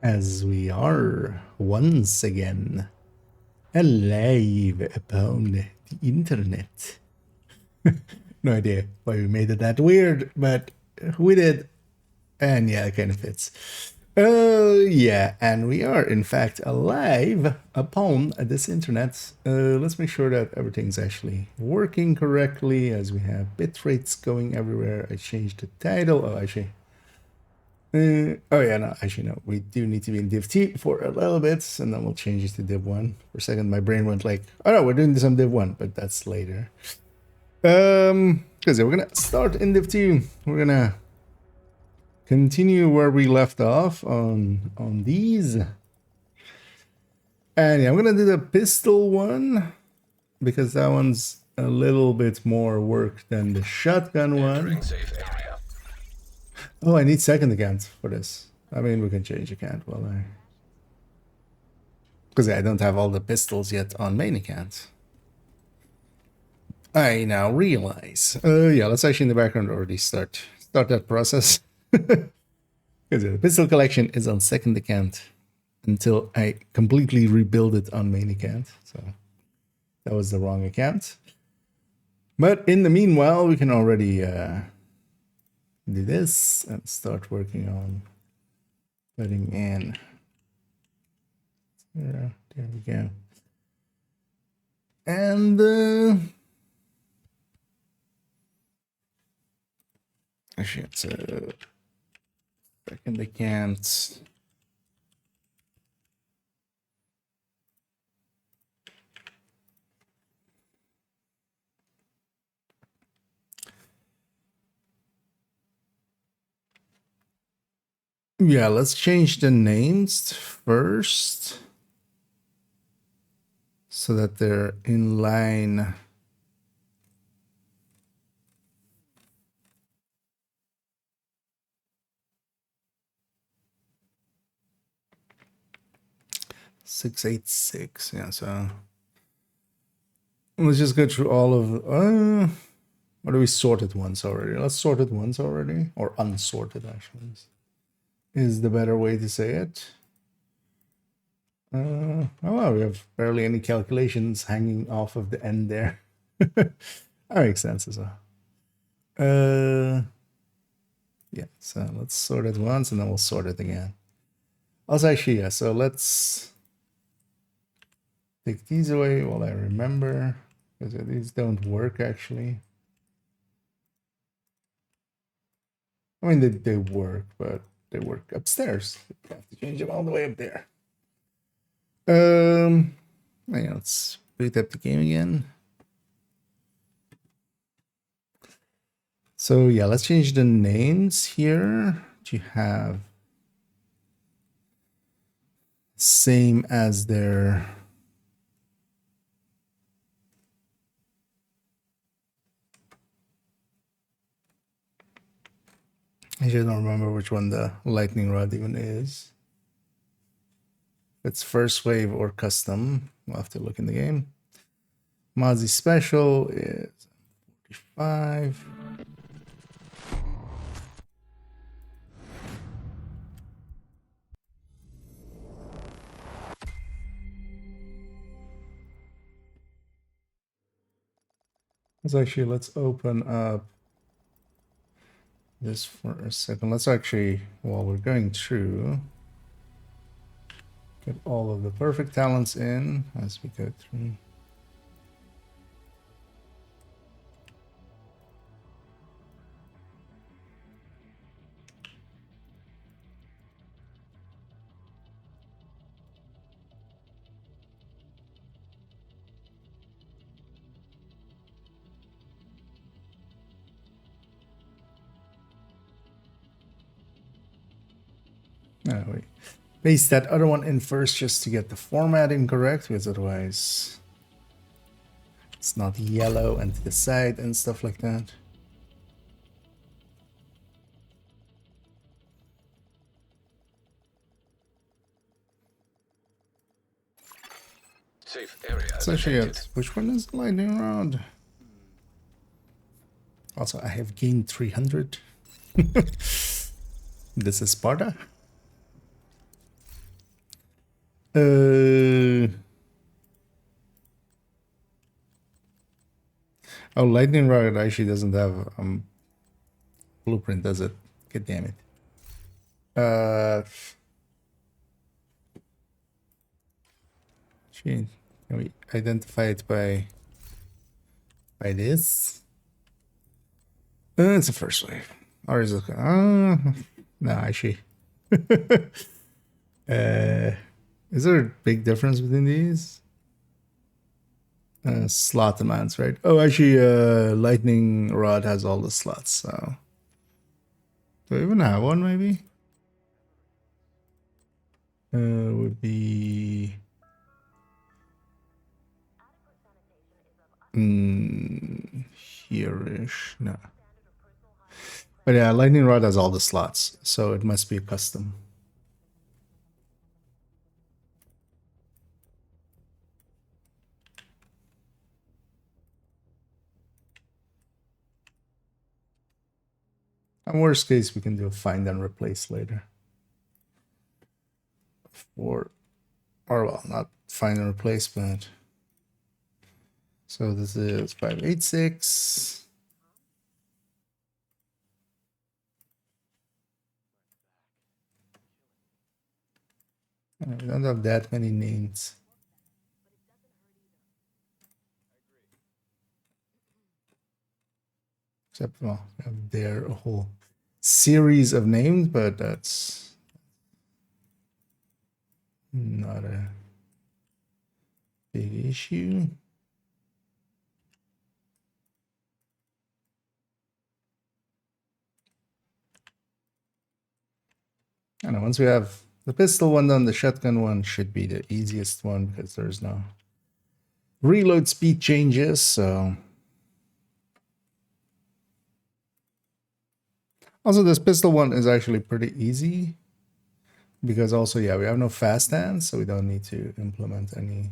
As we are once again alive upon the internet. No idea why we made it that weird, but we did. And yeah, it kind of fits. Yeah, and we are in fact alive upon this internet. Let's make sure that everything's actually working correctly as we have bit rates going everywhere. I changed the title. Oh, actually, oh yeah, no, actually no. We do need to be in div T for a little bit, and then we'll change it to div 1. For a second, my brain went like, oh no, we're doing this on div 1, but that's later. Because we're gonna start in div 2. We're gonna continue where we left off on these. And yeah, I'm gonna do the pistol one because that one's a little bit more work than the shotgun one. Oh, I need second account for this. I mean, we can change account while I... Because I don't have all the pistols yet on main account. I now realize. Yeah, let's actually in the background already start that process. Because the pistol collection is on second account until I completely rebuild it on main account. So that was the wrong account. But in the meanwhile, we can already do this and start working on putting in. Yeah, there we go. And actually, it's a second account. Yeah, let's change the names first so that they're in line. $686. Yeah, so let's just go through all of what do we sorted once already? Let's sort it once already, or unsorted actually is the better way to say it. Oh well, we have barely any calculations hanging off of the end there. That makes sense as well. Yeah, so let's sort it once and then we'll sort it again. Also, actually, yeah, so let's take these away while I remember, because these don't work actually. I mean, they work, but they work upstairs. You have to change them all the way up there. Yeah, let's boot up the game again. So yeah, let's change the names here to have same as their I just don't remember which one the lightning rod even is. If it's first wave or custom, we'll have to look in the game. Mozzie special is 45. Let's open up this for a second. Let's actually, while we're going through, get all of the perfect talents in as we go through. No, wait. Paste that other one in first just to get the formatting correct, because otherwise it's not yellow and to the side and stuff like that. Safe area. So actually, which one is lightning rod? Also, I have gained 300. This is Sparta. Oh, lightning rod actually doesn't have blueprint, does it? God damn it. Can we identify it by this? It's the first wave. Or is it? No, actually. Is there a big difference between these? Slot amounts, right? Oh, actually, lightning rod has all the slots. So, do we even have one? Maybe. Would be here-ish. No. But yeah, lightning rod has all the slots, so it must be a custom. In worst case, we can do a find and replace later. Or well, not find and replace, but so this is 586. We don't have that many names. Except, well, we have there a whole series of names, but that's not a big issue. I know once we have the pistol one done, the shotgun one should be the easiest one because there's no reload speed changes, so. Also, this pistol one is actually pretty easy because also, yeah, we have no fast hands, so we don't need to implement any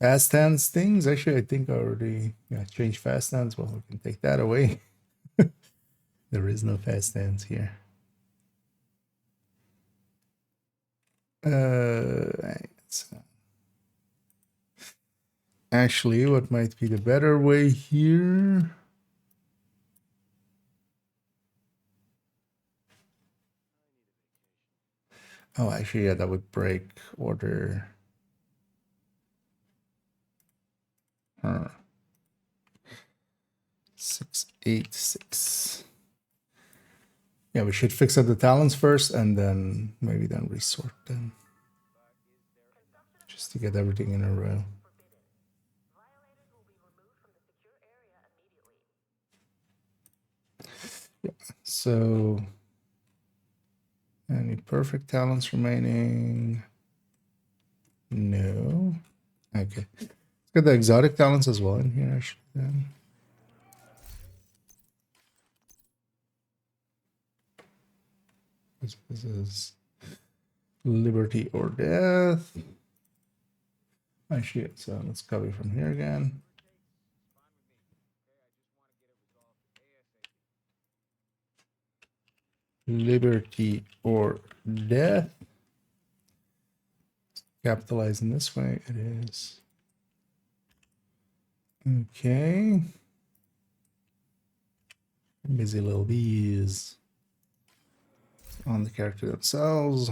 fast hands things. Actually, I think I already changed fast hands. Well, we can take that away. There is no fast hands here. Actually, what might be the better way here? Oh, actually, yeah, that would break order. 686. Yeah, we should fix up the talents first and then maybe then resort them. Just to get everything in a row. Yeah, so any perfect talents remaining? No. Okay. Let's get the exotic talents as well in here, actually, then. This is liberty or death. Actually, so let's copy from here again. Liberty or death. Capitalize in this way, it is. Okay. Busy little bees on the character themselves.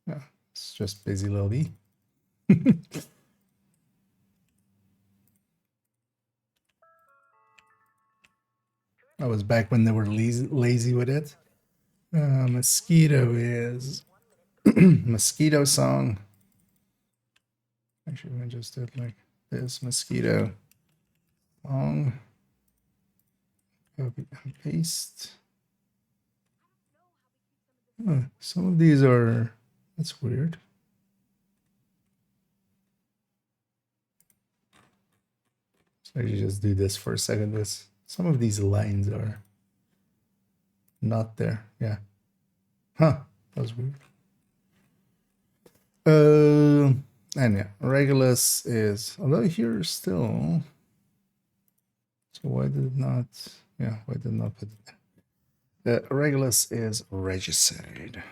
Yeah, it's just busy little bee. That was back when they were lazy with it. Mosquito is mosquito song. Actually, I just did like this mosquito song. Copy and paste. Oh, some of these are, that's weird. So I should just do this for a second. This, some of these lines are not there. Yeah. Huh. That was weird. And yeah, Regulus is, although here still. So why did it not? Yeah, why did it not put it there? The Regulus is Regicide.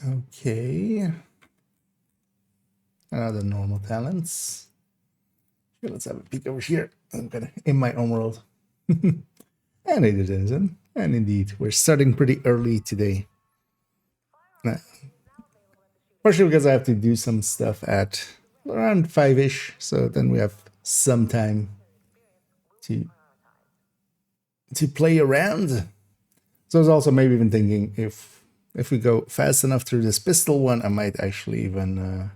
Okay. Another normal talents. Okay, let's have a peek over here. I'm gonna in my own world. And it isn't. And indeed, we're starting pretty early today. Partially because I have to do some stuff at around 5-ish, so then we have some time to play around. So I was also maybe even thinking if we go fast enough through this pistol one, I might actually even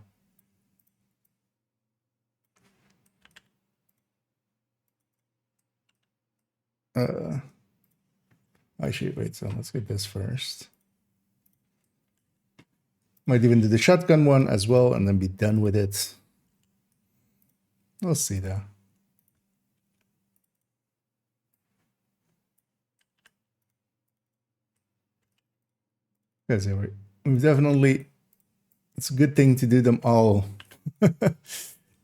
actually wait, so let's get this first. Might even do the shotgun one as well and then be done with it. We'll see though. Because we've definitely, it's a good thing to do them all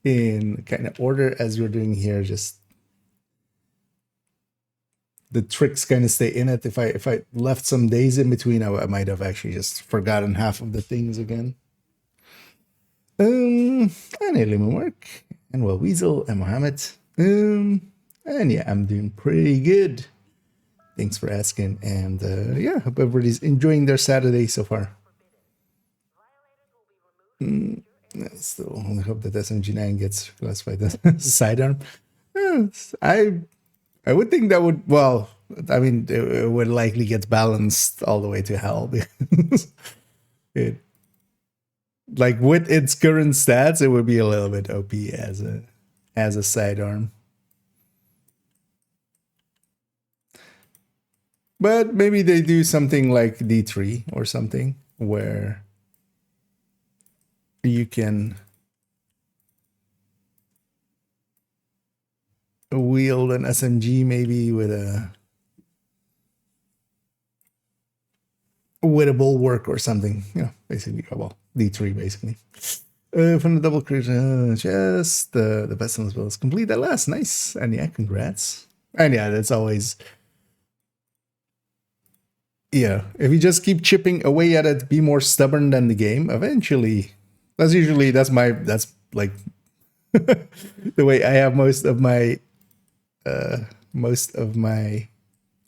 in kind of order as we're doing here. Just the tricks kind of stay in it. If I left some days in between, I might have actually just forgotten half of the things again. And Lemon Work, and well, Weasel and Mohammed. And yeah, I'm doing pretty good. Thanks for asking, and yeah, hope everybody's enjoying their Saturday so far. Still, I hope that SMG9 gets classified as sidearm. I would think that would, well, I mean, it would likely get balanced all the way to hell because it, like with its current stats, it would be a little bit OP as a sidearm. But maybe they do something like D3 or something where you can wield an SMG maybe with a bulwark or something. Yeah, basically, well, D3 basically. From the double crit chest, the best one as well is complete at last. Nice. And yeah, congrats. And yeah, that's always, yeah, if you just keep chipping away at it, be more stubborn than the game, eventually, that's like the way I have most of my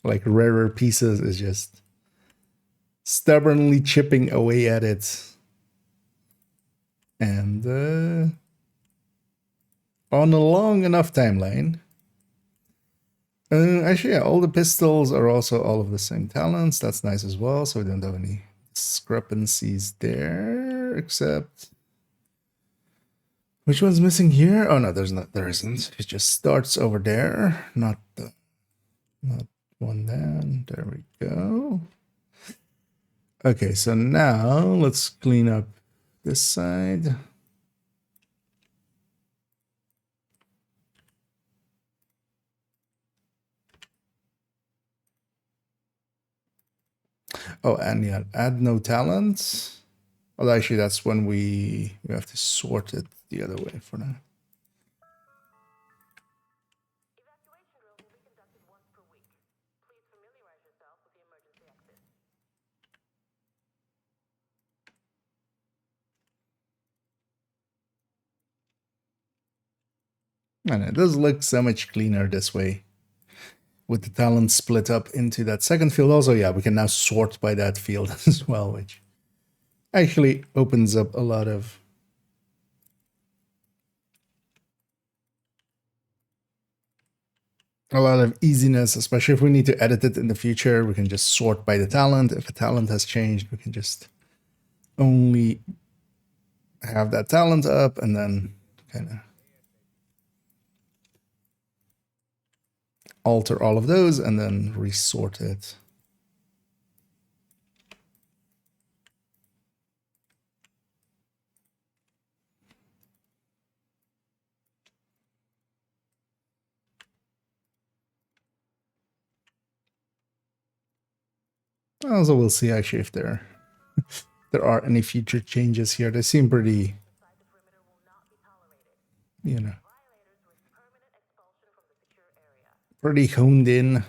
like rarer pieces is just stubbornly chipping away at it. And on a long enough timeline. Actually, yeah, all the pistols are also all of the same talents. That's nice as well. So we don't have any discrepancies there, except which one's missing here? Oh no, there isn't. It just starts over there, not one down. There we go. Okay, so now let's clean up this side. Oh, and yeah, add no talents. Well, actually, that's when we have to sort it the other way for now. And it does look so much cleaner this way. With the talent split up into that second field. Also, yeah, we can now sort by that field as well, which actually opens up a lot of easiness, especially if we need to edit it in the future. We can just sort by the talent. If a talent has changed, we can just only have that talent up and then kind of alter all of those and then resort it. Also, we'll see actually if there are any future changes here. They seem pretty, you know, pretty honed in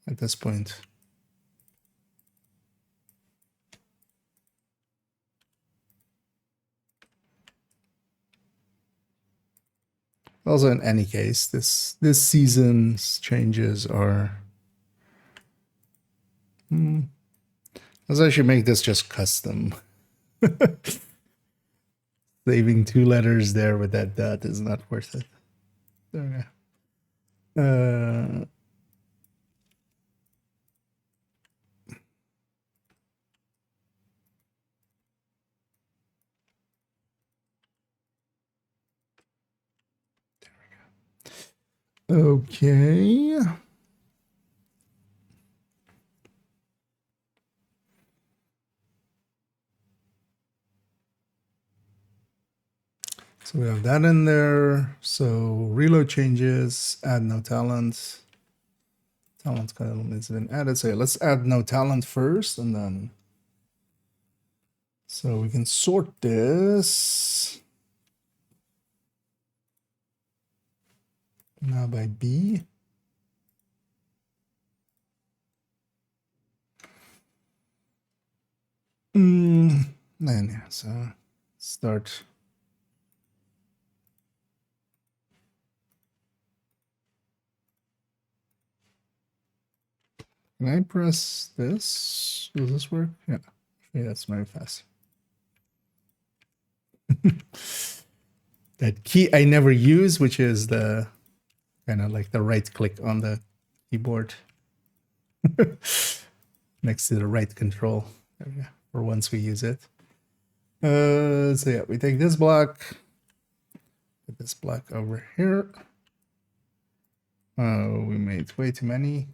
at this point. Also, in any case, this season's changes are. Let's actually make this just custom. Saving 2 letters there with that dot is not worth it. There we go. Okay. So we have that in there. So reload changes, add no talent. Talent column has been added. So yeah, let's add no talent first and then. So we can sort this now by B. And yeah, so start. Can I press this? Does this work? Yeah. Yeah, that's very fast. That key I never use, which is the kind of like the right click on the keyboard next to the right control. There we go. For once we use it. So yeah, we take this block, put this block over here. Oh, we made way too many.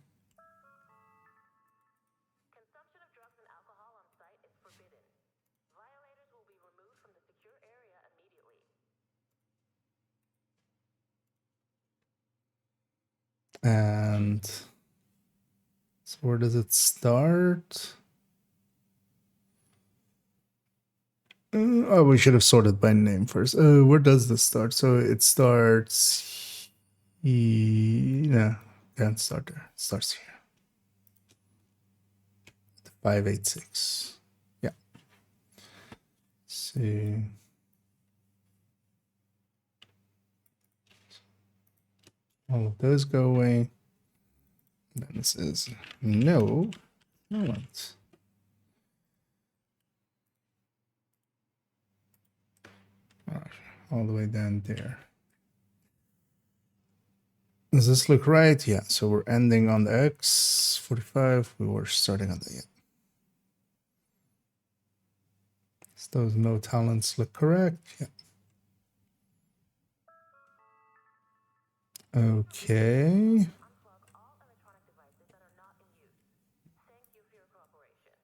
Consumption of drugs and alcohol on site is forbidden. Violators will be removed from the secure area immediately. And so where does it start? Oh, we should have sorted by name first. Where does this start? So it starts. Yeah, can't start there. It starts here. 586. Yeah. Let's see. All of those go away. Then this is no talent. All the way down there. Does this look right? Yeah, so we're ending on the X 45. We were starting on the Y. So those no talents look correct. Yeah. Okay.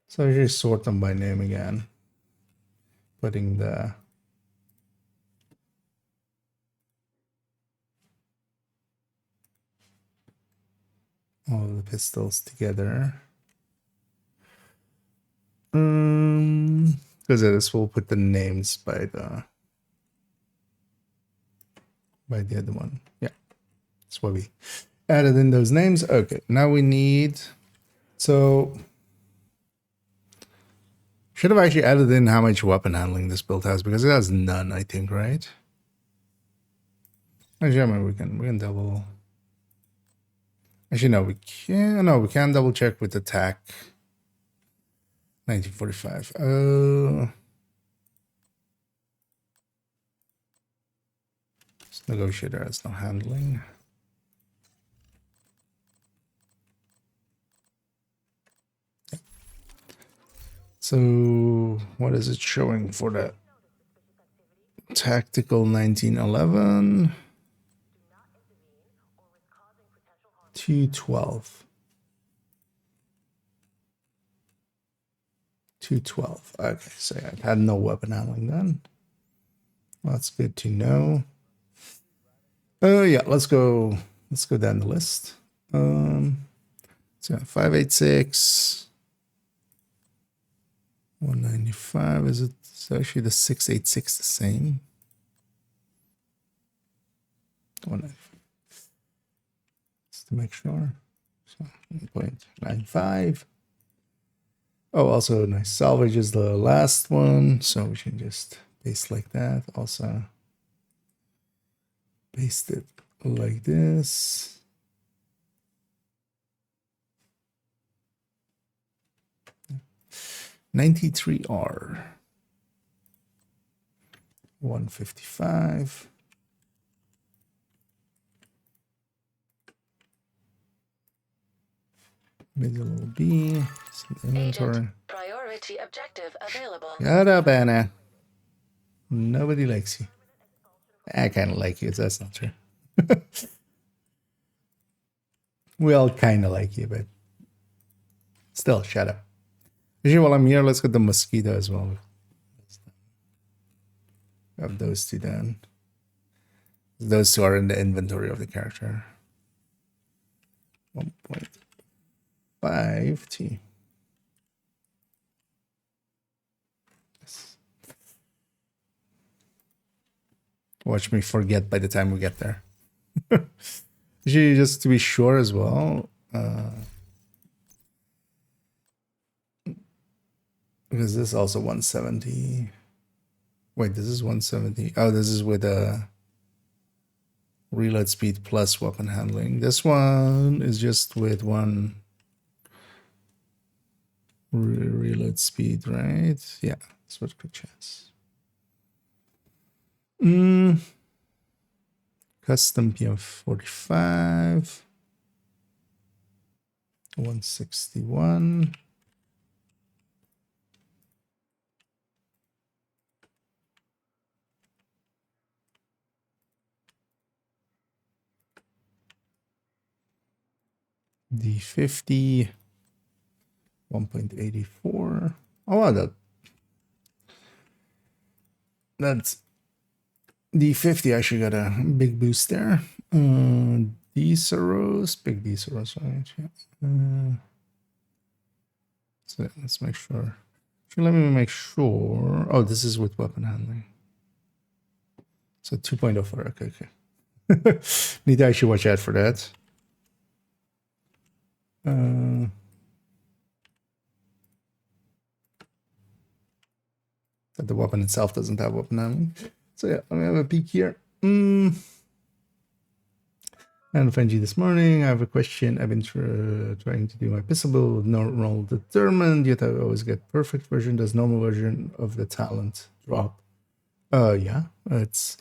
So I just sort them by name again. Putting the all of the pistols together. Because this will put the names by the other one. Yeah, that's why we added in those names. Okay, now we need. So should have actually added in how much weapon handling this build has because it has none. I think, right? Actually, I mean, we can double. Actually, no, we can't. No, we can double check with attack. 1945. This negotiator has no handling. So what is it showing for that? Tactical 1911. 212. 212. Okay, so I had no weapon handling then. Well, that's good to know. Oh yeah, let's go down the list. So 586. 195. Is it? It's actually the 686 the same. 195. Just to make sure. So 1.95. Oh, also nice. Salvage is the last one, so we can just paste like that. Also, Paste it like this. Y25M03D15. 155. Middle B. Inventory. Agent, priority objective available. Shut up, Anna. Nobody likes you. I kind of like you. That's not true. We all kind of like you, but still, shut up. Actually, while I'm here, let's get the mosquito as well. Have those two done. Those two are in the inventory of the character. 1.5 T. Yes. Watch me forget by the time we get there. Actually, just to be sure as well. Because this is also 170. Wait, this is 170. Oh, this is with a reload speed plus weapon handling. This one is just with one reload speed, right? Yeah, that's what quick chance. Custom PM45. 161. D50. 1.84. Oh, wow, that's D50 actually got a big boost there. D-Ceros, big D-Ceros, right? Yeah. So let's make sure. Actually, let me make sure. Oh, this is with weapon handling. So 2.04. Okay. Need to actually watch out for that. That the weapon itself doesn't have weapon handling. So yeah, let me have a peek here. And Fenji this morning, I have a question. I've been trying to do my pistol build with normal determined, yet I always get perfect version. Does normal version of the talent drop? Yeah, it's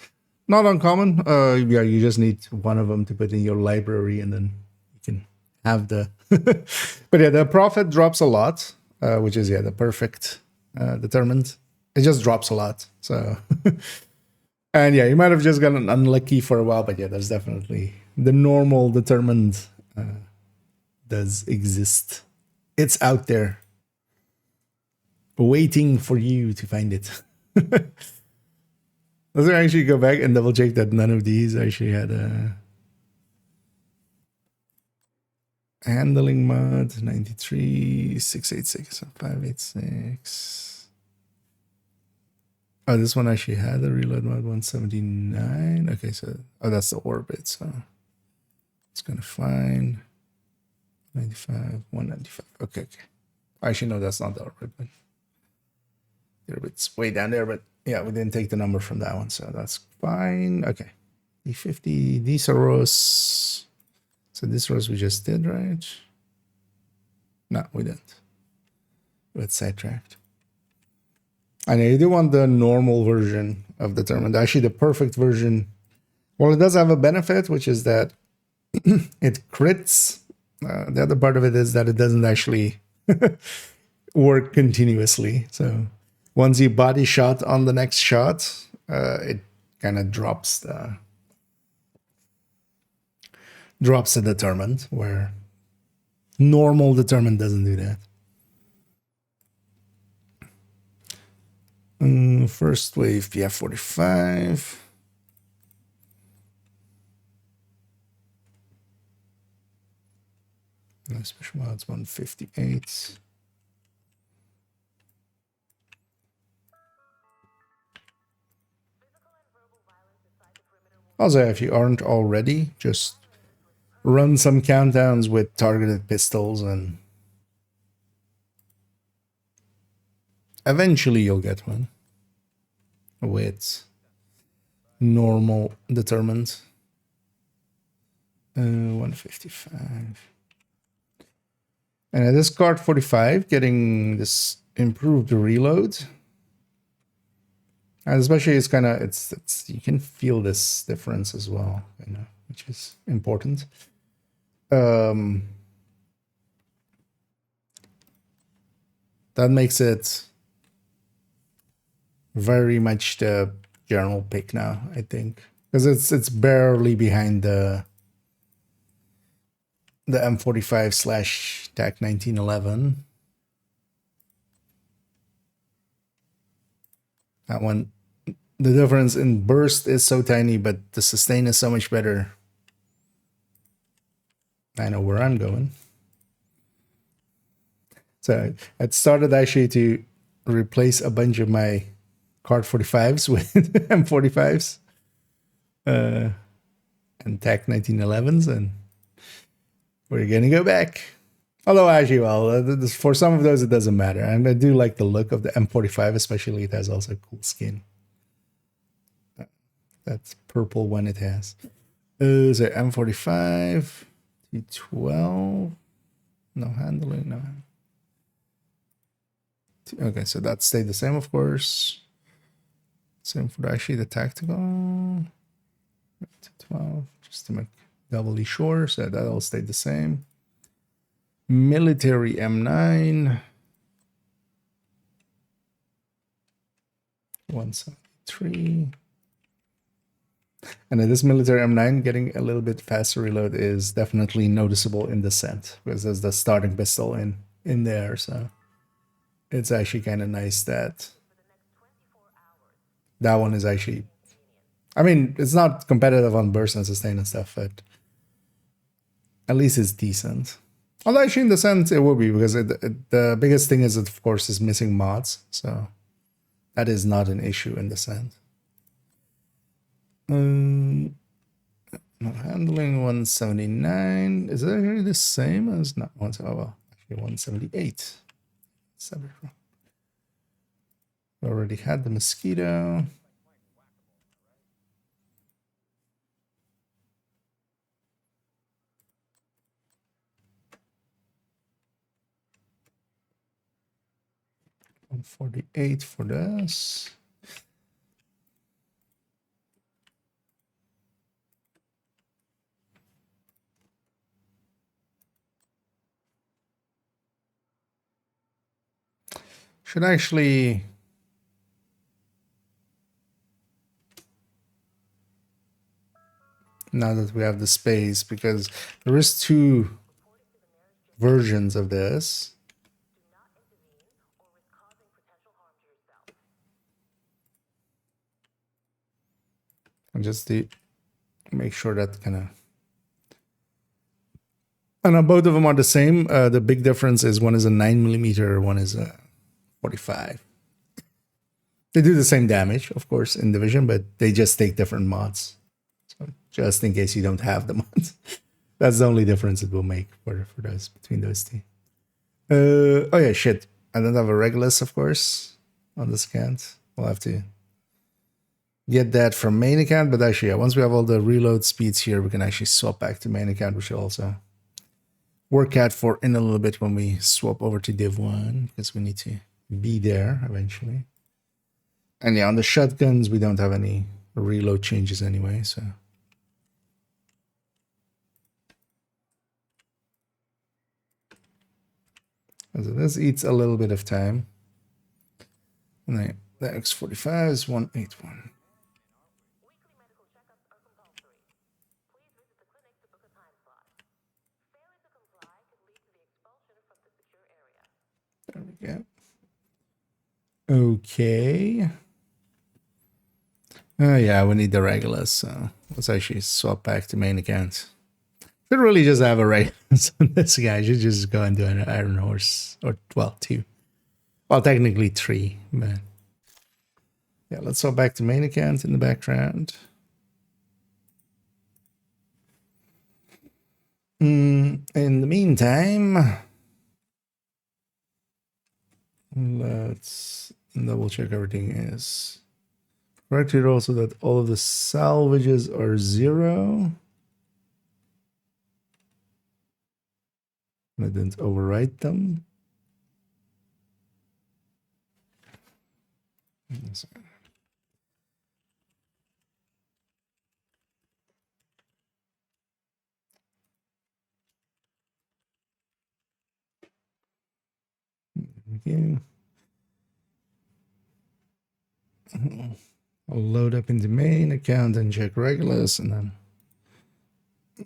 not uncommon. Yeah, you just need one of them to put in your library, and then you can have the. But yeah, the profit drops a lot, which is the perfect determined. It just drops a lot. So, and yeah, you might have just gotten unlucky for a while, but yeah, there's definitely the normal determined does exist. It's out there, waiting for you to find it. Let's actually go back and double check that none of these actually had a handling mod. 93, 686, 586. Oh, this one actually had a reload mod. 179. Okay, so that's the orbit, so it's gonna find 95, 195. Okay. Actually, no, that's not the orbit, but the orbit's way down there, but yeah, we didn't take the number from that one, so that's fine. Okay. D50, D-Ceros. So this Rose we just did, right? No, we didn't. Let's sidetracked. I know you do want the normal version of determined. Actually, the perfect version. Well, it does have a benefit, which is that it crits. The other part of it is that it doesn't actually work continuously. So once you body shot on the next shot, it kind of drops the determined, where normal determined doesn't do that. First wave PF45. Special mods 158. Also, if you aren't already, just run some countdowns with targeted pistols and eventually you'll get one with normal determined. 155. And at this card 45, getting this improved reload. And especially it's kind of, it's you can feel this difference as well, you know, which is important. That makes it very much the general pick now, I think, because it's barely behind the M45 slash TAC 1911. That one, the difference in burst is so tiny, but the sustain is so much better. I know where I'm going. So I started actually to replace a bunch of my card 45s with M45s and TAC 1911s, and we're gonna go back. Although actually, well, for some of those it doesn't matter, and I do like the look of the M45, especially it has also cool skin. That's purple when it has. So M45, T12, no handling, no. Okay, so that stayed the same, of course. Same for actually the tactical. 12, just to make doubly sure, so that all stayed the same. Military M9. 173. And this military M9 getting a little bit faster reload is definitely noticeable in the scent, because there's the starting pistol in there, so it's actually kind of nice that that one is actually, I mean, it's not competitive on burst and sustain and stuff, but at least it's decent. Although actually in the sense it will be, because the biggest thing is, of course, is missing mods, so that is not an issue in the sense. No handling 179. Is that really the same as not 1? Oh well, actually 178. Already had the mosquito. $148 for this. Should actually now that we have the space, because there is 2 versions of this. And just to make sure that kind of, and both of them are the same. The big difference is one is a 9mm, one is a 45. They do the same damage, of course, in Division, but they just take different mods. So just in case you don't have the mods, that's the only difference it will make for those between those two. Oh yeah, shit. I don't have a Regulus, of course, on this account. We'll have to get that from main account, but actually, yeah, once we have all the reload speeds here, we can actually swap back to main account, which will also work out for in a little bit when we swap over to Div 1, because we need to be there eventually. And yeah, on the shotguns, we don't have any reload changes anyway, so. So this eats a little bit of time. And the X45 is 181. There we go. Okay. Oh yeah, we need the Regulus, so let's actually swap back to main account. Should really just have a Regulus on this guy. Should just go and do an Iron Horse, or well, 2. Well, technically 3, but yeah, let's swap back to main account in the background. In the meantime, let's double check everything is correct here also, that all of the salvages are 0. I didn't overwrite them. Okay. I'll load up in the main account and check regulars, and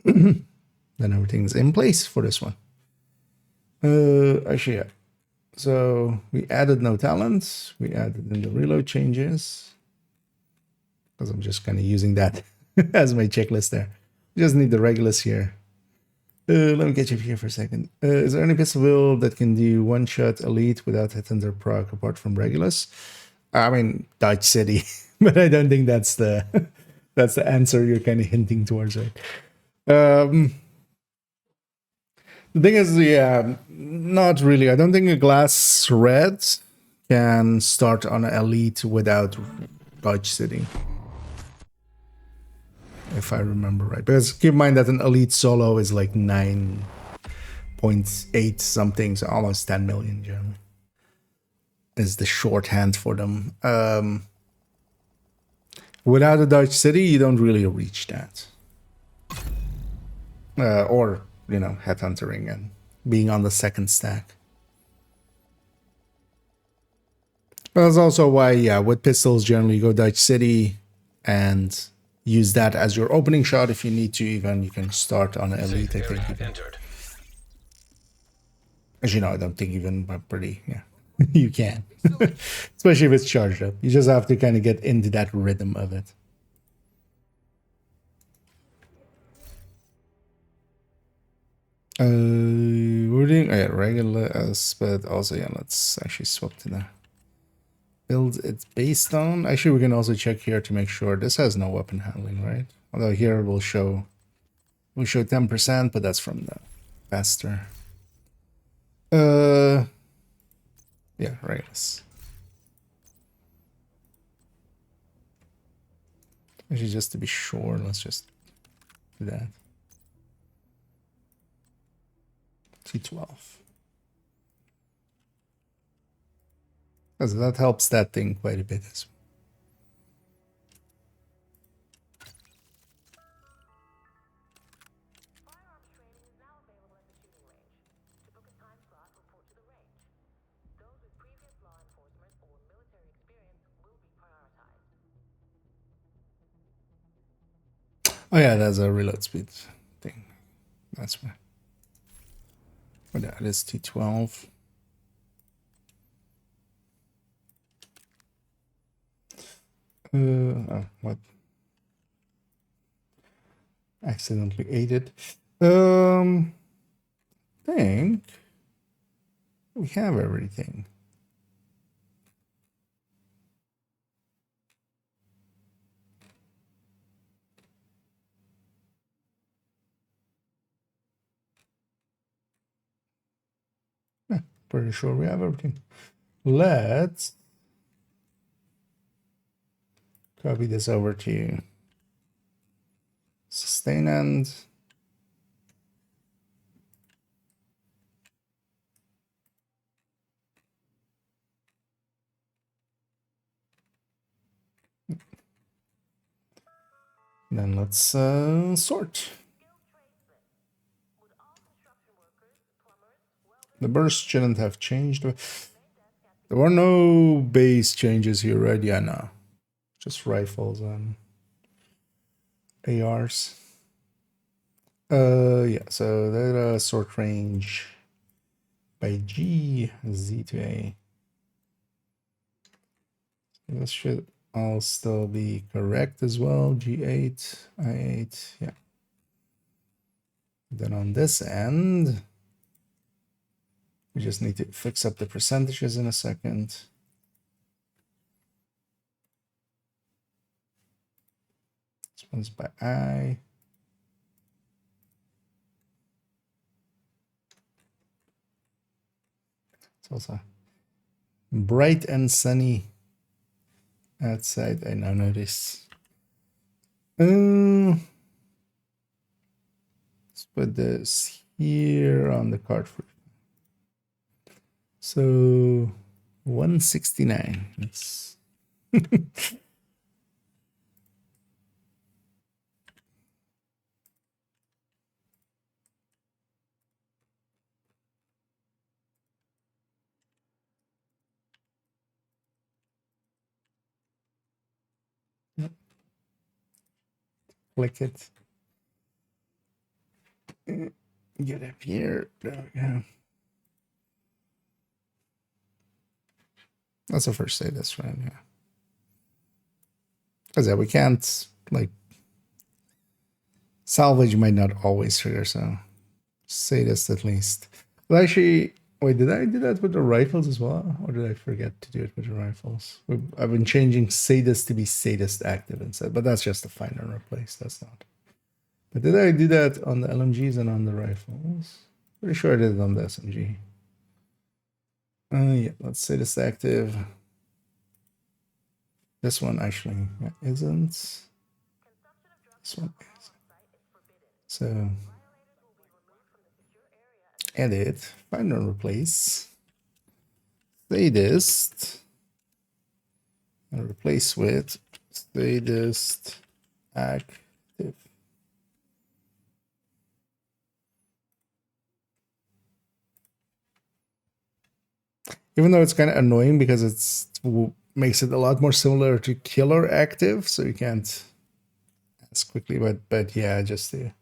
then then everything's in place for this one. Actually, yeah. So we added no talents. We added in the reload changes because I'm just kind of using that as my checklist there. Just need the regulars here. Let me get you here for a second. Is there any pistol build that can do one-shot elite without hitting their proc apart from regulars? I mean, Dodge City, but I don't think that's the that's the answer you're kind of hinting towards, right? The thing is, yeah, not really. I don't think a glass red can start on elite without Dodge City, if I remember right. Because keep in mind that an elite solo is like 9.8 something, so almost 10 million generally is the shorthand for them. Without a Dodge City, you don't really reach that. Or, you know, headhuntering and being on the second stack. That's also why, yeah, with pistols, generally you go Dodge City and use that as your opening shot. If you need to, even you can start on an elite, I think. As you know, I don't think even, but pretty, yeah, you can. Especially if it's charged up. You just have to kind of get into that rhythm of it. We're doing regular but also, yeah, let's actually swap to the build it's based on. Actually, we can also check here to make sure this has no weapon handling, right? Although here we'll show 10%, but that's from the faster. Yeah, regulars. Actually, just to be sure, let's just do that. T12. Because that helps that thing quite a bit as well. Oh yeah, that's a reload speed thing. That's why. But yeah, it is T12. Oh, what? Accidentally ate it. Think we have everything. Yeah, pretty sure we have everything. Let's copy this over to sustain end. Then let's sort. The burst shouldn't have changed. There were no base changes here, right? Yeah, no. Just rifles and ARs. Yeah, so that sort range by G, Z to A. This should all still be correct as well. G8, I8, yeah. Then on this end, we just need to fix up the percentages in a second. This one's by I. It's also bright and sunny outside. I now notice. Let's put this here on the card. So 169. Let's click it. Get up here. There we go. That's the first say this right, yeah. Because yeah, we can't like salvage might not always trigger, so sadist at least. Well, actually, wait, did I do that with the rifles as well, or did I forget to do it with the rifles? I've been changing sadist to be sadist active instead, but that's just a find and replace. That's not. But did I do that on the LMGs and on the rifles? Pretty sure I did it on the SMG. Yeah, let's sadist active. This one actually isn't. This one is. So edit, find and replace, sadist, and replace with sadist active. Even though it's kind of annoying because it's makes it a lot more similar to killer active, so you can't as quickly. But yeah, just a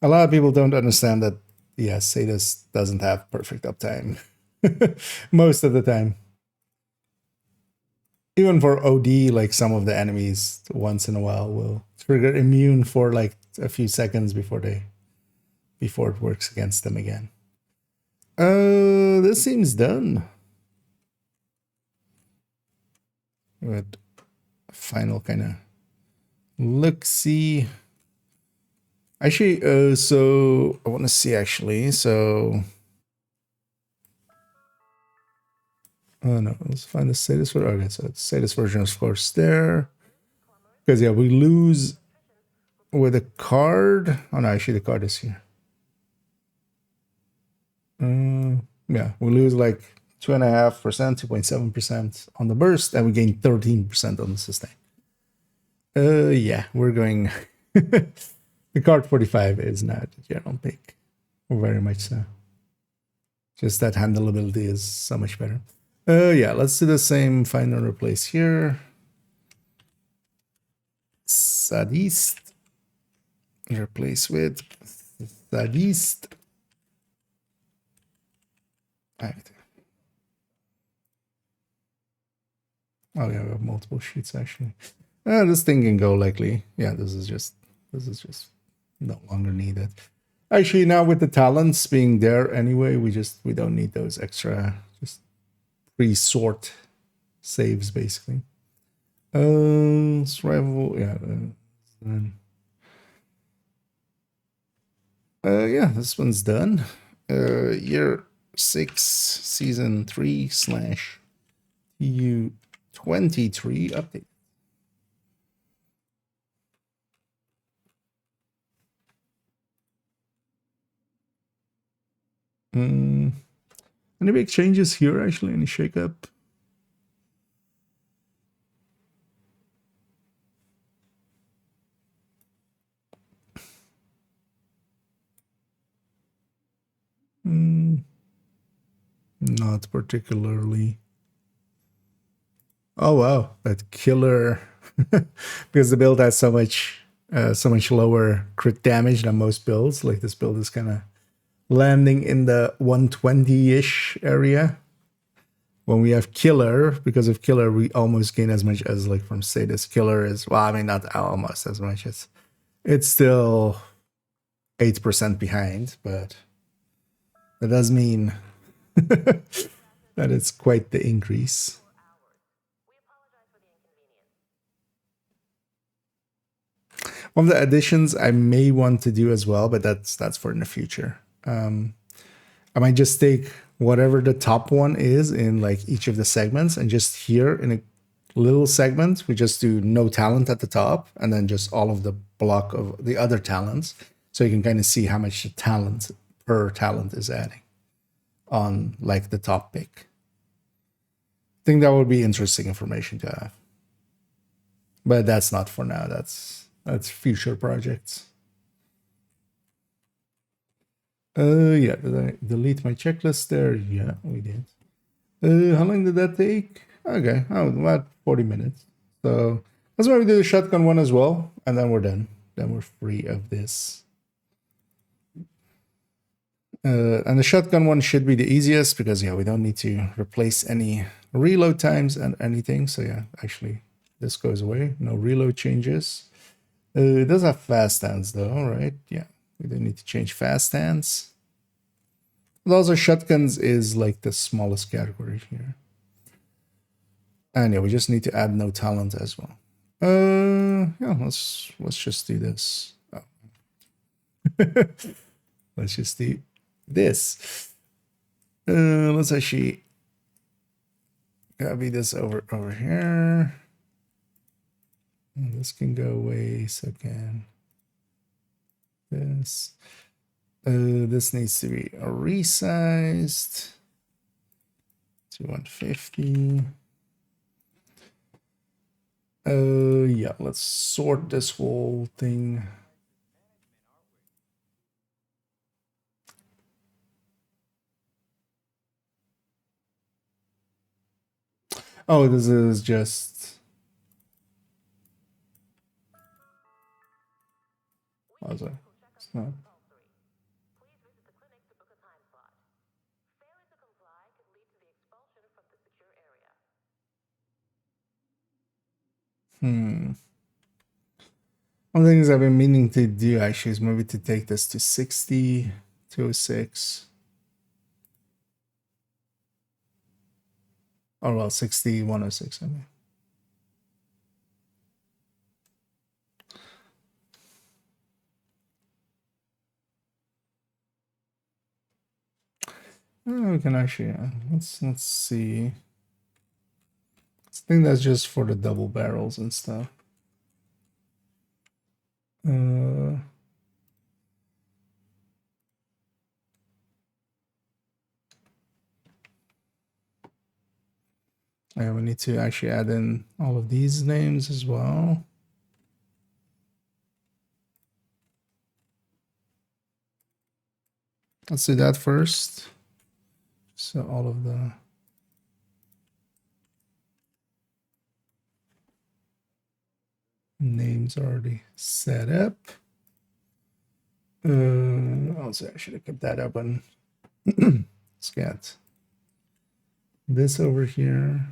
lot of people don't understand that. Yeah, sadist doesn't have perfect uptime most of the time. Even for OD, like some of the enemies once in a while will trigger immune for like a few seconds before it works against them again. This seems done. With final kind of look see. Actually, so I want to see actually. So, oh no, let's find the sadist version. Okay, so it's sadist version, of course, there. Because yeah, we lose with a card. Oh no, actually the card is here. Yeah, we lose like 2.5%, 2.7% on the burst, and we gain 13% on the sustain. Yeah, we're going. The card 45 is not a general pick, very much so. Just that handleability is so much better. Yeah, let's do the same find and replace here. Sadist. Replace with sadist active. Oh yeah, we have multiple sheets actually. This thing can go likely. Yeah, this is just no longer needed. Actually, now with the talents being there anyway, we don't need those extra just pre-sort saves basically. Survival, yeah. Yeah, this one's done. Year 6, season 3/TU23 update. Any big changes here actually? Any shakeup? Not particularly. Oh wow, that killer! Because the build has so much lower crit damage than most builds. Like this build is kind of landing in the 120-ish area. When we have killer, because of killer, we almost gain as much as like from sadist. Killer is, well, I mean, not almost as much. It's still 8% behind, but that does mean that it's quite the increase. One of the additions I may want to do as well, but that's for in the future. I might just take whatever the top one is in like each of the segments, and just here in a little segment, we just do no talent at the top, and then just all of the block of the other talents. So you can kind of see how much the talent per talent is adding on like the top pick. I think that would be interesting information to have. But that's not for now. That's future projects. Yeah, did I delete my checklist there? Yeah, we did. How long did that take? Okay, about 40 minutes. So that's why we do the shotgun one as well, and then we're done. Then we're free of this. And the shotgun one should be the easiest because yeah, we don't need to replace any reload times and anything. So yeah, actually this goes away. No reload changes. It does have fast hands though, right? Yeah, we don't need to change fast hands. But also shotguns is like the smallest category here. And yeah, we just need to add no talent as well. Yeah, let's just do this. Oh. Let's just do this. Let's actually copy this over here. And this can go away, so can this. This needs to be resized to 150. Yeah, let's sort this whole thing. Oh, this is just. What was it? It's not. One of the things I've been meaning to do actually is maybe to take this to 60, 206. Oh, well, 60, 106, I mean. Oh, we can actually, let's see. I think that's just for the double barrels and stuff. Yeah, we need to actually add in all of these names as well. Let's do that first. So all of the names already set up. Also, I should have kept that up on scat. This over here.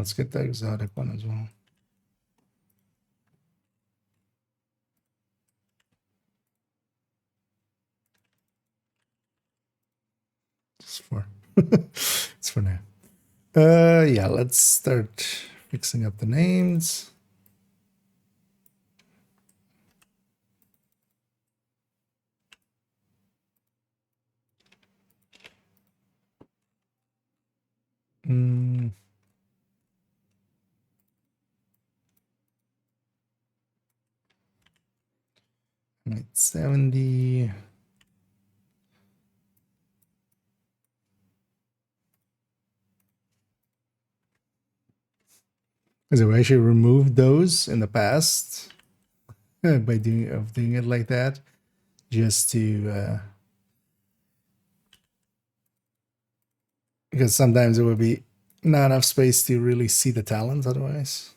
Let's get the exotic one as well. Just for it's for now. Yeah, let's start fixing up the names. Right, 70. So we actually removed those in the past by doing it like that, just to because sometimes it would be not enough space to really see the talent otherwise.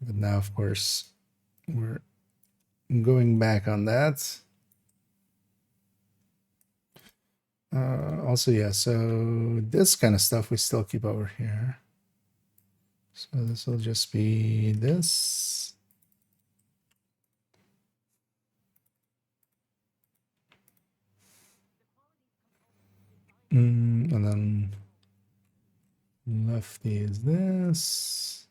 But now, of course, we're going back on that. Also, yeah, so this kind of stuff we still keep over here. So this will just be this. And then lefty is this.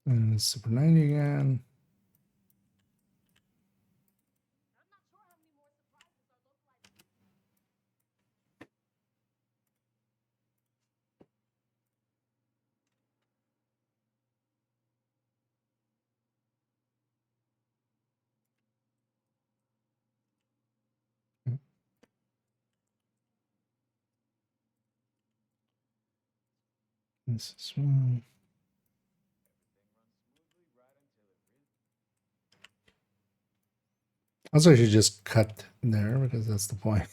And Super 90 again. This is one. Also, I should just cut there because that's the point.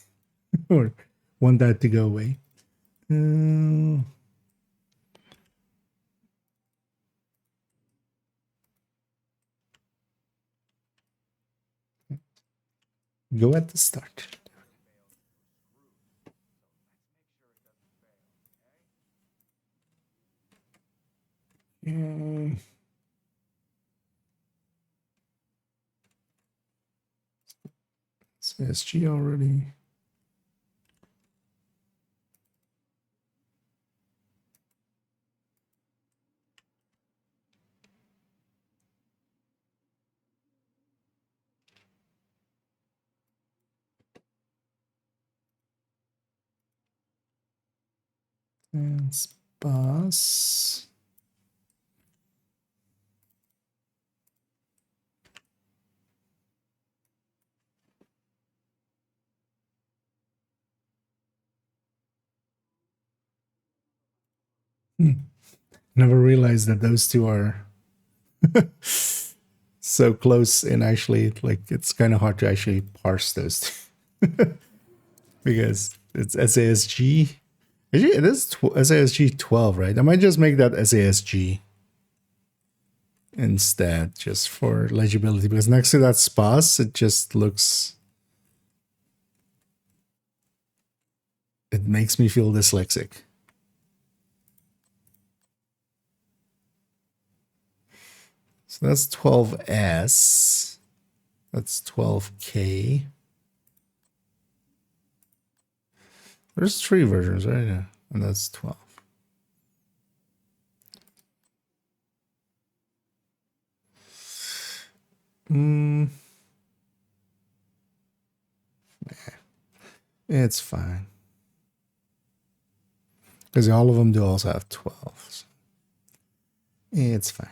Or want that to go away. Go at the start. Okay. It's SG already. And spas. Never realized that those two are so close, and actually, like, it's kind of hard to actually parse those two. Because it's SASG. Actually, it is SASG 12, right? I might just make that SASG instead, just for legibility, because next to that spas, it just looks... It makes me feel dyslexic. So that's 12S. That's 12K. There's 3 versions, right? Yeah. And that's 12. It's fine. Because all of them do also have 12. So it's fine.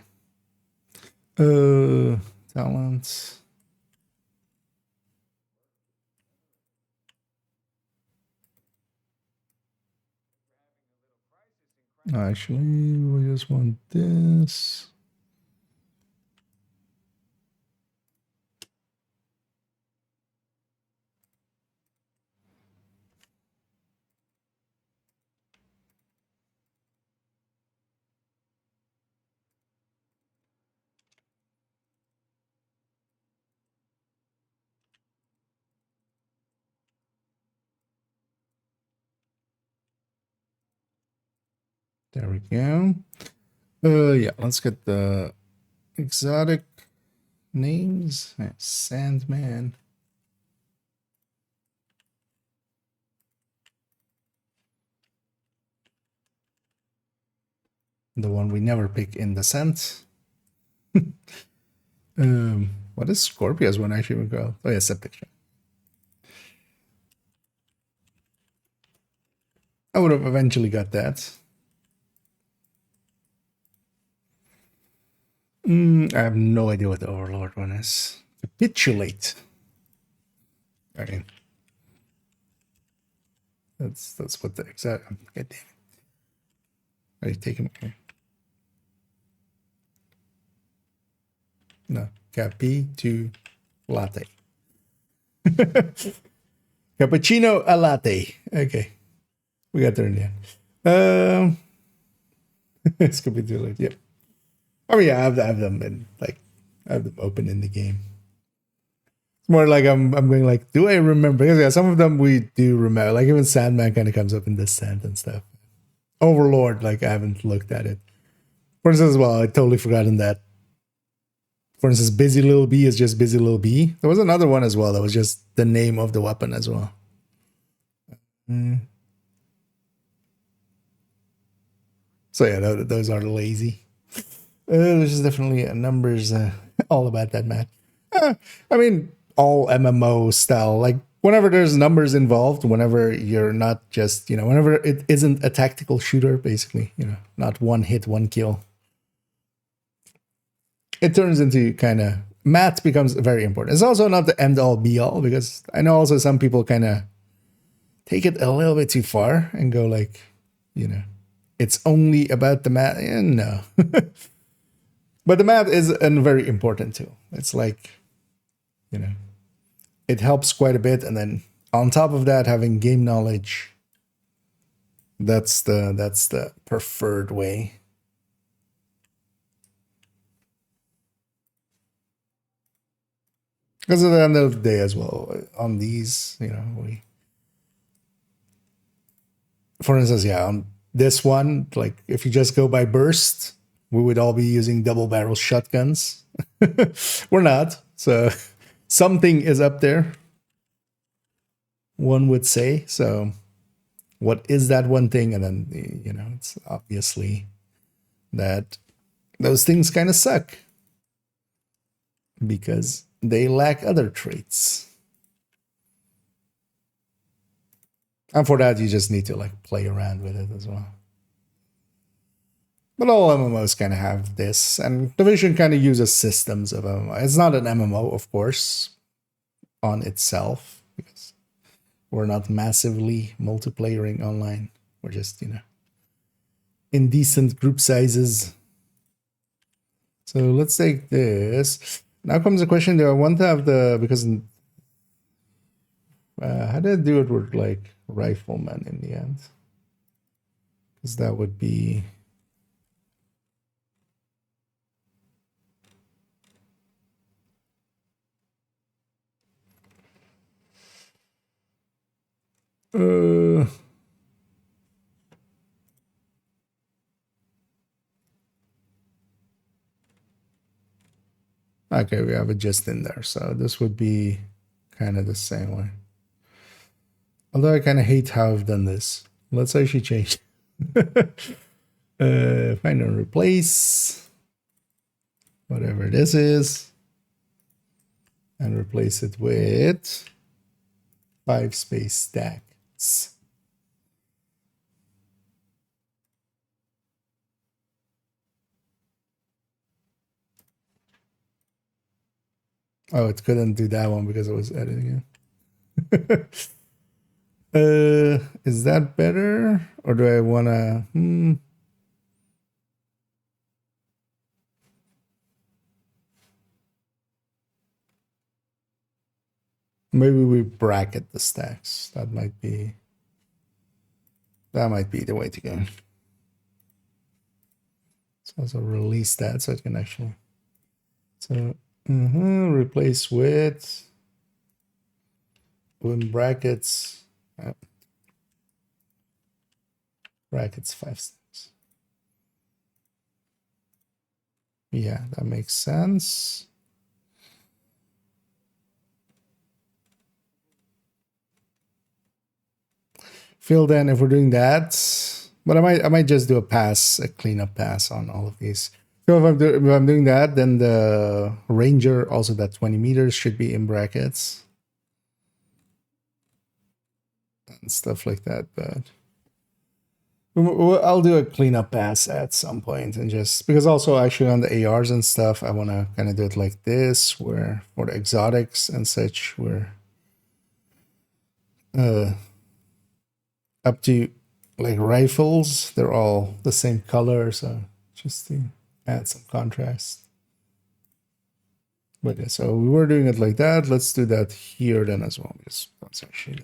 Talents. Actually, we just want this. There we go. Yeah, let's get the exotic names. Sandman. The one we never pick in the scent. What is Scorpius one actually would go? Oh yeah, set picture. I would have eventually got that. I have no idea what the Overlord one is. Capitulate. Okay. That's what the exact. God damn it. Are you taking? Okay. No. Capi latte. Cappuccino a latte. Okay. We got there in the end. It's gonna be too late. Yep. I mean, yeah, I have them in, like, I have them open in the game. It's more like I'm going like, do I remember? Because yeah, some of them we do remember. Like even Sandman kind of comes up in Descent and stuff. Overlord, like I haven't looked at it. For instance, well, I totally forgotten that. For instance, Busy Little Bee is just Busy Little Bee. There was another one as well that was just the name of the weapon as well. So yeah, those are lazy. There's definitely a numbers all about that, Matt. I mean, all MMO style, like whenever there's numbers involved, whenever you're not just, whenever it isn't a tactical shooter, basically, not one hit, one kill, it turns into kind of math becomes very important. It's also not the end all be all, because I know also some people kind of take it a little bit too far and go like, it's only about the math. No. But the math is a very important tool. It's like, it helps quite a bit. And then on top of that, having game knowledge, that's the preferred way. Because at the end of the day as well, on these, for instance, on this one, like if you just go by burst, we would all be using double barrel shotguns. We're not. So something is up there, one would say. So what is that one thing? And then, it's obviously that those things kind of suck because they lack other traits. And for that, you just need to like play around with it as well. But all MMOs kind of have this, and Division kind of uses systems of MMO. It's not an MMO, of course, on itself, because we're not massively multiplayering online. We're just, in decent group sizes. So let's take this. Now comes the question, do I want to have because how did I do it with like rifleman in the end? Because that would be... Okay, we have it just in there. So this would be kind of the same way. Although I kind of hate how I've done this. Let's actually change. Find and replace whatever this is, and replace it with 5 space stacks. Oh, it couldn't do that one because I was editing it. Is that better? Or do I want to... Maybe we bracket the stacks. That might be the way to go. So also release that so it can actually... So replace with brackets. Brackets 5 stacks. Yeah, that makes sense. Fill then if we're doing that, but I might just do a cleanup pass on all of these. So if I'm doing that, then the ranger, also that 20 meters, should be in brackets and stuff like that. But I'll do a cleanup pass at some point, and just because also actually on the ARs and stuff, I want to kind of do it like this, where for the exotics and such, where up to like rifles, they're all the same color, so just to add some contrast. But yeah, so we were doing it like that. Let's do that here then as well, because that's actually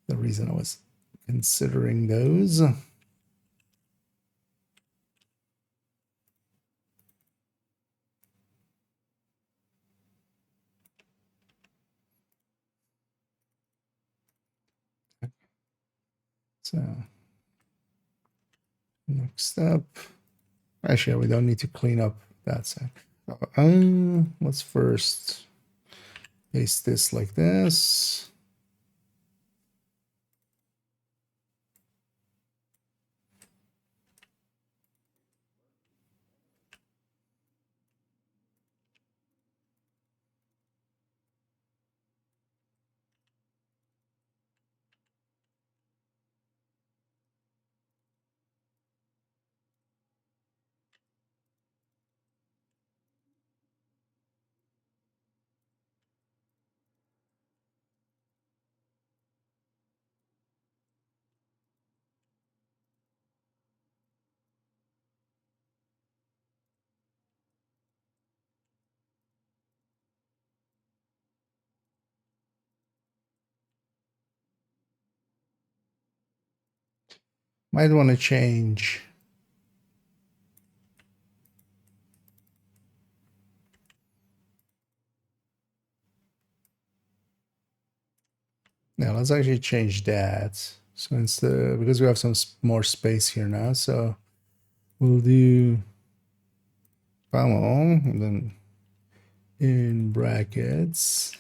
the reason I was considering those. So next up, actually, we don't need to clean up that side. Let's first paste this like this. Might want to change. Now let's actually change that. So instead, because we have some more space here now, so we'll do Vamos, and then in brackets,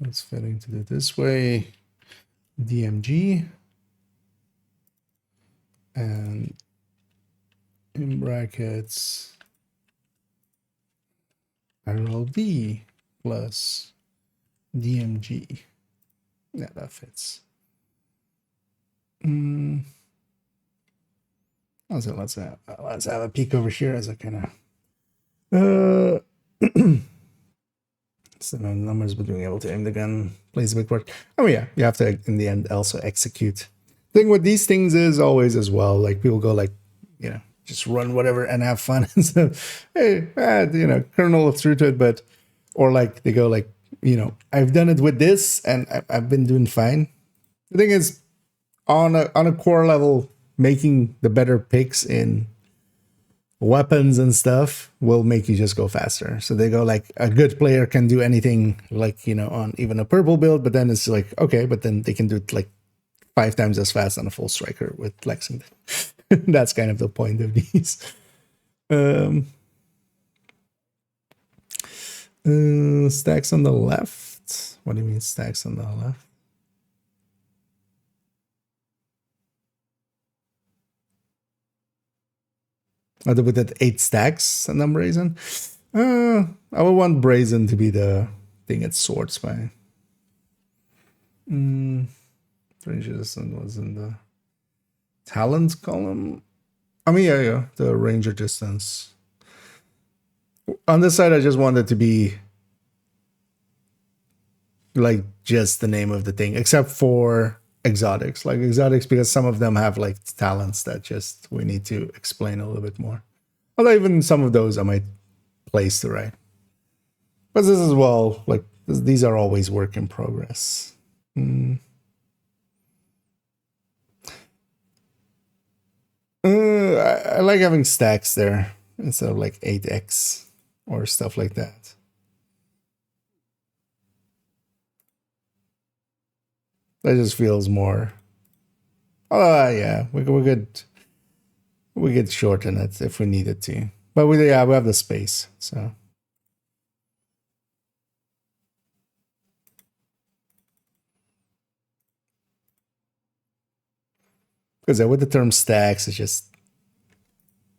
it's fitting to do it this way, DMG, and in brackets, RLD plus DMG. Yeah, that fits. Also, let's have a peek over here as a kind of so the numbers, but being able to aim the gun plays a big part. Oh yeah, you have to in the end also execute. Thing with these things is always as well, like people go like, you know, just run whatever and have fun and so hey, you know, kernel through to it, but or like they go like, you know, I've done it with this and I've been doing fine. The thing is, on a core level, making the better picks in weapons and stuff will make you just go faster. So they go like a good player can do anything like, you know, on even a purple build, but then it's like, okay, but then they can do it like 5 times as fast on a full striker with Lexington. That's kind of the point of these. Stacks on the left. What do you mean stacks on the left? Other with that 8 stacks and then brazen. I would want brazen to be the thing at swords by. Range distance was in the talent column. I mean, yeah, the ranger distance. On this side, I just wanted to be like just the name of the thing, except for exotics. Like exotics, because some of them have like talents that just we need to explain a little bit more. Although even some of those I might place to right. But this as well, like these are always work in progress. I like having stacks there instead of like 8x or stuff like that. That just feels more. Oh yeah, we could shorten it if we needed to, but we have the space, so. Because with the term stacks, it's just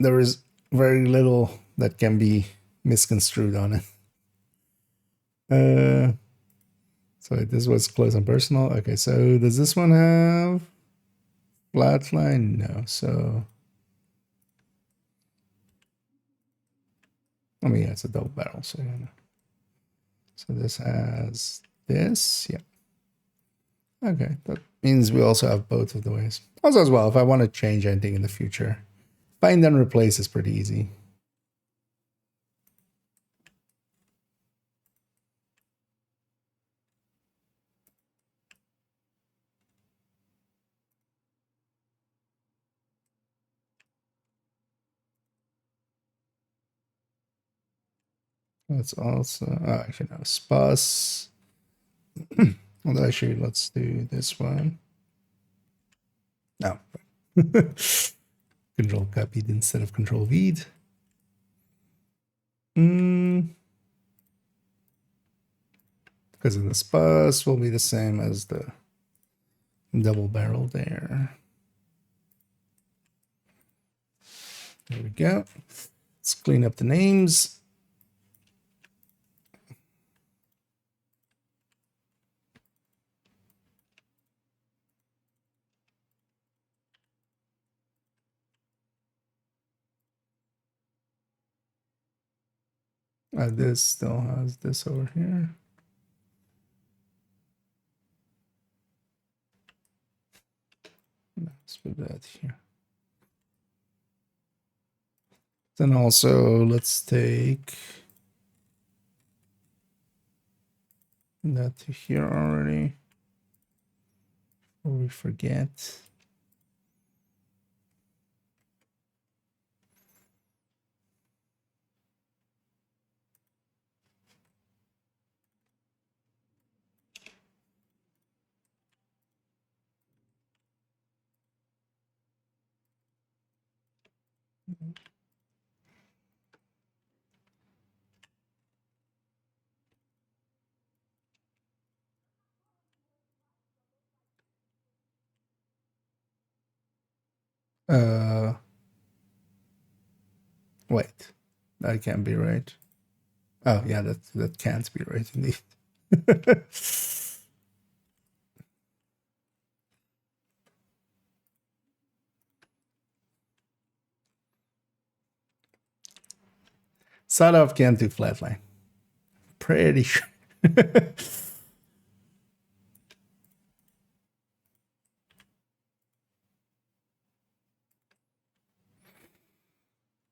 there is very little that can be misconstrued on it. So this was close and personal. Okay, so does this one have flatline? No. So I mean, yeah, it's a double barrel. So yeah. So this has this. Yeah. Okay, that means we also have both of the ways. Also, as well, if I want to change anything in the future, find and replace is pretty easy. Let's also, actually, no, spas. Well, actually, let's do this one. No. Control copied instead of control V'd. Because in the spas will be the same as the double barrel there. There we go. Let's clean up the names. This still has this over here. Let's put that here. Then also let's take that to here already. Before we forget. Wait, that can't be right. Oh yeah, that can't be right indeed. Sort of can't do flatline. Pretty sure.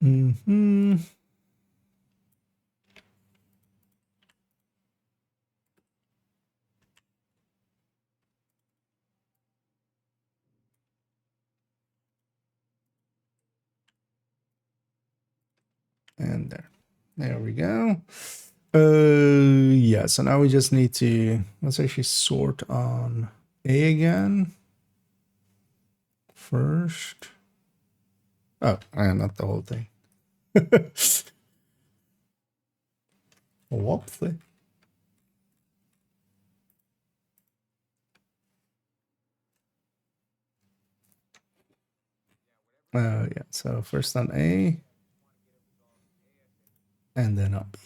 Mm-hmm. And there we go. Yeah, so now we just need to, let's actually sort on A again first. Oh, not the whole thing. Whoopsie. Yeah, so first on A and then on B.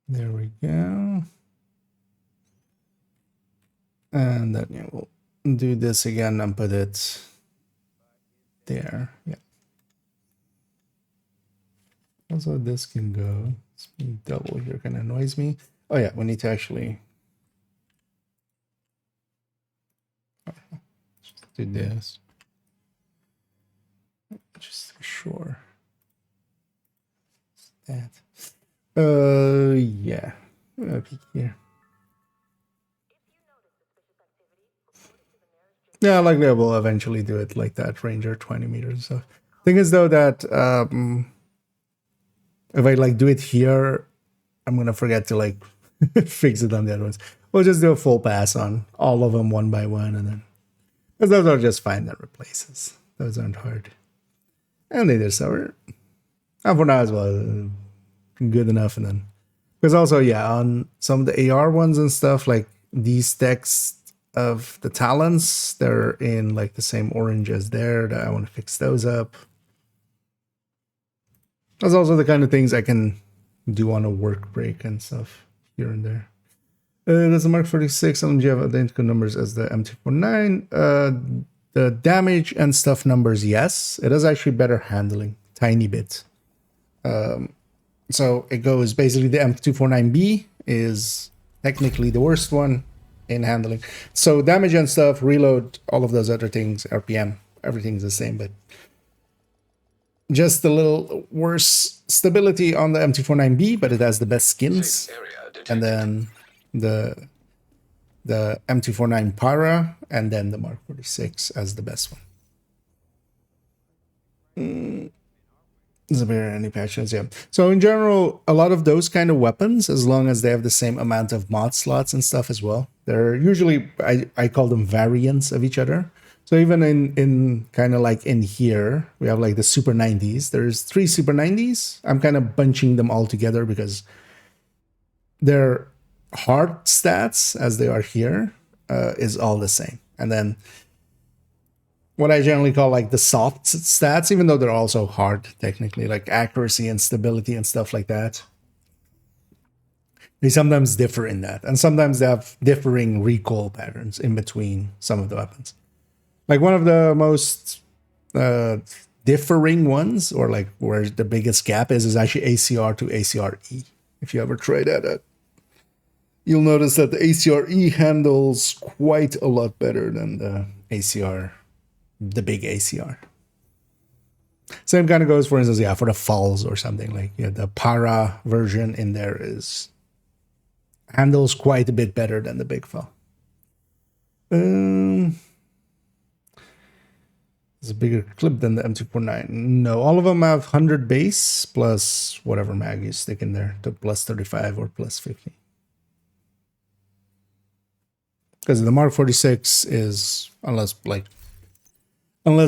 There we go. And then yeah, we'll do this again and put it there. Yeah. Also, this can go. It's being double here kind of annoys me. Oh yeah, we need to actually just do this. Just to be sure. That. Yeah. Peek here. Yeah, like they will eventually do it like that, Ranger 20 meters. So thing is though that if I like do it here, I'm gonna forget to like fix it on the other ones. We'll just do a full pass on all of them one by one, and then because those are just fine that replaces. Those aren't hard. And they just are. And for now as well, good enough. And then because also yeah, on some of the AR ones and stuff, like these text of the talents, they're in like the same orange as there. That I want to fix those up. That's also the kind of things I can do on a work break and stuff here and there. There's a Mark 46 LMG have identical numbers as the M249. The damage and stuff numbers, yes. It is actually better handling, tiny bit. So it goes basically the M249B is technically the worst one in handling. So damage and stuff, reload, all of those other things, RPM, everything's the same, but just a little worse stability on the M249B, but it has the best skins. And then the M249 Para, and then the Mark 46 as the best one. Is there any patches? Yeah. So in general, a lot of those kind of weapons, as long as they have the same amount of mod slots and stuff as well, they're usually, I call them variants of each other. So even in kind of like in here, we have like the Super 90s. There's 3 Super 90s. I'm kind of bunching them all together because their hard stats, as they are here, is all the same. And then what I generally call like the soft stats, even though they're also hard technically, like accuracy and stability and stuff like that, they sometimes differ in that. And sometimes they have differing recoil patterns in between some of the weapons. Like one of the most differing ones, or like where the biggest gap is actually ACR to ACRE. If you ever try that, you'll notice that the ACRE handles quite a lot better than the ACR, the big ACR. Same kind of goes, for instance, yeah, for the falls or something like, yeah, the para version in there is handles quite a bit better than the big fall. It's a bigger clip than the M249. No, all of them have 100 base plus whatever mag you stick in there, to plus 35 or plus 50. Because the Mark 46 is, unless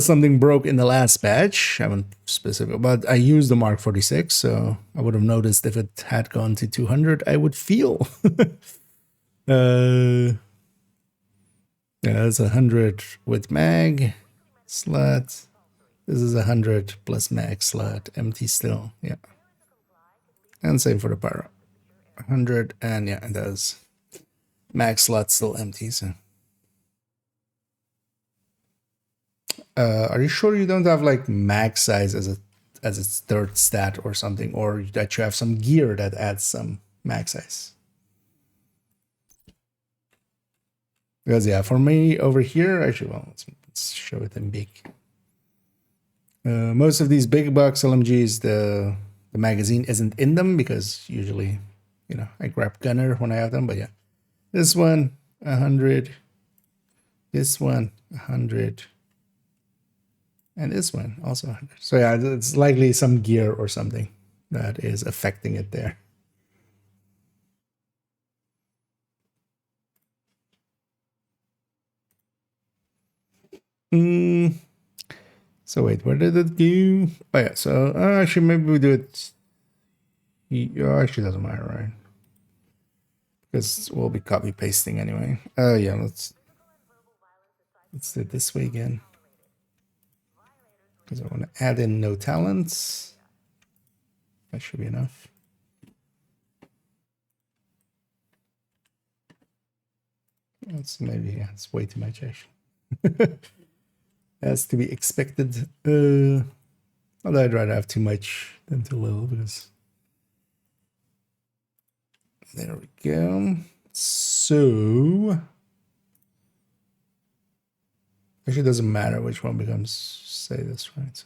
something broke in the last batch, I haven't specific, but I used the Mark 46, so I would have noticed if it had gone to 200, I would feel. Yeah, that's 100 with mag slot. This is 100 plus mag slot, empty still, yeah. And same for the pyro. 100, and yeah, it does. Mag slot still empty, so. Are you sure you don't have like mag size as its third stat or something, or that you have some gear that adds some mag size? Because yeah, for me over here, actually, well, let's show it in big. Most of these big box LMGs, the magazine isn't in them because usually, you know, I grab gunner when I have them. But yeah, this one 100, this one 100. And this one also 100. So yeah, it's likely some gear or something that is affecting it there. So wait, where did it go? Oh yeah, so actually maybe we do it. Actually doesn't matter, right? Because we'll be copy pasting anyway. Yeah, let's do it this way again. Because I want to add in no talents. That should be enough. That's maybe, yeah, it's way too much actually. As to be expected. Although I'd rather have too much than too little, because there we go. So actually it doesn't matter which one becomes, say this, right? So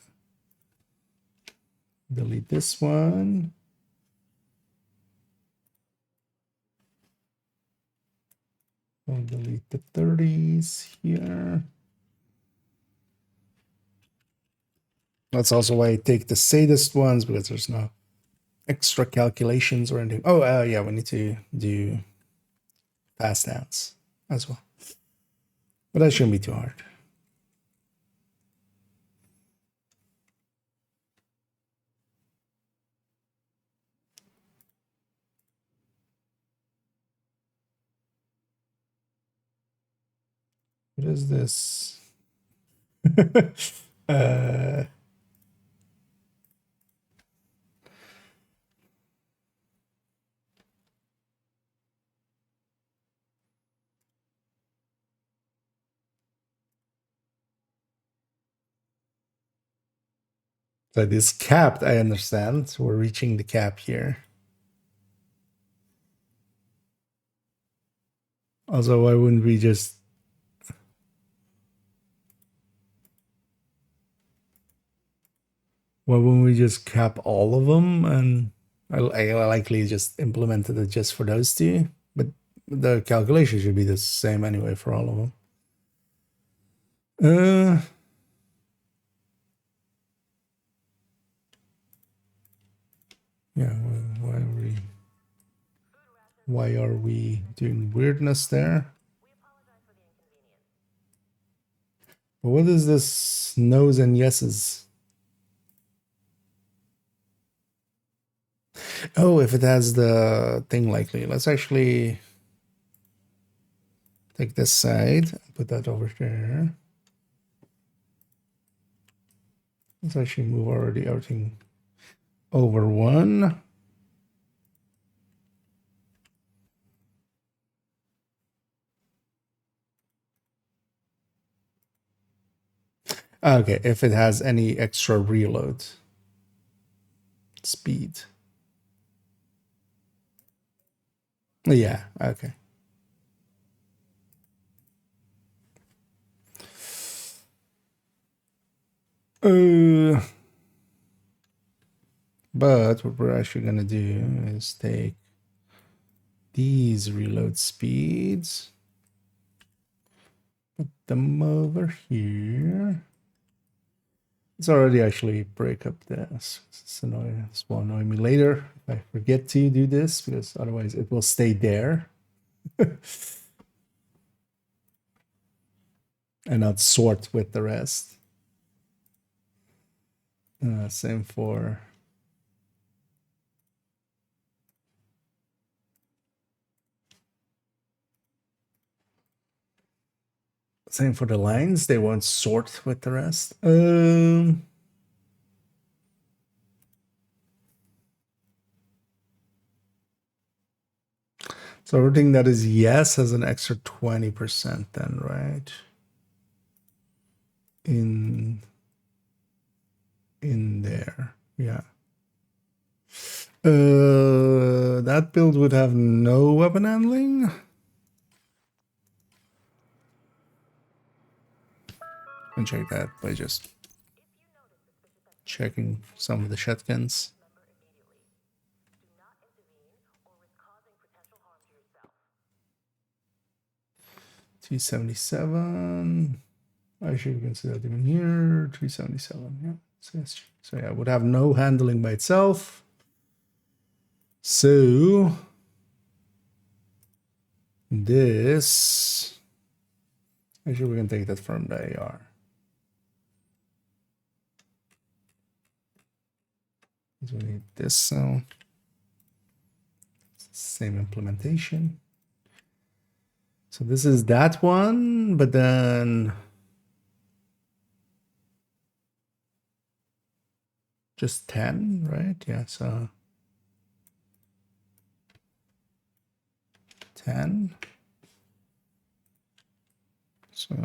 delete this one. We'll delete the 30s here. That's also why I take the sadist ones, because there's no extra calculations or anything. Oh, yeah, we need to do fast downs as well. But that shouldn't be too hard. What is this? So this capped, I understand. So we're reaching the cap here. Also, why wouldn't we just... Why wouldn't we just cap all of them? And I likely just implemented it just for those two. But the calculation should be the same anyway for all of them. Yeah, why are we doing weirdness there? But what is this no's and yeses? Oh, if it has the thing likely. Let's actually take this side, put that over there. Let's actually move already everything over one. Okay, if it has any extra reload speed. Yeah, okay. But what we're actually gonna do is take these reload speeds, put them over here. It's already actually break up this. It's annoying. This will annoy me later if I forget to do this, because otherwise it will stay there and not sort with the rest. Same for the lines. They won't sort with the rest. So everything that is yes has an extra 20% then, right? In there, yeah. That build would have no weapon handling. And check that by just checking some of the shotguns. 277. Actually, we can see that even here. 377. Yeah. So yeah, it would have no handling by itself. So this, actually, we can take that from the AR. So we need this cell. Same implementation. So this is that one, but then just 10, right? Yeah, so 10. So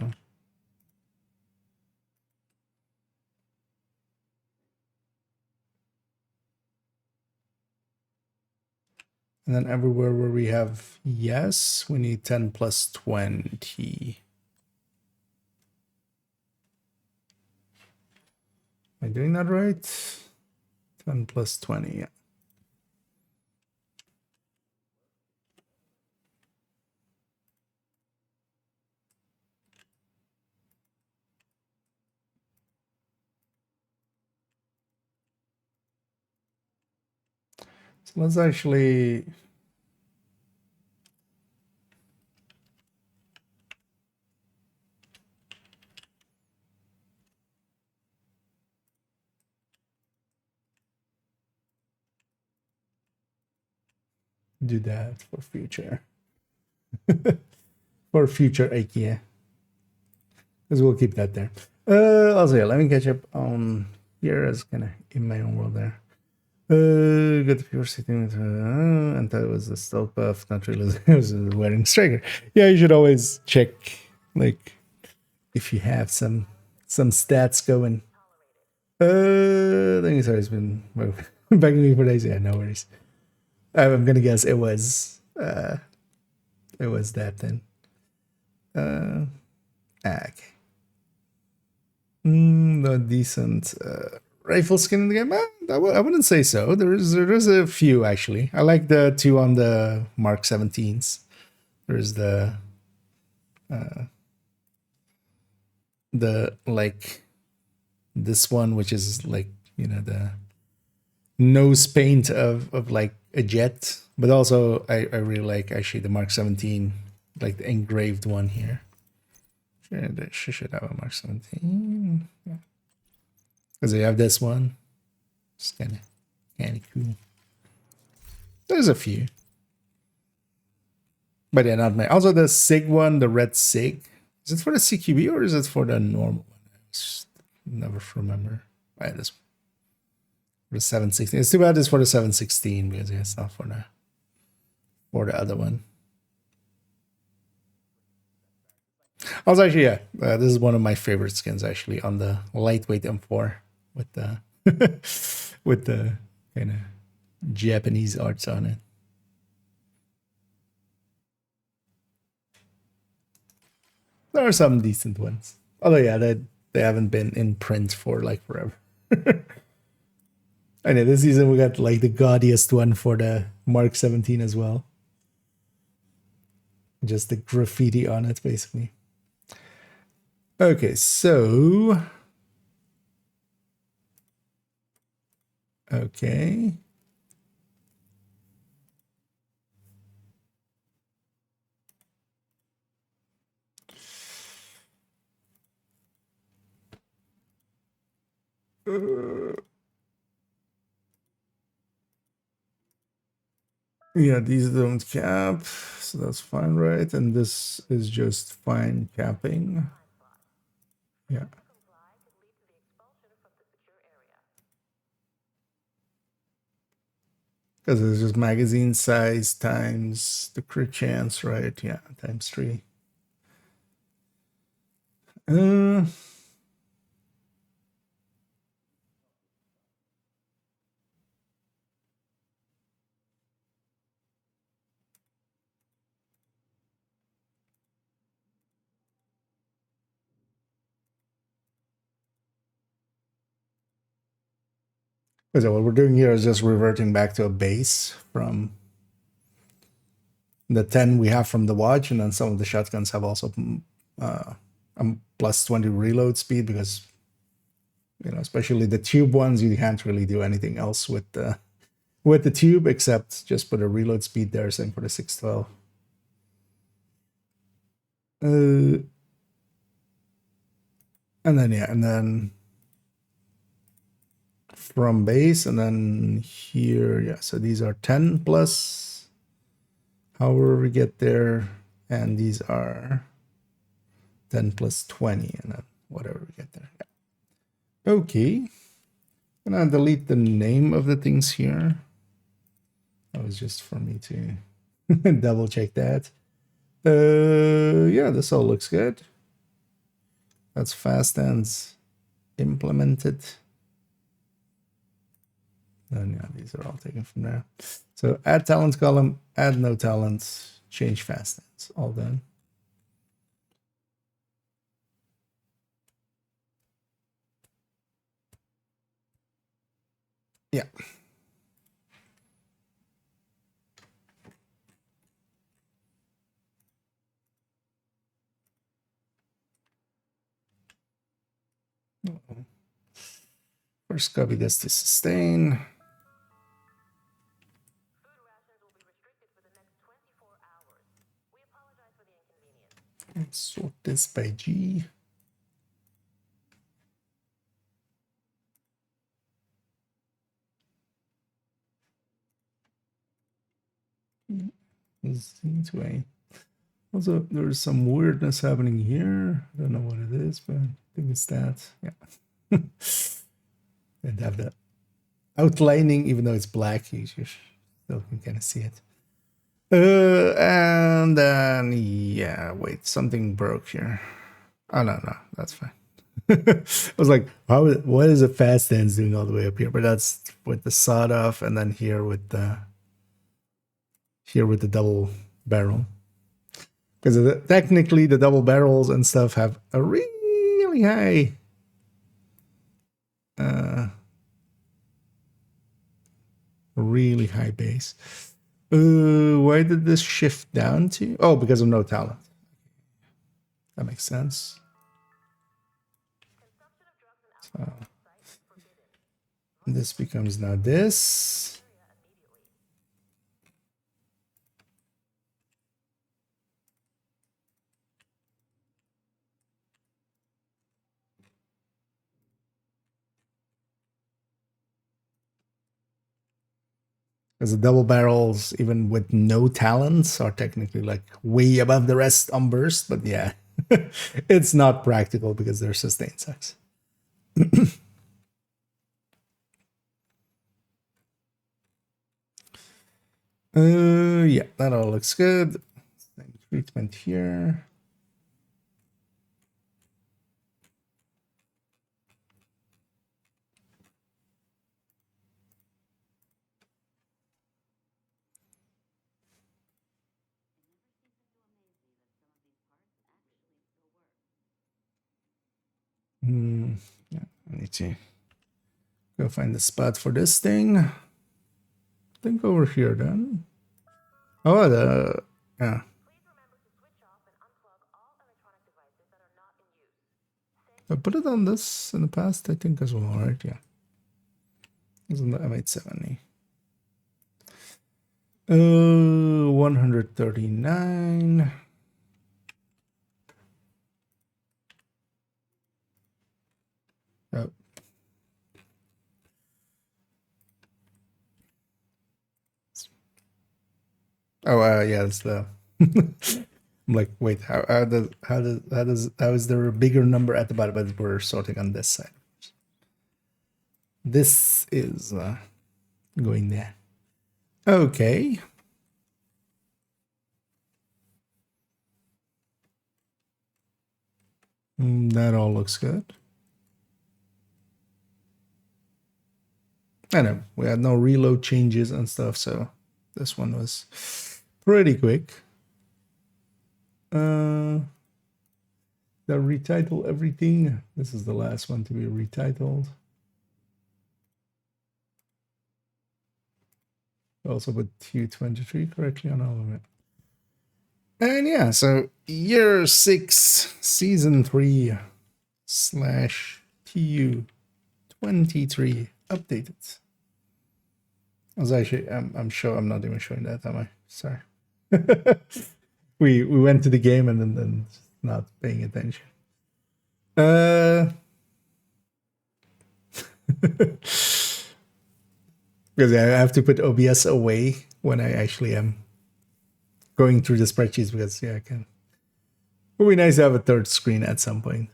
and then everywhere where we have yes, we need 10 plus 20. Am I doing that right? 10 plus 20, yeah. So let's actually do that for future. For future IKEA. Because we'll keep that there. Also, yeah, let me catch up on here as kind of in my own world there. Got the people sitting with and that was the stealth buff, not really. It was wearing striker. Yeah, you should always check, like, if you have some stats going. I think it's always been begging me for days. Yeah, no worries. I'm gonna guess it was that then. Okay. No decent rifle skin in the game. I wouldn't say so. There's a few actually. I like the two on the Mark 17s. There's the like this one, which is like, you know, the nose paint of like a jet, but also I really like actually the Mark 17, like the engraved one here. She should have a Mark 17. Yeah. Because they have this one. It's kind of cool. There's a few. But yeah, not many. Also the SIG one, the red SIG. Is it for the CQB or is it for the normal one? I just never remember. Oh, yeah, this one. For the 716. It's too bad it's for the 716 because yeah, it's not for the other one. Also, actually, yeah, this is one of my favorite skins actually on the lightweight M4 with the with the kind of Japanese arts on it. There are some decent ones, although yeah, they haven't been in print for like forever. I know this season we got like the gaudiest one for the Mark 17 as well. Just the graffiti on it, basically. Okay, so okay. Yeah, these don't cap, so that's fine, right? And this is just fine capping. Yeah. Because it's just magazine size times the crit chance, right? Yeah, times 3. Uh, so what we're doing here is just reverting back to a base from the 10 we have from the watch, and then some of the shotguns have also plus 20 reload speed because, you know, especially the tube ones, you can't really do anything else with the tube except just put a reload speed there. Same for the 612. And then yeah, and then from base, and then here, yeah. So these are 10 plus however we get there, and these are 10 plus 20, and then whatever we get there. Yeah. Okay. I'm gonna delete the name of the things here. That was just for me to double check that. Yeah, this all looks good. That's fast ends implemented. And yeah, these are all taken from there. So add talent column, add no talents, change fast ends, all done. Yeah. First copy this to sustain. And sort this by G. Z to A. Also, there's some weirdness happening here. I don't know what it is, but I think it's that. Yeah. And have that outlining, even though it's black, you still can kind of see it. And then, yeah, wait, something broke here. Oh, no, that's fine. I was like, what is a fast ends doing all the way up here? But that's with the sawed off, and then here with the double barrel. Because technically the double barrels and stuff have a really high base. Why did this shift down to? Oh, because of no talent. That makes sense. So this becomes now this. Because the double barrels, even with no talents, are technically like way above the rest on burst. But yeah, it's not practical because their sustain sucks. Yeah, that all looks good. Same treatment here. Yeah, I need to Go find the spot for this thing. I think over here then. Oh, yeah. I put it on this in the past, I think, as well, right? Yeah. It's on the M870. 139. Oh. Oh, yeah, it's the. I'm like, wait, how is there a bigger number at the bottom? But we're sorting on this side. This is going there. Okay. That all looks good. I know we had no reload changes and stuff, so this one was pretty quick. They'll retitle everything. This is the last one to be retitled. Also put Q23 correctly on all of it. And yeah, so year 6, season 3 / TU23 updated. I was actually, I'm sure I'm not even showing that, am I? Sorry. we went to the game and then not paying attention. Because I have to put OBS away when I actually am going through the spreadsheets, because yeah, I can. It would be nice to have a third screen at some point.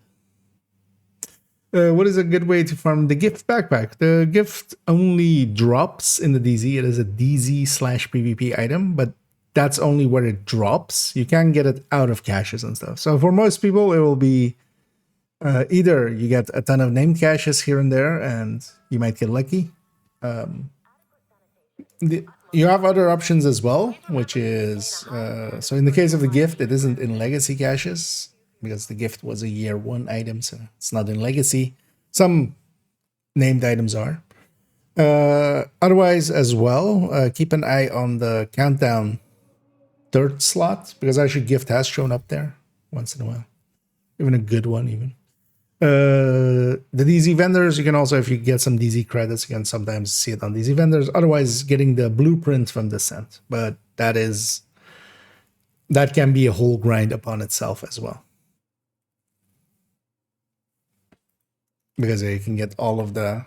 What is a good way to farm the gift backpack? The gift only drops in the DZ. It is a DZ/PvP item, but that's only where it drops. You can't get it out of caches and stuff. So for most people, it will be either you get a ton of named caches here and there, and you might get lucky. You have other options as well, which is so in the case of the gift, it isn't in legacy caches because the gift was a year 1 item, so it's not in legacy. Some named items are. Otherwise, as well, keep an eye on the countdown 3rd slot, because actually gift has shown up there once in a while, even a good one even. The DZ vendors, you can also, if you get some DZ credits, you can sometimes see it on DZ vendors. Otherwise, getting the blueprint from Descent, but that can be a whole grind upon itself as well, because you can get all of the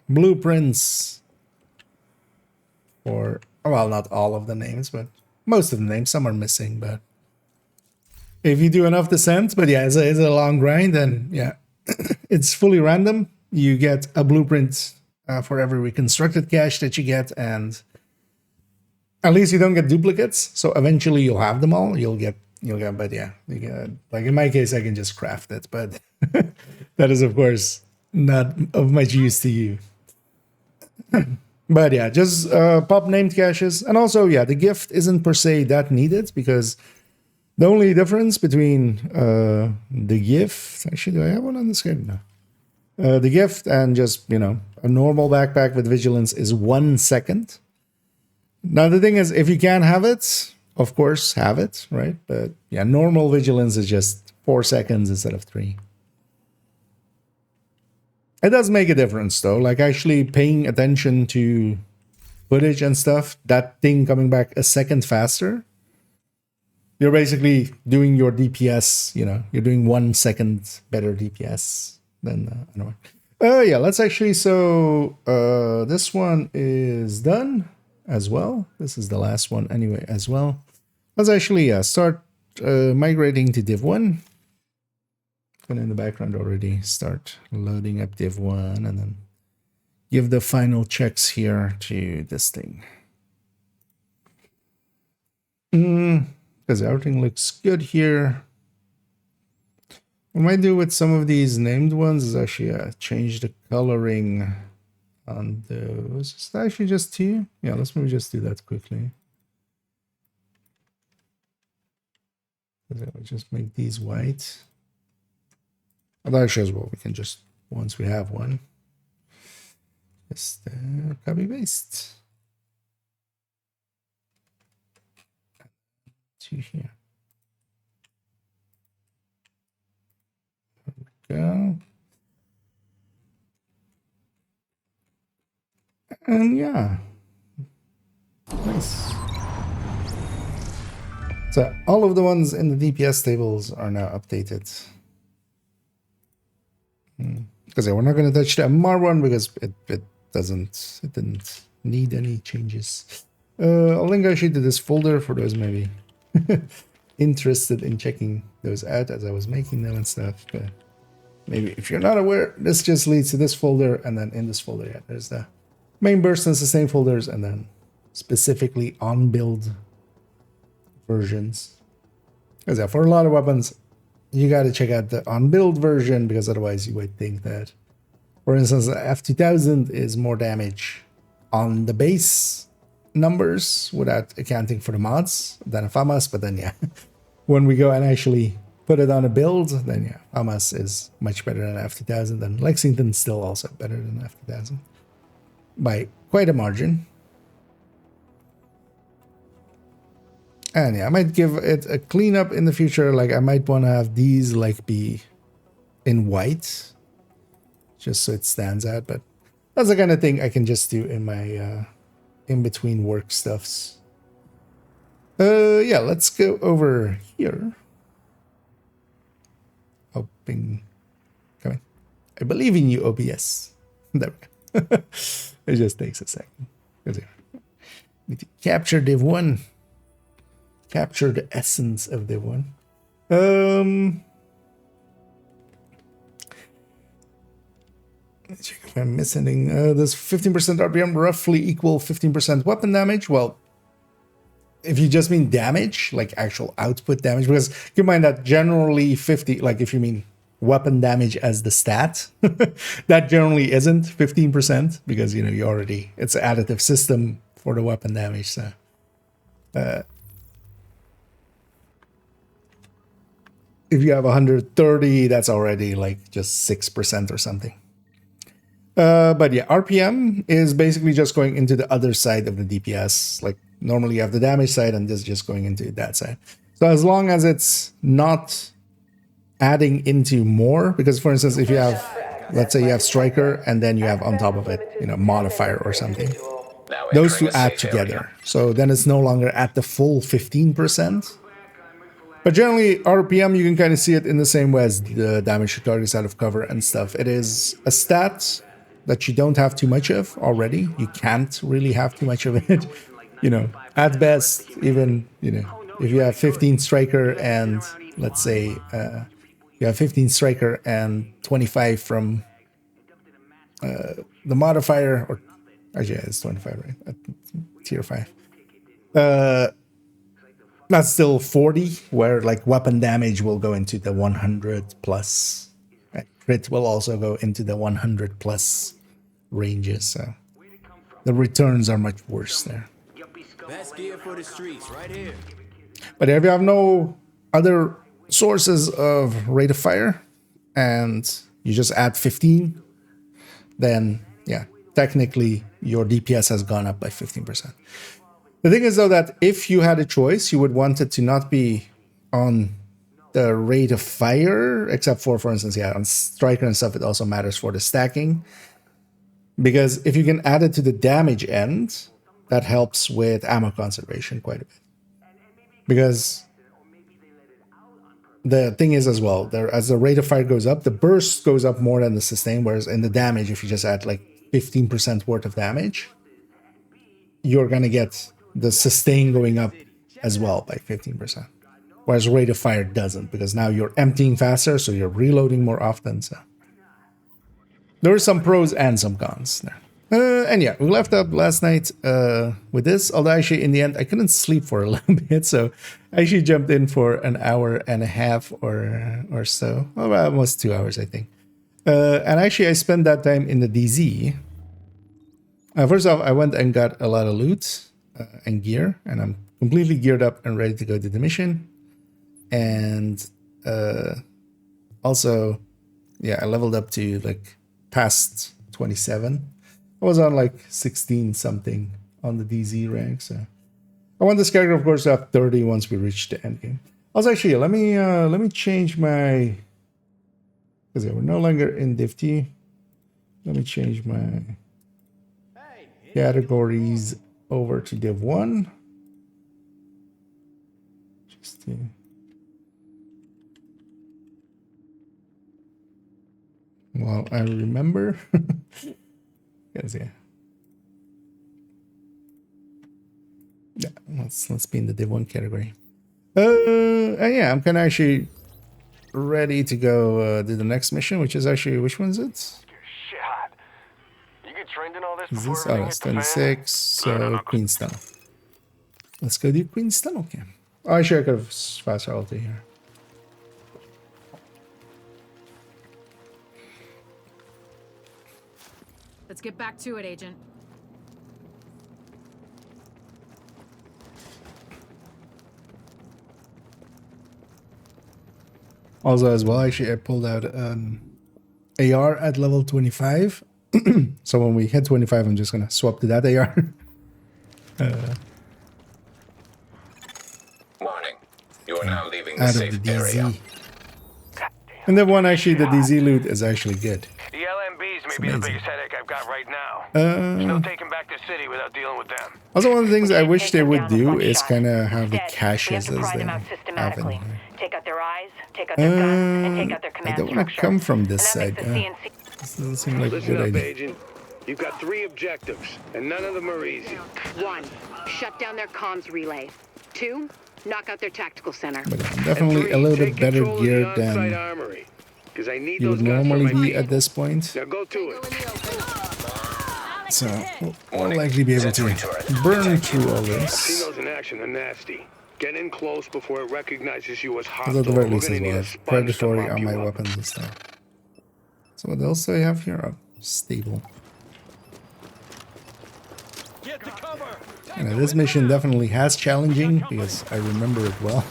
blueprints for, well, not all of the names, but most of the names. Some are missing, but if you do enough Descent, but yeah, it's a long grind, and yeah. It's fully random. You get a blueprint for every reconstructed cache that you get, and at least you don't get duplicates. So eventually you'll have them all. You'll get, but yeah, you get, like in my case, I can just craft it, but that is of course not of much use to you. But yeah, just pop named caches, and also yeah, the gift isn't per se that needed, because the only difference between the gift, actually, do I have one on the screen? No. The gift and just, a normal backpack with vigilance is 1 second. Now, the thing is, if you can have it, of course, have it, right? But yeah, normal vigilance is just 4 seconds instead of 3. It does make a difference, though. Like actually paying attention to footage and stuff, that thing coming back a second faster. You're basically doing your DPS, you're doing 1 second better DPS than, I don't know. Yeah, let's actually, so this one is done as well. This is the last one anyway as well. Let's actually start migrating to Div 1. And in the background already start loading up Div 1 and then give the final checks here to this thing. Because everything looks good here. What I might do with some of these named ones is actually change the coloring on those. Is that actually just 2? Yeah, let's maybe just do that quickly. I'll just make these white. Well, that actually as well, we can just, once we have one. Just copy paste to here. Go. And yeah, nice. So all of the ones in the DPS tables are now updated. Because we're not going to touch the MR one because it didn't need any changes. I'll link actually to this folder for those maybe interested in checking those out as I was making them and stuff. But maybe if you're not aware, this just leads to this folder, and then in this folder, yeah, there's the main burst and sustain folders, and then specifically on build versions. Because yeah, for a lot of weapons, you got to check out the on build version, because otherwise you would think that, for instance, the F2000 is more damage on the base numbers without accounting for the mods than a FAMAS. But then yeah, when we go and actually put it on a build, then yeah, FAMAS is much better than F2000, and Lexington's still also better than F2000 by quite a margin. And yeah, I might give it a cleanup in the future. Like I might want to have these like be in white, just so it stands out. But that's the kind of thing I can just do in my in between work stuffs. Yeah, let's go over here. Hoping, come in. I believe in you, OBS. There we go. It just takes a second. Need to capture div 1. Capture the essence of the one. Let's check if I'm missing anything. Does 15% RPM roughly equal 15% weapon damage? Well, if you just mean damage, like actual output damage, because keep in mind that generally 50, like if you mean weapon damage as the stat, that generally isn't 15%, because you know you already, it's an additive system for the weapon damage. So if you have 130, that's already like just 6% or something. But yeah, RPM is basically just going into the other side of the DPS. Like normally you have the damage side, and this is just going into that side. So as long as it's not adding into more, because for instance, if you have, let's say you have Striker, and then you have on top of it, you know, Modifier or something, those two add together. So then it's no longer at the full 15%. But generally, RPM, you can kind of see it in the same way as the damage to targets out of cover and stuff. It is a stat that you don't have too much of already. You can't really have too much of it. You know, at best, even, you know, if you have 15 Striker and, let's say, you have 15 Striker and 25 from the modifier, or actually, yeah, it's 25, right? At tier 5. That's still 40, where like weapon damage will go into the 100 plus. Right? Crit will also go into the 100 plus ranges, so the returns are much worse there. Best gear for the streets, right here. But if you have no other sources of rate of fire, and you just add 15, then yeah, technically your DPS has gone up by 15%. The thing is, though, that if you had a choice, you would want it to not be on the rate of fire, except for instance, yeah, on Striker and stuff, it also matters for the stacking. Because if you can add it to the damage end, that helps with ammo conservation quite a bit. Because the thing is as well, as the rate of fire goes up, the burst goes up more than the sustain, whereas in the damage, if you just add like 15% worth of damage, you're going to get the sustain going up as well by 15%, whereas rate of fire doesn't, because now you're emptying faster, so you're reloading more often. So there are some pros and some cons there. And yeah, we left up last night with this, although actually in the end I couldn't sleep for a little bit, so I actually jumped in for an hour and a half or so, almost 2 hours I think. And actually I spent that time in the DZ. First off, I went and got a lot of loot and gear, and I'm completely geared up and ready to go to the mission. And also, yeah, I leveled up to like past 27. I was on like 16 something on the DZ rank, so I want this character, of course, to have 30 once we reach the end game. Also, actually, let me change my, because we're no longer in Div T. Let me change my categories over to Div 1. Just to, well, I remember. Yes, yeah. Yeah, let's be in the Div 1 category. Yeah, I'm kind of actually ready to go do the next mission, which is actually, which one is it? Shit hot. You get trained in all this Is before this? everything Oh, it's hit the fan? 26. So Queenstown. Let's go do Queenstown. Okay. Oh, actually, I could have fast traveled to here. Let's get back to it, Agent. Also, as well, actually, I pulled out an AR at level 25. So when we hit 25, I'm just gonna swap to that AR. Warning. You are now leaving the Out of the safe area. DZ. And then one, actually, the DZ loot is actually good. The LMBs may be the biggest headache I've got right now. There's no taking back the city without dealing with them. Also, one of the things I wish Take they them would down with do one is shot. kind of have the Instead, we caches have to as pry they them out have in systematically. here. Take out their eyes, take out their guns, and take out their I command don't want to structure. come from this And side. that makes the CNC This doesn't seem like a Listen good up, idea. Agent. You've got 3 objectives, and none of them are easy. 1. Shut down their comms relay. 2. Knock out their tactical center. But I'm And definitely 3, a little take bit better control of the geared on-site than armory, 'cause I need you those would guns for normally my be team. at this point. Now go to it. So we'll likely be able to burn through all this. Casinos in action are nasty. Get in close before it recognizes you as Because hostile. at the very We're least gonna as need well, a I have sponge to predatory mop on you my up. weapons and stuff. So what else do I have here? Oh, stable. Get to cover. You know, this mission definitely has challenging because I remember it well.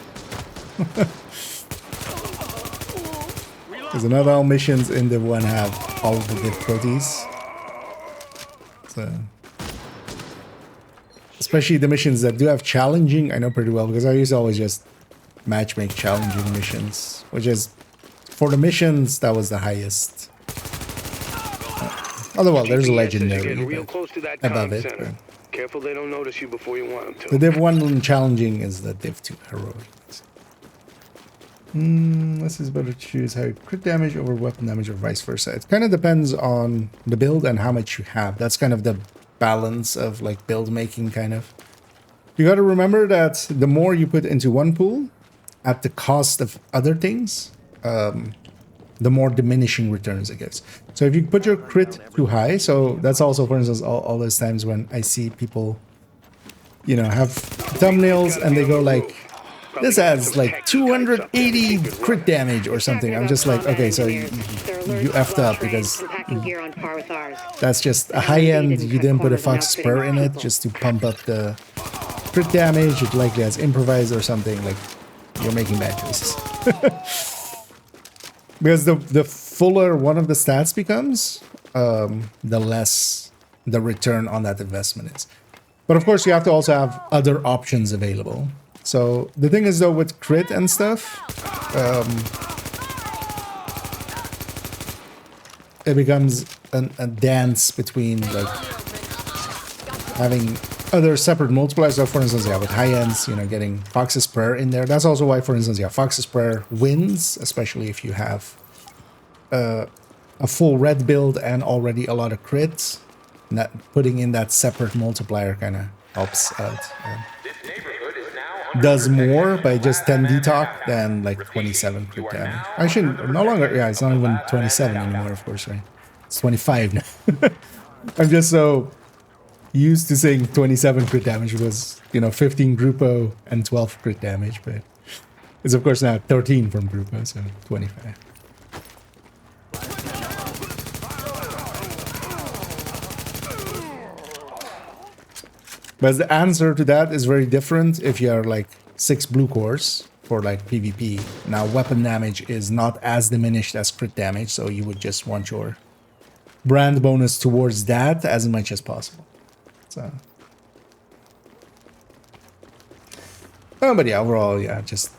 Because not all missions in the one have all the difficulties. So, especially the missions that do have challenging, I know pretty well because I used to always just matchmake challenging missions, which is for the missions that was the highest. Although, well, there's a GPS says you're legendary getting real but close to that above comm it. center. But Careful they don't notice you before you want them to. the Div 1 challenging is the Div 2 heroic. This is better to choose how crit damage over weapon damage or vice versa. It kind of depends on the build and how much you have. That's kind of the balance of like build making kind of. You got to remember that the more you put into one pool at the cost of other things, the more diminishing returns it gives. So if you put your crit too high, so that's also, for instance, all those times when I see people, you know, have thumbnails and they go like, this adds like 280 crit damage or something. I'm just like, okay, so you effed up because that's just a high end. You didn't put a fox spur in it just to pump up the crit damage. It likely has improvised or something. Like you're making bad choices. Because the fuller one of the stats becomes, the less the return on that investment is. But of course, you have to also have other options available. So the thing is though, with crit and stuff, it becomes a dance between like having other separate multipliers. So for instance, yeah, with high ends, you know, getting Fox's Prayer in there. That's also why, for instance, yeah, Fox's Prayer wins, especially if you have a full red build and already a lot of crits. That putting in that separate multiplier kind of helps out. Does more by just 10 detox than like 27 crit damage. Actually, no longer. Yeah, it's not even 27 anymore, of course, right? It's 25 now. I'm just so used to saying 27 crit damage because, you know, 15 Grupo and 12 crit damage, but it's of course now 13 from Grupo, so 25. But the answer to that is very different if you are like 6 blue cores for like PvP. Now weapon damage is not as diminished as crit damage, so you would just want your brand bonus towards that as much as possible. So, but yeah, overall, yeah, just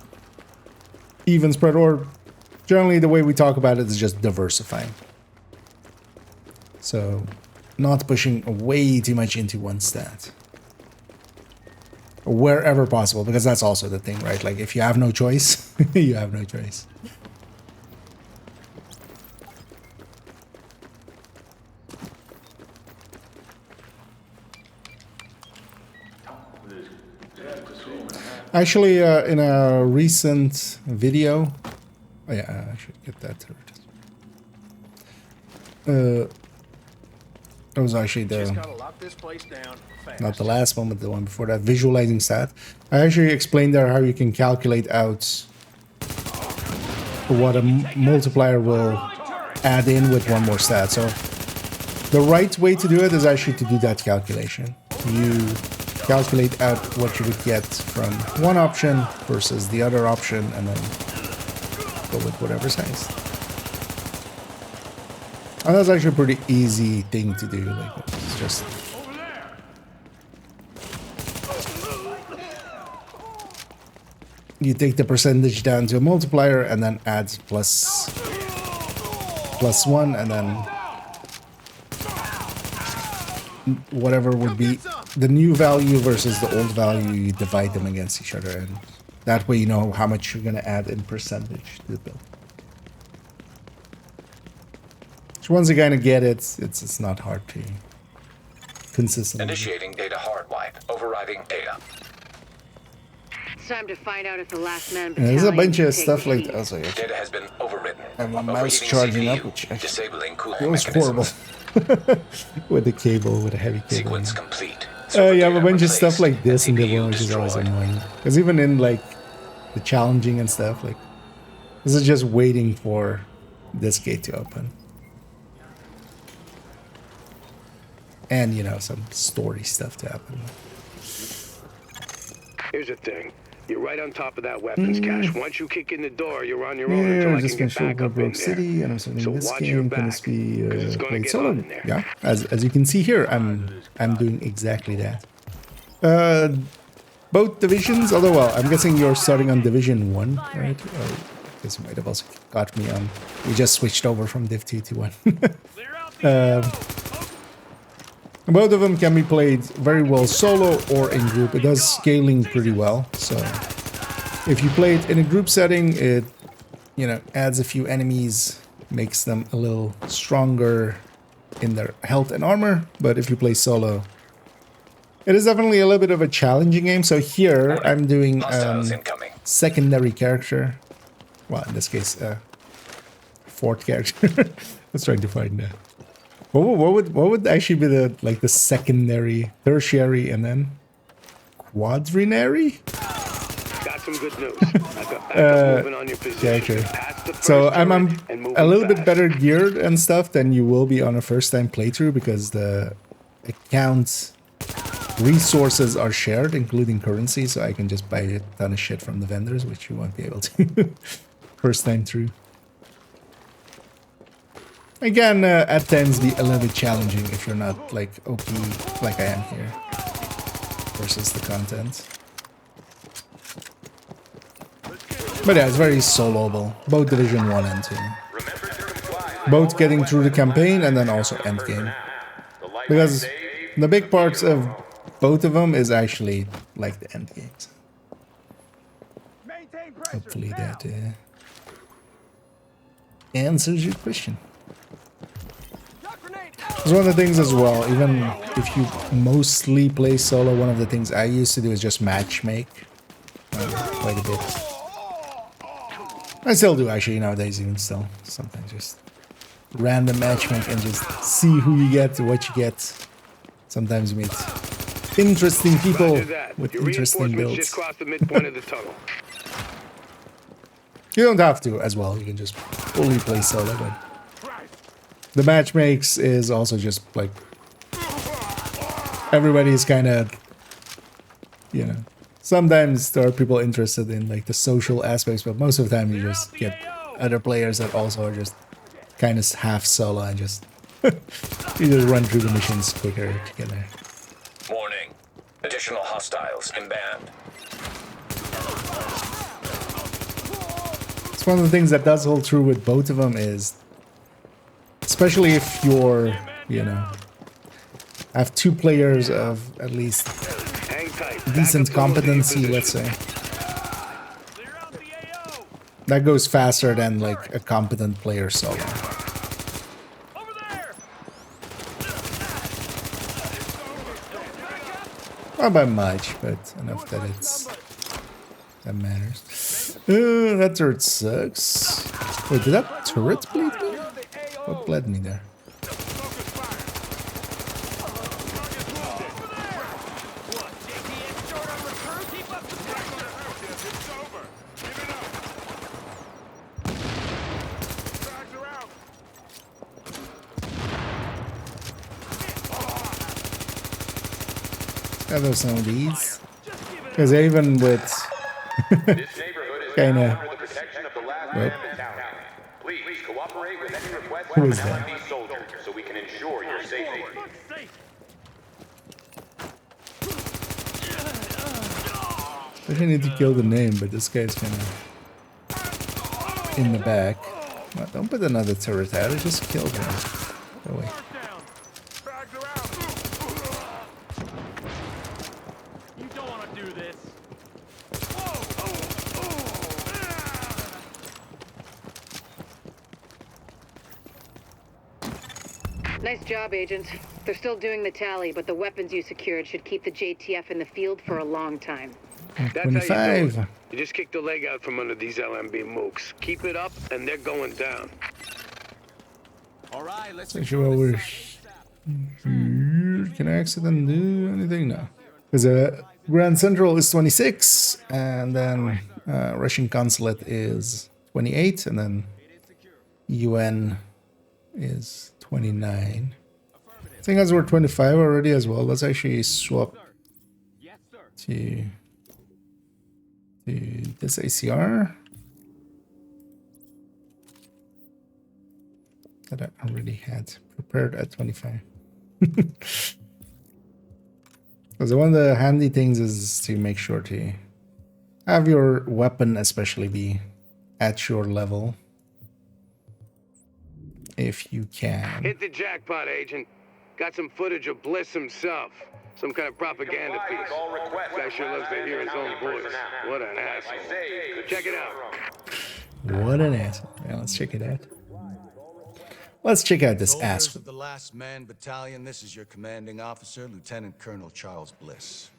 even spread, or generally the way we talk about it is just diversifying. So, not pushing way too much into one stat. Wherever possible, because that's also the thing, right? Like, if you have no choice, you have no choice. Actually, in a recent video, oh yeah, I should get that turret. It was actually not the last one, but the one before that, visualizing stat. I actually explained there how you can calculate out what a multiplier will add in with one more stat. So the right way to do it is actually to do that calculation. You calculate out what you would get from one option versus the other option, and then go with whatever's highest. And that's actually a pretty easy thing to do. Like, it's just you take the percentage down to a multiplier and then add plus 1, and then whatever would be the new value versus the old value, you divide them against each other, and that way you know how much you're going to add in percentage to the build. So once you kind of get it, it's not hard to consistently. Initiating data hard wipe. Overriding data. It's time to find out if the last man Yeah, there's a bunch of battalion stuff can like take that. Also, Data has been overwritten. I have my mouse Overheating charging CPU. up, which actually Disabling cooling feels horrible. mechanisms. With the cable, with a heavy cable. Sequence complete. You have a Data bunch of stuff replaced. like this in the CPU world, which is always destroyed. annoying. Because even in like the challenging and stuff, like this is just waiting for this gate to open. And, you know, some story stuff to happen. Here's the thing. You're right on top of that weapons cache. Once you kick in the door, you're on your own Yeah, until I just can finished get back up in Broke there. City, and I'm starting So this watch your game. Can this back, be 'cause it's gonna played get solo? hot in there. Yeah, as you can see here, I'm doing exactly that. Both divisions, although, well, I'm guessing you're starting on Division 1, right? Because you might have also got me on. We just switched over from Div 2 to 1. Both of them can be played very well solo or in group. It does scaling pretty well, so if you play it in a group setting, it, you know, adds a few enemies, makes them a little stronger in their health and armor. But if you play solo, it is definitely a little bit of a challenging game. So here I'm doing Hostiles incoming. secondary character. Well, in this case, fourth character. Let's try to find that. What would actually be the secondary, tertiary, and then quadrinary? Got some good news. I got backup moving on your position. Character. Pass the first So I'm turret and move a little bit fast. better geared and stuff than you will be on a first time playthrough, because the account resources are shared, including currency, so I can just buy a ton of shit from the vendors, which you won't be able to first time through. Again, at times be a little bit challenging if you're not like OP like I am here versus the content. But yeah, it's very soloable, both Division 1 and 2. Both getting through the campaign and then also endgame. Because the big parts of both of them is actually like the endgames. Hopefully that answers your question. It's one of the things as well, even if you mostly play solo, one of the things I used to do is just match make quite a bit. I still do actually nowadays, even still. Sometimes just random matchmake and just see who you get, what you get. Sometimes you meet interesting people Roger that. with Your interesting reinforcements builds. just crossed the midpoint of the tunnel. You don't have to as well, you can just fully play solo, but the match makes is also just like everybody's kind of, you know, sometimes there are people interested in like the social aspects, but most of the time you just get other players that also are just kind of half solo and just You just run through the missions quicker together. Warning. Additional hostiles inbound. It's one of the things that does hold true with both of them is, especially if you're, you know, have two players of at least Hang tight. decent Back up to the competency, position. let's say. That goes faster than like a competent player solo. Not by much, but enough that that matters. That turret sucks. Wait, did that turret bleed me? What bled me there? Have some of these, because even with kind of. Who is that? So we can ensure your safety. I need to kill the name, but this guy's kind of in the back. Well, don't put another turret out. I just killed him. Go away. Nice job, Agent. They're still doing the tally, but the weapons you secured should keep the JTF in the field for a long time. That's how you do 25. it. You just kick the leg out from under these LMB mooks. Keep it up, and they're going down. All right, let's Not sure what we're here. Can I accident do anything? No. Because Grand Central is 26, and then Russian Consulate is 28, and then UN is 29. I think as we're 25 already as well. Let's actually swap to this ACR that I already had prepared at 25. Because one of the handy things is to make sure to have your weapon especially be at your level if you can. Hit the jackpot, Agent. Got some footage of Bliss himself. Some kind of propaganda piece. Guy sure loves to hear his own voice. What an asshole. Check it out. What an asshole. Yeah, let's check it out. Let's check out this Soldiers asshole. of the Last Man Battalion, this is your commanding officer, Lieutenant Colonel Charles Bliss.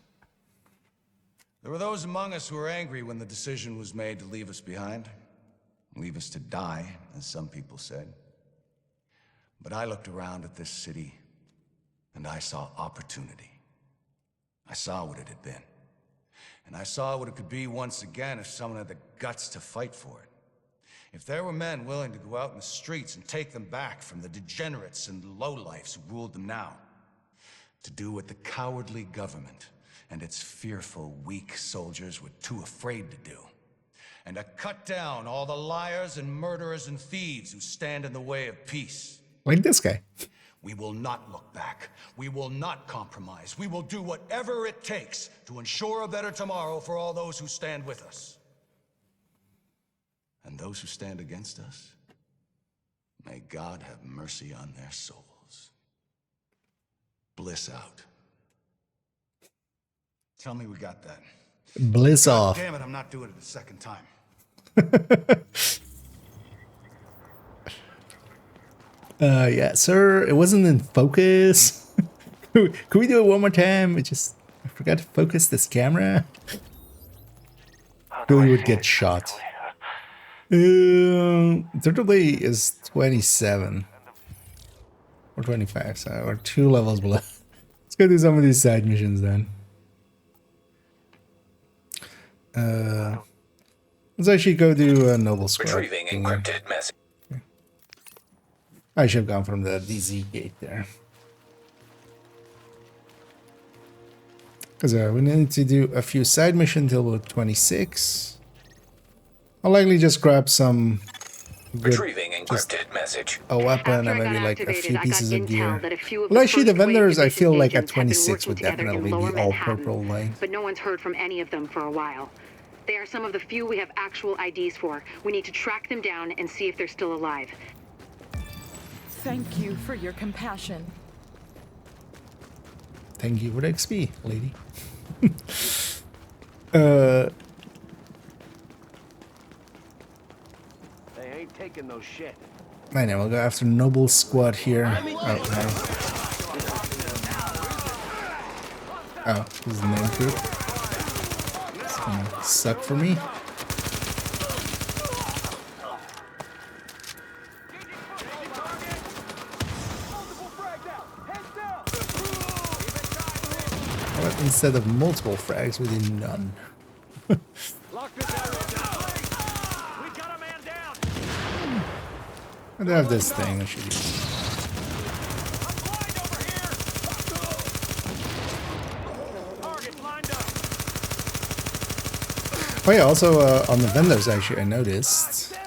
There were those among us who were angry when the decision was made to leave us behind. Leave us to die, as some people said. But I looked around at this city, and I saw opportunity. I saw what it had been. And I saw what it could be once again if someone had the guts to fight for it. If there were men willing to go out in the streets and take them back from the degenerates and lowlifes who ruled them now, to do what the cowardly government and its fearful, weak soldiers were too afraid to do, and to cut down all the liars and murderers and thieves who stand in the way of peace. Like this guy. We will not look back. We will not compromise. We will do whatever it takes to ensure a better tomorrow for all those who stand with us. And those who stand against us, may God have mercy on their souls. Bliss out. Tell me we got that. Bliss off. Damn it, I'm not doing it a second time. Yeah, sir, it wasn't in focus. Could we do it one more time? I forgot to focus this camera. Billy would get shot. Turtley is 27 or 25, so we're 2 levels below. Let's go do some of these side missions then. Let's actually go do a Noble Squad. Retrieving encrypted message. I should have gone from the DZ gate there. Because we need to do a few side missions till we're 26. I'll likely just grab some Retrieving encrypted message. a weapon After and I got maybe like a activated, few I got pieces of intel gear. that a few of Well, the actually, the first wave vendors, I division feel like at agents have been 26 would working together in definitely Lower be all Manhattan, purple line. but no one's heard from any of them for a while. They are some of the few we have actual IDs for. We need to track them down and see if they're still alive. Thank you for your compassion. Thank you for the XP, lady. They ain't taking no shit. I know, we'll go after Noble Squad here. Oh, no. Oh, this is the name group. It's gonna suck for me. But instead of multiple frags, we did none. I do have this thing I should use. Oh yeah, also on the vendors actually I noticed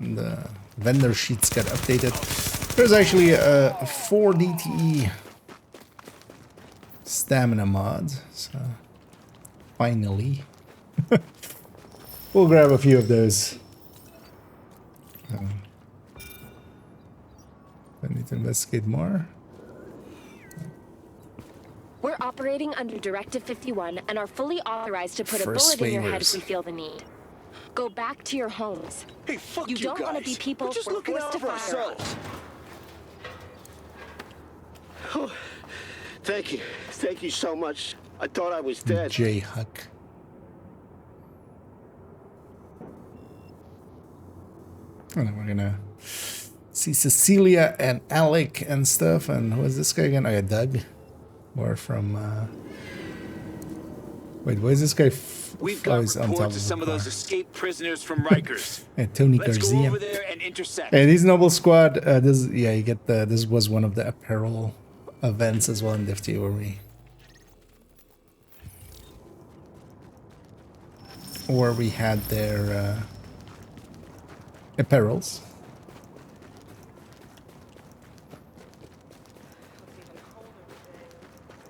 the vendor sheets got updated. There's actually a 4 DTE stamina mod, so finally we'll grab a few of those. I need to investigate more. We're operating under Directive 51 and are fully authorized to put First a bullet in your head waivers. if we feel the need. Go back to your homes. Hey, fuck You you don't guys. want to be people We're just we're looking forced out to for fire on. ourselves. Oh, thank you. Thank you so much. I thought I was dead. J Huck. And then we're gonna see Cecilia and Alec and stuff. And who is this guy again? Oh yeah, Doug. Or from wait, why is this guy? We've got he's on top reports of of the some of car. those escaped prisoners from Rikers. Yeah, Tony Let's go Garcia. over there and intercept. And these Noble Squad, this yeah, you get the this was one of the apparel events as well in Div 2 where we had their apparels.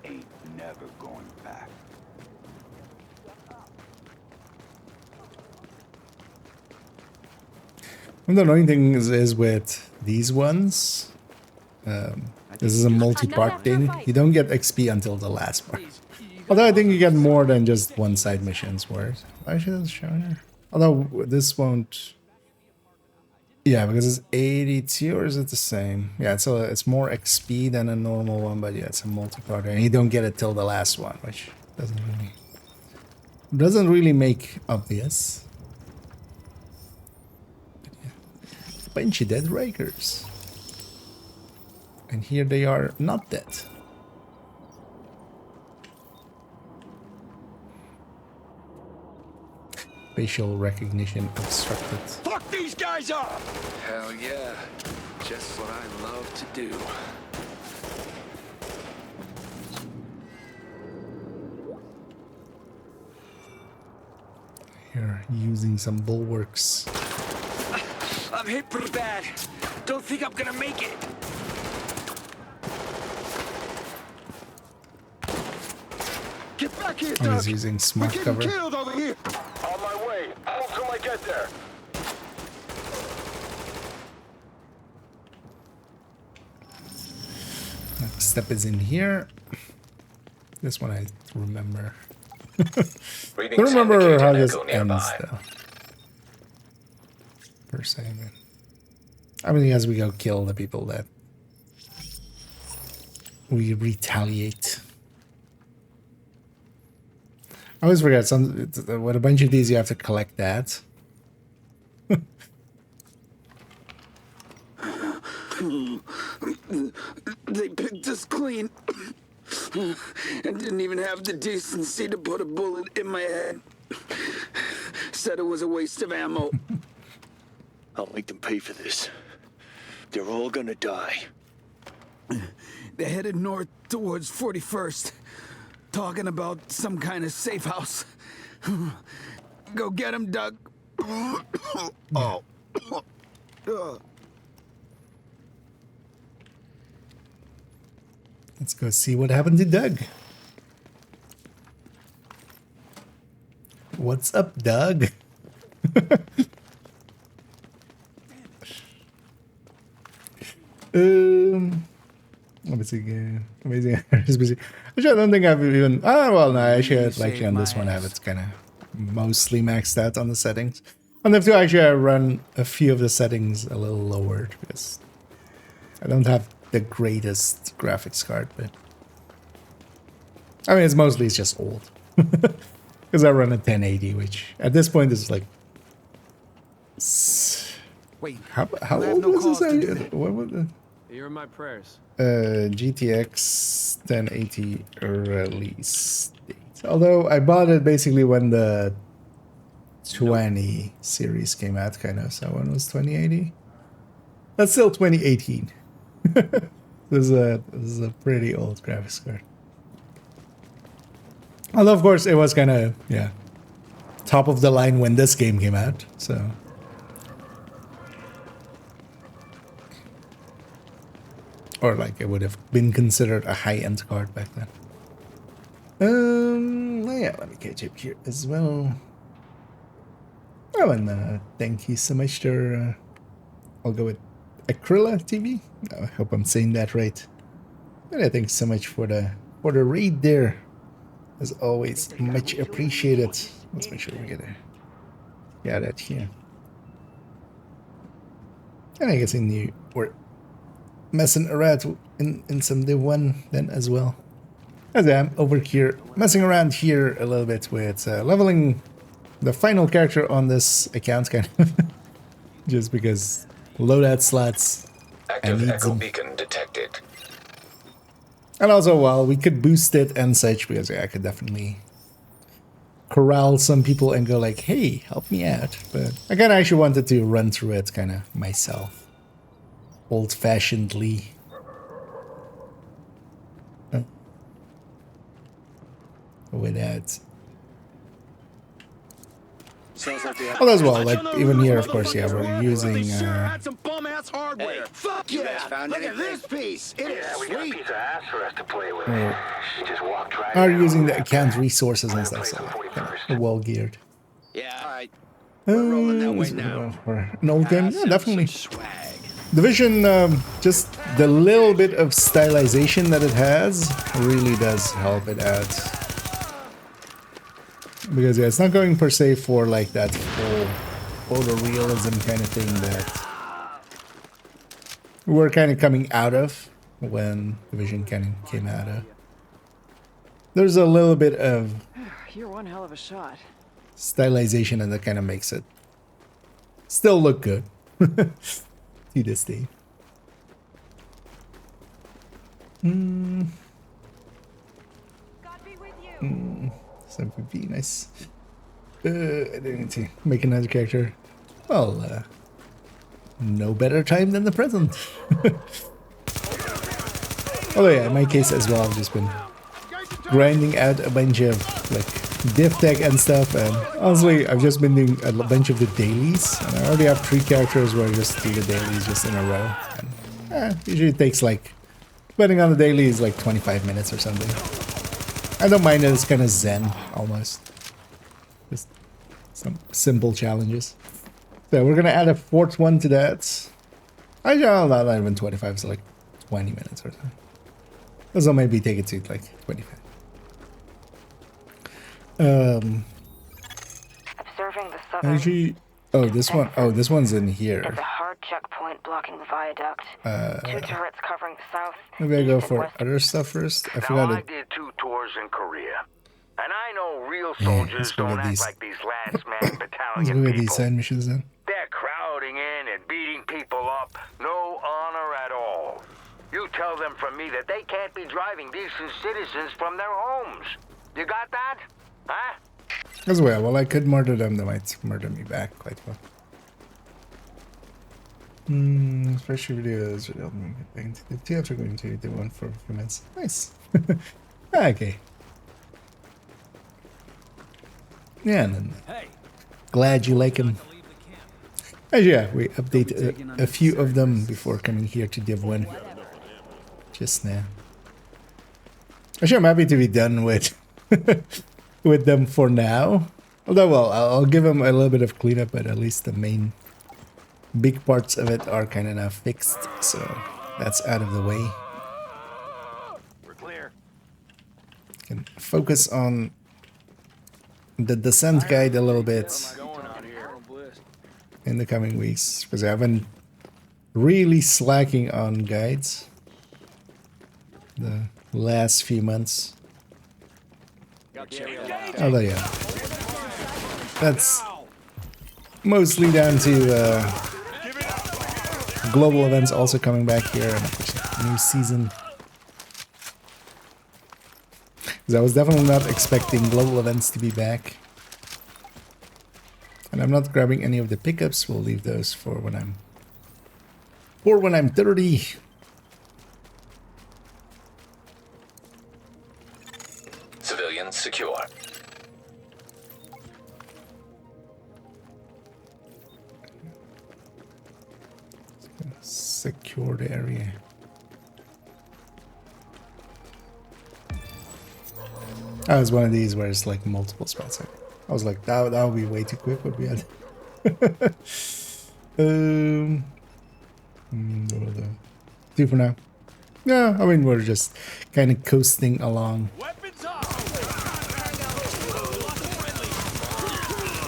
Ain't never going back. And the annoying thing is with these ones, this is a multi-part thing. You don't get XP until the last part. Although I think you get more than just one side missions where actually that's showing here. Although this won't. Yeah, because it's 82 or is it the same? Yeah, it's more XP than a normal one, but yeah, it's a multi-part and you don't get it till the last one, which doesn't really make obvious. Bunch of dead Rikers. And here they are not dead. Facial recognition obstructed. Fuck these guys up! Hell yeah. Just what I love to do. Here, using some bulwarks. I'm hit pretty bad. Don't think I'm gonna make it. Get back here, I Doug. was using smoke We're cover. getting killed over here. On my way. Hold till I get there. Next step is in here. This one I remember. I don't remember how this ends though. Per se, man. I mean, as we go kill the people that we retaliate. I always forget with a bunch of these you have to collect that. They picked us clean. And didn't even have the decency to put a bullet in my head. Said it was a waste of ammo. I'll make them pay for this. They're all gonna die. They're headed north towards 41st. Talking about some kind of safe house. Go get him, Doug. Oh, Let's go see what happened to Doug. What's up, Doug? Amazing. Actually, I don't think I've even. Ah, well, no. Actually, like on this one, I have it kind of mostly maxed out on the settings. On the 2, actually, I run a few of the settings a little lower because I don't have the greatest graphics card, but I mean, it's just old because I run a 1080, which at this point is like. Wait, How old was this? What was it? you're in my prayers. GTX 1080 release date. Although I bought it basically when the 20 series came out, kind of. So when was 2080? That's still 2018. This is a pretty old graphics card. Although of course it was kind of top of the line when this game came out. So. Or like it would have been considered a high-end card back then. Yeah, let me catch up here as well. Oh, and thank you so much to, I'll go with Acryla TV. I hope I'm saying that right. And thanks so much for the raid there. As always, much appreciated. Let's make sure we get that here. And I guess we're messing around in some Div 1 then as well. As I'm over here messing around here a little bit with leveling the final character on this account, kind of. Just because loadout slots, I need them. Beacon detected. And also, well, we could boost it and such, because I could definitely corral some people and go like, hey, help me out. But I kind of actually wanted to run through it kind of myself. Old-fashionedly. Without. Well, as well, like even here, of course, yeah, we're using. Fuck yeah! Look at this piece. It is sweet. Are using the account resources and stuff, so kind of well geared. Yeah, all right. We're rolling that way now. For an old game, yeah, definitely. Division, just the little bit of stylization that it has really does help it out. Because yeah, it's not going per se for like that full photorealism kind of thing that we're kind of coming out of when Division kind of came out of. There's a little bit of you're one hell of a shot. Stylization, and that kind of makes it still look good to this day. MVP, nice. I didn't need to make another character. Well, no better time than the present. Although yeah, in my case as well, I've just been grinding out a bunch of like div tech and stuff, and honestly, I've just been doing a bunch of the dailies, and I already have 3 characters where I just do the dailies just in a row. And, usually it takes like, depending on the dailies, like 25 minutes or something. I don't mind it, it's kind of zen, almost. Just some simple challenges. So we're gonna add a 4th one to that. Not even 25, it's like 20 minutes or so. So maybe take it to like 25. Observing the southern. Actually, this one. Oh, this one's in here. There's a hard checkpoint blocking the viaduct. 2 turrets covering the south. Maybe I go for other stuff first. I forgot I it. did 2 tours in Korea, and I know real soldiers don't act like these last man Let's battalion go get people. these side missions then. They're crowding in and beating people up. No honor at all. You tell them from me that they can't be driving decent citizens from their homes. You got that? Huh? As well, I could murder them, they might murder me back quite well. Special videos would help me get back into the 2 after going to the 1 for a few minutes. Nice. Okay. Yeah, and then glad you like him. Yeah, we update a few of them before coming here to Div 1. Just now. Actually, I'm happy to be done with with them for now. Although, well, I'll give them a little bit of cleanup, but at least the main big parts of it are kind of now fixed, so that's out of the way. We're clear. Can focus on the descent guide a little bit in the coming weeks, because I've been really slacking on guides the last few months. Although, yeah, that's mostly down to global events also coming back here and new season. Because I was definitely not expecting global events to be back. And I'm not grabbing any of the pickups. We'll leave those for when I'm 30. Civilians secure. Secure the area. Oh, it's one of these where it's like multiple spots. I was like, that would be way too quick what we had. Do for now. Yeah, I mean, we're just kind of coasting along.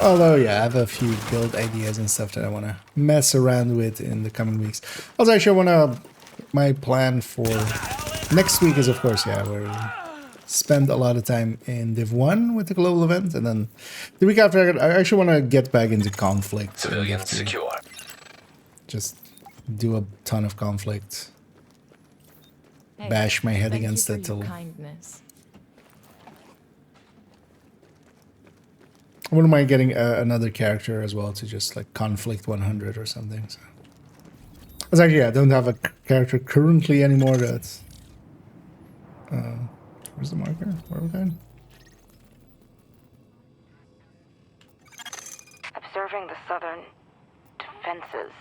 Although, yeah, I have a few build ideas and stuff that I want to mess around with in the coming weeks. Also, actually, my plan for next week is, of course, yeah, we're spend a lot of time in Div 1 with the global event, and then the week after, I actually want to get back into conflict. Civilians secure. Just do a ton of conflict. Bash my head against it till... kindness. I wouldn't mind getting another character as well to just like conflict 100 or something. So. It's actually, yeah, I don't have a character currently anymore that's... where's the marker? Where are we going? Observing the southern defenses.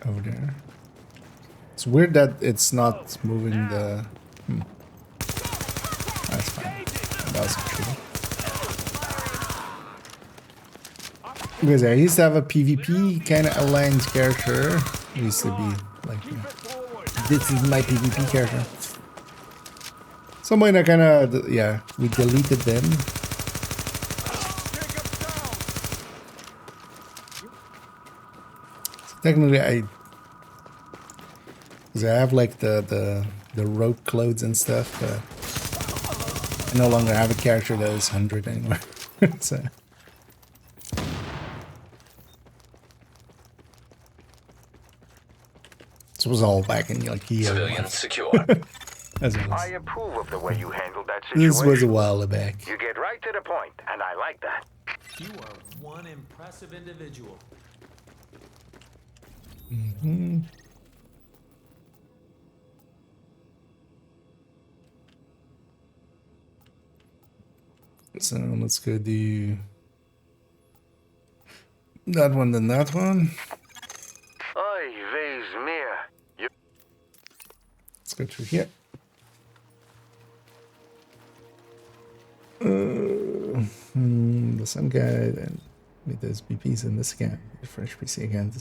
Over there. It's weird that it's not moving the... That's fine. That was true. Because I used to have a PvP kind of aligned character. It used to be like, you know, this is my PvP character. Some point I kind of, yeah, we deleted them. Technically, because I have like the rogue clothes and stuff, but I no longer have a character that is 100 anymore. So. This was all back in like year Civilians secure. I approve of the way you handled that situation. This was a while back. You get right to the point, and I like that. You are one impressive individual. Mm-hmm. So let's go do that one, then that one. Oy, vey's mir. Let's go through here. The sun guide and with those BPs in this again. Fresh PC again.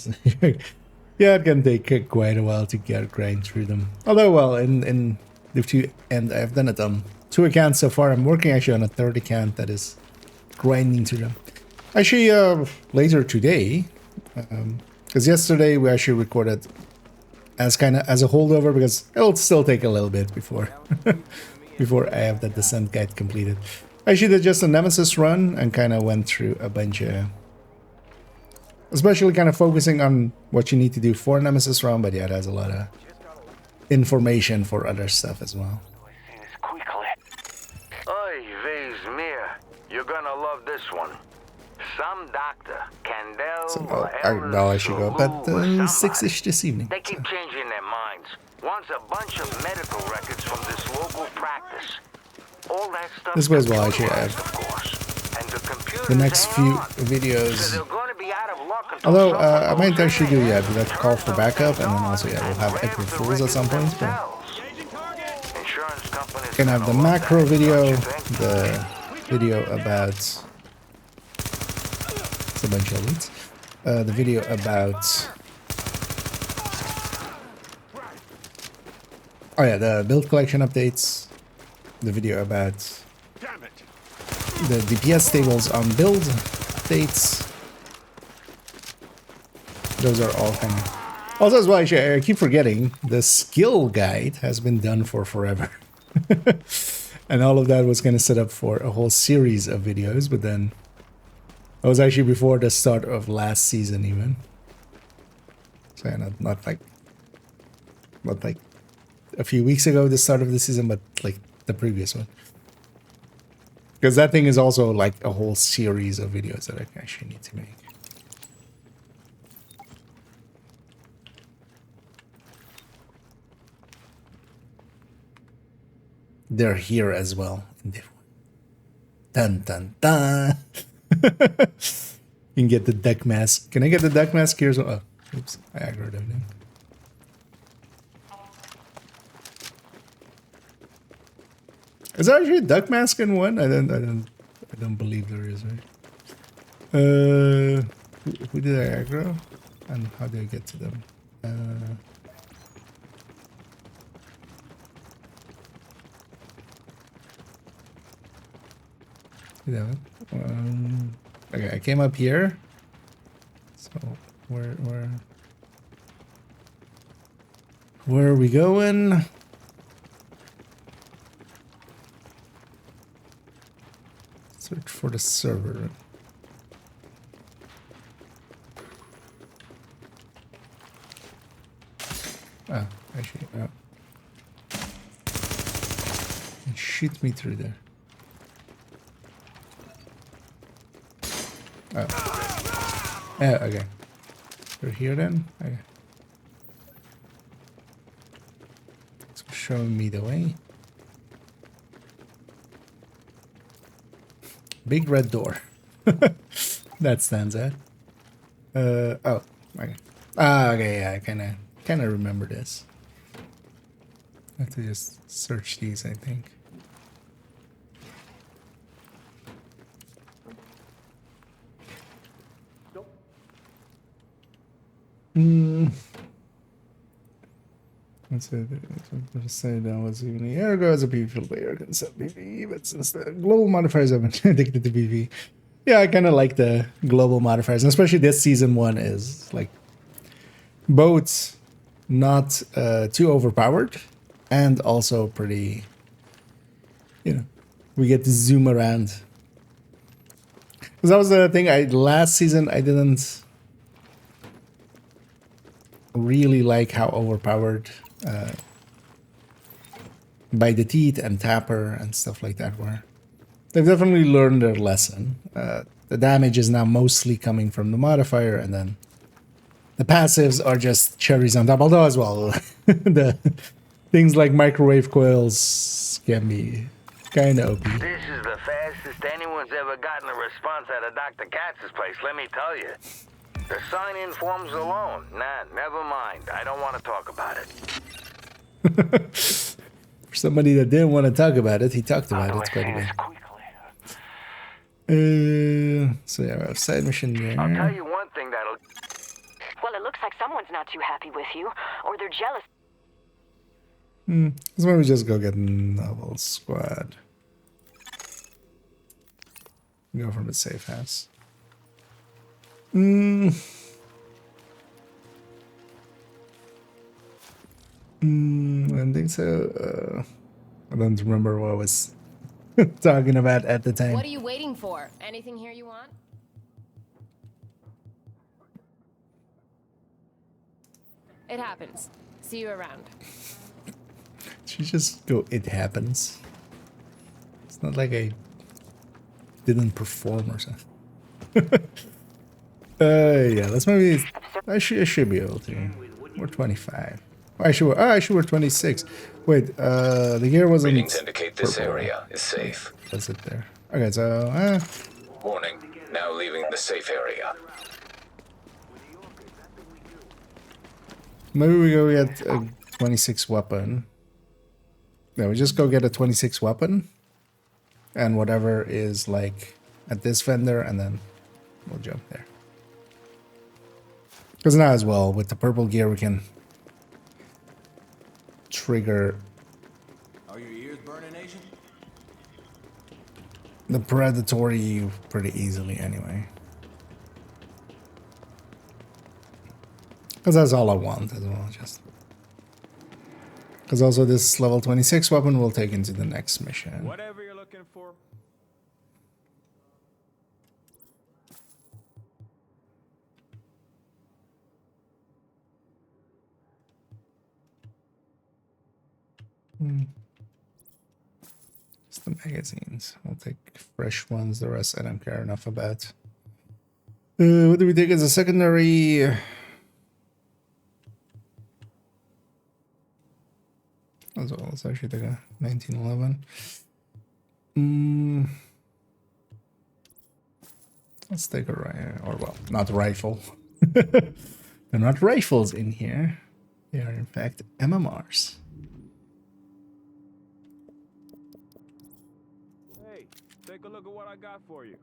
Yeah, it can take quite a while to grind through them. Although, well, in Div 2, and I've done it on 2 accounts so far. I'm working actually on a 3rd account that is grinding through them. Actually, later today, because yesterday we actually recorded as a holdover, because it'll still take a little bit before before I have the descent guide completed. I actually did just a Nemesis run and kind of went through a bunch of, especially kind of focusing on what you need to do for Nemesis run, but yeah, it has a lot of information for other stuff as well. Oy, vey's mir. You're gonna love this one. Some doctor, Candel, So I should go about 6-ish this evening. They keep changing their minds. Wants a bunch of medical records from this local practice. All that stuff. This was well actually I have of course. And the next few videos. Although I might actually do like call for backup, and then also we'll have April Fools at some point. But gonna have the macro video, the video about it's a bunch of elites, the video about the build collection updates, the video about the DPS tables on build updates. Those are all kind of... Also, as well, actually, I keep forgetting, the skill guide has been done for forever. And all of that was going to set up for a whole series of videos, but then... That was actually before the start of last season, even. So, yeah, not like a few weeks ago, the start of the season, but like the previous one. Because that thing is also like a whole series of videos that I actually need to make. They're here as well in different. Dun dun dun. You can get the deck mask. Can I get the deck mask here? Oh, oops! I aggroed everything. Is there actually a duck mask in one? I don't believe there is, right? Who did I aggro? And how do I get to them? Okay, I came up here. So where are we going? Search for the server. Ah, actually, shoot me through there. Oh. Yeah, okay. You're here then? Okay. It's showing me the way. Big red door. That stands out. Oh, okay. Ah, okay, yeah, I kinda remember this. I have to just search these, I think. Let's say that was even a year ago as a PvP player, I can set PvE, but since the global modifiers have been addicted to PvP, yeah, I kind of like the global modifiers, and especially this season one is like both not too overpowered and also pretty, you know, we get to zoom around. Because that was the thing, last season I didn't really like how overpowered By the Teeth and Tapper and stuff like that were. They've definitely learned their lesson. The damage is now mostly coming from the modifier, and then the passives are just cherries on top. Although as well, the things like microwave coils can be kind of OP. This is the fastest anyone's ever gotten a response out of Dr. Katz's place, let me tell you. The sign-in forms alone. Nah, never mind. I don't want to talk about it. For somebody that didn't want to talk about it, he talked about it quite a bit. So yeah, we have side mission there. I'll tell you one thing that'll... Well, it looks like someone's not too happy with you, or they're jealous. Let's maybe just go get Novel Squad. Go from the safe house. I think so. I don't remember what I was talking about at the time. What are you waiting for? Anything here you want? It happens. See you around. She just go, it happens. It's not like I didn't perform or something. Yeah, let's maybe... I should be able to. We're 25. Actually, we're 26. Wait, the gear wasn't... Readings indicate this area is safe. That's it there. Okay, so... Warning, now leaving the safe area. Maybe we go get a 26 weapon. Yeah, we just go get a 26 weapon. And whatever is like at this vendor, and then we'll jump there. Because now as well, with the purple gear, we can trigger Are your ears burning, Agent? the predatory pretty easily anyway. Because that's all I want as well, just. Because also this level 26 weapon will take into the next mission. Whatever you're looking for. Just the magazines. I'll take fresh ones, the rest I don't care enough about. What do we take as a secondary? As well, let's actually take a 1911. Let's take a rifle, or well, not a rifle. They're not rifles in here. They are in fact MMRs. Hey, take a look at what I got for you.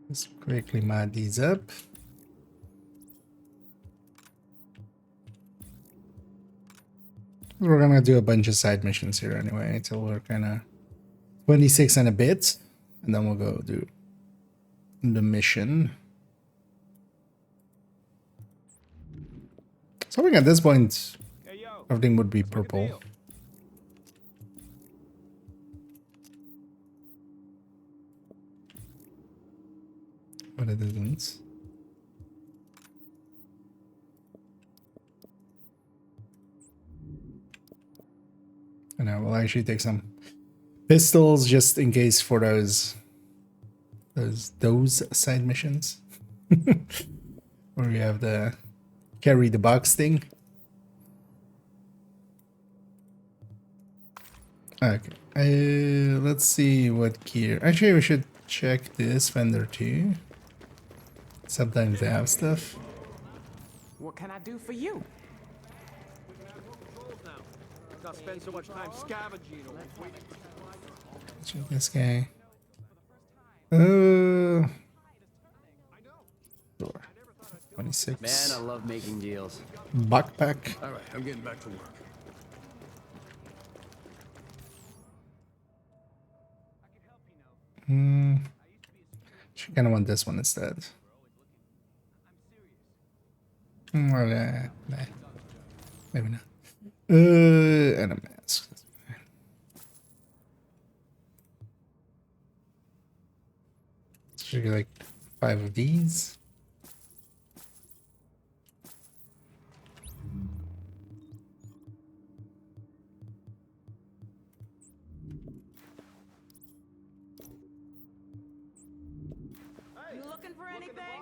Let's quickly mod these up. We're gonna do a bunch of side missions here anyway, until we're kind of 26 and a bit, and then we'll go do the mission. So I think at this point, everything would be purple. But it isn't. And I will actually take some pistols just in case for those side missions. Where we have the carry the box thing. Okay. Let's see what gear. Actually, we should check this vendor too. Sometimes they have stuff. What can I do for you? Not spend so much time scavenging. Check this guy. Sure. 26. Man, I love making deals. Backpack. All right, I'm getting back to work. She kind of want this one instead. Well, nah. Maybe not. And a mask. Should be like 5 of these. You looking for anything?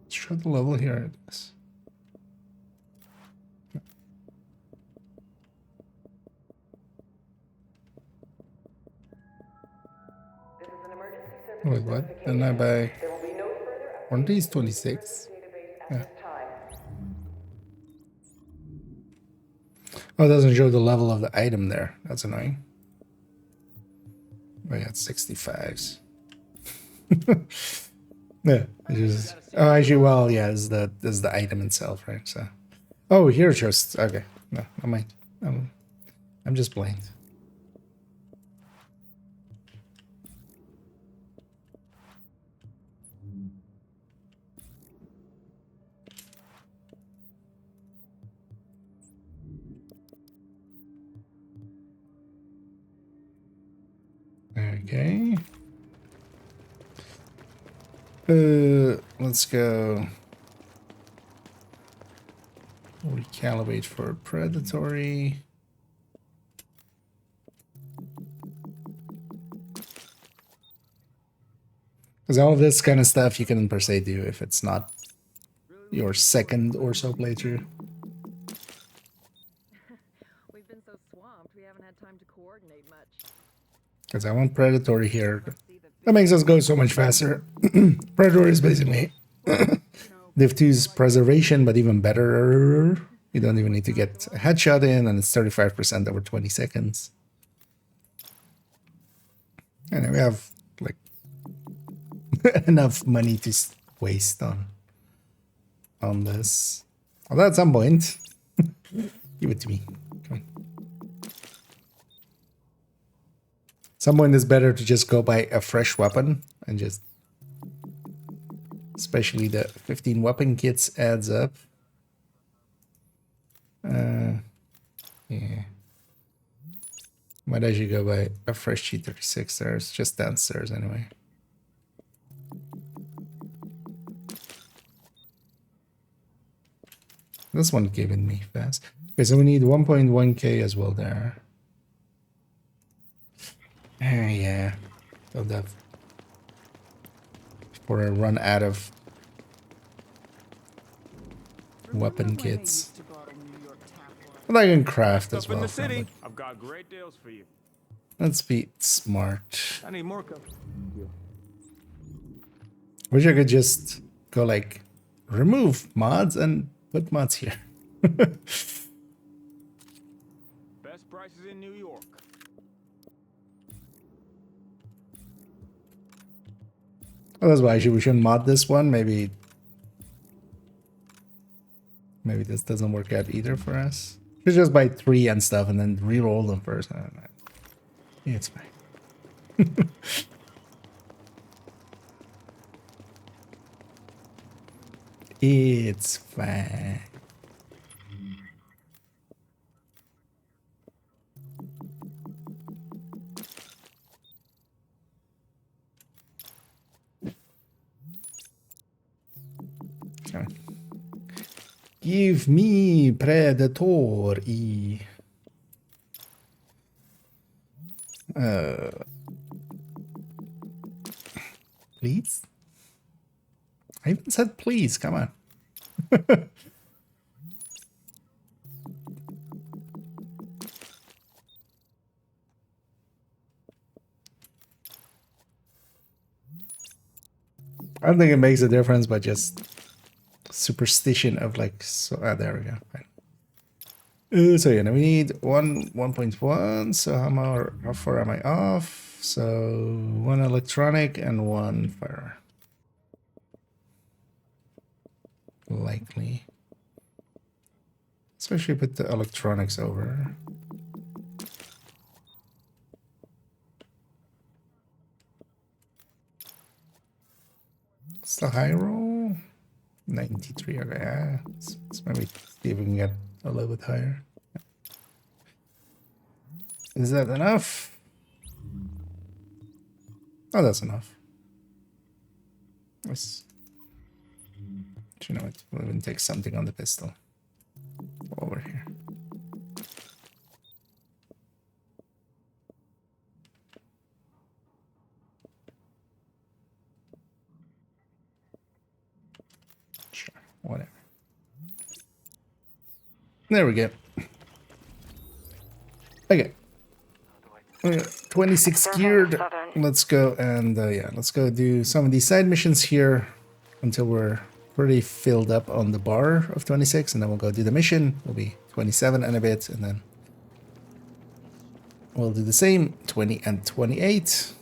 Let's show the level here. It is. Wait, what? Then I buy. Aren't these 26? Yeah. Oh, it doesn't show the level of the item there. That's annoying. Oh, yeah, it's 65s. Yeah, it is. Oh, actually, well, yeah, is the item itself, right? So, oh, here it's just okay. No, I mind. I'm just blind. Okay. Let's go. Recalibrate for predatory. Because all of this kind of stuff you can per se do if it's not your second or so playthrough. We've been so swamped, we haven't had time to coordinate much. Because I want predatory here. That makes us go so much faster. Predatory is basically Div 2's preservation, but even better. You don't even need to get a headshot in, and it's 35% over 20 seconds. And we have like enough money to waste on this. Although at some point, give it to me. Come on. Some point it's better to just go buy a fresh weapon and just, especially the 15 weapon kits adds up. Yeah. Might actually go buy a fresh G36 there. It's just downstairs anyway. This one giving me fast. Okay, so we need 1.1k as well there. Yeah. Build up. Before I run out of weapon kits. But I can craft as well. In the city. I've got great deals for you. Let's be smart. I need more coffee. Wish I could just go like remove mods and put mods here. Best prices in New York. Oh, that's why we shouldn't mod this one. Maybe this doesn't work out either for us. Should just buy 3 and stuff and then re-roll them first. I don't know. Yeah, it's fine. It's fine. Come on. Give me predatory. Please? I even said please, come on. I don't think it makes a difference, but just superstition of like, so there we go. Right. So yeah, now we need 1.1. So how far am I off? So 1 electronic and 1 fire. Likely. Especially put the electronics over. What's the high roll? 93. Okay, yeah. Let's maybe see if we can get a little bit higher. Is that enough? Oh, that's enough. Let's. You know what? We'll even take something on the pistol. Over here. Sure, whatever. There we go. Okay. 26 geared. Let's go and yeah, let's go do some of these side missions here until we're pretty filled up on the bar of 26, and then we'll go do the mission. We'll be 27 and a bit, and then we'll do the same 20 and 28.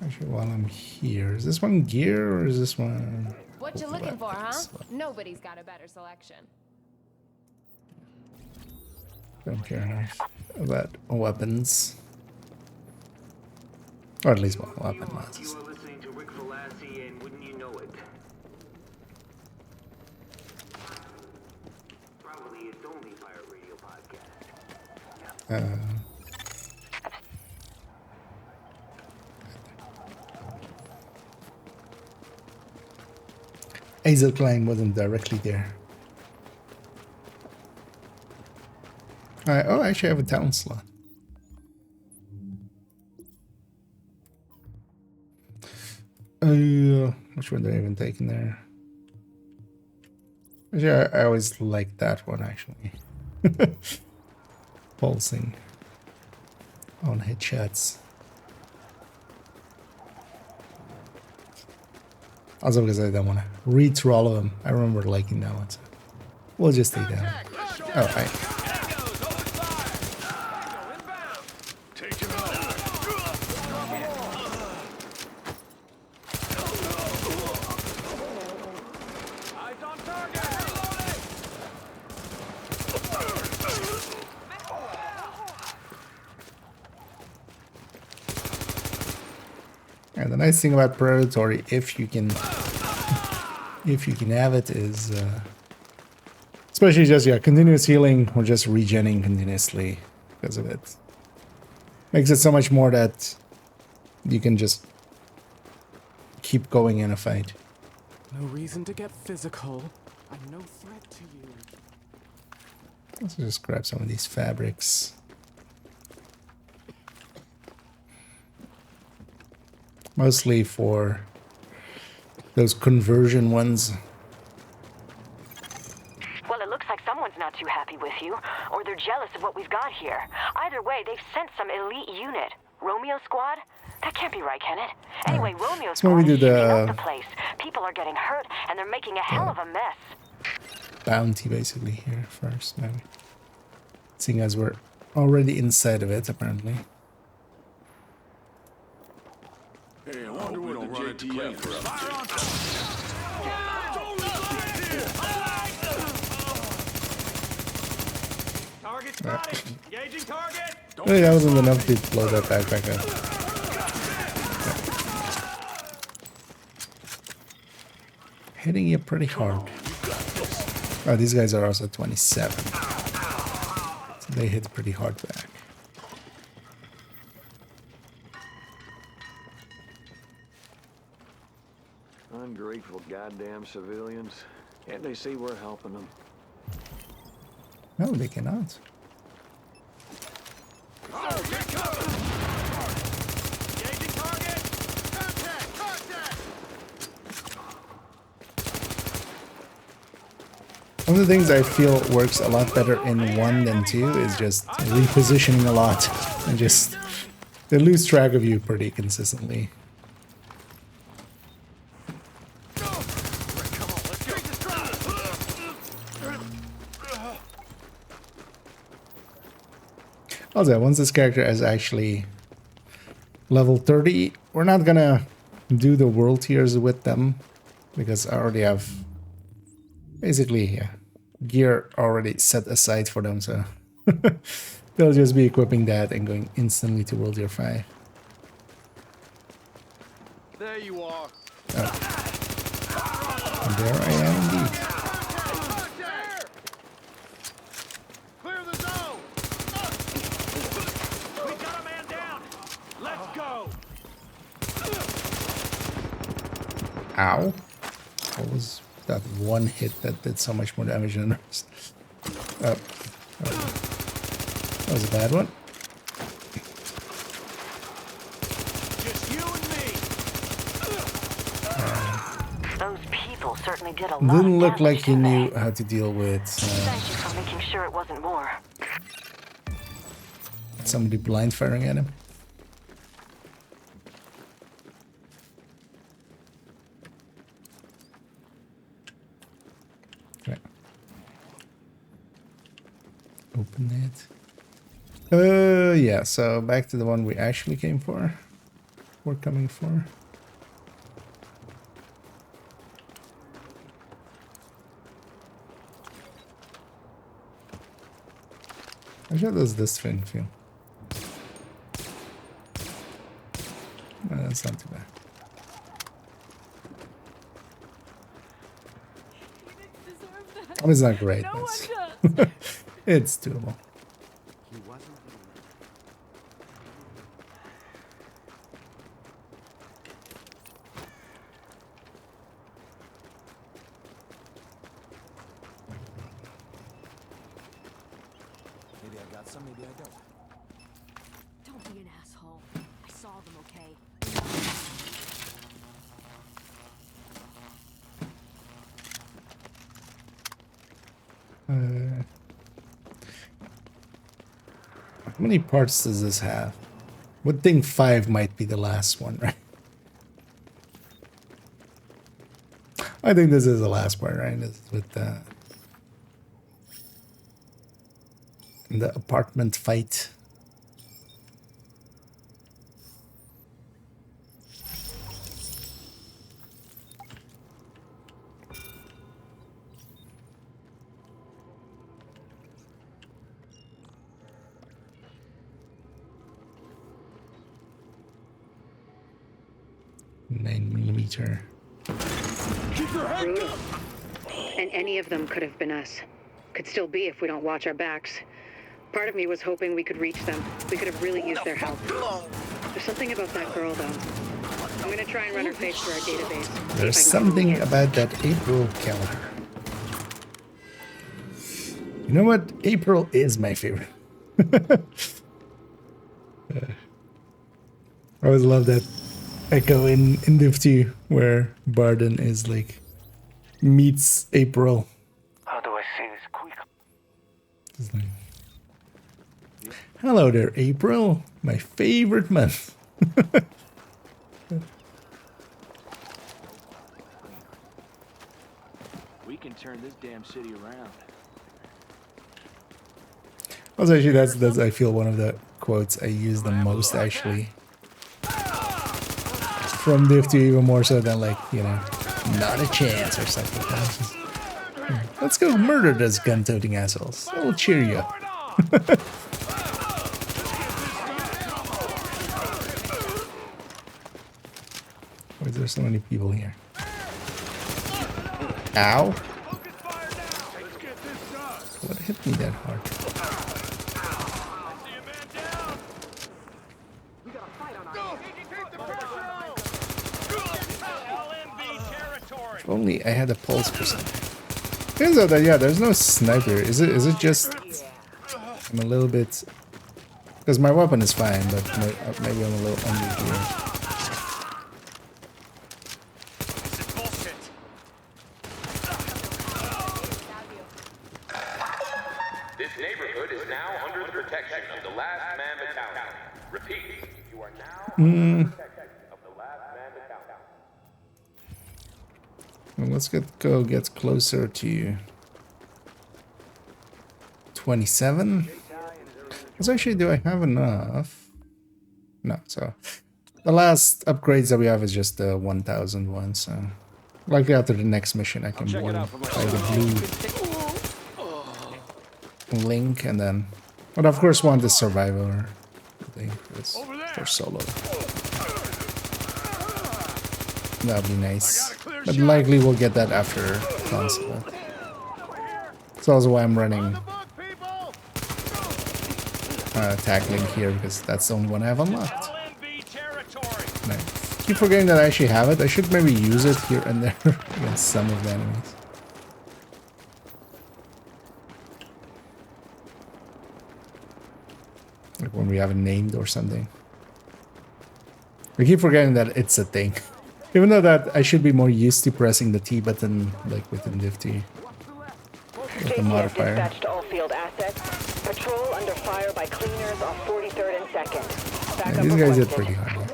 Actually, while I'm here, is this one gear or is this one? What you looking for, huh? Nobody's got a better selection. Don't care enough about weapons, or at least one weapon mods. Hazel Klein wasn't directly there. Oh, actually I have a talent slot. Which one do I even take in there? Actually, I always like that one, actually. Pulsing on headshots. Also because I don't want to read through all of them. I remember liking that one, so we'll just take that one. Alright. And the nice thing about Predatory, if you can have it, is especially just continuous healing or just regenning continuously because of it. Makes it so much more that you can just keep going in a fight. No reason to get physical. I'm no threat to you. Let's just grab some of these fabrics. Mostly for those conversion ones. Well, it looks like someone's not too happy with you, or they're jealous of what we've got here. Either way, they've sent some elite unit. Romeo Squad? That can't be right, can it? Anyway, Romeo Squad is shooting up the place. People are getting hurt, and they're making a hell of a mess. Bounty, basically, here first, maybe. Seeing as we're already inside of it, apparently. Hey, I wonder what the JTF are up to. Target spotted. Engaging target. Really, that wasn't enough to blow that backpack up. Hitting you pretty hard. Oh, these guys are also 27. So they hit pretty hard back. Ungrateful goddamn civilians. Can't they see we're helping them? No, they cannot. Oh, get cover! Engaging target! Contact! Contact! One of the things I feel works a lot better in 1 than 2 is just repositioning a lot. And just, they lose track of you pretty consistently. Also, once this character is actually level 30, we're not gonna do the world tiers with them because I already have basically gear already set aside for them, so they'll just be equipping that and going instantly to world tier 5. There you are. Oh. And there I am indeed. Ow. What was that one hit that did so much more damage than the rest? That was a bad one. Just you and me. Those people certainly did a lot. Didn't look like he knew how to deal with Thank you for making sure it wasn't more. somebody blind firing at him. Open it. Yeah, so back to the one we actually came for. We're coming for. How does this thing feel? That's not too bad. It's not great. But it's doable. got some, maybe I don't. Don't be an asshole. I saw them, okay? How many parts does this have? Would think 5 might be the last one, right? I think this is the last part, right? This is with the apartment fight. $9mm. Brutal. And any of them could have been us. Could still be if we don't watch our backs. Part of me was hoping we could reach them. We could have really used their help. There's something about that girl, though. I'm gonna try and run her face through our database. There's something about that April calendar. You know what? April is my favorite. I always love that echo in Div 2 where Barden is like meets April. How do I say this quick? It's like, hello there, April. My favorite month. We can turn this damn city around. Also, actually, that's I feel one of the quotes I use the most actually. From Div 2 even more so than like, you know, not a chance or something like that. Let's go murder those gun-toting assholes. I'll cheer you up. Why is there so many people here? Ow! What hit me that hard? If only I had a pulse percent. Turns out that, yeah, there's no sniper. Is it just I'm a little bit, because my weapon is fine, but maybe I'm a little under here. This neighborhood is now under the protection of the Last Man Battalion. Repeat, you are now under the protection of the Last Man Battalion. Well, let's get closer to 27. Because actually, do I have enough? No, so the last upgrades that we have is just the 1000 one, so likely after the next mission I can buy the blue link and then, but of course want the survivor thing for solo. That'd be nice, but likely we'll get that after console. That's also why I'm running tackling here, because that's the only one I have unlocked. And I keep forgetting that I actually have it. I should maybe use it here and there against some of the enemies. Like when we have it named or something. I keep forgetting that it's a thing. Even though that I should be more used to pressing the T button like within Div 2. With the modifier. Dispatched all field assets. Patrol under fire by cleaners off 43rd and 2nd. Yeah, these guys hit pretty hard.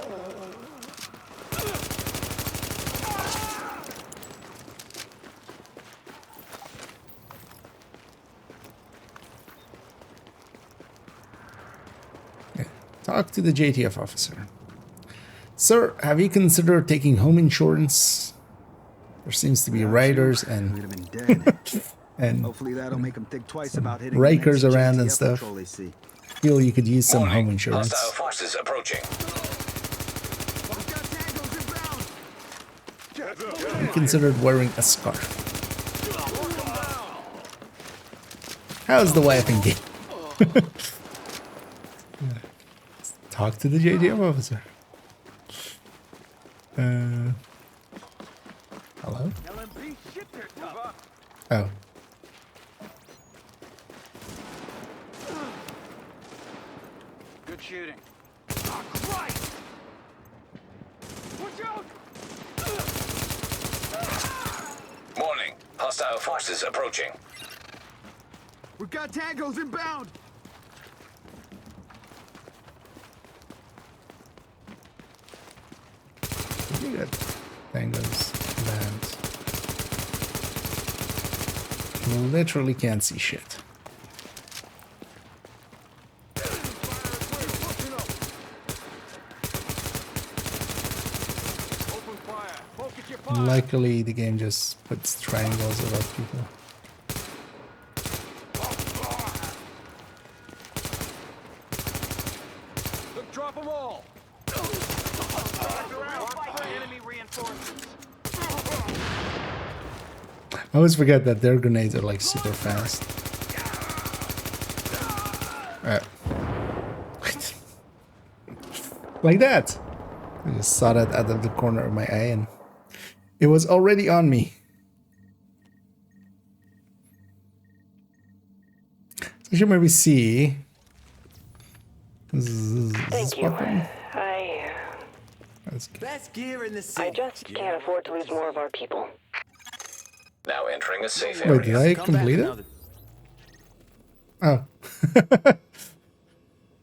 Yeah. Talk to the JTF officer. Sir, have you considered taking home insurance? There seems to be riders and and hopefully that'll make them think twice about hitting Rikers around and stuff. Feel you could use some home insurance. Hostile forces approaching. You considered wearing a scarf. How's the wife and kid? Talk to the JDM officer. Hello? Oh. Forces approaching. We got tangos inbound. You got tangos that literally can't see shit. Luckily, the game just puts triangles above people. Look, drop them all. Enemy reinforcements. I always forget that their grenades are like super fast. Like that. I just saw that out of the corner of my eye and it was already on me. So I should maybe see. Thank you. Best gear in the I just can't afford to lose more of our people. Now entering a safe area. Wait, did I complete it? Oh.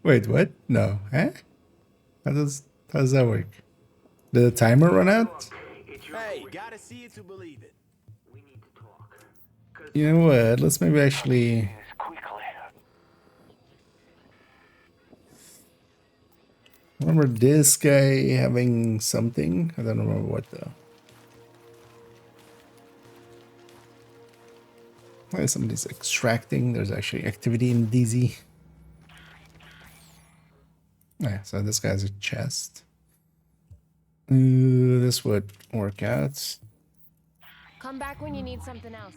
Wait, what? No. Eh? How does that work? Did the timer run out? Hey, gotta see it to believe it. You know what? Let's maybe actually... Remember this guy having something? I don't remember what though. Why somebody's extracting? There's actually activity in DZ. Yeah, so this guy's a chest. This would work out. Come back when you need something else.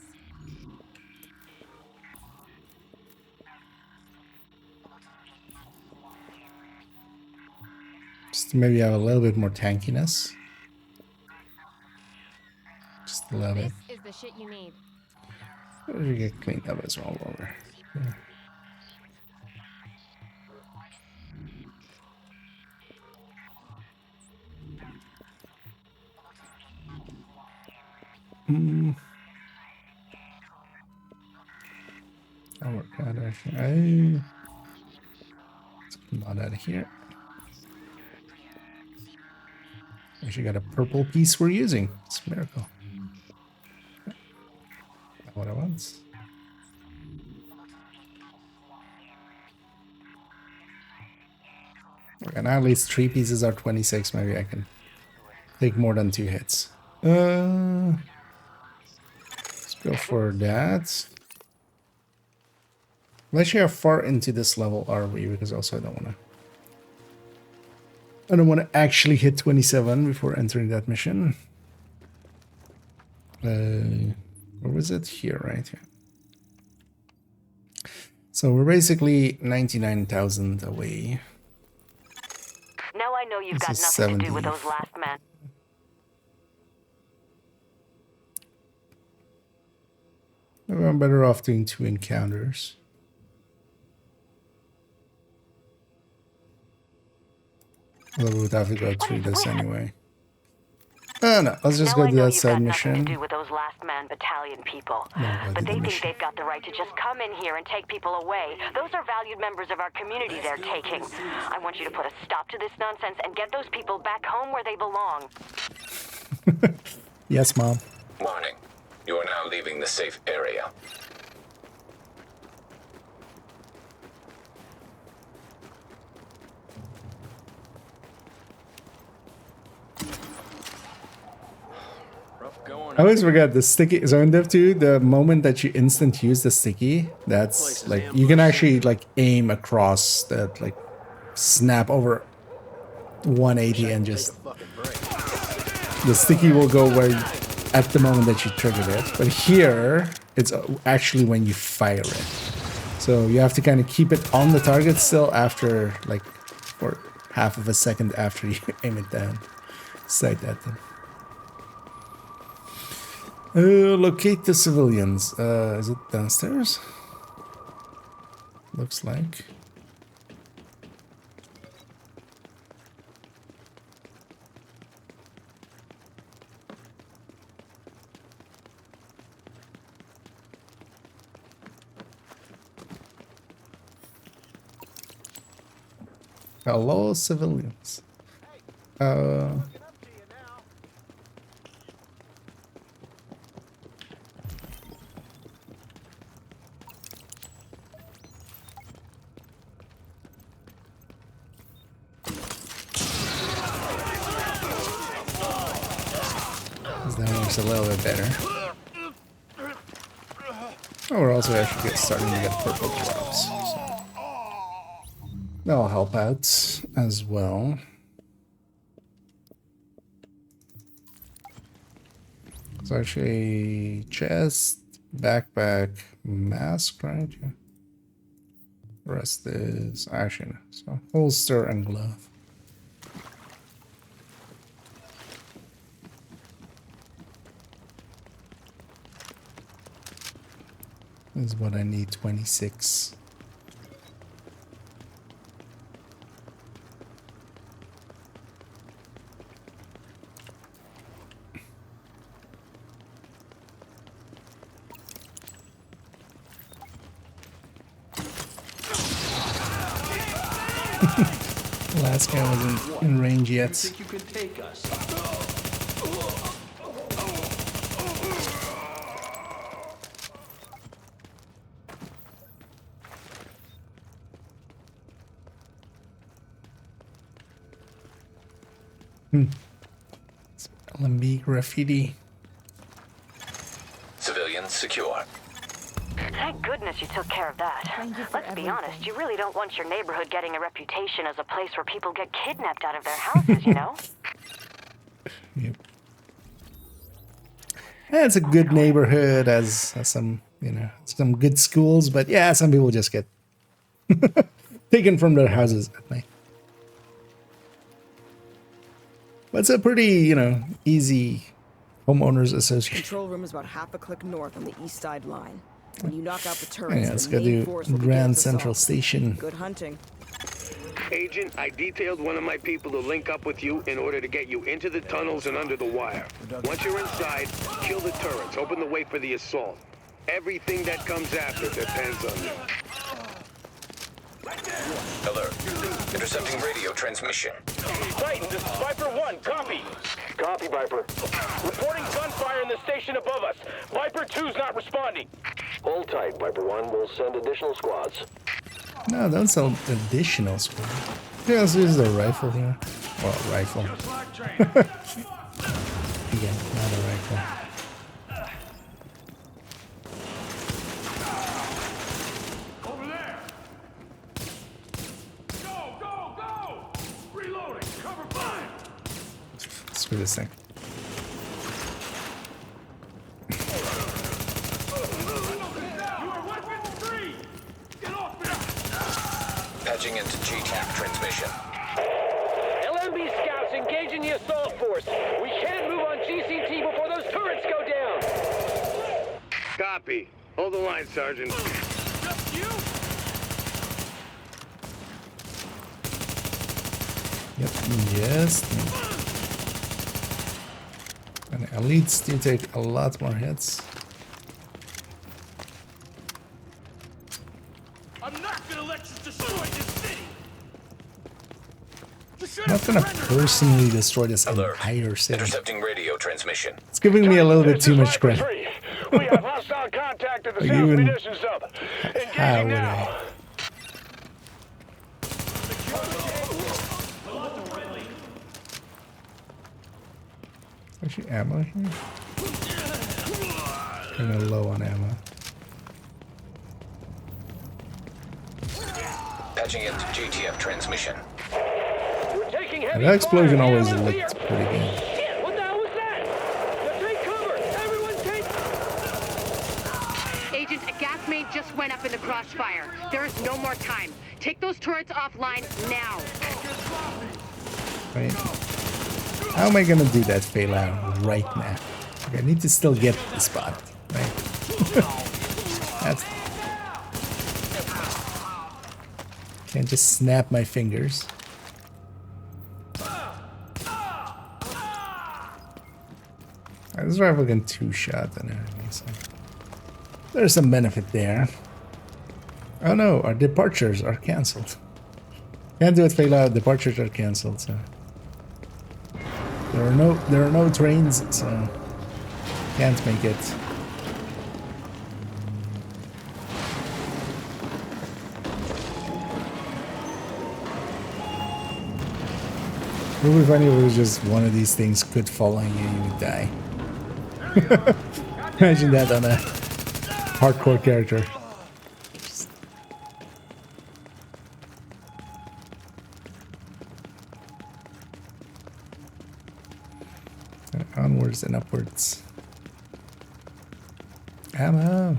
Just to maybe have a little bit more tankiness. Just a little bit. This is the shit you need. We get cleaned up as well over. Yeah. I'll work out actually. Let's come out of here. Actually got a purple piece we're using. It's a miracle. Not what I want. Okay, now at least 3 pieces are 26. Maybe I can take more than 2 hits. Let's go for that. Let's see how far into this level are we, because also I don't want to actually hit 27 before entering that mission. Where was it? Here, right here. So we're basically 99,000 away. Now I know you've got nothing to do with those last men. Maybe I'm better off doing 2 encounters. Well, we would have to go through this anyway. Oh no, let's just go to that side mission. To do with those last man battalion people. But they think they've got the right to just come in here and take people away. Those are valued members of our community they're taking. I want you to put a stop to this nonsense and get those people back home where they belong. Yes, Mom. Warning. You are now leaving the safe area. I always forget the sticky. So in Dev 2, the moment that you instant use the sticky, that's like you can actually like aim across that, like snap over 180 and just the sticky will go where at the moment that you triggered it. But here, it's actually when you fire it. So you have to kind of keep it on the target still after like for half of a second after you aim it down. Sight that then. Locate the civilians. Is it downstairs? Looks like. Hello, civilians. That looks a little bit better. Oh, we're also actually starting to get purple drops. So that'll help out as well. It's actually chest, backpack, mask, right? Yeah. The rest is actually no. So holster and glove. This is what I need, 26. Last guy wasn't in range yet. Think you can take us? LMB graffiti. Civilians secure. Thank goodness you took care of that. Let's be honest, you really don't want your neighborhood getting a reputation as a place where people get kidnapped out of their houses, you know? Yep. Yeah, it's a good neighborhood, has some, you know, some good schools, but yeah, some people just get taken from their houses at night. But it's a pretty, you know, easy homeowners association. Control room is about half a click north on the east side line. When you knock out the turrets, Yeah, let's the go main to force will Grand begin to Central assault. Station. Good hunting. Agent, I detailed one of my people to link up with you in order to get you into the tunnels and under the wire. Once you're inside, kill the turrets, open the way for the assault. Everything that comes after depends on you. Alert. Intercepting radio transmission. Titan, this is Viper 1. Copy. Copy, Viper. Reporting gunfire in the station above us. Viper 2's not responding. Hold tight, Viper 1. We'll send additional squads. No, don't sell additional squad. Yeah, let's use the rifle here. Well, rifle. Again, not a rifle. Over there. Go! Reloading. Cover fire. Screw this thing. Patching into GTAP transmission. LMB scouts engaging the assault force. We can't move on GCT before those turrets go down. Copy. Hold the line, Sergeant. Just you? Yep, yes. And elites do take a lot more hits. I'm not gonna let you destroy this city. I'm not gonna personally destroy this entire city. Intercepting radio transmission. It's giving me a little bit too much credit. We have hostile contact at the Like South even- Munitions Hub. How Engaging would now. I? Actually, ammo here? Kind of low on ammo. Patching into GTF transmission. We're taking And heavy that explosion fire. always Yeah, looked let's pretty good. Shit, what the hell was that? Now take cover. Everyone take... Agent, a gas main just went up in the crossfire. There is no more time. Take those turrets offline now. Right? How am I gonna do that fail out right now? Okay, I need to still get the spot, right? That's... Can't just snap my fingers. This rifle can two-shot and everything, so there's some benefit there. Oh no, our departures are cancelled. Can't do it, Fela. Departures are cancelled, so there are no trains, so can't make it. It would be funny if it was just one of these things could fall on you, you would die. Imagine that on a hardcore character. Onwards and upwards. Ammo!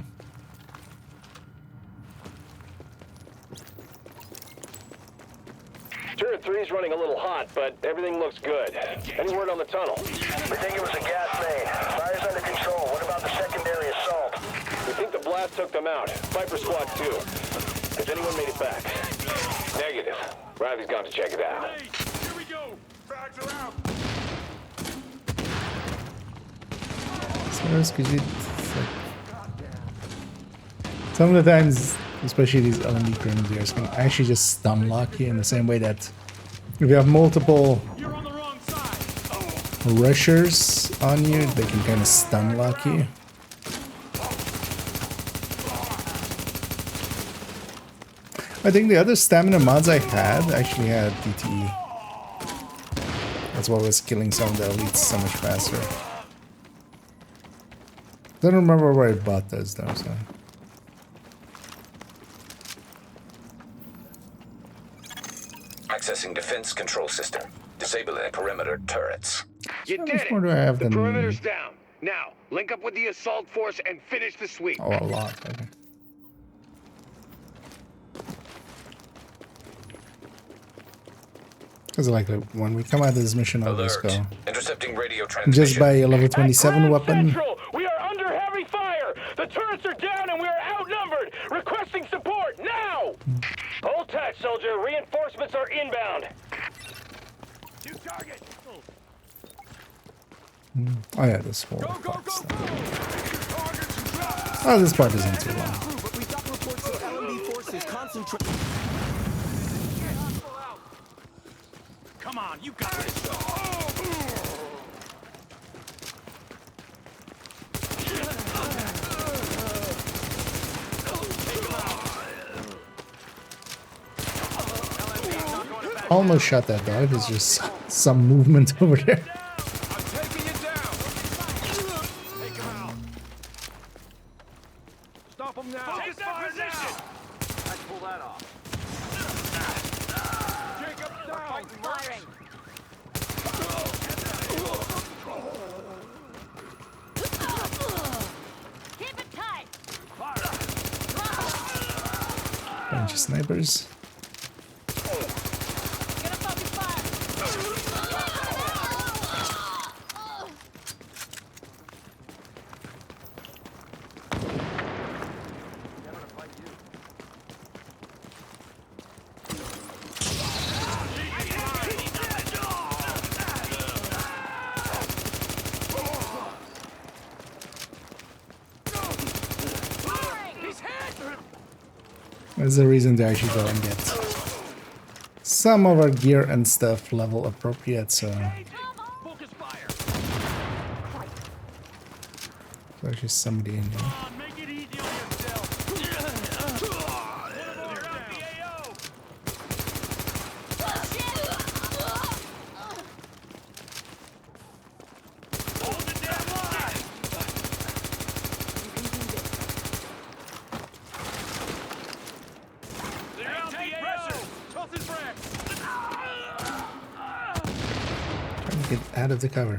Turret 3's running a little hot, but everything looks good. Any word on the tunnel? We think it was a gas main. Fire's under control. What about the secondary assault? We think the blast took them out. Viper Squad 2. Has anyone made it back? Negative. Riley's gone to check it out. Here we go. Frags are out. Some of the times, especially these LMB grenadiers, can actually just stun lock you in the same way that if you have multiple rushers on you, they can kind of stun lock you. I think the other stamina mods I had actually had DTE. That's what was killing some of the elites so much faster. Don't remember where I bought those though, so. Accessing defense control system. Disabling perimeter turrets. You did it! More do I have The than... perimeter's down. Now, link up with the assault force and finish the sweep. Oh, a lot. Okay. Because like when we come out of this mission, I'll just go. Intercepting radio transmission. Just buy a level 27 weapon. Central, we are under heavy fire. The turrets are down and we are outnumbered. Requesting support now. Hold tight, soldier. Reinforcements are inbound. New target. Oh yeah, this whole part stuff. Oh, this part isn't too long. But we got reports of LMB forces concentrating. Come on, you got this. Almost shot that dog. There's just some movement over there. Stop them now. Take that position. I pull that off. Jacob down. Firing. Keep it tight. Bunch of snipers. There's a reason to actually go and get some of our gear and stuff level appropriate, so there's actually somebody in here. Get out of the cover.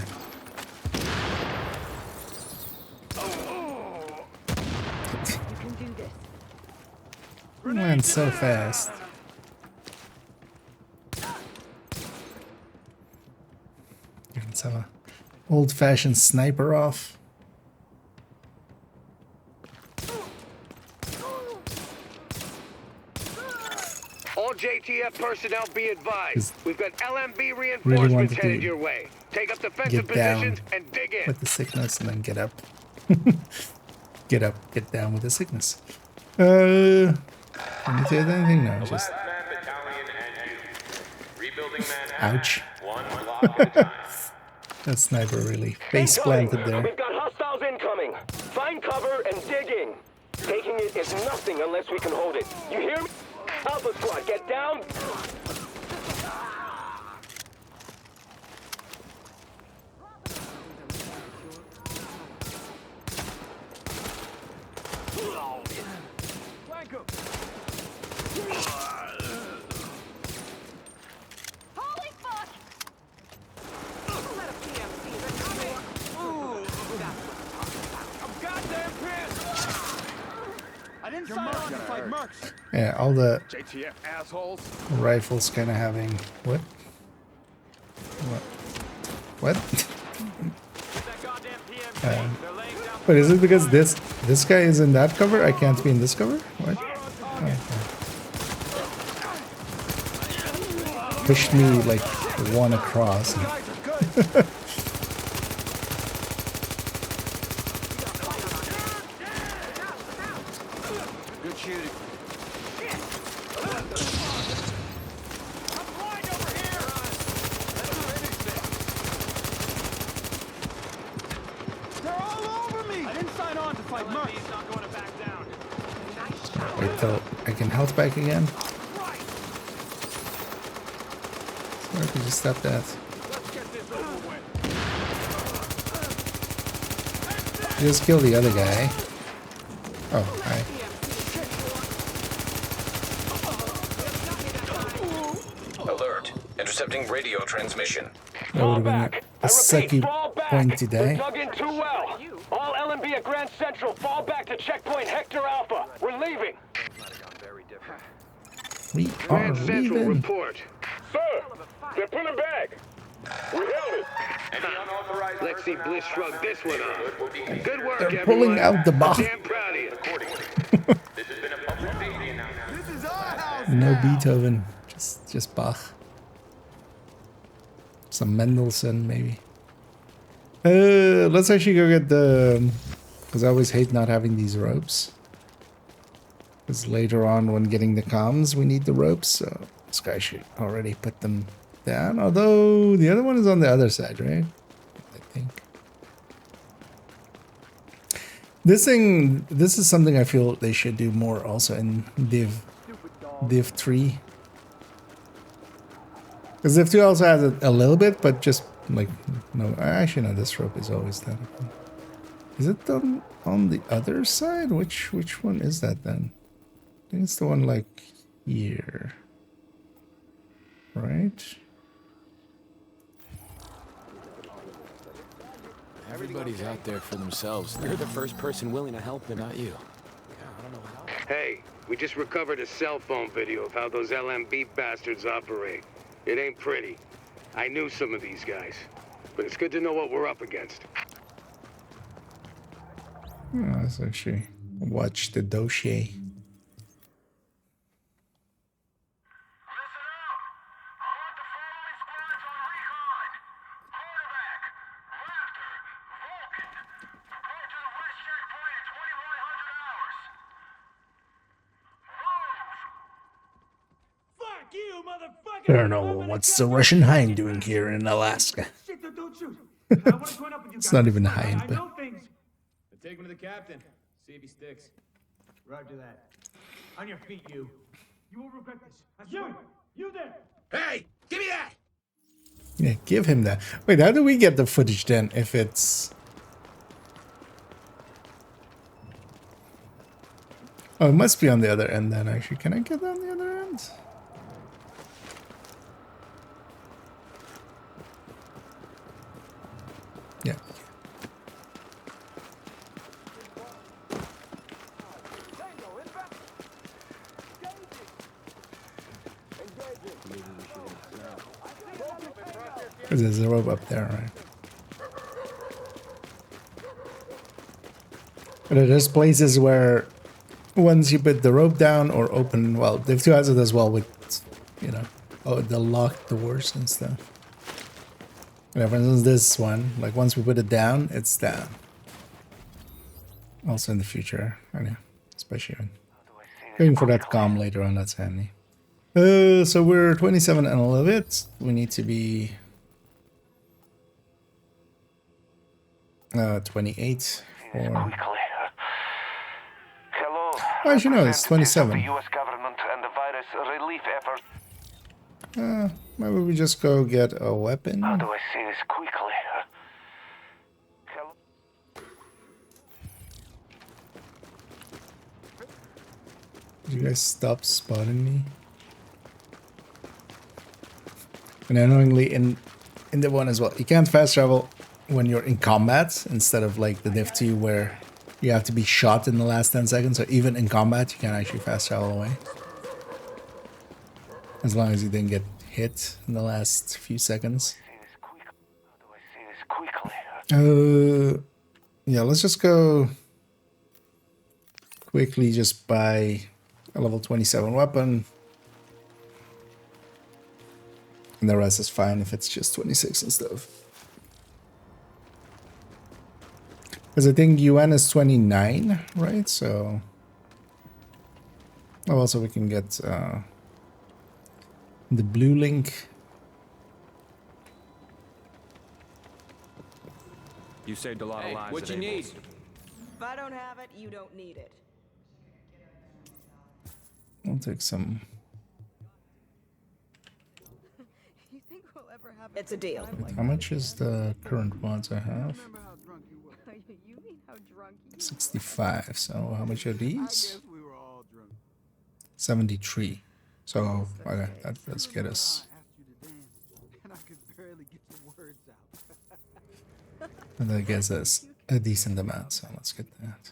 Ran so fast. Let's have a old-fashioned sniper off. All JTF personnel be advised. We've got LMB reinforcements headed your way. Take up defensive positions and dig in. With the sickness and then get up. Get down with the sickness. Anything? No, just... Ouch. That sniper really face planted there. We've got hostiles incoming. Find cover and dig in. Taking it is nothing unless we can hold it. You hear me? Alpha Squad, get down. Holy fuck! Let a PMC, they're coming! I'm goddamn pissed! I didn't sign on to fight mercs! Yeah, all the JTF assholes. rifles kind of having what? What? But is it because this guy is in that cover? I can't be in this cover? What? Oh, okay. Pushed me like one across. Good shooting. They're all over me! I didn't sign on to fight mercs. Not going to back down. Wait till I can health back again. Or I can just stop that. Just kill the other guy. Oh, hi. Alert. Intercepting radio transmission. That would have been a sucky point today. Dug in too well. All LMB at Grand Central, fall back to checkpoint Hector Alpha. We're leaving. We are Grand Central leaving. report. Sir, they're pulling back. We held it. Let's see Bliss shrug this one off. Good work, They're everyone. pulling out the box. Damn proud of you. No Beethoven, just Bach. Some Mendelssohn maybe. Let's actually go get the, because I always hate not having these ropes. Because later on when getting the comms we need the ropes, so this guy should already put them down. Although the other one is on the other side, right? I think. This is something I feel they should do more also in Div 3. Because Div 2 also has a little bit, but just like, no, actually no, this rope is always done. Is it done on the other side? Which one is that then? I think it's the one like here. Right? Everybody's out there for themselves. You're the first person willing to help them, not you. Hey, we just recovered a cell phone video of how those LMB bastards operate. It ain't pretty. I knew some of these guys, but it's good to know what we're up against. Oh, let's actually watch the dossier. I don't know what's the Russian hind doing here in Alaska. It's not even a hind, but Take him to the captain. See if he sticks. Roger that. On your feet, you. You will regret this. You there. Hey, give me that. yeah, give him that. Wait, how do we get the footage then if it's... Oh, it must be on the other end then, actually. Can I get on the other end? Yeah. There's a rope up there, right? But there's places where once you put the rope down or open, well, Div 2 has it as well with, you know, the locked doors and stuff. Yeah, for instance, this one, like once we put it down, it's down. Also in the future, I know, especially when going for that comm later on, that's handy. So we're 27 and a little bit. We need to be 28 for... Hello. Oh, as you know, it's 27. U.S. government and the virus relief effort. Maybe we just go get a weapon. How do I say this quickly? Hello. Did you guys stop spotting me? And annoyingly, in the one as well, you can't fast travel when you're in combat instead of like the Div 2 where you have to be shot in the last 10 seconds. So even in combat, you can actually fast travel away. As long as you didn't get hit in the last few seconds. Yeah, let's just go quickly just buy a level 27 weapon. And the rest is fine if it's just 26 and stuff. Because I think UN is 29, right? So... Oh, also we can get the blue link. You saved a lot of lives. What you need? If I don't have it, you don't need it. I'll take some. You think we'll ever have it's a deal. How much is the current ones I have? You mean how drunk you 65. So how much are these? I guess we were all drunk. 73. So okay, that does get us. And I could barely get the words out. And that gets us a decent amount. So let's get that.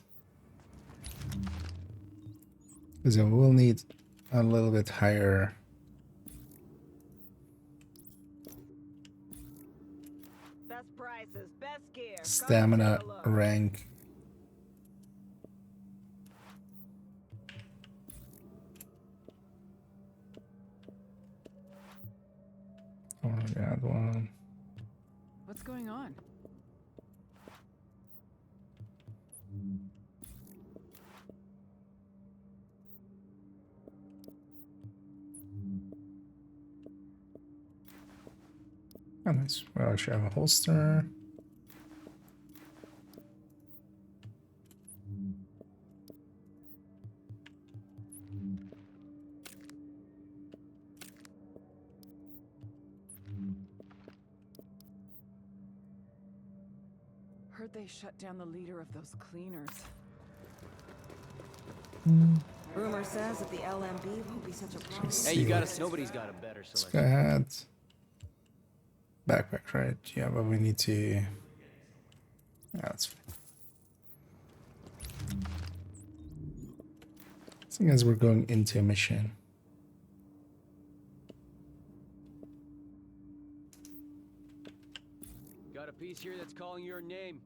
Because we'll need a little bit higher best prices, best gear. stamina rank. Oh my god, one. What's going on? Oh, nice. We actually have a holster. Heard they shut down the leader of those cleaners. Rumor says that the LMB won't be such a problem. Hey, you got us. Nobody's got a better selection. Let's go ahead. Backpack, right? Yeah, but we need to... Yeah, that's fine. Seeing as we're going into a mission. Got a piece here that's calling your name.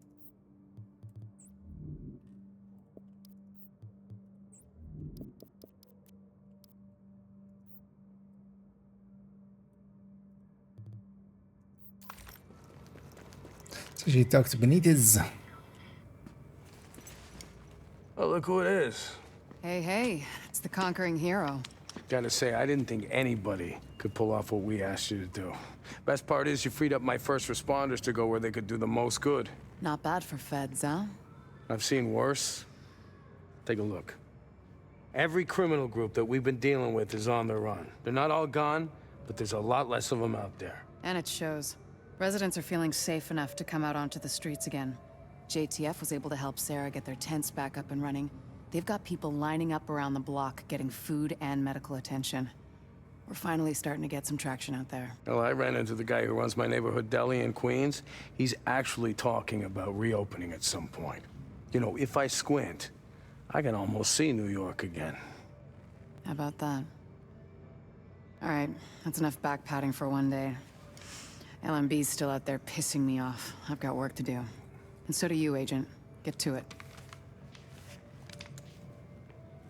So she talked to Benitez. Oh, look who it is. Hey, hey, it's the conquering hero. Gotta say, I didn't think anybody could pull off what we asked you to do. Best part is you freed up my first responders to go where they could do the most good. Not bad for feds, huh? I've seen worse. Take a look. Every criminal group that we've been dealing with is on the run. They're not all gone, but there's a lot less of them out there. And it shows. Residents are feeling safe enough to come out onto the streets again. JTF was able to help Sarah get their tents back up and running. They've got people lining up around the block, getting food and medical attention. We're finally starting to get some traction out there. Well, I ran into the guy who runs my neighborhood deli in Queens. He's actually talking about reopening at some point. You know, if I squint, I can almost see New York again. How about that? All right, that's enough back patting for one day. LMB's still out there pissing me off. I've got work to do. And so do you, Agent. Get to it.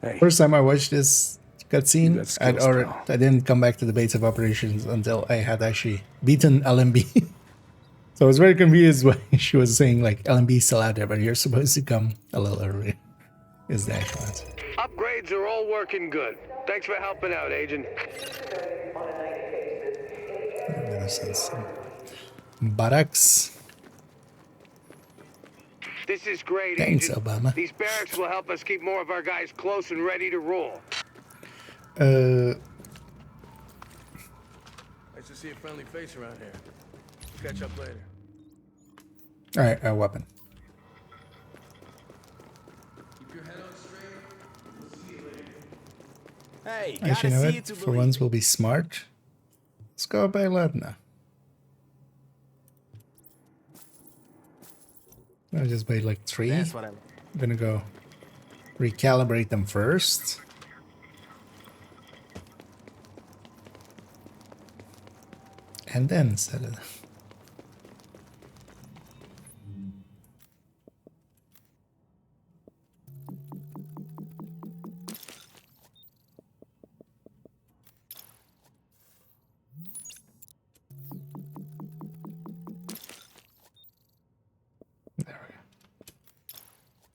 Hey. First time I watched this cutscene, I didn't come back to the base of operations until I had actually beaten LMB. So I was very confused when she was saying like LMB is still out there, but you're supposed to come a little earlier. is the actual answer. Upgrades are all working good. Thanks for helping out, Agent. Barracks. This is great, Thanks, Agent. Obama. These barracks will help us keep more of our guys close and ready to roll. Nice to see a friendly face around here. We'll catch up later. All right, a weapon. Keep your head on straight. We'll see you later. Hey, Actually, you know what? For once, we'll be smart. Let's go by Ledna. I just made like 3. That's what I'm gonna go recalibrate them first. And then set it.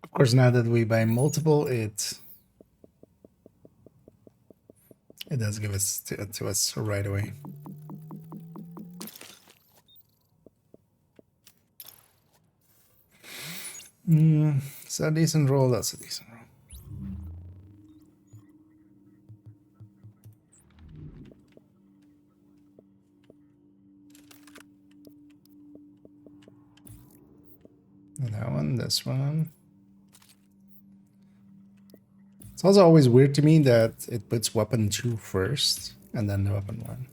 Of course, now that we buy multiple, it does give us to us right away. It's a decent roll. That's a decent roll. That one, this one. It's also always weird to me that it puts weapon 2 first and then the weapon 1.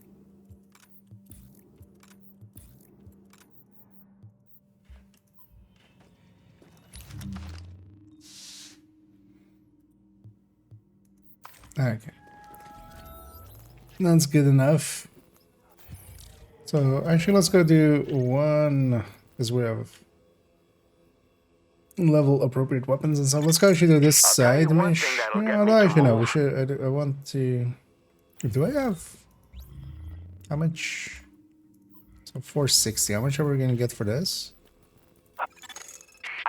Okay. That's good enough. So actually let's go do 1 because we have level appropriate weapons and stuff. Let's go actually do this side. No, actually no, we should. I want to. Do I have how much? So 460. How much are we gonna get for this? I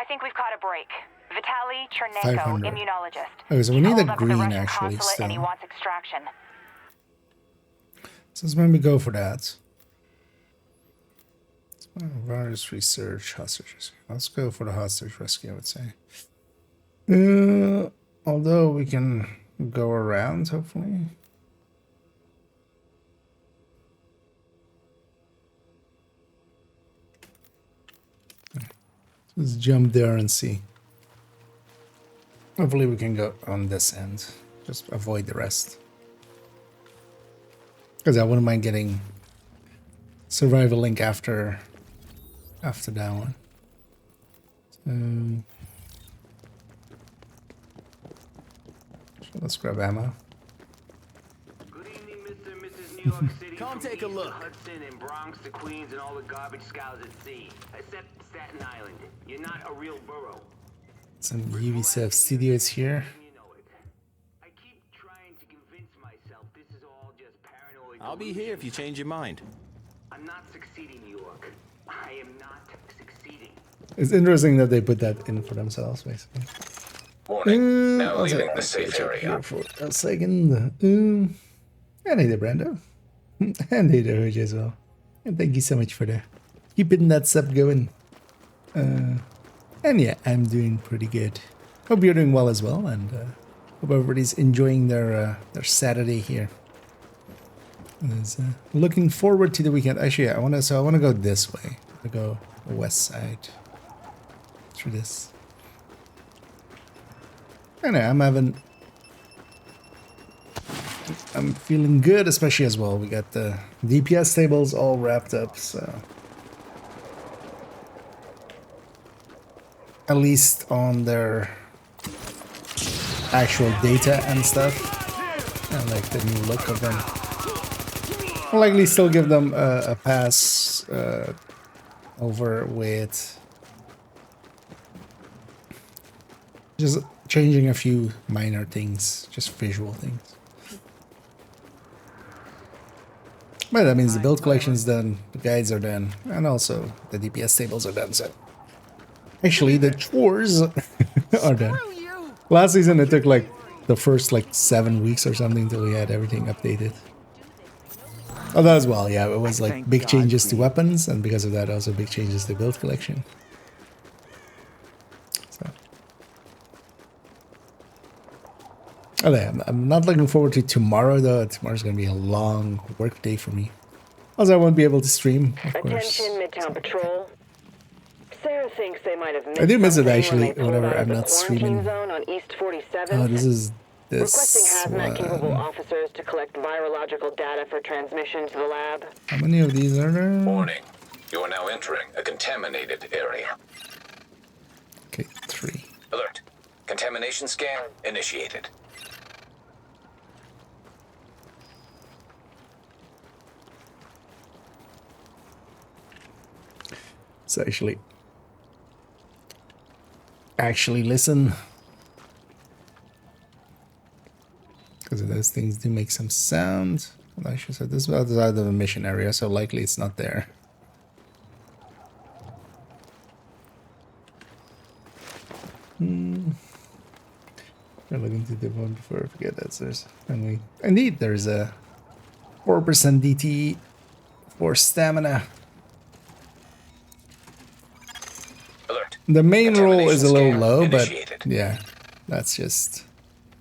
think we've caught a break. Vitaly Chernenko, 500. immunologist. Okay, so we need a Holed up at the green Russian actually consulate and he still. wants extraction. So let's maybe go for that. Virus research, hostages. Let's go for the hostage rescue, I would say. Although we can go around, hopefully. Let's jump there and see. Hopefully we can go on this end. Just avoid the rest. Because I wouldn't mind getting survival link after that one. So let's grab ammo. Good evening, Mr. and Mrs. New York City. Come take a look. Hudson and Bronx to Queens and all the garbage scows at sea. Except Staten Island. You're not a real borough. Some UV studios here. I keep trying to convince myself this is all just paranoid. I'll be here if you change your mind. I'm not succeeding, New York. I am not succeeding. It's interesting that they put that in for themselves, basically. Warning. Now leaving the safe area. For a second. And hey there, Brando. And hey there, Hoja, as well. And thank you so much for keeping that sub going. And yeah, I'm doing pretty good. Hope you're doing well as well, and hope everybody's enjoying their Saturday here. Looking forward to the weekend. Actually, I want to go this way. I go the west side through this. I know I'm feeling good, especially as well. We got the DPS tables all wrapped up, so at least on their actual data and stuff. I like the new look of them. I'll likely still give them a pass over with just changing a few minor things, just visual things. But that means the build collection's done, the guides are done, and also the DPS tables are done, so actually the chores are done. Last season it took like the first like 7 weeks or something till we had everything updated. Oh, that as well, yeah. It was like big changes to weapons, and because of that, also big changes to build collection. So, okay, I'm not looking forward to tomorrow though. Tomorrow's gonna be a long work day for me. Also, I won't be able to stream, of course. Attention, Midtown Patrol. Sarah thinks they might have missed I do miss it something actually when they pulled whenever out of I'm the not quarantine streaming. zone on East 47th. Oh, this is Requesting this hazmat-capable one. officers to collect virological data for transmission to the lab. How many of these are there? Warning. You are now entering a contaminated area. Okay, 3. Alert. Contamination scan initiated. So actually listen, because those things do make some sound. Well, I should say this is outside of the mission area, so likely it's not there. I'm looking to the one before I forget that there's indeed there's a 4% DT for stamina. Alert. The main roll is a little low, but yeah, that's just,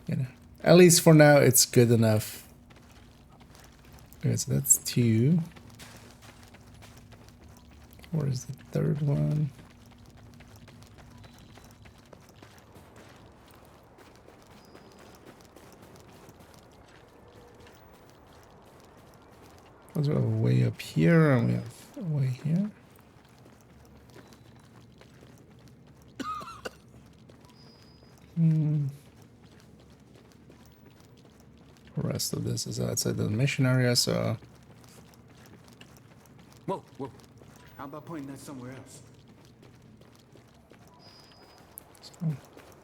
you know, at least for now it's good enough. Okay, so that's 2. Where's the third one? Those are way up here, and we have way here. The rest of this is outside the mission area, so... Whoa, whoa. How about pointing that somewhere else? So,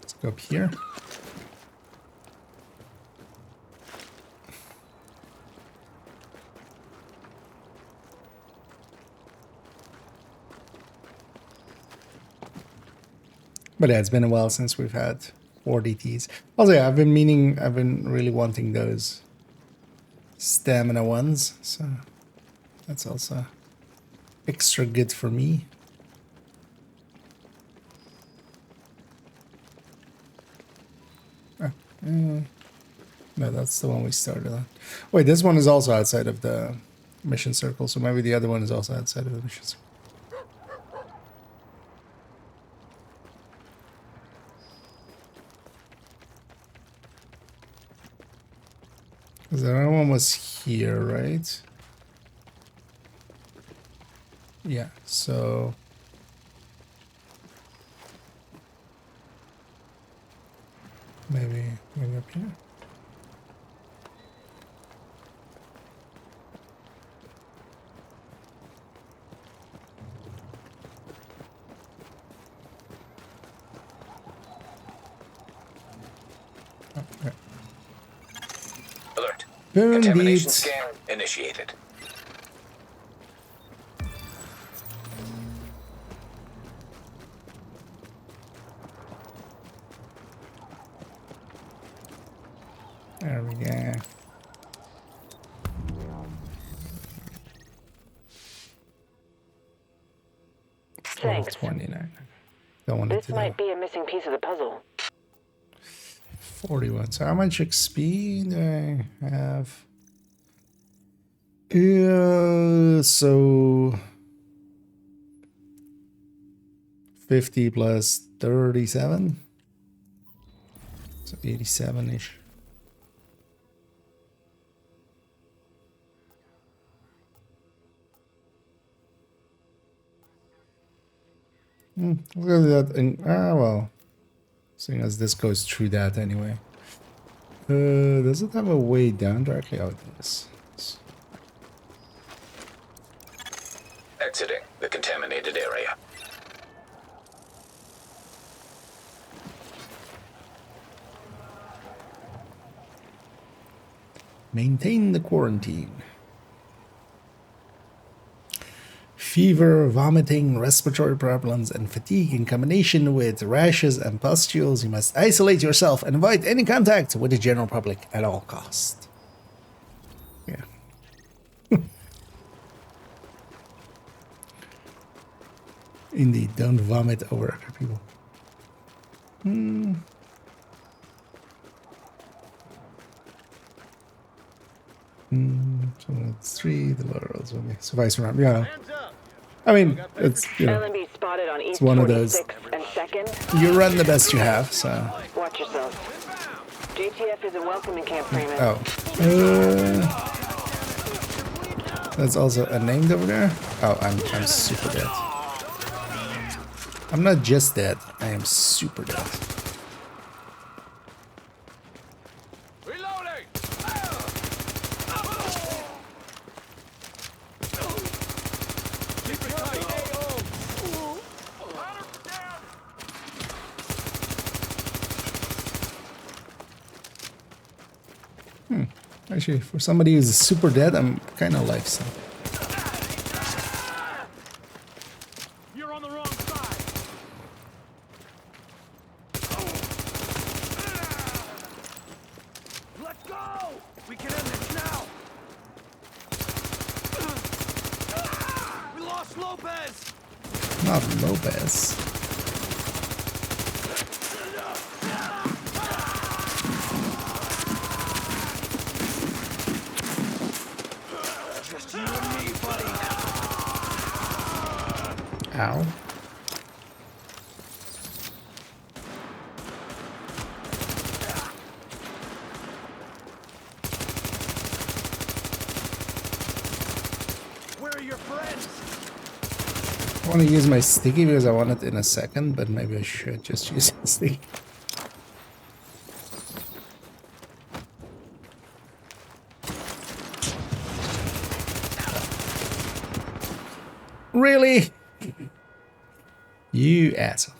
let's go up here. But yeah, it's been a while since we've had 4 DTs. Also, yeah, I've been really wanting those stamina ones, so that's also extra good for me. No, that's the one we started on. Wait, this one is also outside of the mission circle, so maybe the other one is also outside of the mission circle. Because the other one was here, right? Yeah, so... maybe up here? Okay. Alert. Indeed. Contamination scan initiated. There we go. Thanks. 29. Don't want it This to might be a missing piece of the puzzle. 41. So how much XP do I have? Yeah, so 50 plus 37. So 87-ish. Look at that. Well, seeing as this goes through that anyway. Does it have a way down directly? Oh, it does. Exiting the contaminated area. Maintain the quarantine. fever, vomiting, respiratory problems, and fatigue in combination with rashes and pustules. You must isolate yourself and avoid any contact with the general public at all costs. Yeah. Indeed, don't vomit over other people. So that's 3, the lower rolls will be suffice around. Yeah. I mean, it's, you know, LMB spotted on it's East one of those. 46th and 2nd. You run the best you have, so. Watch yourself. JTF isn't welcome in Camp Freeman. Oh. That's also a named over there. Oh, I'm super dead. I'm not just dead, I am super dead. Actually, for somebody who's super dead, I'm kind of like some. You're on the wrong side. Let's go. We can end this now. We lost Lopez. Not Lopez. Just you and me, buddy. Ow. Where are your friends? I want to use my sticky because I want it in a second, but maybe I should just use the sticky. Really? You asshole.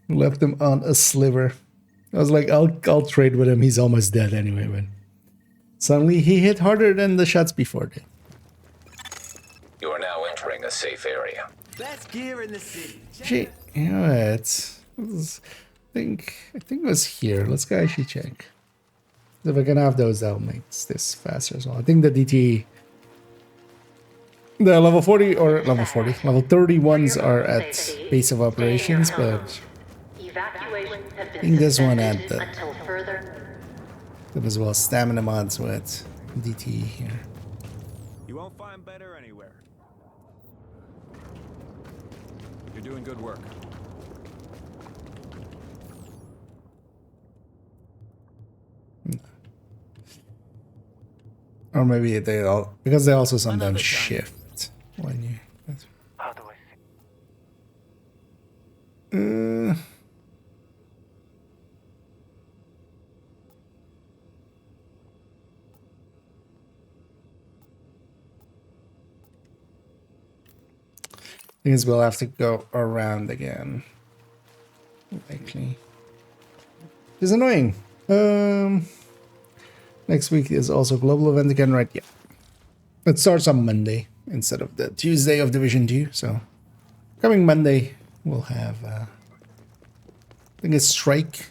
Left him on a sliver. I was like, I'll trade with him. He's almost dead anyway, but suddenly he hit harder than the shots before did. You are now entering a safe area. Best gear in the city. Gee, you know what? I think it was here. Let's go actually check. If I can have those, that'll make this faster as well. I think the DT, the level 40 or level 40, level 31s are at base of operations, but I think this one had the as well stamina mods with DT here. You won't find better anywhere. You're doing good work. Or maybe they all, because they also sometimes shift when you. How do I see? Things will have to go around again. Likely. It's annoying. Next week is also global event again, right? Yeah. It starts on Monday instead of the Tuesday of Division 2. So coming Monday we'll have I think it's strike.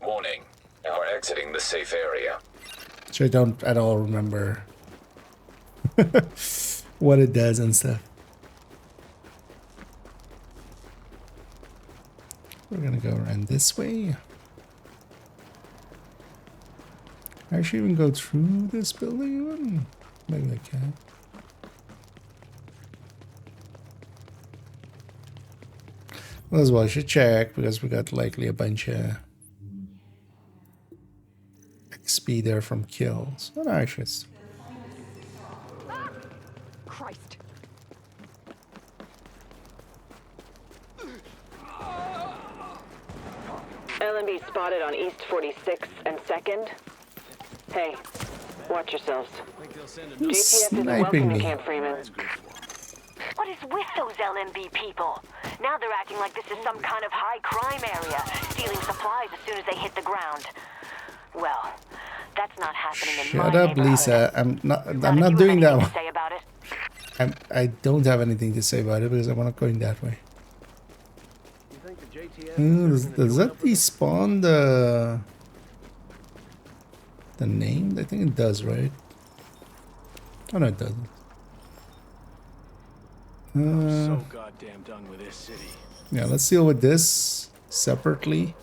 Warning. You are exiting the safe area. So I don't at all remember what it does and stuff. We're gonna go around this way. Can I actually even go through this building even? Maybe I can. Well, as well, I should check because we got likely a bunch of XP there from kills. Oh, no, actually, it's Christ. LMB spotted on East 46th and 2nd. Hey, watch yourselves. You're JTF isn't sniping welcome me. in Camp Freeman. What is with those LMB people? Now they're acting like this is some kind of high crime area, stealing supplies as soon as they hit the ground. Well, That's not happening in Shut my up, neighborhood. Lisa. I'm not You doing that have anything one. to say about it? I don't have anything to say about it because I'm not going that way. Does that despawn the name? I think it does, right? Oh no, it doesn't. I'm so goddamn done with this city. Yeah, let's deal with this separately.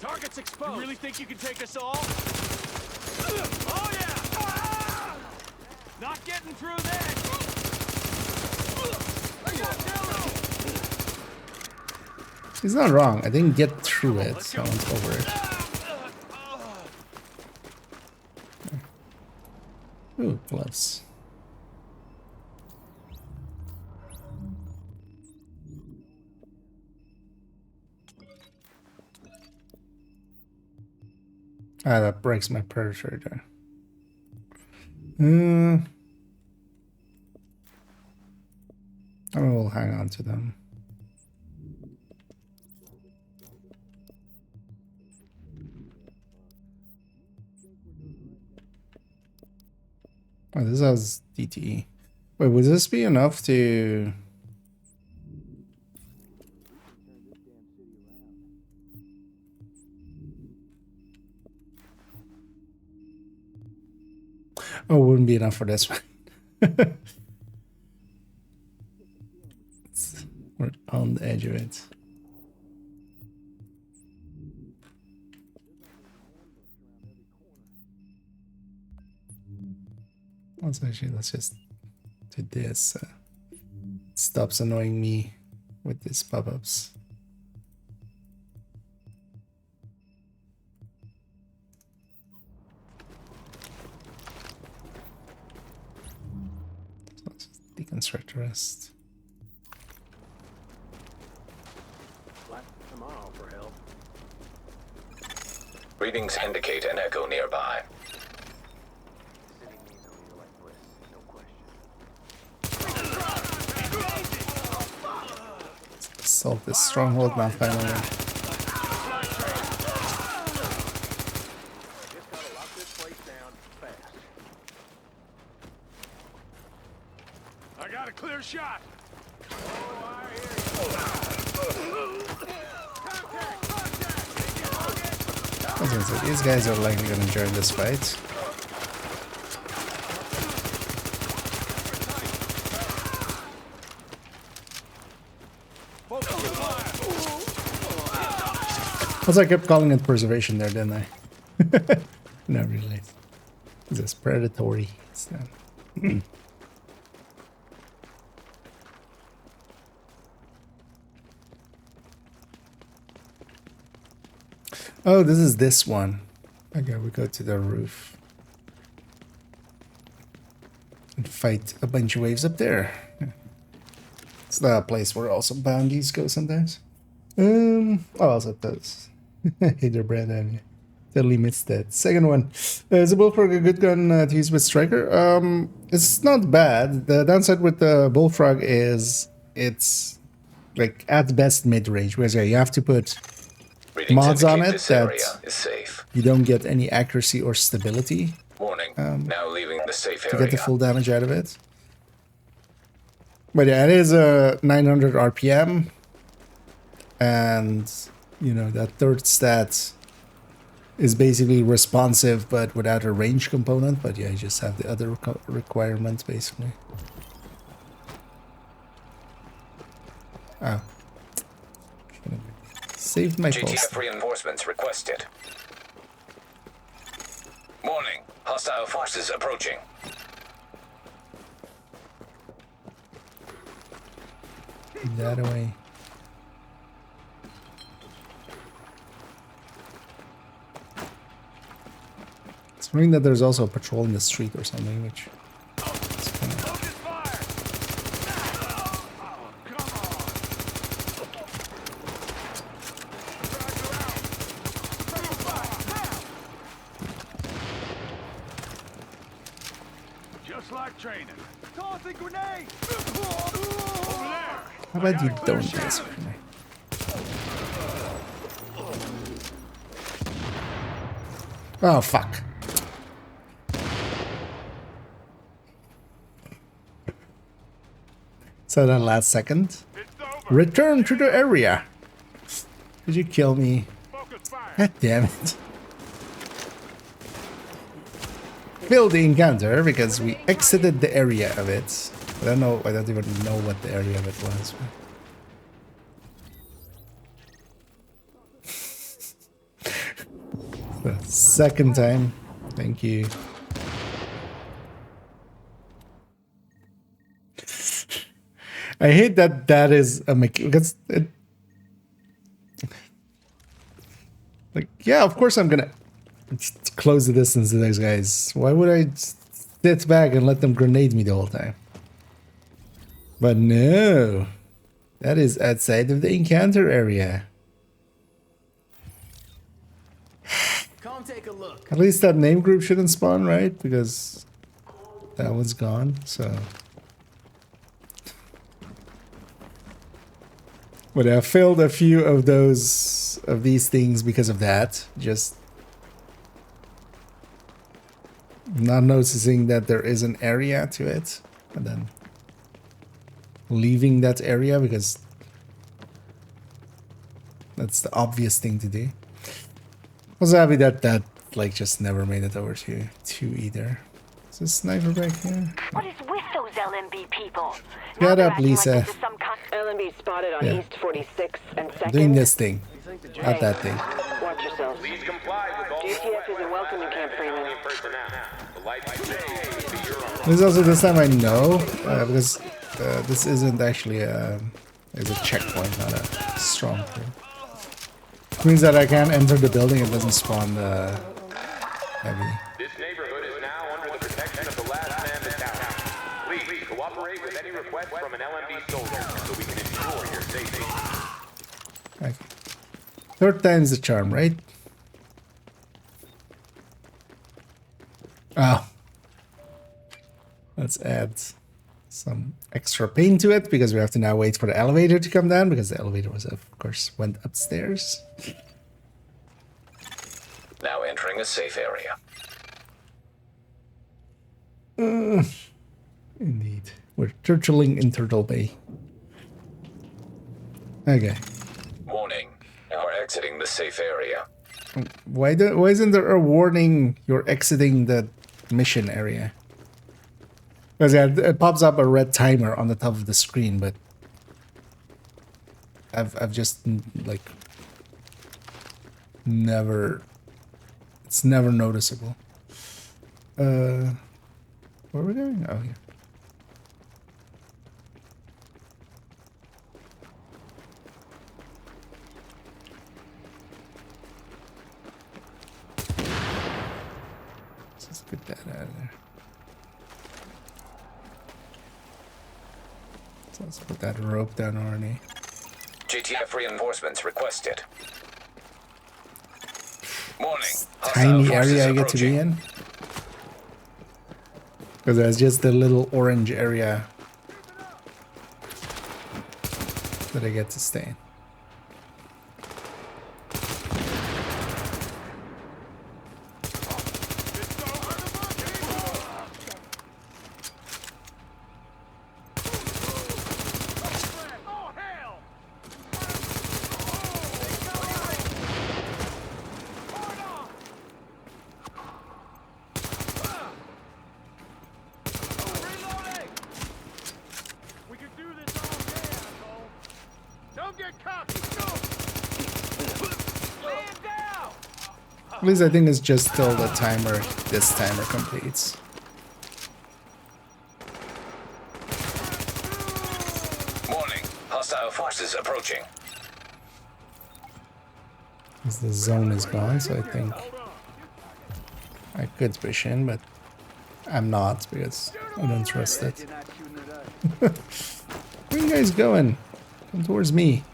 Target's exposed. You really think you can take us all? Oh yeah! Not getting through this. He's not wrong. I didn't get through it, so I went over it. Ooh, gloves. Ah, that breaks my predator there. I will hang on to them. Oh, this has DTE. Wait, would this be enough to... Oh, it wouldn't be enough for this one. We're on the edge of it. Let's just do this. It stops annoying me with these pop-ups. So let's just deconstruct the rest. Tomorrow for help. Readings indicate an echo nearby. Solve this stronghold now finally. I got a clear shot. I was gonna say, these guys are likely gonna join this fight. Also, I kept calling it preservation there, didn't I? Not really. It's just predatory. Oh, this is this one. Okay, we go to the roof. And fight a bunch of waves up there. It's the place where also bounties go sometimes. Oh, also does. Hater brand and totally missed that. Second one. Is a bullfrog a good gun to use with striker? It's not bad. The downside with the bullfrog is it's like at best mid-range, whereas you have to put mods on it that you don't get any accuracy or stability. Warning. Now leaving the safe to area. get the full damage out of it. But yeah, it is a 900 RPM. And, you know, that third stat is basically responsive, but without a range component. But yeah, you just have the other requirements, basically. Oh. Saved my post. GTF reinforcements requested. Warning. Hostile forces approaching. That away. It's funny that there's also a patrol in the street or something, which... Just like training. Tossing grenade. Over there. How about you don't answer me? Oh, fuck. So that last second. Return to the area. Did you kill me? God damn it. Failed the encounter because we exited the area of it. I don't know, I don't even know what the area of it was. The second time. Thank you. I hate that that is a because it, like, yeah, of course I'm gonna close the distance to those guys. Why would I sit back and let them grenade me the whole time? But no, that is outside of the encounter area. Come take a look. At least that name group shouldn't spawn, right? Because that one's gone, so. But I failed a few of these things because of that. Just not noticing that there is an area to it, and then leaving that area because that's the obvious thing to do. I was happy that that like just never made it over to 2 either. Is this sniper back here? What is with those LMB people? Shut up, Lisa. LMB spotted on Yeah. East 46 and 2nd. Doing this thing, not that thing. Watch yourself. Please comply with all JTF isn't welcome in Camp Freeman. personnel. The life you save will be your own. This is also this time I know because this isn't actually is a checkpoint, not a strong thing. Which means that I can't enter the building. It doesn't spawn heavy. This neighborhood is now under the protection of the last man battalion. Please cooperate with any request from an LMB soldier so we can ensure your safety. Okay. 3rd time's the charm, right? Oh. Let's add some extra pain to it because we have to now wait for the elevator to come down because the elevator was, of course, went upstairs. Now entering a safe area. Indeed. We're turtling in Turtle Bay. Okay. Warning. You are exiting the safe area. Why isn't there a warning you're exiting the mission area? Because yeah, it pops up a red timer on the top of the screen, but I've just like never, it's never noticeable. Where are we going? Oh, here. Let's get that out of there. So let's put that rope down already. JTF reinforcements requested. Warning. Tiny area I get to be in. Because there's just the little orange area that I get to stay in. At least I think it's just till the timer, this timer completes. Warning. Hostile forces approaching. Because the zone is gone, so I think I could push in, but I'm not because I don't trust it. Where are you guys going? Come towards me.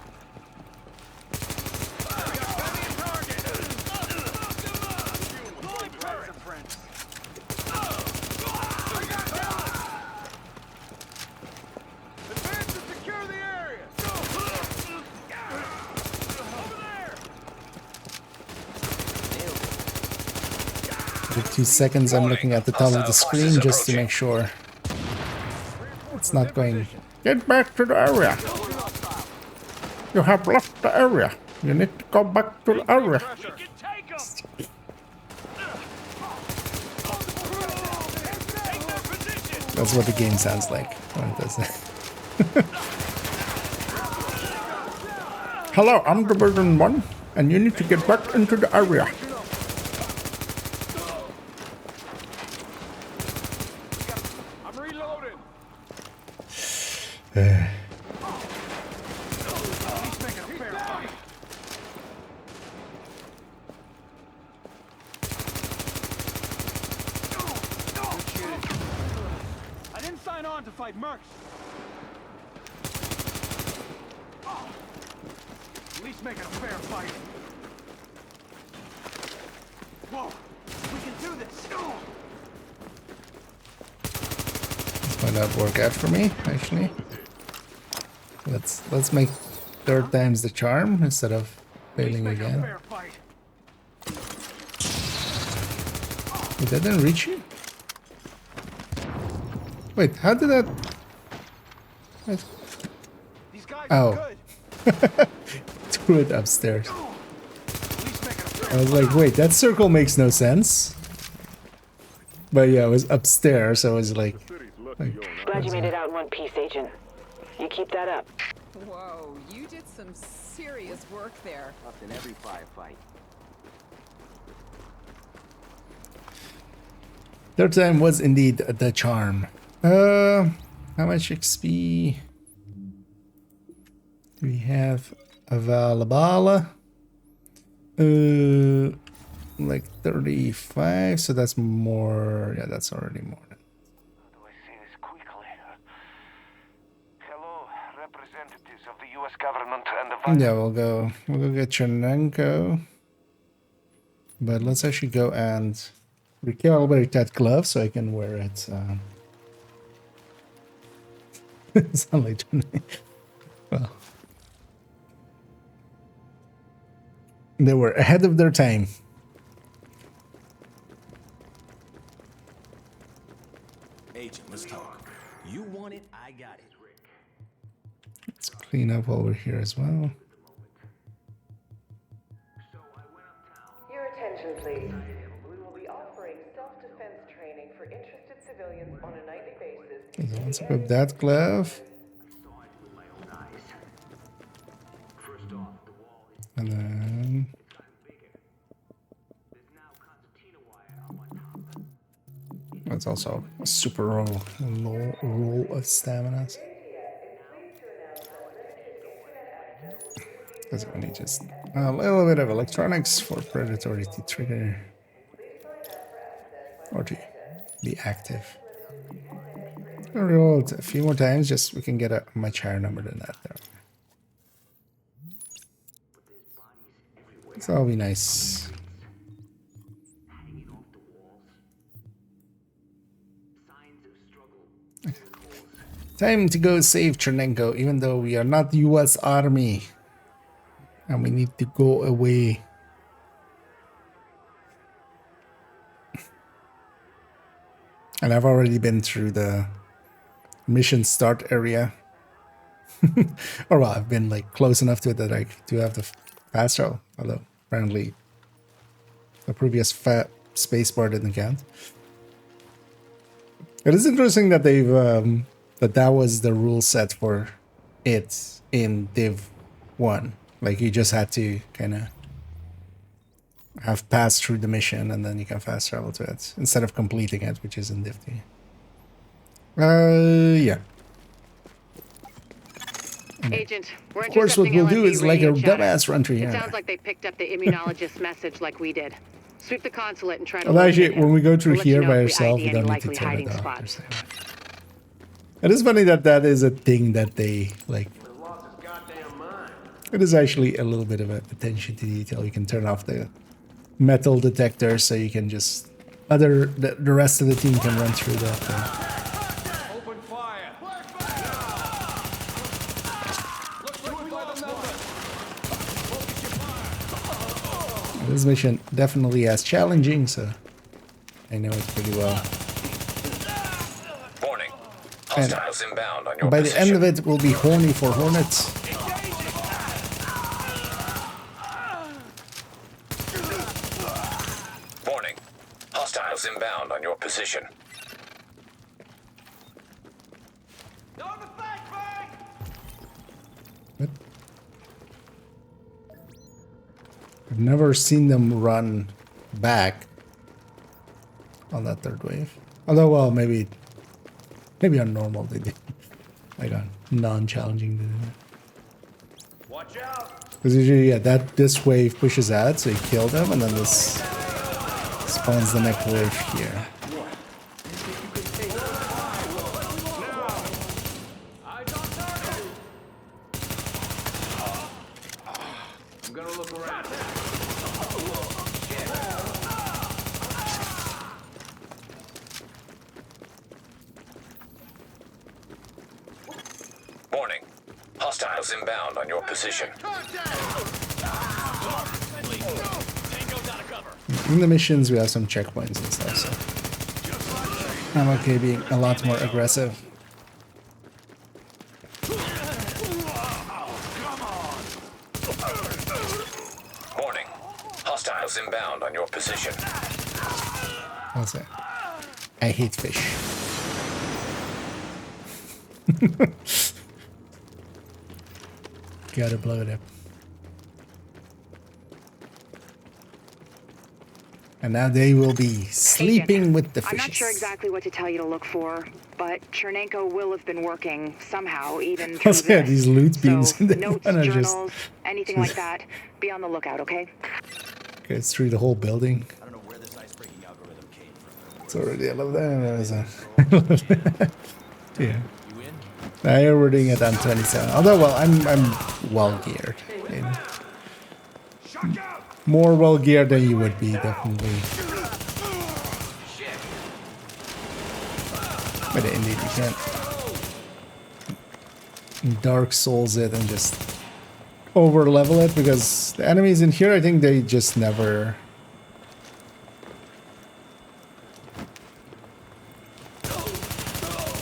Every 2 seconds I'm looking at the top of the screen just to make sure it's not going, get back to the area. You have left the area. You need to go back to the area. That's what the game sounds like when it does that. Hello, I'm Division 1, and you need to get back into the area. I'm reloading. I didn't sign on to fight mercs. At least make it a fair fight. Whoa, we can do this. This might not work out for me, actually. Let's make 3rd time's the charm instead of failing again. Wait, that didn't reach you? Wait, how did that... What? Oh. Threw it upstairs. I was like, wait, that circle makes no sense. But yeah, it was upstairs, so I was like... Glad you made it out in one piece, Agent. You keep that up. Whoa, you did some serious work there. Up in every firefight. 3rd time was indeed the charm. How much XP do we have available? Like 35, so that's more. Yeah, that's already more. Do I say this quickly? Hello, representatives of the U.S. government and the... Yeah, we'll go get Chernenko. But let's actually go and recalibrate that glove so I can wear it. Sound like well, they were ahead of their time. Agent, let's talk. You want it, I got it. Let's clean up while we're here as well. Your attention, please. We will be offering self-defense training for interested civilians on a nightly basis. Okay, so let's equip that glove. And then... That's also a super roll of stamina. Because we need just a little bit of electronics for predatory to trigger or to be active. I'll roll it a few more times, just we can get a much higher number than that there. So that'll be nice. Time to go save Chernenko, even though we are not the US Army. And we need to go away. And I've already been through the mission start area. Or well, I've been like close enough to it that I do have the fast travel. Although apparently the previous spacebar didn't count. It is interesting that they've that was the rule set for it in Div 1. Like you just had to kind of have passed through the mission and then you can fast travel to it instead of completing it, which is in Div 2. Yeah. Agent, we're of course, what we'll do is like a dumbass run through here. It sounds like they picked up the immunologist's message like we did. Sweep the consulate and try to... Well, actually, when we go through here by ourselves, we don't need to turn it off. It is funny that that is a thing that they, like... It is actually a little bit of attention to detail. You can turn off the metal detector so you can just... The rest of the team can run through that thing. This mission definitely as challenging, so I know it pretty well. Warning. And Hostiles inbound on your by the position. end of it, we'll be horny for Hornets. Warning. Hostiles inbound on your position. I've never seen them run back on that third wave. Although, well, maybe on normal they did. Like on non-challenging they did. Watch out! Because usually, yeah, this wave pushes out, so you kill them, and then this spawns the next wave here. I'm gonna look around. Warning. Hostiles inbound on your position. In the missions, we have some checkpoints and stuff, so I'm okay being a lot more aggressive. Warning. Hostiles inbound on your position. I'll say. I hate fish. Gotta blow it up. And now they will be sleeping Agent, with the fishes. I'm not sure exactly what to tell you to look for, but Chernenko will have been working somehow, even through Also, yeah, these loot beams So, and they notes, wanna journals, anything like that. Be on the lookout, okay? Goes through the whole building. I don't know where this ice-breaking algorithm came from. It's already, I love that. Yeah. Now you're reading it on 27. Although, well, I'm well geared. More well geared than you would be, definitely. But indeed, you can't Dark Souls it and just over level it, because the enemies in here, I think they just never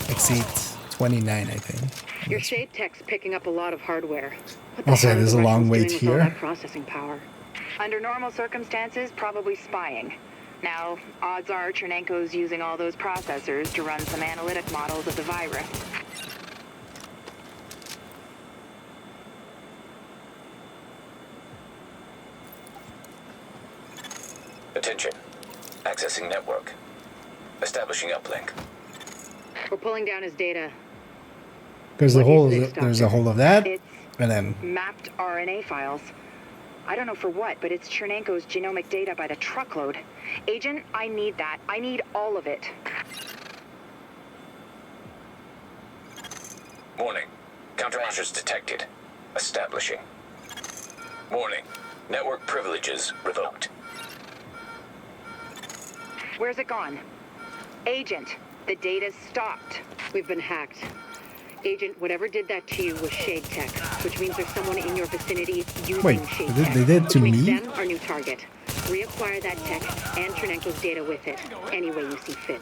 exceed 29, I think. Your shade tech's picking up a lot of hardware. What the Also, hell are there's the a long Russians wait doing with all here. that processing power? Under normal circumstances, probably spying. Now, odds are Chernenko's using all those processors to run some analytic models of the virus. Attention. Accessing network. Establishing uplink. We're pulling down his data. There's a What whole, is this, there's a Doctor? whole of that, It's and then mapped RNA files. I don't know for what, but it's Chernenko's genomic data by the truckload. Agent, I need that. I need all of it. Warning. Countermeasures detected. Establishing. Warning. Network privileges revoked. Where's it gone? Agent, the data's stopped. We've been hacked. Agent, whatever did that to you was Shade Tech, which means there's someone in your vicinity using Wait, Shade they Tech. did it to Which makes me? them our new target. Reacquire that tech and Chernenko's data with it, any way you see fit.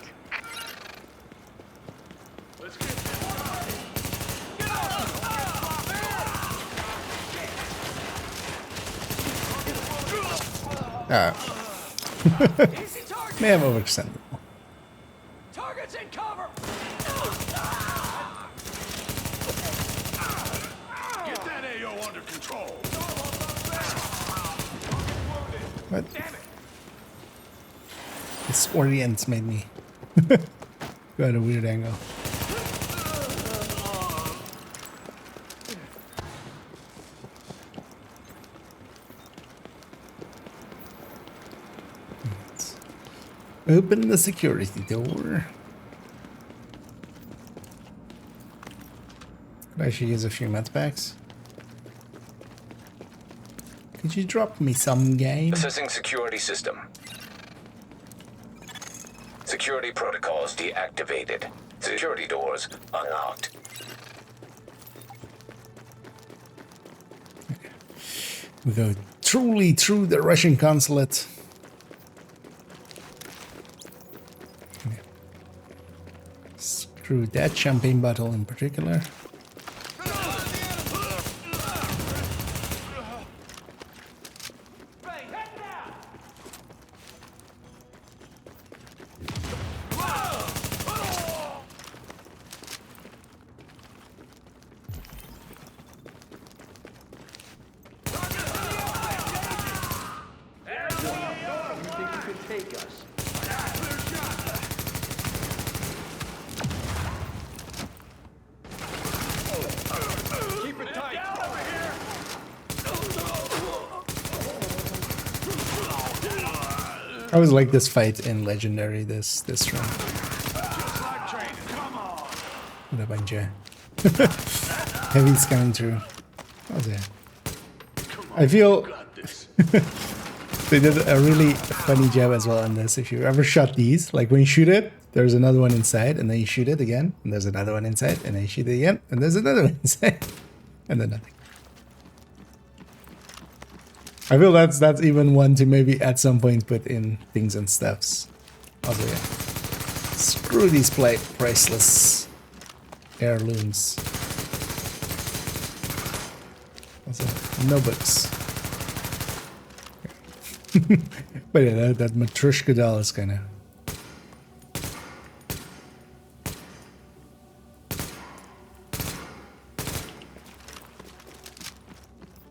may have overextended. Target's in cover! Get that AO under control. What? This Orient's made me go at a weird angle. Let's open the security door. Could I actually use a few med packs? Could you drop me some game? Assessing security system. Security protocols deactivated. Security doors unlocked. We go truly through the Russian consulate. Through that champagne bottle in particular. I always like this fight in Legendary, this run. What a bunch of heavy's coming through. How's that? I feel they did a really funny job as well on this. If you ever shot these, like when you shoot it, there's another one inside, and then you shoot it again, and there's another one inside, and then you shoot it again, and there's another one inside, and then nothing. I feel that's even one to maybe at some point put in things and stuffs. Also, yeah. Screw these priceless heirlooms. Also, no books. But yeah, that Matryoshka doll is kind of...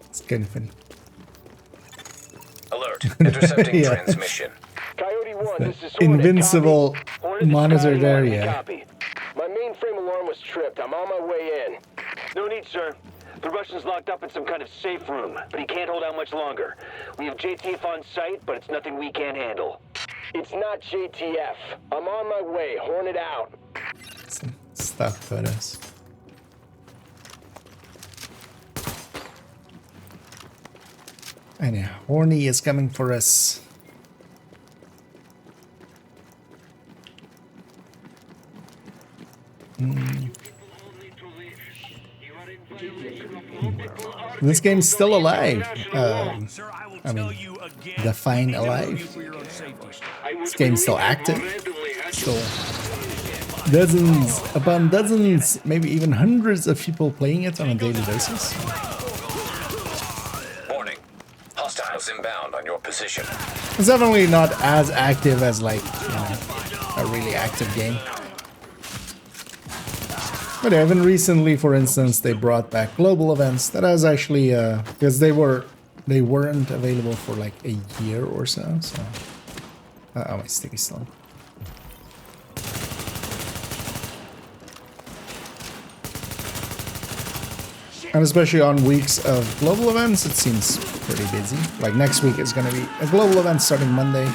It's kind of funny. Alert. Intercepting Yeah. transmission. Coyote 1, this is Hornet. Invincible Copy. Hornet, monitored Sky 1, area. Copy. My mainframe alarm was tripped. I'm on my way in. No need, sir. The Russian's locked up in some kind of safe room, but he can't hold out much longer. We have JTF on site, but it's nothing we can't handle. It's not JTF. I'm on my way. Hornet out. Some stock photos. And yeah, Horny is coming for us. This game's still alive. I mean, define alive. This game's still active. Still dozens upon dozens, maybe even hundreds of people playing it on a daily basis. Warning. Hostiles inbound on your position. It's definitely not as active as, like, you know, a really active game. But even recently, for instance, they brought back global events. That was actually because they weren't available for like a year or so. So, oh, my stick is still. And especially on weeks of global events, it seems pretty busy. Like next week is going to be a global event starting Monday.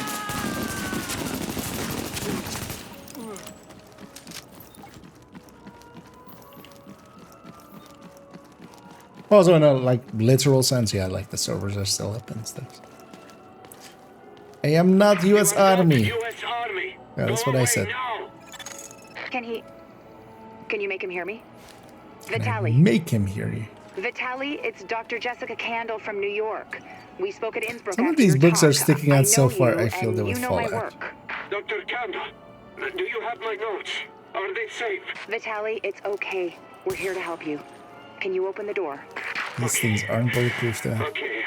Also, in a like literal sense, yeah, like the servers are still up and stuff. I am not U.S. Army. Yeah, that's what I said. Can you make him hear me? Can I Vitaly. make him hear you. Vitaly, it's Dr. Jessica Candle from New York. We spoke at Innsbruck. Some of after these your books are talk. sticking I out so know far, you, I feel they and would you know fall my out. work. Dr. Candle, do you have my notes? Are they safe? Vitaly, it's okay. We're here to help you. Can you open the door? These things aren't bulletproof though. Okay.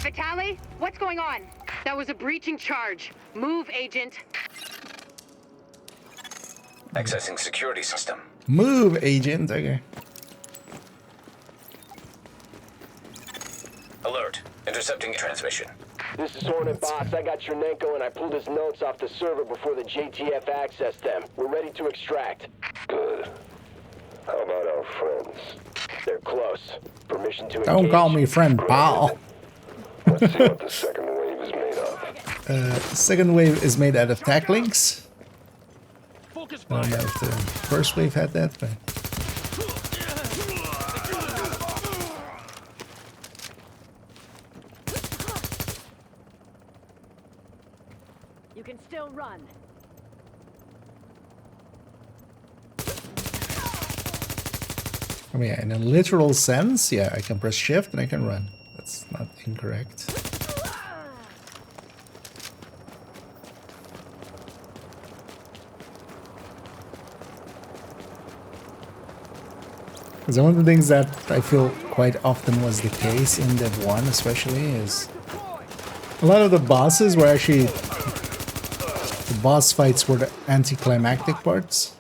Vitaly, what's going on? That was a breaching charge. Move, agent. Accessing security system. Move, agent. Okay. Alert. Intercepting transmission. This is Hornet Boss. I got Chernenko and I pulled his notes off the server before the JTF accessed them. We're ready to extract. Good. How about our friends? They're close. Permission to Don't engage. call me friend, pal. Let's see what the second wave is made of. Second wave is made out of tack links. I don't know if the first wave had that, but... You can still run. I mean, in a literal sense, yeah, I can press shift and I can run. That's not incorrect. Because one of the things that I feel quite often was the case in Dev 1 especially is a lot of the bosses were actually, the boss fights were the anticlimactic parts.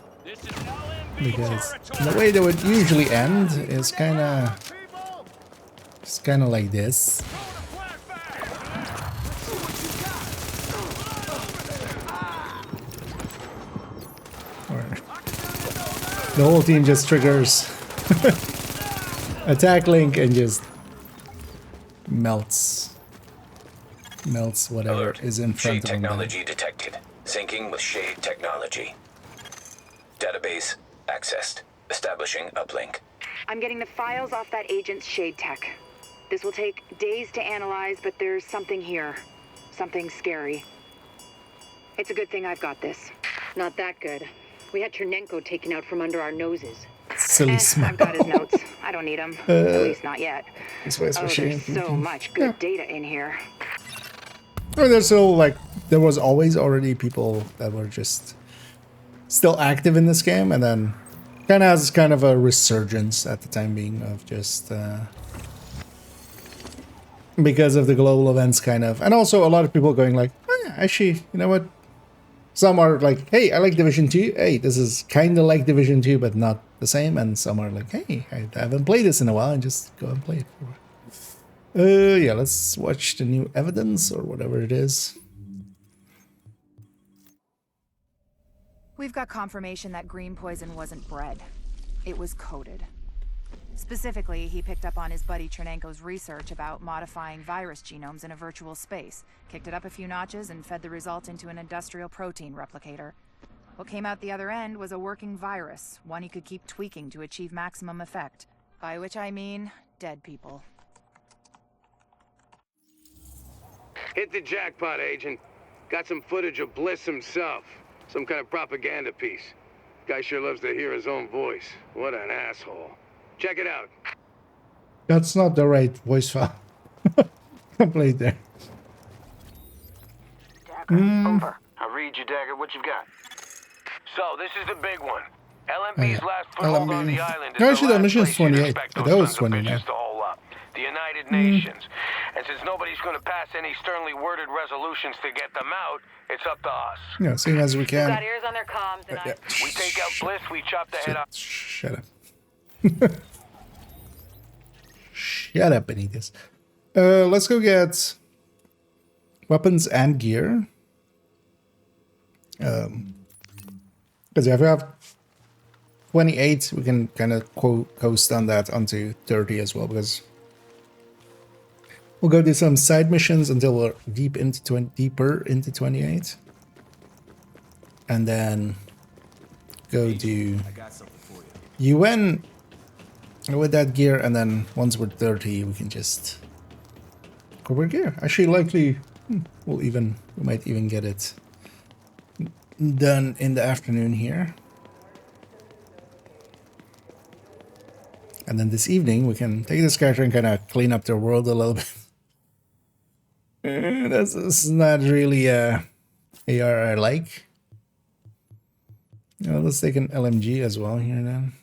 Because the way they would usually end is kind of like this. Or the whole team just triggers attack link and just melts whatever is in front Shade of them. technology detected. Syncing with Shade technology. Database accessed. Establishing uplink. I'm getting the files off that agent's Shade tech. This will take days to analyze, but there's something here. Something scary. It's a good thing I've got this. Not that good. We had Chernenko taken out from under our noses. Silly smile. I've got his notes. I don't need them. At least not yet. This way is for Oh, Shane. there's so much good data in here. Or there's still like, there was always already people that were just still active in this game, and then kind of has kind of a resurgence at the time being of just because of the global events kind of, and also a lot of people going like, oh, yeah, actually, you know what? Some are like, hey, I like Division 2. Hey, this is kind of like Division 2, but not the same. And some are like, hey, I haven't played this in a while, and just go and play it. Yeah, let's watch the new evidence or whatever it is. We've got confirmation that green poison wasn't bred. It was coded. Specifically, he picked up on his buddy Chernenko's research about modifying virus genomes in a virtual space, kicked it up a few notches, and fed the result into an industrial protein replicator. What came out the other end was a working virus, one he could keep tweaking to achieve maximum effect. By which I mean, dead people. Hit the jackpot, Agent. Got some footage of Bliss himself. Some kind of propaganda piece. Guy sure loves to hear his own voice. What an asshole. Check it out. That's not the right voice file. I played there. Over. I read you, Dagger. What you got? So, this is the big one. LMB's last foothold on the island is actually, the that last mission is place you'd 28. expect That those was sons of 29. bitches to hole up. The United Nations. And since nobody's going to pass any sternly worded resolutions to get them out, it's up to us. Yeah, seeing as we can. Got ears on their comms, and We take out Bliss, we chop the head off. Shut up. Shut up, Benitez. Let's go get weapons and gear. Because if we have 28, we can kind of coast on that onto 30 as well, because we'll go do some side missions until we're deeper into 28. And then go do UN with that gear, and then once we're 30, we can just go with gear. Actually, likely we might even get it done in the afternoon here. And then this evening, we can take this character and kind of clean up their world a little bit. That's not really a AR I like. Let's take an LMG as well here then.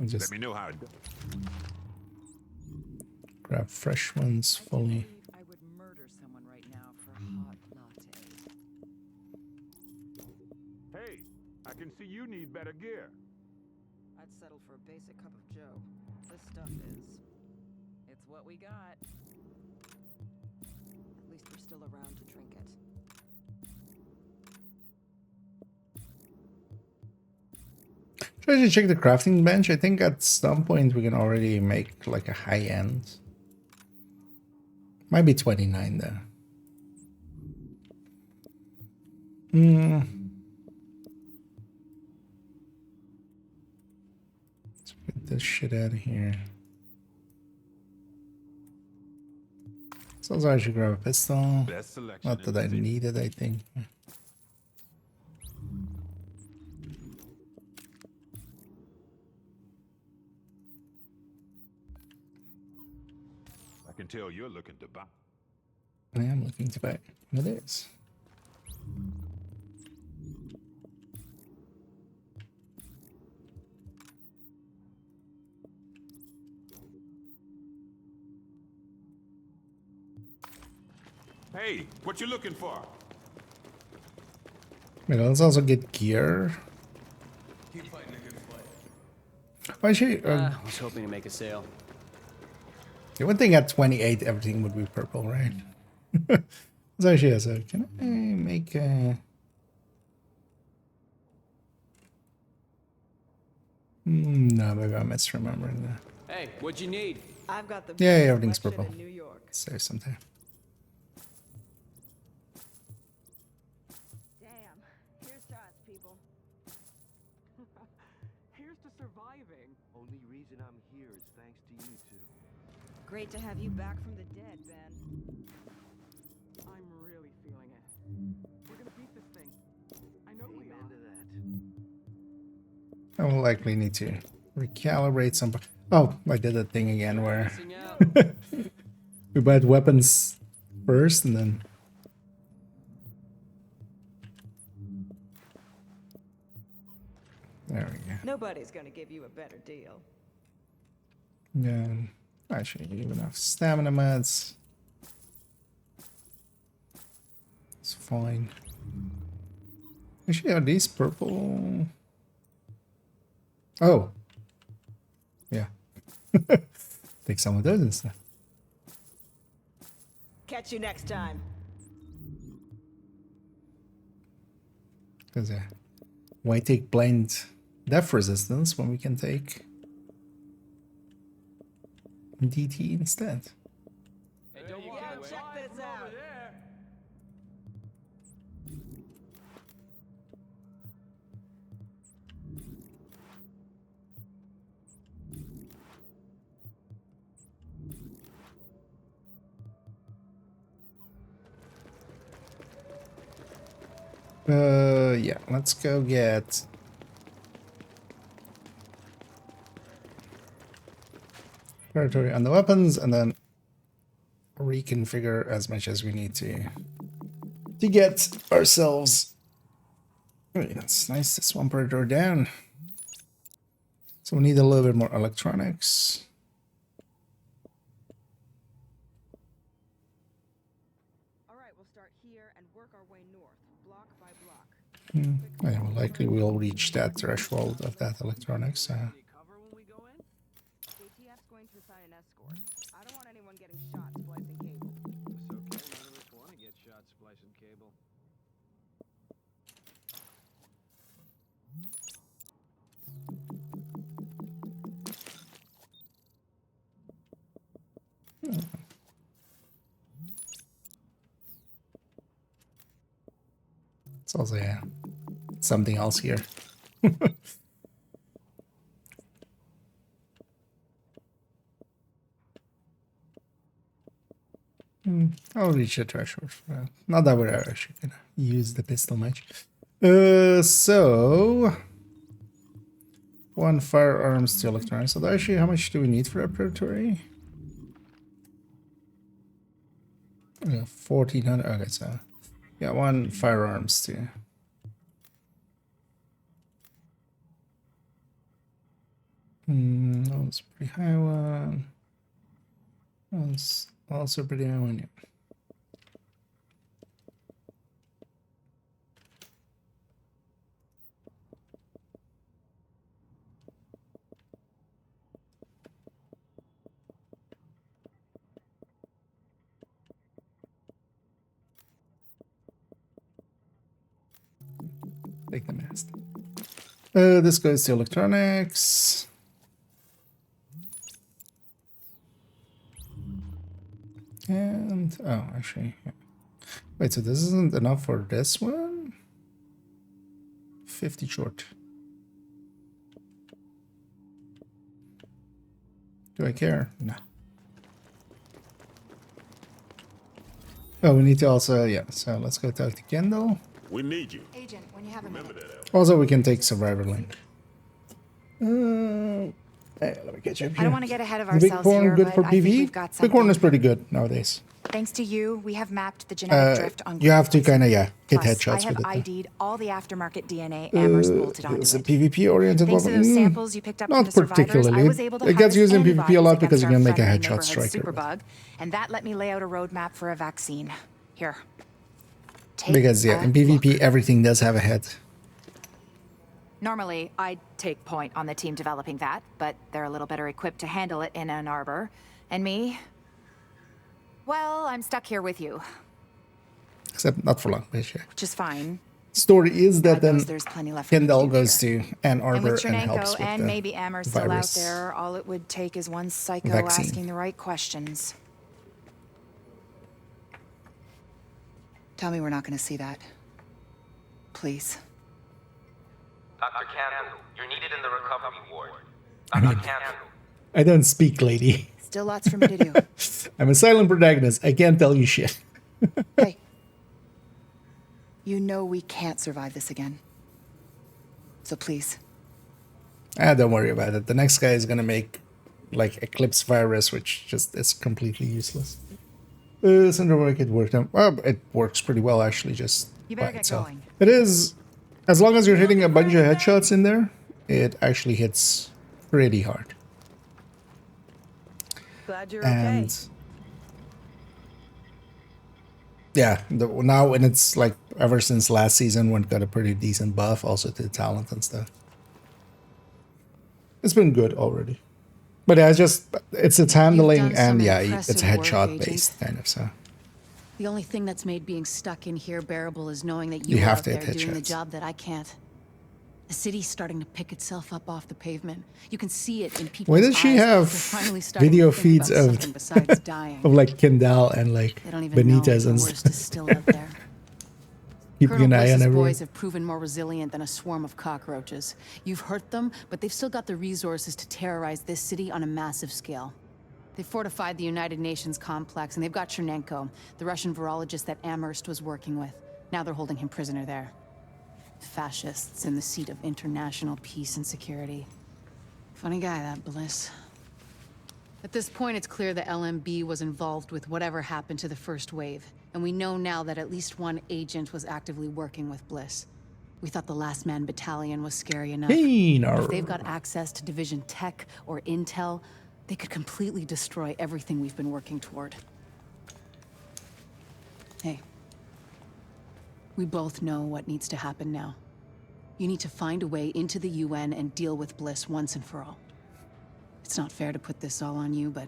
Just let me know how. Grab fresh ones fully. I would murder someone right now for hot latte. Hey, I can see you need better gear. I'd settle for a basic cup of joe. This stuff is. It's what we got. At least we're still around to drink it. Try to check the crafting bench. I think at some point we can already make like a high end. Might be 29 there. Let's get this shit out of here. So I should grab a pistol. Not that I need it, I think. I can tell you're looking to buy. I am looking looking to buy. It is. Hey, what you looking for? Wait, let's also get gear. Keep fighting a good fight. Why should I was hoping to make a sale. you would think at 28 everything would be purple, right? So she has a. Can I make a? No, maybe I'm misremembering that. Hey, what'd you need? I've got the Yeah, best everything's collection purple. in New York. Save some time. Damn. Here's to us, people. Here's to surviving. Only reason I'm here is thanks to you two. Great to have you back from the dead, Ben. I'm really feeling it. We're gonna beat this thing. I know we are. I will likely need to recalibrate some. Oh, I did that thing again where we buy weapons first and then. There we go. Nobody's gonna give you a better deal. Yeah, actually, even enough stamina meds. It's fine. Actually, are these purple? Oh. Yeah. Take some of those instead. Catch you next time. Because why take blind death resistance when we can take DT instead? Hey, don't walk away. Check this out. Over there. Yeah, let's go get territory on the weapons and then reconfigure as much as we need to get ourselves. Oh, yeah, it's nice. This one predator down. So we need a little bit more electronics. All right, we'll start here and work our way north, block by block. Yeah, well, likely we'll reach that threshold of that electronics. JTF's going to assign an escort. I don't want anyone getting shot splicing cable. It's okay. None of us want to get shot splicing cable. It's also, yeah, something else here. I'll reach the threshold for that. Not that we're actually gonna use the pistol much. So 1 firearms to electronics. So actually, how much do we need for that predatory? 1400. Okay, so yeah, 1 firearms too. That was a pretty high one. That was also pretty high one, yeah. Take the mast. This goes to electronics. And oh, actually, yeah. Wait. So this isn't enough for this one. 50 short. Do I care? No. Oh, we need to also, yeah. So let's go talk to Kendall. We need you. Agent, when you have a minute. Also, we can take Survivor Link. Hey, let me catch up here. I don't want to get ahead of The ourselves Bighorn here, good but for I think PvE? we've got something. Bighorn is pretty good nowadays. Thanks to you, we have mapped the genetic drift on. You have to kind of hit Plus, headshots I have with it. ID'd all the aftermarket DNA Amherst bolted onto It's a it. PvP oriented Thanks to weapon. those samples you picked up from Not the survivors, particularly. I was able to It gets harvest used in PvP a antibodies lot because against you can our make a friendly headshot neighborhood striker. superbug, and that let me lay out a roadmap for a vaccine. Here. Take Because yeah, in PvP everything does have a head. Normally, I'd take point on the team developing that, but they're a little better equipped to handle it in Ann Arbor. And me? Well, I'm stuck here with you. Except not for long, but yeah. Which is fine. Story is that then there's plenty left for me to Kendall do goes to Ann Arbor and with and helps Chernenko with and the maybe Amherst still out virus. there, all it would take is one psycho vaccine. asking the right questions. Tell me we're not going to see that. Please. Dr. Campbell, you're needed in the recovery ward. I mean, I don't speak, lady. Still lots for me to do. I'm a silent protagonist. I can't tell you shit. Hey. You know we can't survive this again. So please. Don't worry about it. The next guy is gonna make like Eclipse virus, which just is completely useless. Syndrome it worked out. Well, it works pretty well actually, just You by better get itself. going. It is, as long as you're hitting a bunch of headshots in there, it actually hits pretty hard. Glad you're And okay. yeah, now when it's like ever since last season when it got a pretty decent buff also to the talent and stuff. It's been good already. But yeah, it's its handling and yeah, it's impressive work, headshot Agent. based kind of, so. The only thing that's made being stuck in here bearable is knowing that You you are have out to there hit doing the headshots. job that I can't. The city's starting to pick itself up off the pavement. You can see it in people's Why eyes. does she They're have finally starting video to think feeds about of something besides dying. of like Kendall and like They don't even know Benitez the and worst stuff? is still out there. Keeping Colonel an eye on Bliss's everyone. boys have proven more resilient than a swarm of cockroaches. You've hurt them, but they've still got the resources to terrorize this city on a massive scale. They fortified the United Nations complex, and they've got Chernenko, the Russian virologist that Amherst was working with. Now they're holding him prisoner there. Fascists in the seat of international peace and security. Funny guy, that Bliss. At this point, it's clear the LMB was involved with whatever happened to the first wave, and we know now that at least one agent was actively working with Bliss. We thought the Last Man Battalion was scary enough. Hey, But no. if they've got access to Division Tech or Intel, they could completely destroy everything we've been working toward. Hey. We both know what needs to happen now. You need to find a way into the UN and deal with Bliss once and for all. It's not fair to put this all on you, but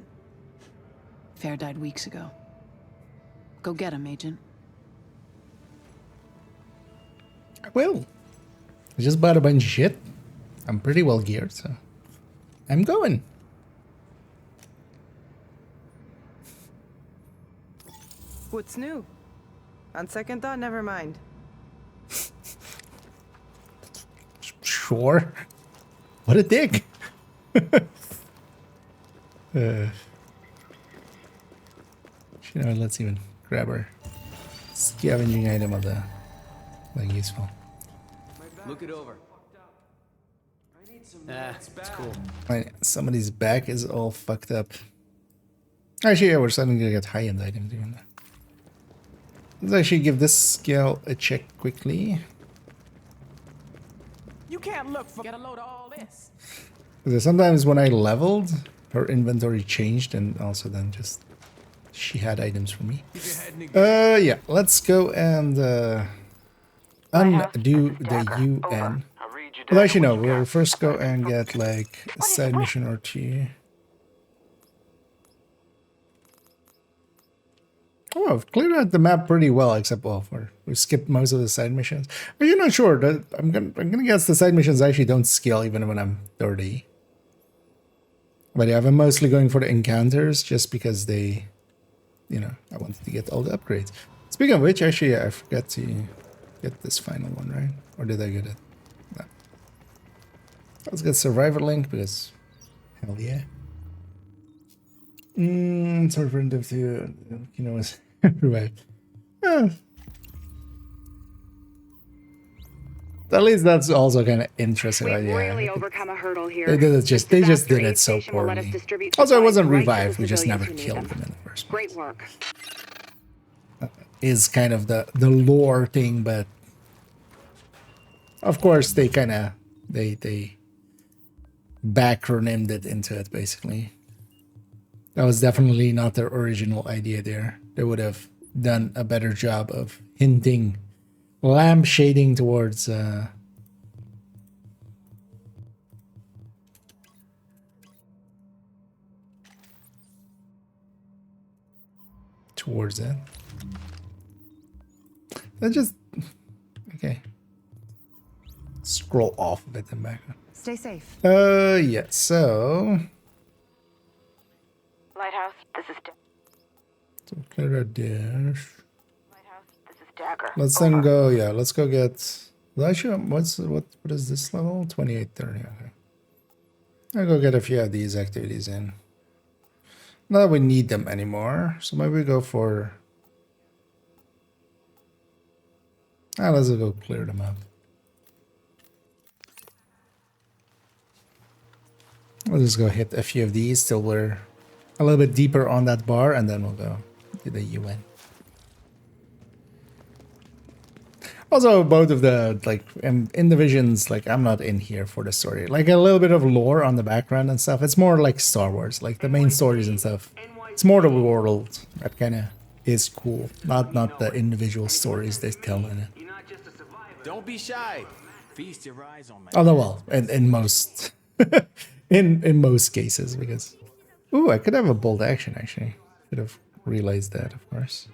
Fair died weeks ago. Go get him, Agent. I will. I just bought a bunch of shit. I'm pretty well geared, so I'm going. What's new? On second thought, never mind. Sure. What a dick. You know, let's even grab our scavenging item of the like useful. Look it over. It's cool. Right, somebody's back is all fucked up. Actually, yeah, we're starting to get high-end items even now. Let's actually give this skill a check quickly. You can't look for. Get a load of all this. Because sometimes when I leveled, her inventory changed, and also then just she had items for me. Yeah, let's go and undo the UN. Well, actually, no, we'll first go and get like a side mission or two. Oh, I've cleared out the map pretty well, except well, we skipped most of the side missions. But you're not sure. I'm gonna guess the side missions actually don't scale even when I'm 30. But yeah, I'm mostly going for the encounters just because they, you know, I wanted to get all the upgrades. Speaking of which, actually, yeah, I forgot to get this final one, right? Or did I get it? No. Let's get Survivor Link because, hell yeah. Sorry for them to, you know, it's revived. At least that's also kind of interesting. We've Yeah, really overcome a hurdle here. they did it just This they just disaster did aid it so station will let us poorly. distribute Also, it supplies wasn't right to the revived. We just civilians never who need killed them. them in the first place. Great work. is kind of the lore thing, but of course they kind of they backronymed it into it basically. That was definitely not their original idea there. They would have done a better job of hinting, lampshading towards towards it. That just okay. Scroll off of it and back. Stay safe. Yeah, so Lighthouse, this is clear a dash. this is Dagger. Let's then go, yeah, let's go get Elisha. What is this level? 2830, okay. I'll go get a few of these activities in. Not that we need them anymore, so maybe we go for let's go clear them up. We'll just go hit a few of these till we're a little bit deeper on that bar, and then we'll go to the UN. Also, both of the like in divisions, like I'm not in here for the story. Like a little bit of lore on the background and stuff. It's more like Star Wars, like the main stories and stuff. It's more the world that kind of is cool, not the individual stories they tell in it. Don't be shy. Feast your eyes on my. Although, well, in most in most cases, because ooh, I could have a bold action actually. Should have realized that, of course.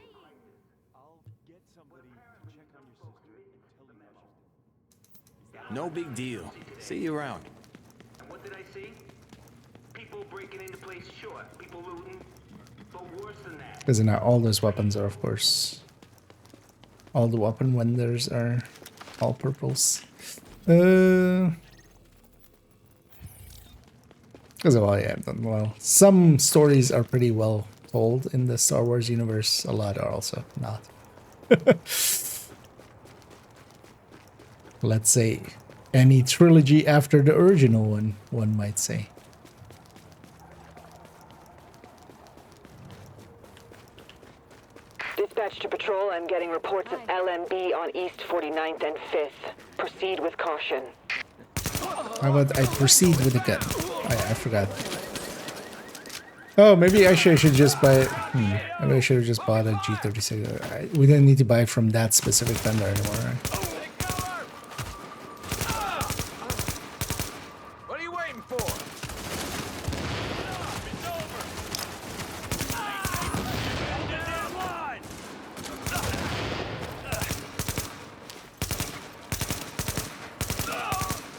No big deal. See you around. And what did I see? People breaking into places, sure. People looting. But worse than that. Because now all those weapons are, of course, all the weapon vendors are all purples. Because well, some stories are pretty well told in the Star Wars universe. A lot are also not. Let's say any trilogy after the original one might say. Dispatch to patrol, I'm getting reports of LMB on East 49th and 5th. Proceed with caution. How about I proceed with the gun? I forgot. Oh, maybe actually I should just buy it. Maybe I should have just bought a G36. We didn't need to buy from that specific vendor anymore, right? What are you waiting for? It's over. Get down line.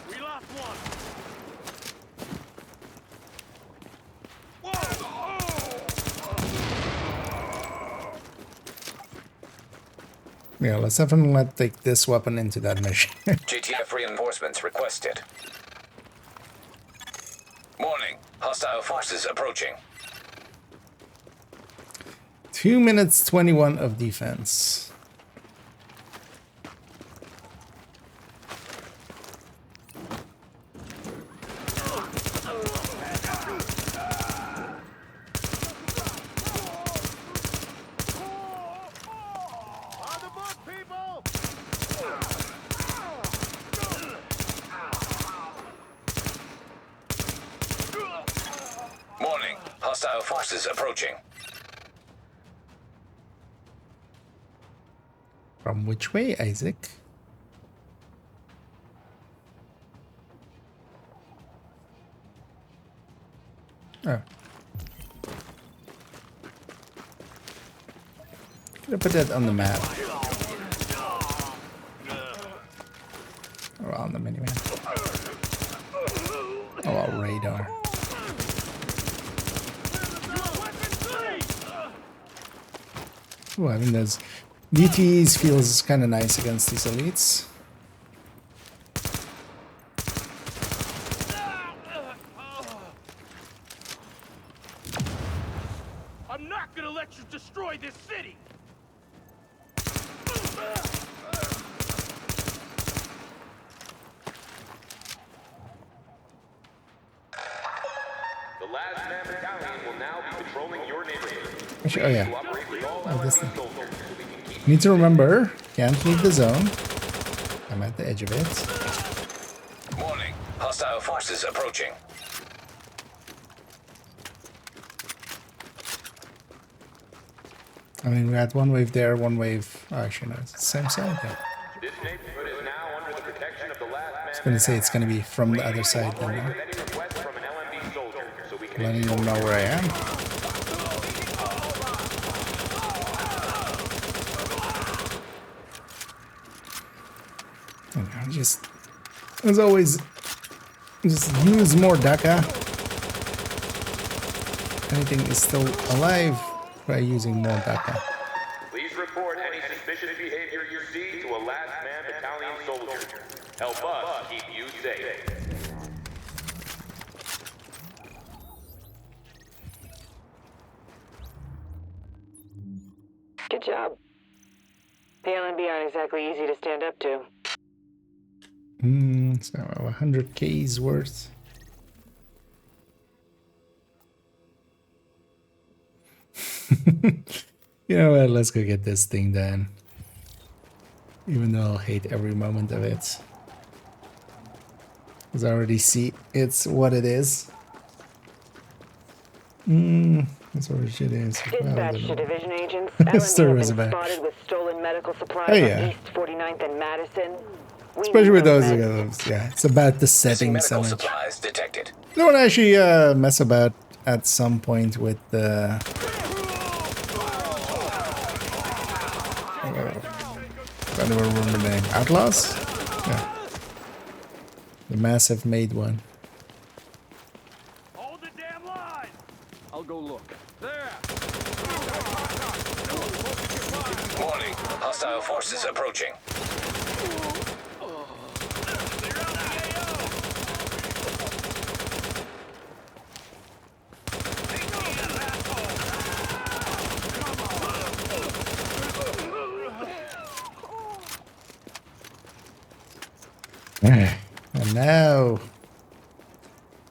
We lost one. Yeah, let's definitely take this weapon into that mission. GTF reinforcements requested. Warning. Hostile forces approaching. 2 minutes 21 of defense. Warning. Hostile forces approaching. From which way, Isaac? Oh. Could have put that on the map. Or on the minimap. Oh, well, radar. Ooh, I mean, those DTs feels kind of nice against these elites. I'm not gonna let you destroy this city. The The last man battalion will now be patrolling your neighborhood. Actually, oh yeah. Cooperate with all Oh, this LMB thing. soldiers so we can keep Need to remember, can't leave the zone. I'm at the edge of it. Warning. Hostile forces approaching. I mean, we had one wave there, one wave. Oh, actually, no, it's the same side. Yeah. This neighborhood is now under the protection of the last man. I was gonna say it's gonna be from the other side then, Cooperate huh? with any request from an LMB soldier so we can Letting them know where I am. You know, just as always, just use more DACA. Anything is still alive, try using more DACA. Please report any suspicious behavior you see to a last man battalion soldier. Help us keep you safe. Good job. The LNB aren't exactly easy to stand up to. So 100K's worth. You know what? Let's go get this thing done. Even though I'll hate every moment of it. Because I already see it's what it is. That's what it shit is. Dispatch to division agents. Story LNB was have been about. spotted with stolen medical supplies Oh, yeah. on East 49th and Madison. We Especially need with those, meds. yeah, it's about the settings so Medical much. supplies detected. You don't actually mess about at some point with the. I don't remember the name. Outlaws? Yeah. The massive made one. Hold the damn line! I'll go look. There! Warning. Hostile forces approaching. And now,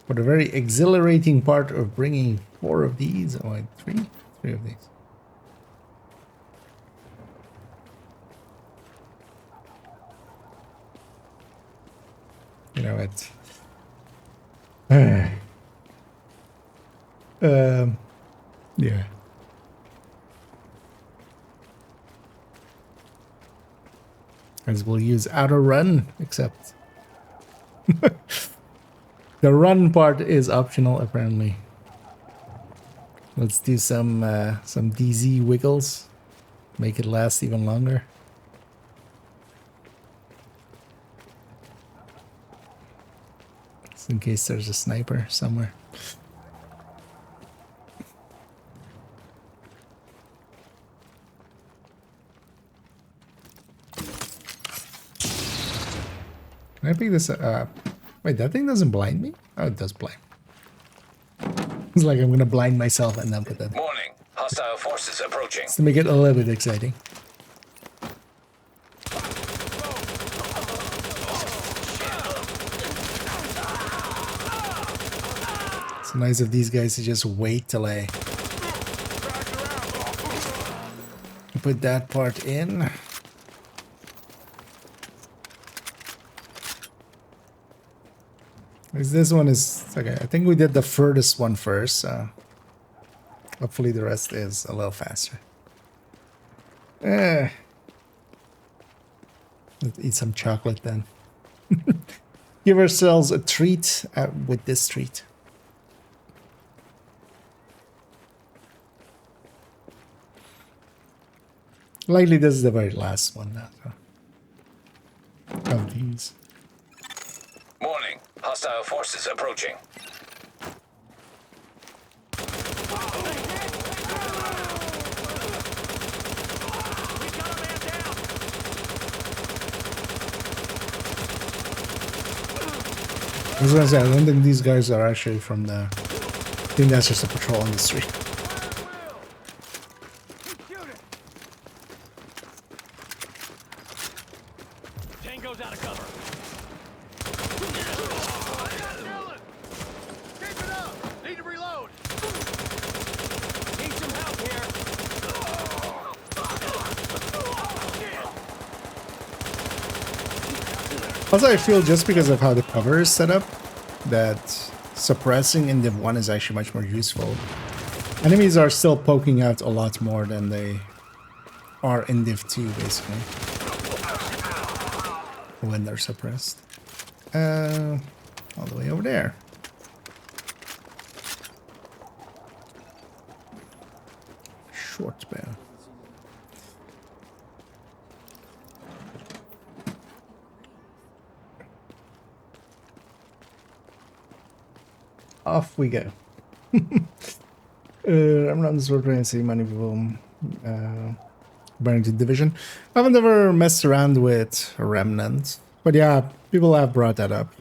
for the very exhilarating part of bringing 4 of these, oh wait, 3 of these. You know what? Yeah. As we'll use outer run, except the run part is optional apparently. Let's do some DZ wiggles, make it last even longer. Just in case there's a sniper somewhere. Can I pick this up? Wait, that thing doesn't blind me? Oh, it does blind. It's like I'm gonna blind myself and then put that. Warning. Hostile forces approaching. Just to make it a little bit exciting. It's nice of these guys to just wait till I put that part in. This one is okay. I think we did the furthest one first, so hopefully the rest is a little faster. Let's eat some chocolate then. Give ourselves a treat with this treat. Likely this is the very last one now. So. Of these. Warning. Hostile forces approaching. I was gonna say, I don't think these guys are actually from the... I think that's just a patrol on the street. Tango's out of cover. Keep it up! Need to reload! Also, I feel just because of how the cover is set up, that suppressing in Div 1 is actually much more useful. Enemies are still poking out a lot more than they are in Div 2, basically. When they're suppressed. All the way over there. Short bow. Off we go. I'm not sort of see many people burning to Division. I haven't ever messed around with Remnant, but yeah, people have brought that up.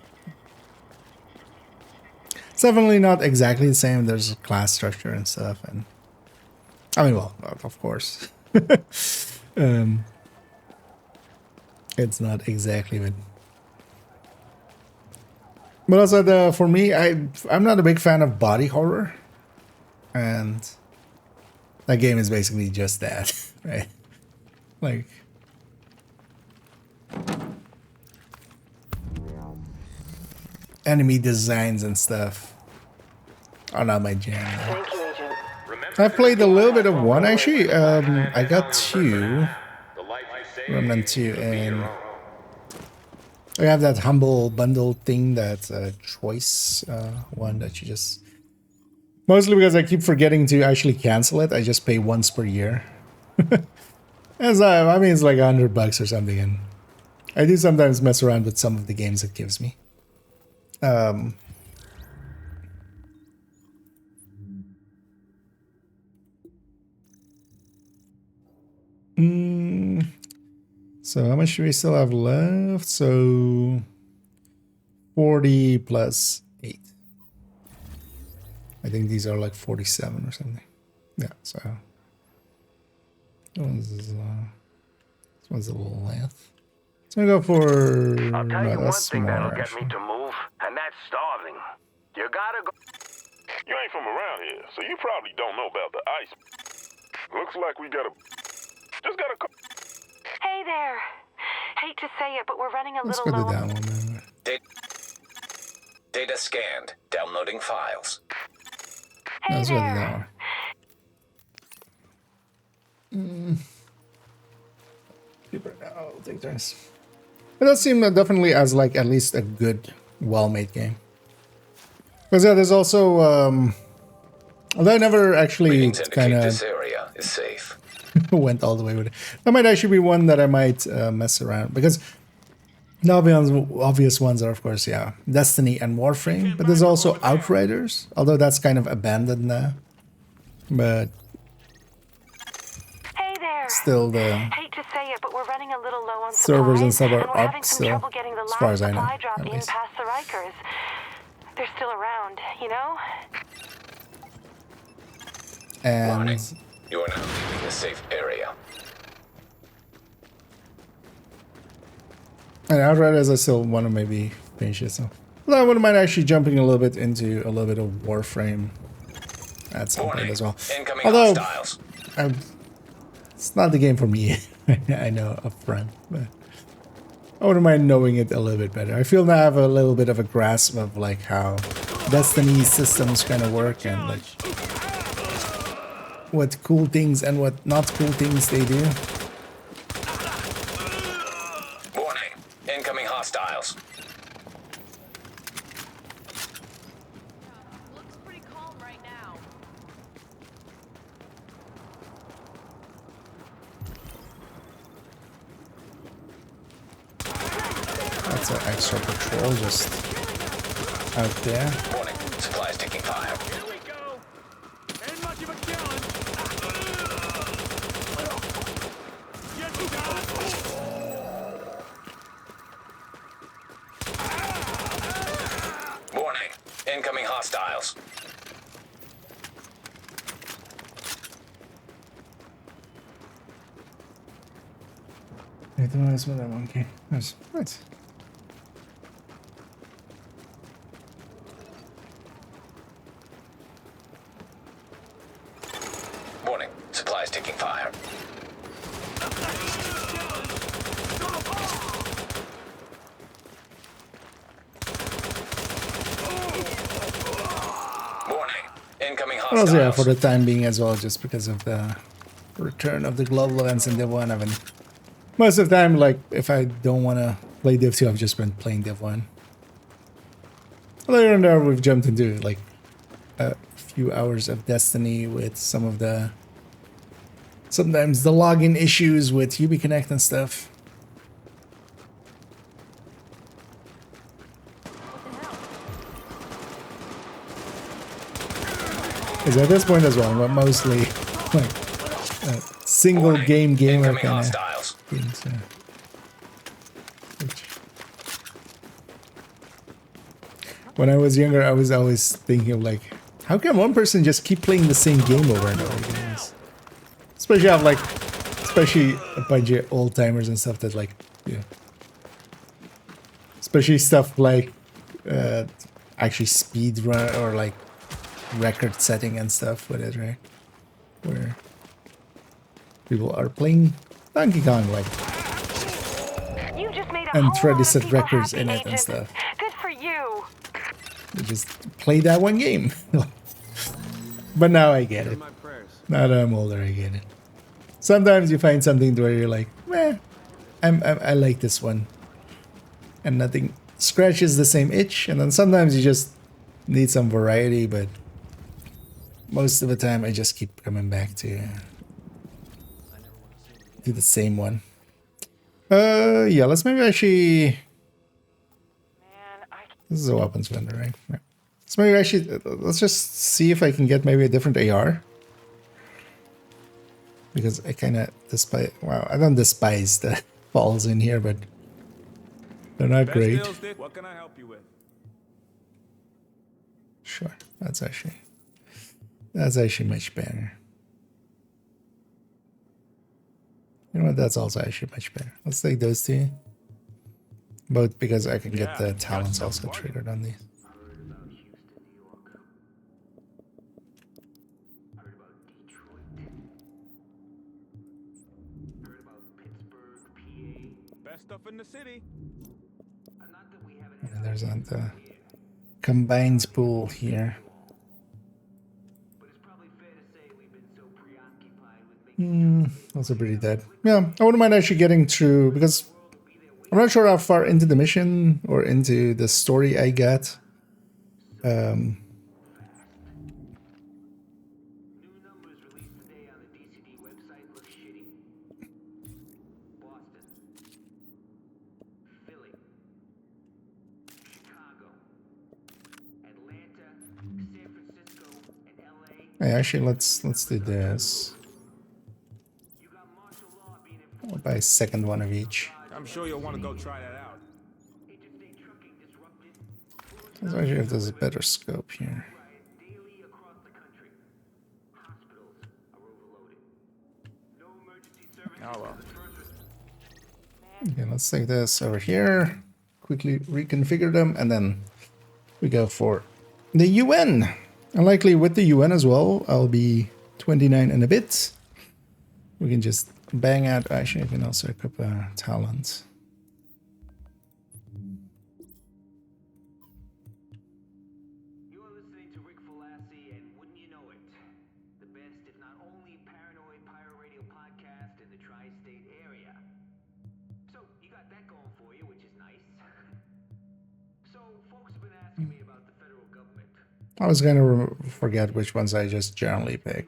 It's definitely not exactly the same. There's a class structure and stuff, and I mean, well, of course, it's not exactly, but also for me, I'm not a big fan of body horror, and that game is basically just that, right? Like, enemy designs and stuff are not my jam. I've played a little bit of one actually. I got 2, Remnant 2, and I have that humble bundle thing, that choice one that you just... Mostly because I keep forgetting to actually cancel it. I just pay once per year. I mean, it's like $100 or something, and I do sometimes mess around with some of the games it gives me. So how much do we still have left? So 40 plus 8. I think these are like 47 or something. Yeah, so this one's a little less. So I'm gonna go for... I'll tell you one thing that'll get me to move, and that's starving. You gotta go... You ain't from around here, so you probably don't know about the ice. Looks like we just gotta... Hey there. Hate to say it, but we're running a Let's little go low. to that one. Data scanned. Downloading files. Hey Let's go to that there. one. I'll take turns. It does seem definitely as like at least a good, well-made game. Because yeah, there's also although I never actually kind of This area is safe. went all the way with it. That might actually be one that I might mess around, because the obvious ones are, of course, yeah, Destiny and Warframe, but there's also Outriders, although that's kind of abandoned now. But Hey there. still, the Hate to say it, but we're running a little low on servers and supplies, stuff are we're having up some still, trouble getting the as last far as I know, supply drop at in least. past the Rikers. They're still around, you know? And You are now leaving the safe area. And Outriders, I still want to maybe finish it. So, well, I wouldn't mind actually jumping a little bit into a little bit of Warframe at some point as well. Although, it's not the game for me. I know upfront, but I wouldn't mind knowing it a little bit better. I feel now I have a little bit of a grasp of like how Destiny systems kind of work, and like what cool things and what not cool things they do. Warning. Incoming hostiles. Looks pretty calm right now. That's an extra patrol just out there. Warning. Supplies taking fire. Here we go. Ain't much of a challenge. Get down. Warning. Incoming hostiles. That's what I want. Okay, nice. Nice. Warning. Supplies taking fire. Incoming Well, hostiles. yeah, for the time being as well, just because of the return of the global events in Div 1. Most of the time, like, if I don't want to play Div 2, I've just been playing Div 1. Later on there, we've jumped into, like, a few hours of Destiny with some of the... sometimes the login issues with UbiConnect and stuff. Because at this point as well, I'm mostly like a single game gamer kind of thing. So. When I was younger, I was always thinking of like, how can one person just keep playing the same game over and over again? Especially have like, especially a bunch of old timers and stuff that like, yeah. Especially stuff like actually speed run or like record setting and stuff with it, right? Where people are playing Donkey Kong like and try to set records in it and stuff. Good for you. They just play that one game. But now I get it. Now that I'm older, I get it. Sometimes you find something where you're like, I like this one. And nothing scratches the same itch. And then sometimes you just need some variety, but most of the time I just keep coming back to the same one. Yeah, let's maybe actually... This is a weapons vendor, right? Yeah. So maybe actually, let's just see if I can get maybe a different AR. Because I kind of despise... Wow, I don't despise the balls in here, but they're not great. What can I help you with? Sure, that's actually much better. You know what? That's also actually much better. Let's take those two. Both because I can get the talents also triggered on these. Best stuff in the city. And there's the combines pool here. Also pretty dead. Yeah, I wouldn't mind actually getting through because I'm not sure how far into the mission or into the story I got. Hey, actually, let's do this. I'll buy a second one of each. I'm sure you'll want to go try that out. Let's actually if there's a better scope here. Oh well. Okay, let's take this over here. Quickly reconfigure them, and then we go for the UN. And likely with the UN as well, I'll be 29 and a bit. We can just bang out. Actually, I can also equip talent. I was gonna forget which ones I just generally pick.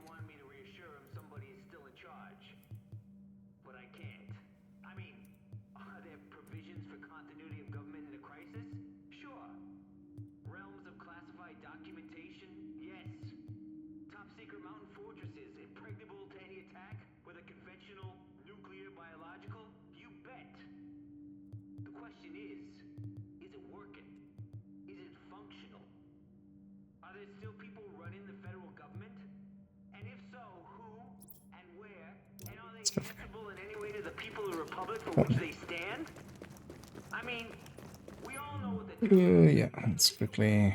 Yeah, let's quickly.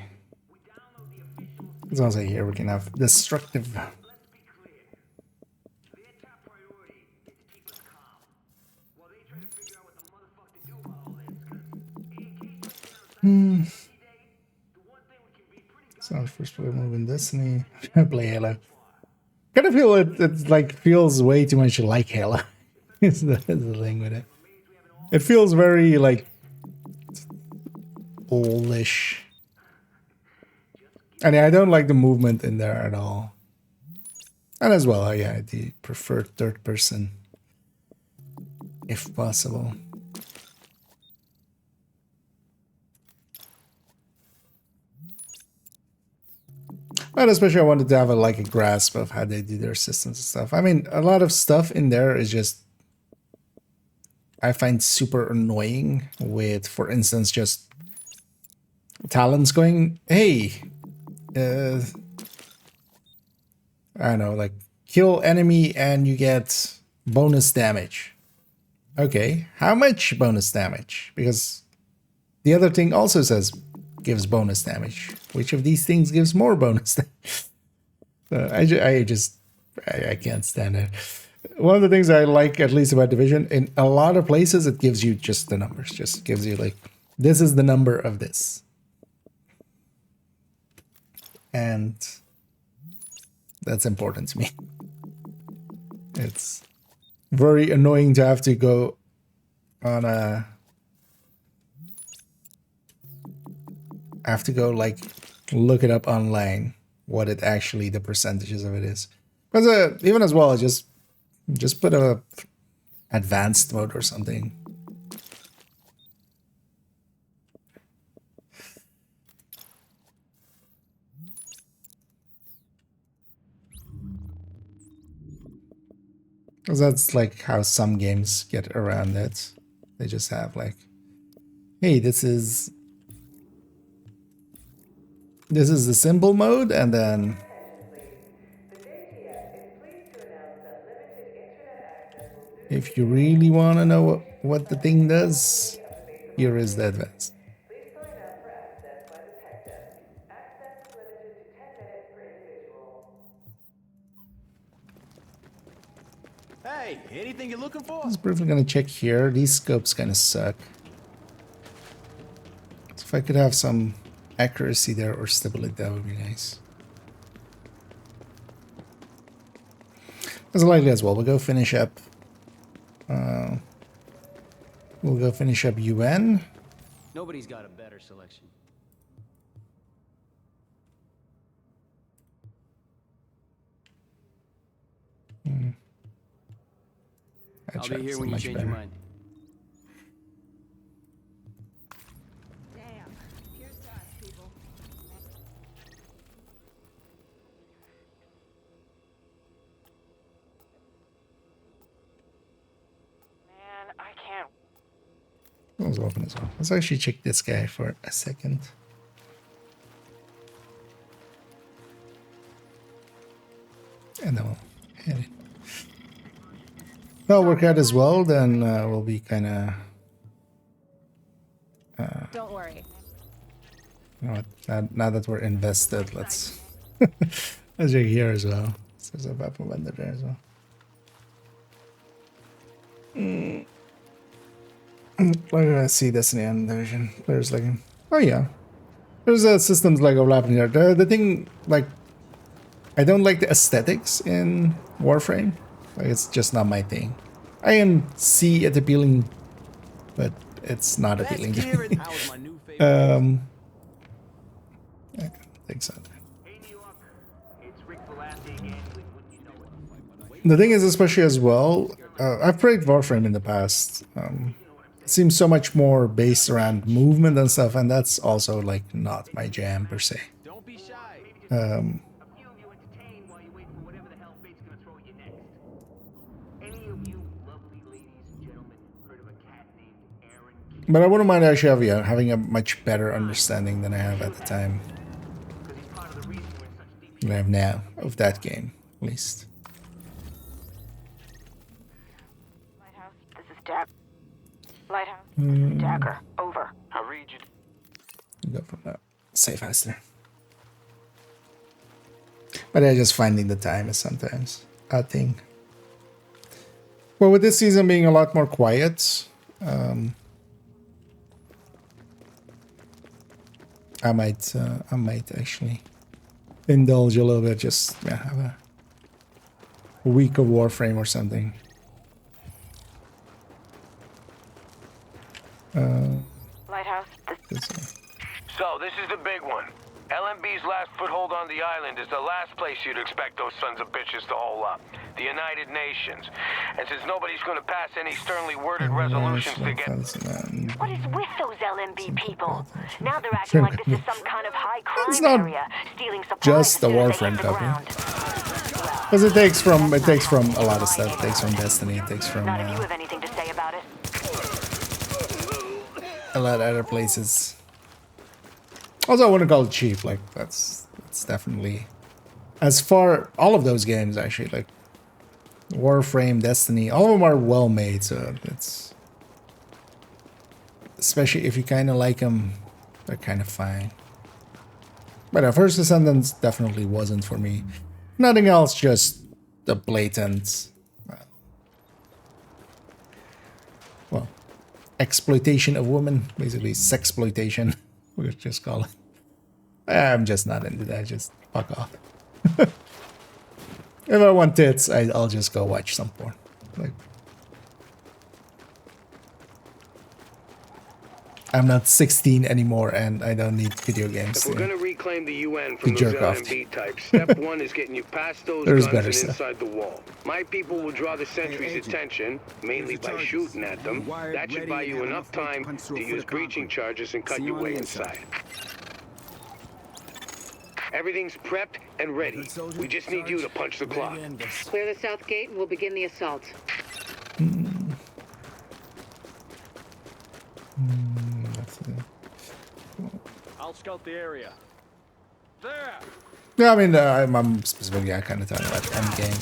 As long as I hear we can have destructive. Sounds for First player move in Destiny. Play Halo. Kind of feel it like feels way too much like Halo. Is the thing with it. It feels very like oldish. And I don't like the movement in there at all. And as well, yeah, I do prefer third person if possible. But especially I wanted to have a grasp of how they do their systems and stuff. I mean, a lot of stuff in there is just I find super annoying with, for instance, just talents going, hey, I don't know, like kill enemy and you get bonus damage. Okay, how much bonus damage? Because the other thing also says gives bonus damage. Which of these things gives more bonus damage? I can't stand it. One of the things I like, at least about Division, in a lot of places, it gives you just the numbers. Just gives you like, this is the number of this. And that's important to me. It's very annoying to have to go on a... like look it up online, what it actually, the percentages of it is. Because even as well, just put a advanced mode or something. Because that's like how some games get around it. They just have like, hey, this is the simple mode, and then if you really want to know what the thing does, here is the advanced. Please sign up for access by the tech desk. Access is limited to 10 minutes per individual. Hey, anything you're looking for? I was briefly gonna check here. These scopes kind of suck. So if I could have some accuracy there or stability, that would be nice. As likely as well, we'll go finish up. We'll go finish up UN. Nobody's got a better selection. I'll be here when you change your mind. That was open as well. Let's actually check this guy for a second. And then we'll hit it. That'll work out as well, then we'll be kind of... Don't worry. You know what, now that we're invested, let's... let's check here as well. There's a weapon vendor there as well. Why did I see this in the end division? Players like, oh yeah, there's a systems like overlapping there. The thing, like, I don't like the aesthetics in Warframe. Like, it's just not my thing. I can see it appealing, but it's not appealing to me. I don't think so. The thing is, especially as well, I've played Warframe in the past. It seems so much more based around movement and stuff, and that's also like not my jam per se. But I wouldn't mind actually having a much better understanding than I have at the time. Than I have now of that game, at least. This is Dagger. Lighthouse, this is Dagger. Over. I read you. Go from that. Say faster. But I just finding the time is sometimes a thing. Well, with this season being a lot more quiet, I might actually indulge a little bit, just have a week of Warframe or something. Lighthouse. So, this is the big one. LMB's last foothold on the island is the last place you'd expect those sons of bitches to hole up. The United Nations. And since nobody's gonna pass any sternly worded resolutions to get... What is with those LMB people? Now they're acting like this is some kind of high crime area, stealing supplies just the as soon as they Warframe hit the copy. ground. Because it takes from a lot of stuff. It takes from Destiny, it takes from Not if you have anything to say about it. a lot of other places. Also, I wouldn't call it cheap. Like it's definitely, as far all of those games actually, like Warframe, Destiny, all of them are well made. So it's, especially if you kind of like them, they're kind of fine. But First Descendants definitely wasn't for me. Nothing else, just the blatant, well, exploitation of women, basically sexploitation. We'll just call it. I'm just not into that. Just fuck off. If I want tits, I'll just go watch some porn. Like, I'm not 16 anymore, and I don't need video games. If we're gonna reclaim the UN from those jerk off. LMB types, step one is getting you past those There's guns better and stuff. inside the wall. My people will draw the sentries' attention, mainly by shooting at them. That should buy you enough time to use breaching charges and cut your way inside. Everything's prepped and ready. We just need you to punch the clock. Clear the south gate and we'll begin the assault. That's it. I'll scout the area. There. Yeah, I mean, I'm specifically kind of talking about endgame.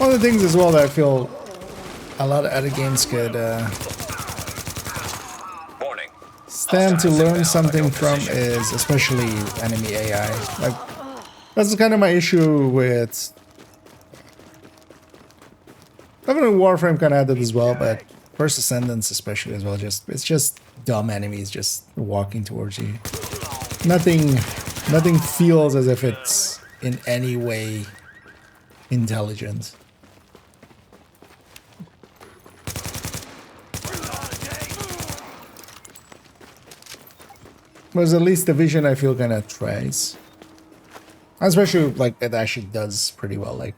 One of the things as well that I feel a lot of other games could stand to learn something from is especially enemy AI. Like, that's kind of my issue with... Definitely Warframe kind of had that as well, but First Descendants especially as well. It's just dumb enemies just walking towards you. Nothing feels as if it's in any way intelligent. Whereas at least Division I feel kind of tries. Especially like it actually does pretty well. Like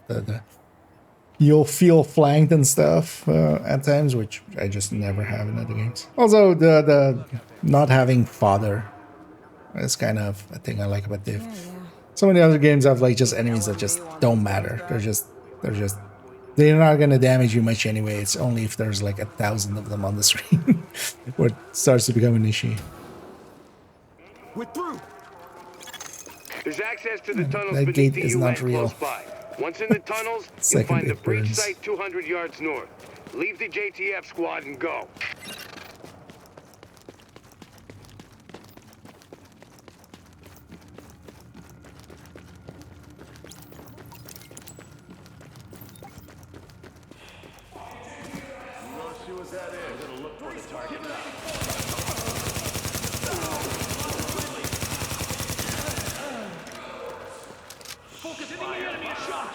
you'll feel flanked and stuff at times, which I just never have in other games. Also, the not having fodder is kind of a thing I like about Div. So many other games have like just enemies that just don't matter. They're not gonna damage you much anyway. It's only if there's like 1,000 of them on the screen where it starts to become an issue. We're through. There's access to the tunnels That beneath gate the is UN not real. close by. Once in the tunnels, you'll find the breach site 200 yards north. Leave the JTF squad and go.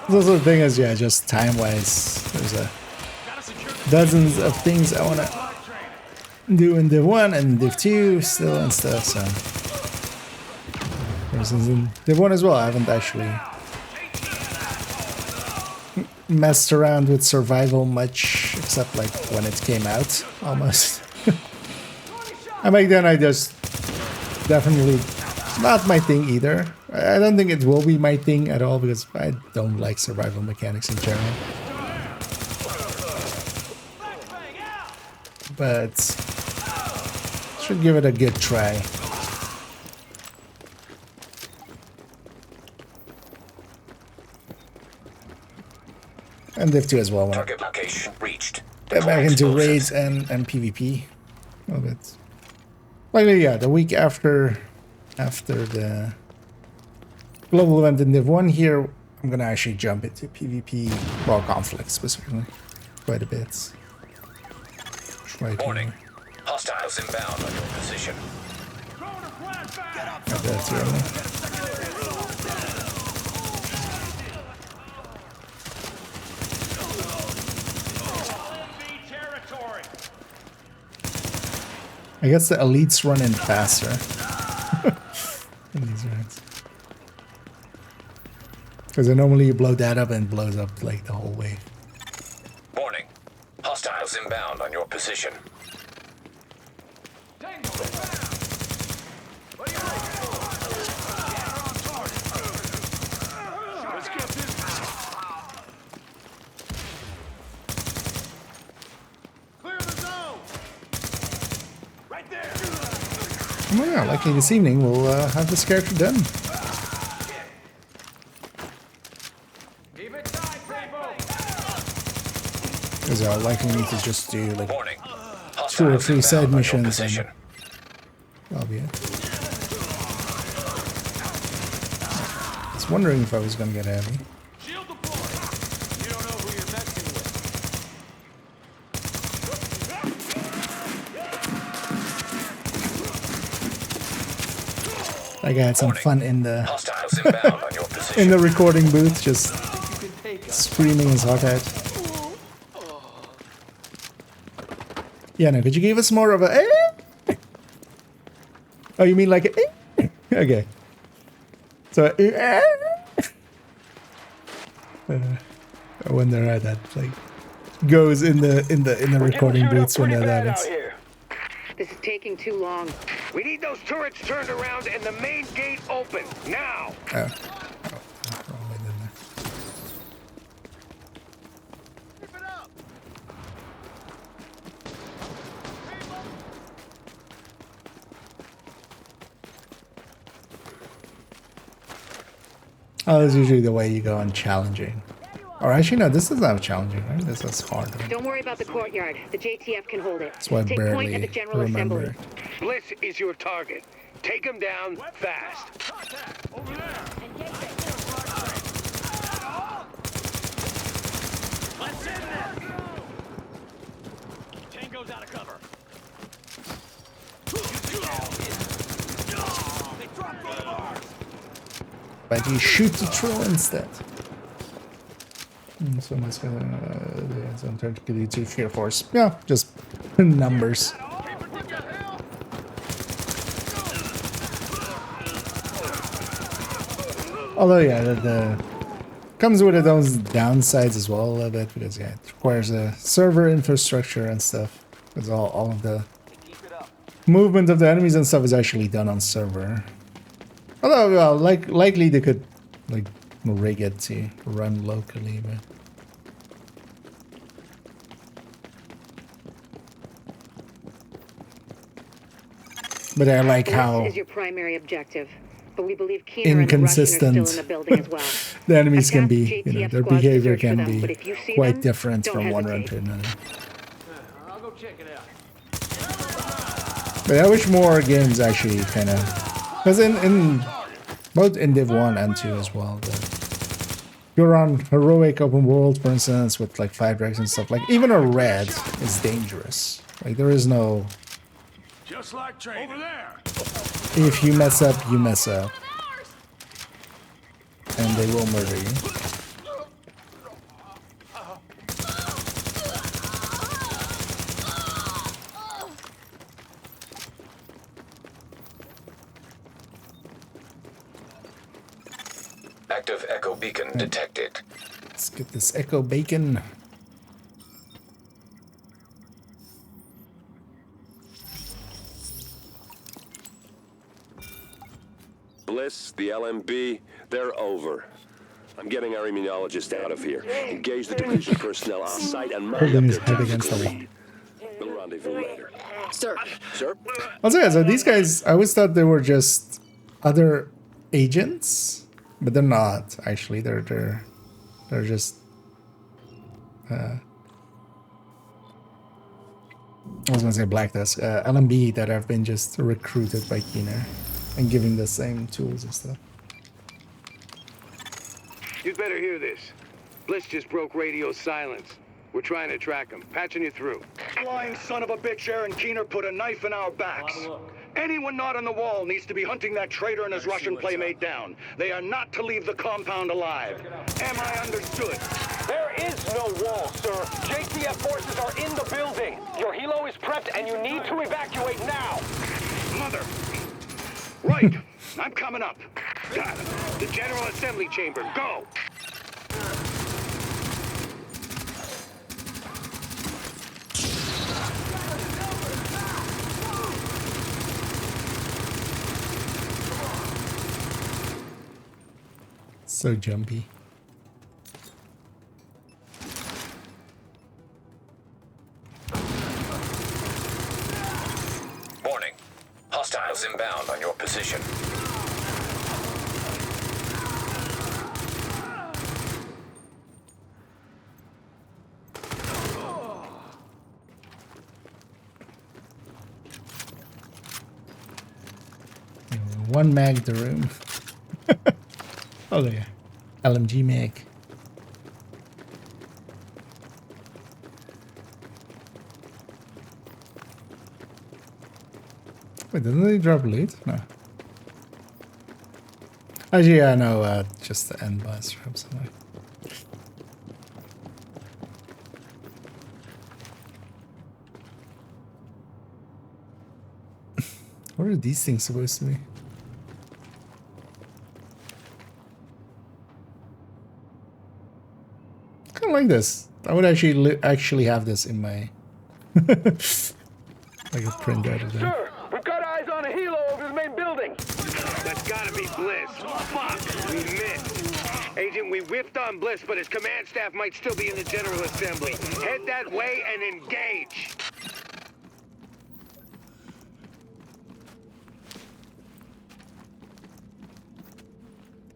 Also the thing is, yeah, just time-wise, there's dozens of things I want to do in Div 1 and Div 2 still and stuff, so... For instance, in Div 1 as well, I haven't actually messed around with survival much, except like when it came out, almost. And back then I just definitely... Not my thing either. I don't think it will be my thing at all because I don't like survival mechanics in general. But should give it a good try. And Div 2 as well. Target location reached. Get back into raids and PvP a little bit. Like, yeah, the week after the global event in Div 1 here, I'm gonna actually jump into PvP, well, conflict specifically, quite a bit. Warning. Hostiles inbound on your position. That's right. I guess the elites run in faster. These rats. Because normally you blow that up and it blows up like the whole wave. Warning. Hostiles inbound on your position. Oh yeah, likely this evening we'll have this character done. Because I'll likely need to just do like 2 or 3 side missions and that'll be it. I was wondering if I was gonna get heavy. I had some fun in the in the recording booth, just screaming his heart out. Yeah, no, could you give us more of a eh? Oh, you mean like a eh? Okay. So when they're at that, like goes in the recording booths when that happens. This is taking too long. We need those turrets turned around and the main gate open now. Oh. Oh, that's usually the way you go on challenging. Or actually, no, this is not challenging, right? This is hard. Don't worry about the courtyard. The JTF can hold it. That's why I Take point at the General remember. Assembly. Bliss is your target. Take him down fast. Over there. Let's in there. Tango's out of cover. They dropped one of ours. But you shoot the troll instead. So much gonna turn to kill you to sheer force. Yeah, just numbers. Although yeah, the comes with its own downsides as well a little bit because yeah, it requires a server infrastructure and stuff. Because all of the movement of the enemies and stuff is actually done on server. Although well, likely they could like rig it to run locally, but I like how This is your primary objective, but we believe Keener inconsistent and the Russian are still in the building as well. the enemies can be. You know, their behavior search for can them, be but if you see quite them, different don't from one run hesitate. to another. I'll go check it out. But I wish more games actually kind of, because in both in Div 1 and 2 as well, you're on heroic open world, for instance, with like 5 wrecks and stuff. Like even a red is dangerous. Like there is no. Just like training. Over there. If you mess up, you mess up, and they will murder you. Active echo beacon detected. Let's get this echo bacon. Bliss, the LMB, they're over. I'm getting our immunologist out of here. Engage the division personnel on site and mount Holding up his their head against the tactical wall. lead. We'll rendezvous later. Sir. Sir? Also, yeah, so these guys, I always thought they were just other agents, but they're not actually. They're just. I was gonna say Black Desk, LMB that have been just recruited by Keener and giving the same tools and stuff. You'd better hear this. Bliss just broke radio silence. We're trying to track him. Patching you through. Lying son of a bitch, Aaron Keener put a knife in our backs. Anyone not on the wall needs to be hunting that traitor and his Russian playmate down. They are not to leave the compound alive. Am I understood? There is no wall, sir. JTF forces are in the building. Your helo is prepped and you need to evacuate now. Mother. Right. I'm coming up. Got it. The General Assembly Chamber. Go. So jumpy. Warning. Hostiles inbound on your position. One mag the room. Oh yeah. LMG mag. Wait, didn't they drop loot? No. Actually, yeah, no, just the end boss from somewhere. What are these things supposed to be? Kind of like this. I would actually have this in my like a printout of that. Sir, we've got eyes on a helo over the main building. That's gotta be Bliss. Fuck, we missed. Agent, we whiffed on Bliss, but his command staff might still be in the General Assembly. Head that way and engage.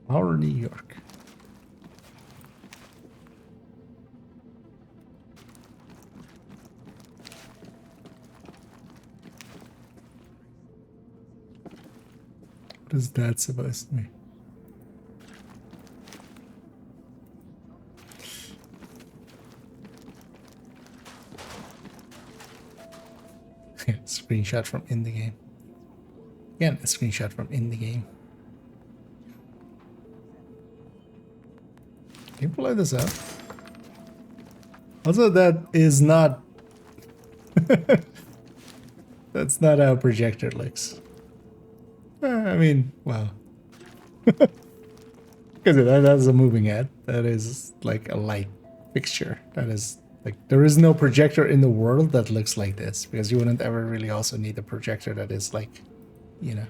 Our New York. What is that supposed to be? Screenshot from in the game. Again, a screenshot from in the game. Can you pull this up? Also, that is not... That's not how a projector looks. I mean, wow. Because that's a moving head. That is like a light fixture. That is like, there is no projector in the world that looks like this. Because you wouldn't ever really also need a projector that is like, you know,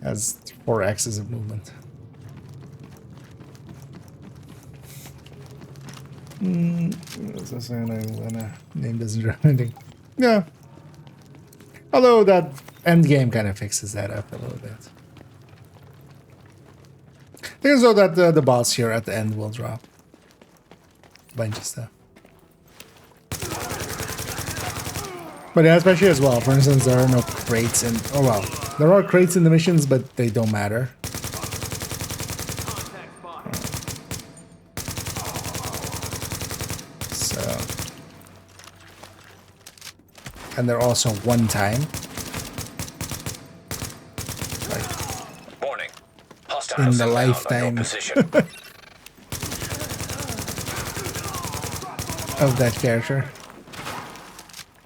has 4 axes of movement. Name doesn't draw anything. Yeah. Although that end game kind of fixes that up a little bit. I think as though that the boss here at the end will drop a bunch of stuff. But yeah, especially as well. For instance, there are no crates in. Oh well, there are crates in the missions, but they don't matter. And they're also one time. Like, warning. In the lifetime of that character.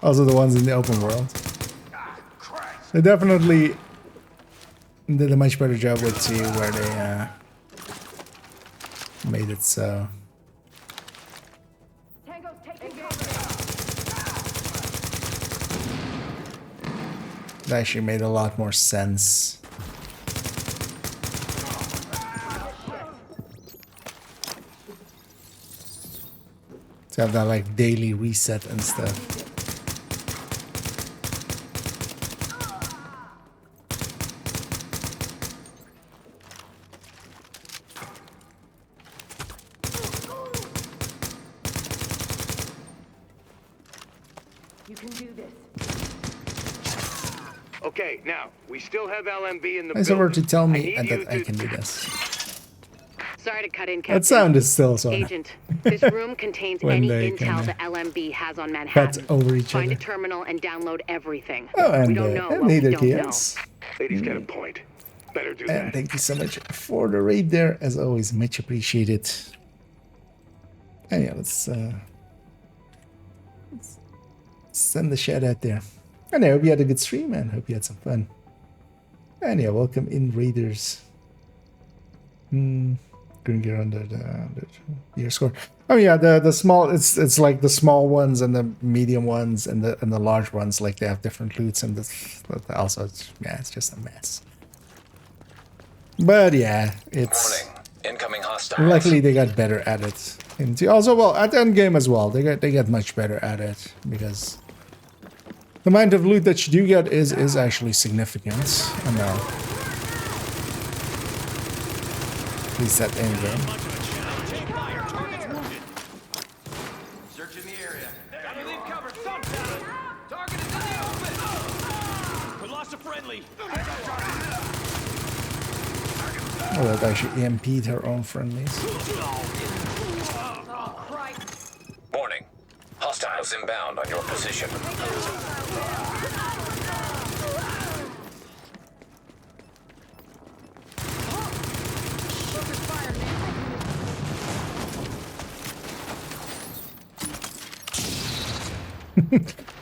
Also the ones in the open world. They definitely did a much better job with 2 where they made it so. That actually made a lot more sense. To have that like daily reset and stuff. You can do this. Okay, now, we still have LMB in the It's over to building. tell me that I can do this. Sorry to cut in, Captain. That sound is still so. Agent, this room contains any intel the LMB has on Manhattan. Over each Find other. a terminal and download everything. Oh, and, we don't know and what we neither don't know. Ladies got a point. Better do And that. thank you so much for the raid there. As always, much appreciated. And yeah, let's send the shout out there. And I hope you had a good stream, and hope you had some fun. And yeah, welcome in, raiders. Couldn't get under your score. Oh yeah, the small, it's like the small ones and the medium ones and the large ones, like they have different loots, and also it's just a mess. But yeah, it's incoming hostiles. Luckily they got better at it. And also, well, at the end game as well, they got much better at it, because the amount of loot that you do get is actually significant. I know. At least at the end game. Searching the area. Gotta leave cover sometime. Target is in the open. We lost a friendly. Oh, that actually EMP'd her own friendlies. Warning. Hostiles inbound on your position.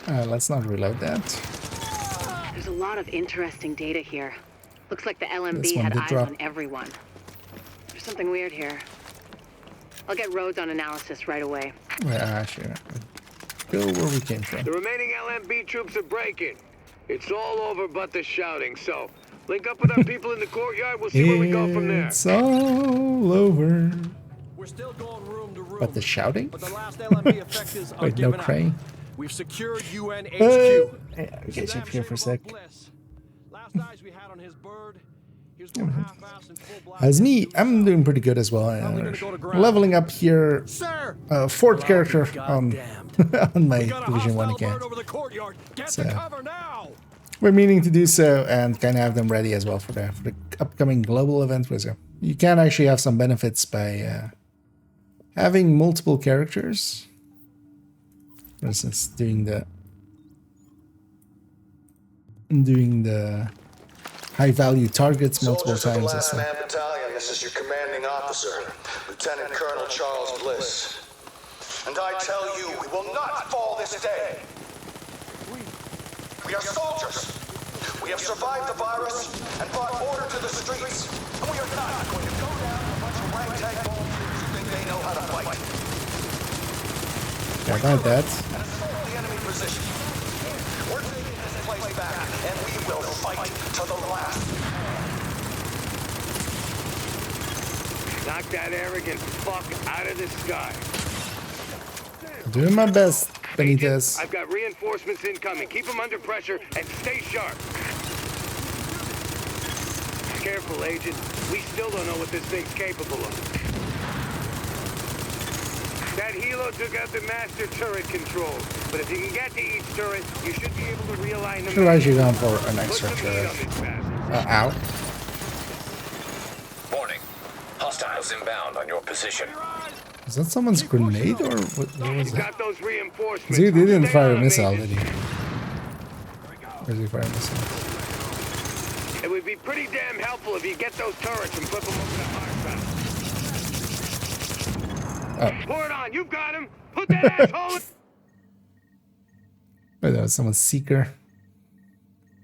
Let's not reload that. There's a lot of interesting data here. Looks like the This LMB one had did eyes drop. on everyone. There's something weird here. I'll get Rhodes on analysis right away. Yeah, sure. Go where we came from. The remaining LMB troops are breaking. It's all over but the shouting, so link up with our people in the courtyard. We'll see where we go from there. It's all over. We're still going room to room. But the shouting? But the last LMB effectives are Wait, no giving up. crane? We've secured UN HQ. Yeah, okay, check here for a sec. Last eyes we had on his bird. He was going half-assed in full blast. As me, I'm doing pretty good as well. Leveling up here. Fourth character on my Division 1 account. So, we're meaning to do so and kind of have them ready as well for the upcoming global event. So you can actually have some benefits by having multiple characters. For instance, doing the high-value targets multiple times. Soldiers of the Last Man Battalion, this is your commanding officer, Lieutenant Colonel Charles Bliss. And I tell you, we will not fall this day. We are soldiers. We have survived the virus and brought order to the streets. And we are not going to go down a bunch of ragtag volunteers who think they know how to fight. Yeah, about that. And assault the enemy position. We're taking this place back, and we will fight to the last. Knock that arrogant fuck out of the sky. Doing my best, Benitez. I've got reinforcements incoming. Keep them under pressure and stay sharp. Careful, Agent. We still don't know what this thing's capable of. That helo took out the master turret control. But if you can get to each turret, you should be able to realign them. Should have actually gone for an extra turret. Ow. Warning. Hostiles inbound on your position. Is that someone's grenade or what was that? Got those reinforcements. See, they didn't fire a missile, did he? Or did he fire a missile? It would be pretty damn helpful if you get those turrets and flip them over the hard side. Oh. Pour it on. You've got him. Put that asshole in. Oh, that was someone's seeker.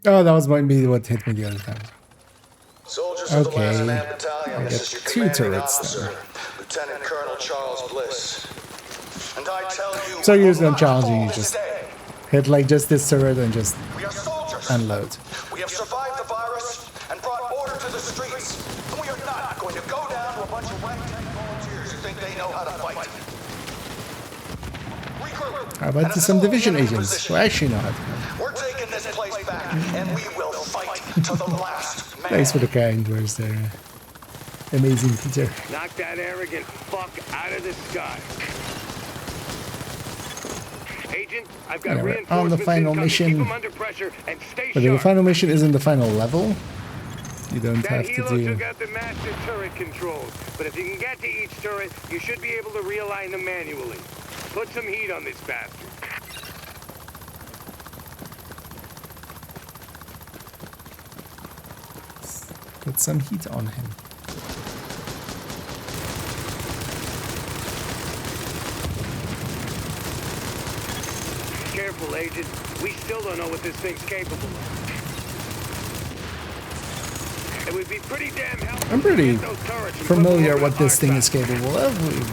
Oh, that was might be what hit me the other time. Soldiers of the Last Okay. Man Battalion, I this got is your two commanding turrets officer, then. Lieutenant Colonel Charles Bliss. And I tell you, So we will usually I'm not challenging fall you this just day. hit like just this turret and just We are soldiers. unload. We have survived the virus and brought order to the streets. And we are not going to go down to a bunch of ragtag volunteers who think they know how to fight. Recruit. How about some division agents who actually know how to fight? We're taking this place back, and we will fight to the last man. Thanks for the kind words there. Amazing, Peter. Knock that arrogant fuck out of the sky. Agent, I've got Yeah, we're reinforcements on the final incoming. mission. Keep them under pressure and stay But the sharp. final mission isn't the final level. You don't That have to helo do. took out the master turret controls, but if you can get to each turret, you should be able to realign them manually. Put some heat on this bastard. Put some heat on him. Careful, Agent. We still don't know what this thing's capable of. It would be pretty damn helpful. I'm pretty to get those turrets and familiar put them over what to this our thing side. is capable of. We've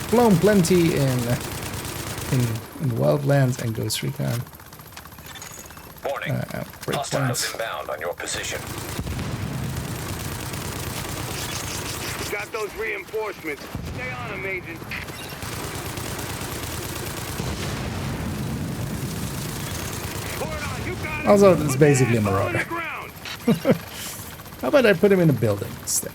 flown plenty in Wildlands and Ghost Recon. Warning. Hostiles Breakpoints. inbound on your position. We got those reinforcements. Stay on them, Agent. Pour it on. You got it. Also, it's Put basically a that asshole on marauder. the ground. How about I put him in a building instead?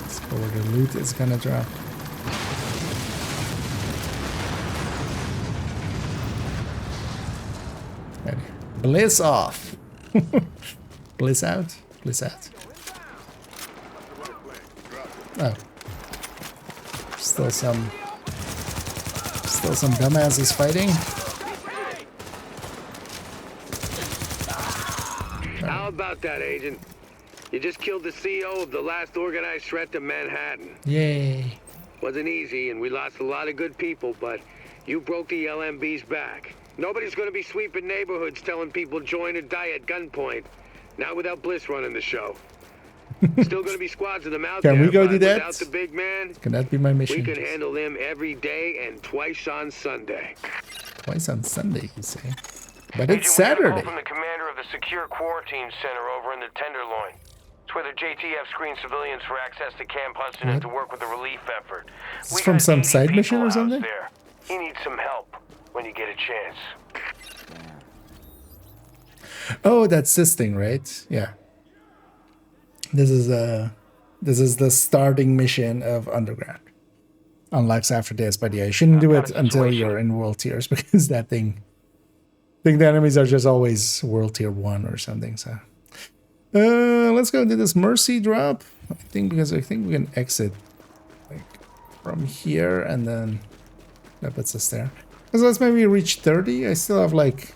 Let's go where the loot is gonna drop. Ready. Bliss off. Bliss out. Bliss out. Oh. Still some dumbasses fighting. How about that, Agent? You just killed the CEO of the last organized threat to Manhattan. Yay. Wasn't easy, and we lost a lot of good people, but you broke the LMB's back. Nobody's gonna be sweeping neighborhoods telling people join or die at gunpoint. Not without Bliss running the show. Still gonna be squads of them out Can there, we go but do that? without the big man, Can that be my we mission? can handle them every day and twice on Sunday. Twice on Sunday, you say? But Agent, it's we got a call Saturday. from the commander of the Secure Quarantine Center over in the Tenderloin. It's where the JTF screened civilians for access to Camp Hudson and to work with the relief effort. Is this from some side mission or something? There. He needs some help when you get a chance. Oh, that's this thing, right? Yeah. This is the starting mission of Underground. Unlocks after this, but yeah, you shouldn't do it until you're in World Tiers because that thing. I think the enemies are just always World Tier 1 or something. So, let's go do this Mercy drop. I think we can exit like from here and then that puts us there. So let's maybe reach 30. I still have like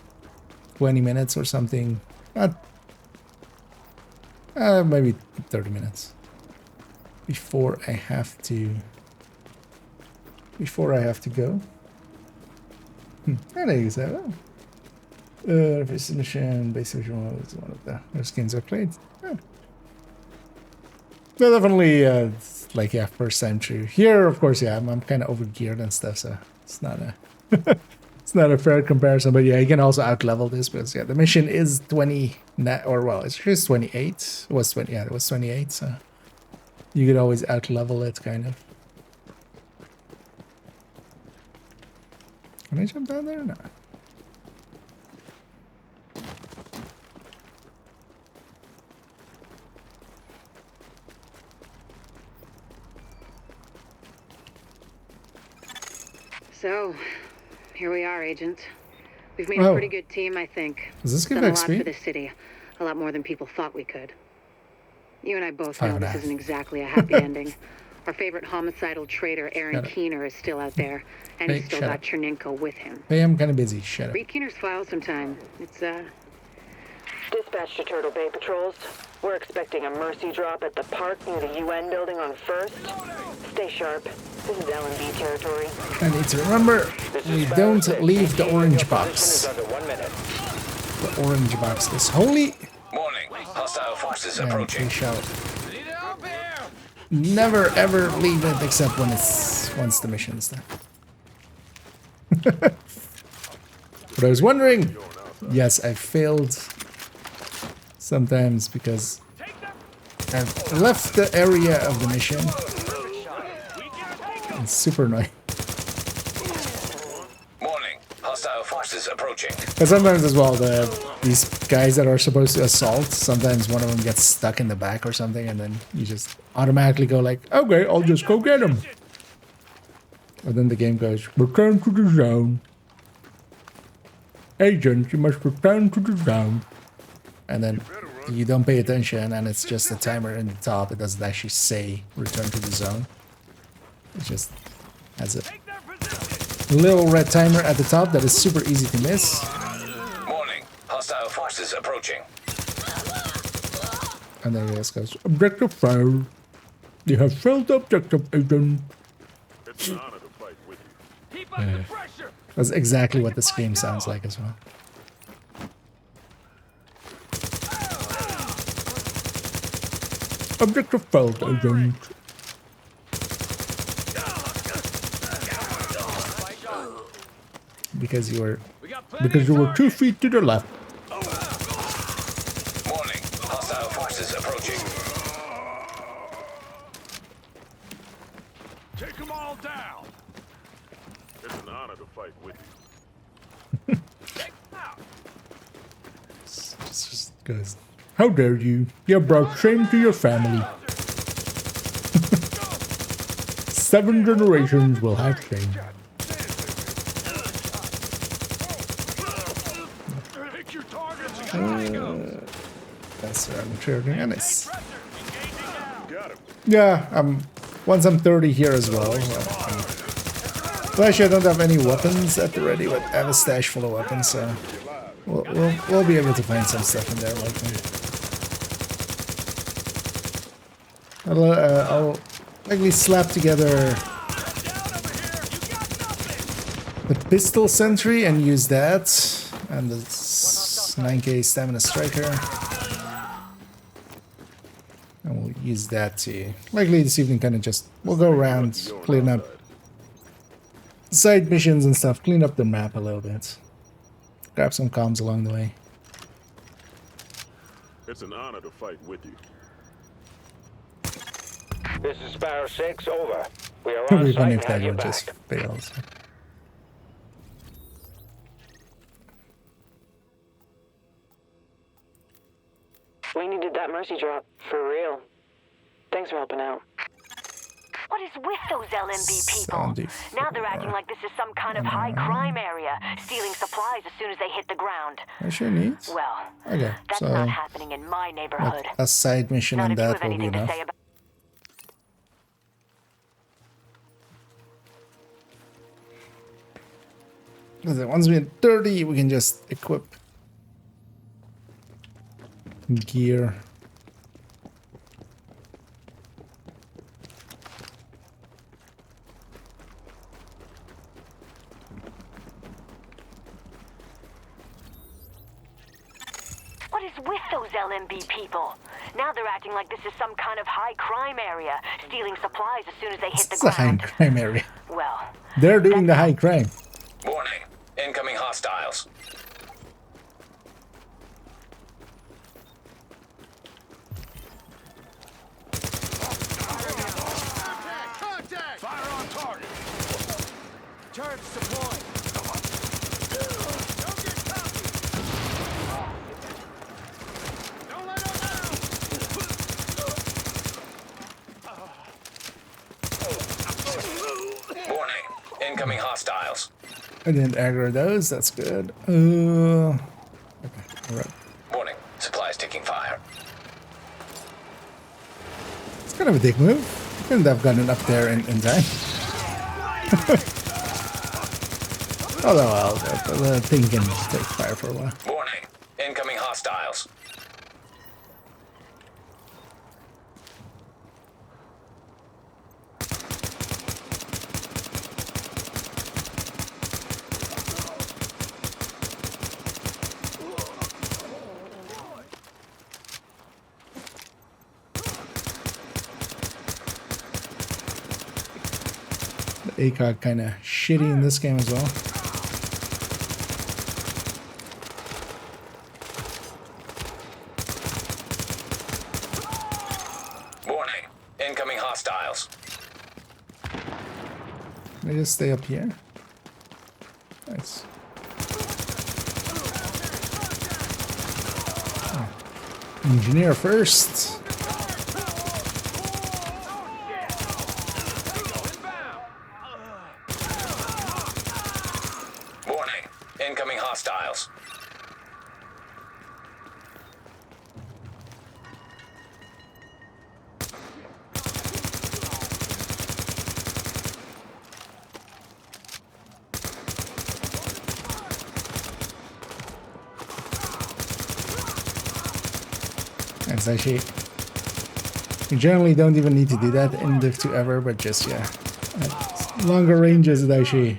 20 minutes or something. Maybe 30 minutes before I have to go. And there you go. First mission, basic mission is one of the skins I played. Yeah. But definitely, like yeah, first time through. Here, of course, yeah, I'm kind of overgeared and stuff, so it's not a it's not a fair comparison. But yeah, you can also outlevel this because yeah, the mission is 20 or well, it's just 28. It was 20. Yeah, it was 28. So you could always outlevel it, kind of. Can I jump down there? No. So, here we are, Agent. We've made a Oh. pretty good team, I think. Does this give Done a lot XP? for the city. A lot more than people thought we could. You and I both Five know and a this half. isn't exactly a happy ending. Our favorite homicidal traitor, Aaron Shut up. Keener, is still out there, and Hey, he's still shut got up. Chernenko with him. Hey, I'm kind of busy. Shut up. Read Keener's file sometime. It's, Dispatch to Turtle Bay patrols. We're expecting a mercy drop at the park near the UN building on 1st. Stay sharp. This is LMB territory. I need to remember, we don't leave the orange box. Under 1 minute. The orange box is holy, Warning. Hostile forces and approaching. we shall never ever leave it except when once the mission's done. But I was wondering, yes, I failed sometimes because I've left the area of the mission. It's super annoying. Warning. Hostile forces approaching. And sometimes as well, these guys that are supposed to assault, sometimes one of them gets stuck in the back or something, and then you just automatically go like, okay, I'll just go get him. But then the game goes, return to the zone. Agent, you must return to the zone. And then you don't pay attention, and it's just a timer in the top. It doesn't actually say return to the zone. It just has a little red timer at the top that is super easy to miss. Warning, hostile forces approaching. And then it just goes, objective failed. You have failed the objective, agent. It's an honor to fight with you. Keep up the pressure. That's exactly what the scream sounds like as well. Objective failed, agent. Because you were 2 feet to the left. Warning, hostile forces approaching. Take them all down. It's an honor to fight with you. Just goes, how dare you? You have brought shame to your family. 7 generations will have shame. That's what I'm charging. And it's yeah. Once I'm 30 here as well. Well, actually, I don't have any weapons at the ready, but I have a stash full of weapons, so we'll be able to find some stuff in there, likely. I'll likely slap together the pistol sentry and use that, and the 9k stamina striker. And we'll use that to likely this evening kind of just we'll go around, clean up side missions and stuff, clean up the map a little bit. Grab some comms along the way. It's an honor to fight with you. This is Sparrow 6, over. We are It'd on be site funny and if have that your would back. just fail. So. We needed that mercy drop, for real. Thanks for helping out. What is with those LMB people? Now they're acting like this is some kind of high crime area, stealing supplies as soon as they hit the ground. I sure need. Well, Okay, that's so not happening in my neighborhood. a side mission Not and if you that have will be anything to enough. say about. Because once we're 30, we can just equip gear. What is with those LMB people? Now they're acting like this is some kind of high crime area, stealing supplies as soon as they hit the It's a high ground. crime area. Well, They're doing the high crime. Warning, incoming hostiles. Contact! Fire on target! Turret deployed! Don't get cocky! Don't let them down! Warning, incoming hostiles. I didn't aggro those, that's good. Okay, alright. Warning, supplies taking fire. It's kind of a dick move. Couldn't have gotten up there in time. Although, well, the thing can take fire for a while. Warning, incoming hostiles. The ACOG kind of shitty in this game as well. Warning, incoming hostiles. Can I just stay up here? Nice. Oh. Engineer first. Warning, incoming hostiles. It's actually, you generally don't even need to do that in Div 2 ever, but just, yeah, at longer ranges it actually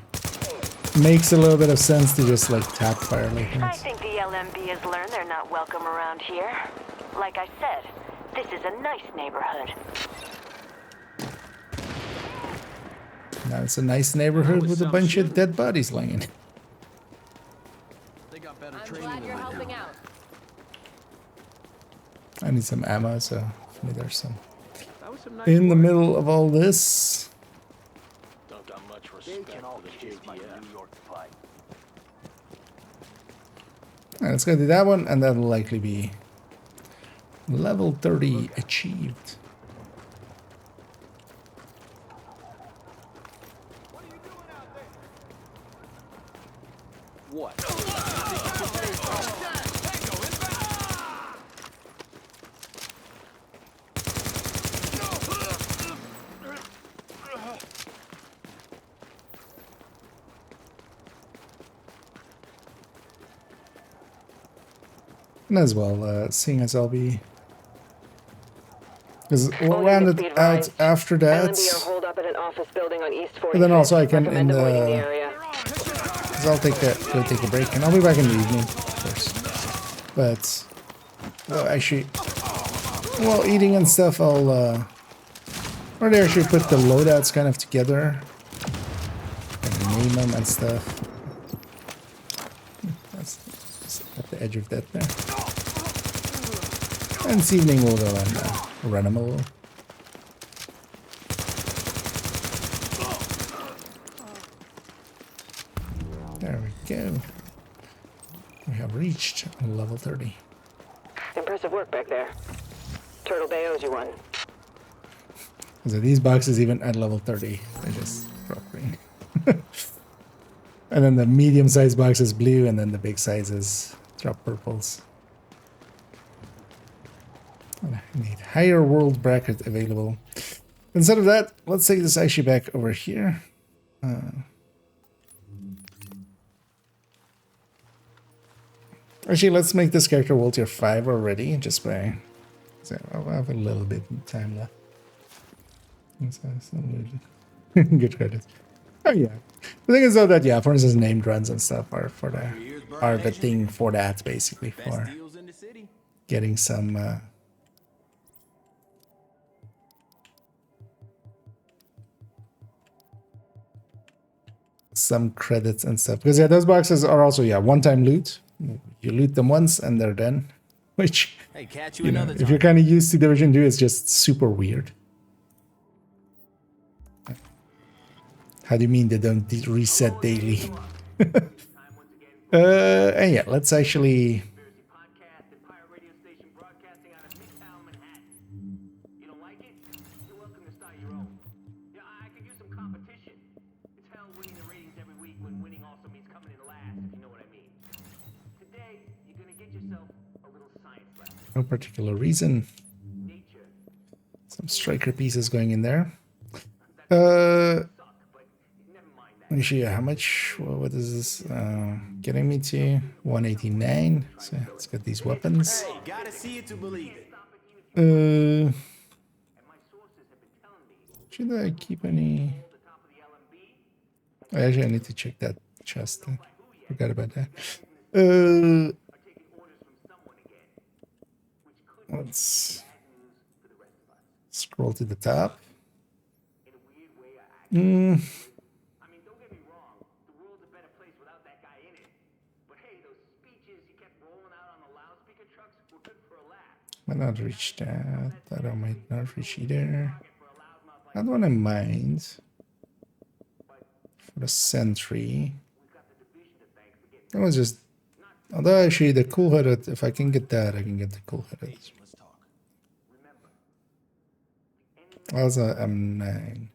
makes a little bit of sense to just like tap fire like I that. think the LMB has learned they're not welcome around here. Like I said, this is a nice neighborhood. Now it's a nice neighborhood with a bunch of dead bodies laying in. They got better training than we do. I need some ammo, so hopefully there's some in the middle of all this. Don't got much respect for the JTF. Alright, let's go do that one, and that'll likely be level 30 achieved. What? And as well, seeing as I'll be... Because we'll round it out after that. Hold up at an office building on East 45th. But then also I can in Recommend the... avoiding the area. Because I'll take go take a break, and I'll be back in the evening, of course. But... Well, actually... While eating and stuff, I'll... Or they actually put the loadouts kind of together. And name them and stuff. That's at the edge of that there. And this evening we'll go and run them a little. There we go. We have reached level 30. Impressive work back there. Turtle Bay owes you one. So these boxes even at level 30, they just drop green. And then the medium size box is blue, and then the big sizes drop purples. And I need higher world bracket available. Instead of that, let's take this actually back over here. Actually, let's make this character world tier 5 already, just by... So I'll have a little bit of time left. Good credit. Oh yeah. The thing is though that, yeah, for instance, named runs and stuff are for the thing for that, basically, for getting some credits and stuff. Because yeah, those boxes are also, yeah, one-time loot. You loot them once and they're done. Which, hey, catch you know, if you're kind of used to Division 2, it's just super weird. How do you mean they don't reset daily? And yeah, let's actually... No particular reason. Some striker pieces going in there. Let me show you how much. What is this? Getting me to 189. So let's get these weapons. Hey, gotta see it to believe it. Should I keep any? Actually, I need to check that chest. Forgot about that. Let's scroll to the top. Might not reach that. That I might not reach either. That one I mind. For the sentry. That was just... Although actually the cool headed, if I can get that, I can get the cool headed. That was a M9.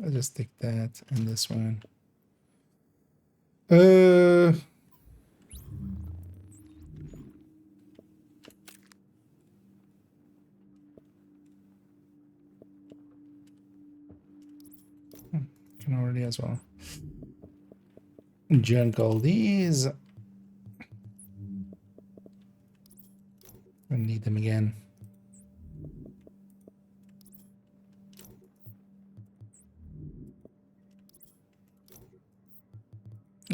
I'll just take that and this one. information already as well. Junk all these. I need them again.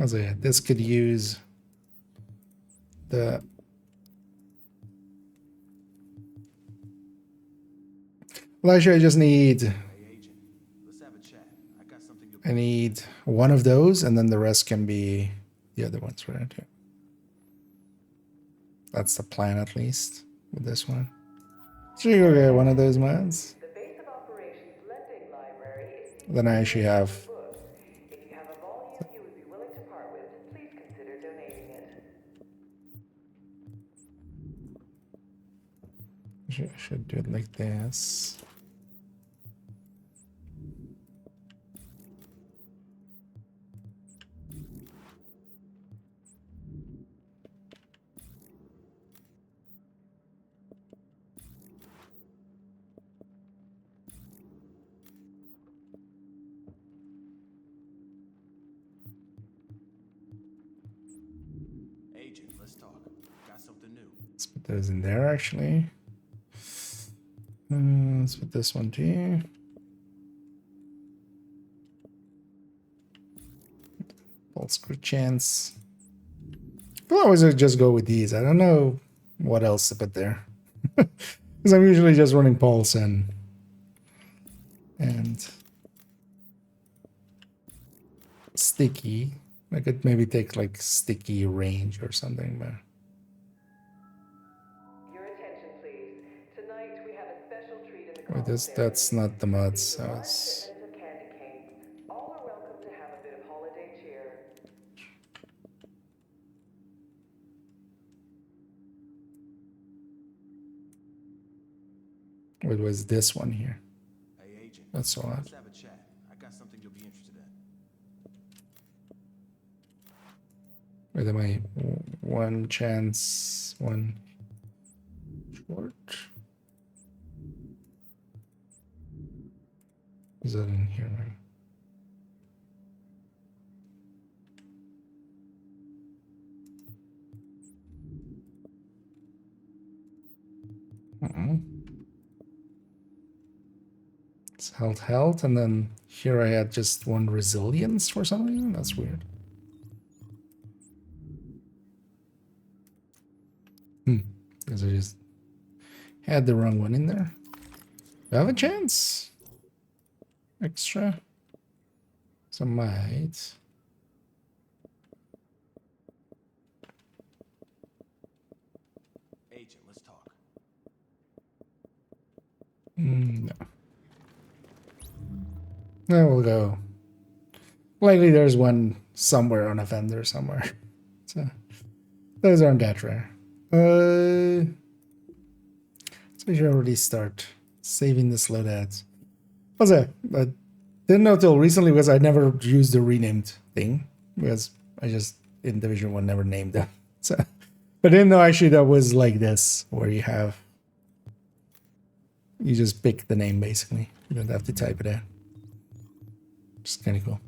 Also, yeah, this could use the well, actually, I just need I need one of those, and then the rest can be the other ones, right? Yeah. That's the plan, at least, with this one. So you go get one of those mods. Then I actually have. I should do it like this. Agent, let's talk. Got something new. Let's put those in there, actually. Let's put this one too. Pulse crit chance. I'll always just go with these. I don't know what else to put there. Because I'm usually just running pulse and sticky. I could maybe take like sticky range or something, but wait, that's not the mod, so it's what was this one here? Hey, agent. That's so odd. Let's have a chat. I got something you'll be interested in. Wait, am I one chance, one short? Is that in here, right? It's health, and then here I had just one resilience for some reason. That's weird. Because I just had the wrong one in there. Do I have a chance? Extra? So I might. Agent, let's talk. No. No, we'll go. Likely there's one somewhere on a vendor somewhere. So those aren't that rare. So we should already start saving the slow ads. Also, I didn't know till recently because I never used the renamed thing because I just in Division 1 never named them. So, but I didn't know actually that was like this where you just pick the name basically. You don't have to type it out. Just kind of cool.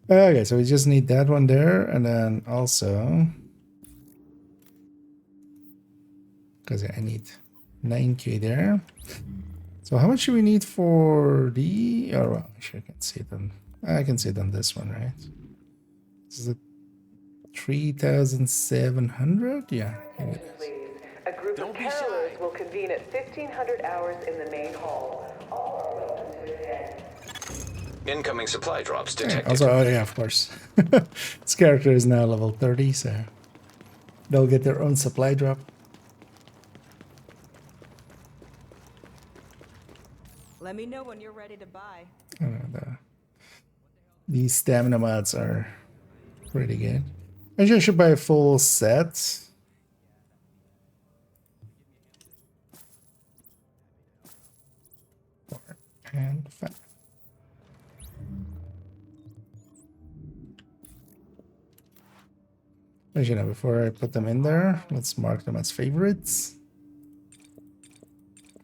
Okay, so we just need that one there, and then also because I need 9k there. So how much do we need for the? Oh, well, actually I can see it on. I can see it on this one, right? This is it 3,700. Yeah. A group of carolers will convene at 1500 hours in the main hall. All are welcome to attend. Incoming supply drops detected. Also, oh yeah, of course. This character is now level 30, so they'll get their own supply drop. Let me know when you're ready to buy. These stamina mods are pretty good. Actually, I should buy a full set. And 5. Actually, no, before I put them in there, let's mark them as favorites.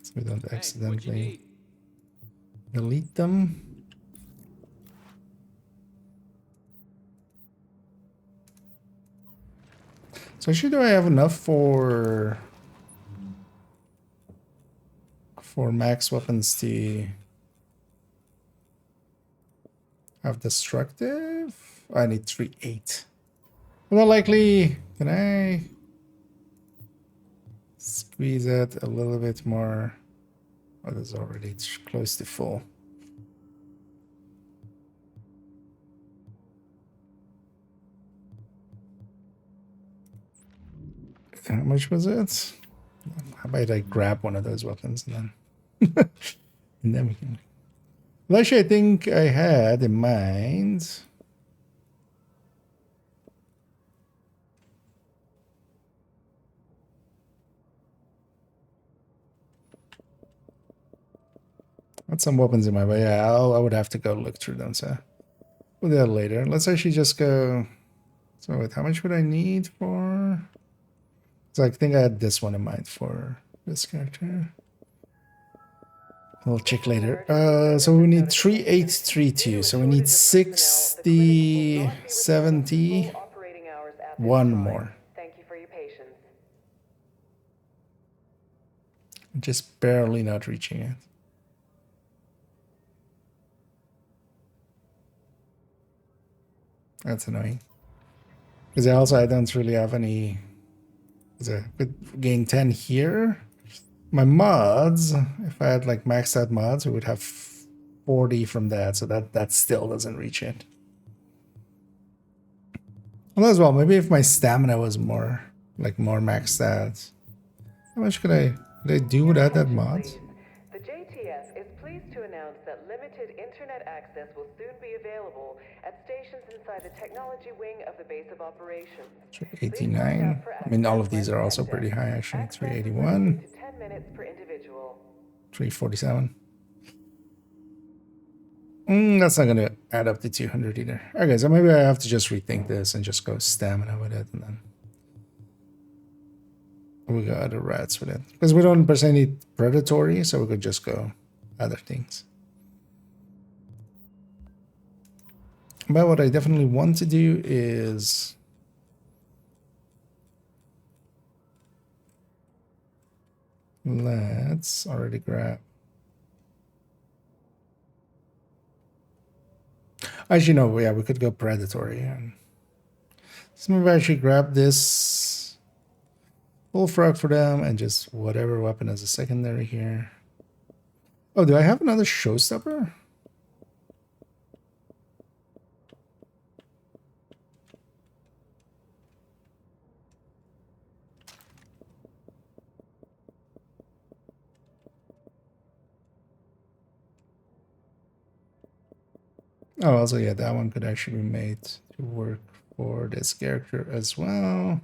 So we don't accidentally delete them. So actually, do I have enough for max weapons to have destructive? I need 3-8. More likely, can I squeeze it a little bit more? Oh, that's already close to full. How much was it? How about I grab one of those weapons and then and then we can. Well, actually, I think I had in mind. Got some weapons in my way. Yeah, I would have to go look through them. So we'll do that later. Let's actually just go. So wait, how much would I need for? So I think I had this one in mind for this character. We'll check later. So we need 3832. So we need 60, 70. One more. Thank you for your patience. Just barely not reaching it. That's annoying. Because I don't really have any. I could gain 10 here. My mods, if I had like maxed out mods, we would have 40 from that, so that still doesn't reach it. Well, as well, maybe if my stamina was more maxed out. How much could I do without that mod? The JTF is pleased to announce that limited internet access will soon be available at stations inside the technology wing of the base of operations. 389. I mean, all of these are also pretty high, actually. 381. 10 minutes per individual. 347. That's not going to add up to 200 either. Okay, so maybe I have to just rethink this and just go stamina with it, and then we go other rats with it. Because we don't per se need predatory, so we could just go other things. But what I definitely want to do is let's already grab. Actually, no, yeah, we could go predatory. So maybe I should grab this bullfrog for them and just whatever weapon as a secondary here. Oh, do I have another showstopper? Oh, also, yeah, that one could actually be made to work for this character as well.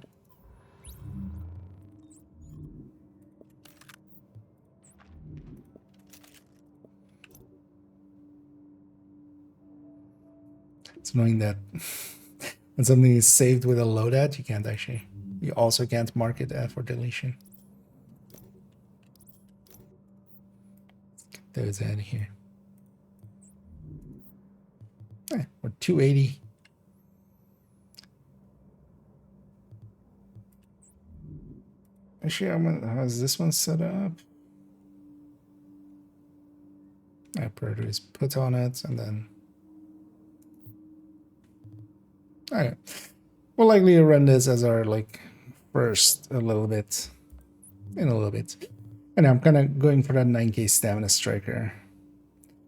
It's annoying that when something is saved with a loadout, you also can't mark it for deletion. Let's get those out of here. We're 280. Actually, how's this one set up? Predator is put on it, and then okay. We'll likely run this as our first in a little bit. And I'm kind of going for that 9k stamina striker.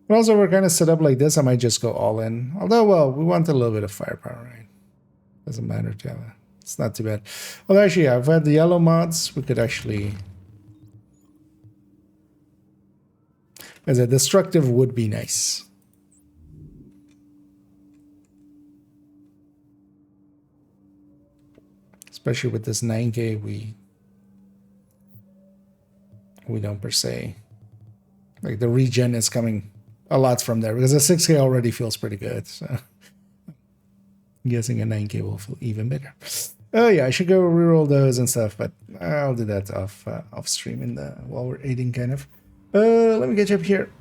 But also, we're kind of set up like this. I might just go all in. Although, well, we want a little bit of firepower, right? Doesn't matter to have it. It's not too bad. Well, actually, yeah, if I had the yellow mods, we could actually. As a destructive would be nice. Especially with this 9k, we don't per se. Like the regen is coming a lot from there because the 6k already feels pretty good. So I'm guessing a 9k will feel even better. Oh yeah, I should go reroll those and stuff, but I'll do that off stream while we're eating kind of. Let me get you up here.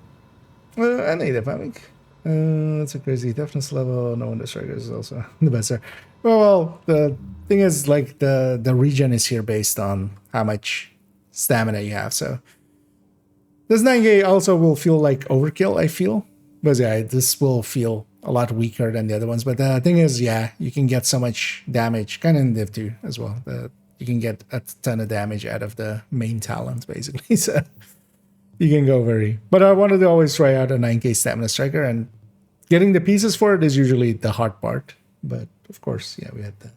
I need a panic. That's a crazy toughness level. No wonder Striker is also the best there. Well, the thing is, like, the regen is here based on how much stamina you have. So this 9K also will feel like overkill, I feel. But yeah, this will feel a lot weaker than the other ones. But the thing is, yeah, you can get so much damage, kind of in Div 2 as well. You can get a ton of damage out of the main talent, basically. So you can go very... But I wanted to always try out a 9K Stamina Striker, and getting the pieces for it is usually the hard part. But of course, yeah, we had the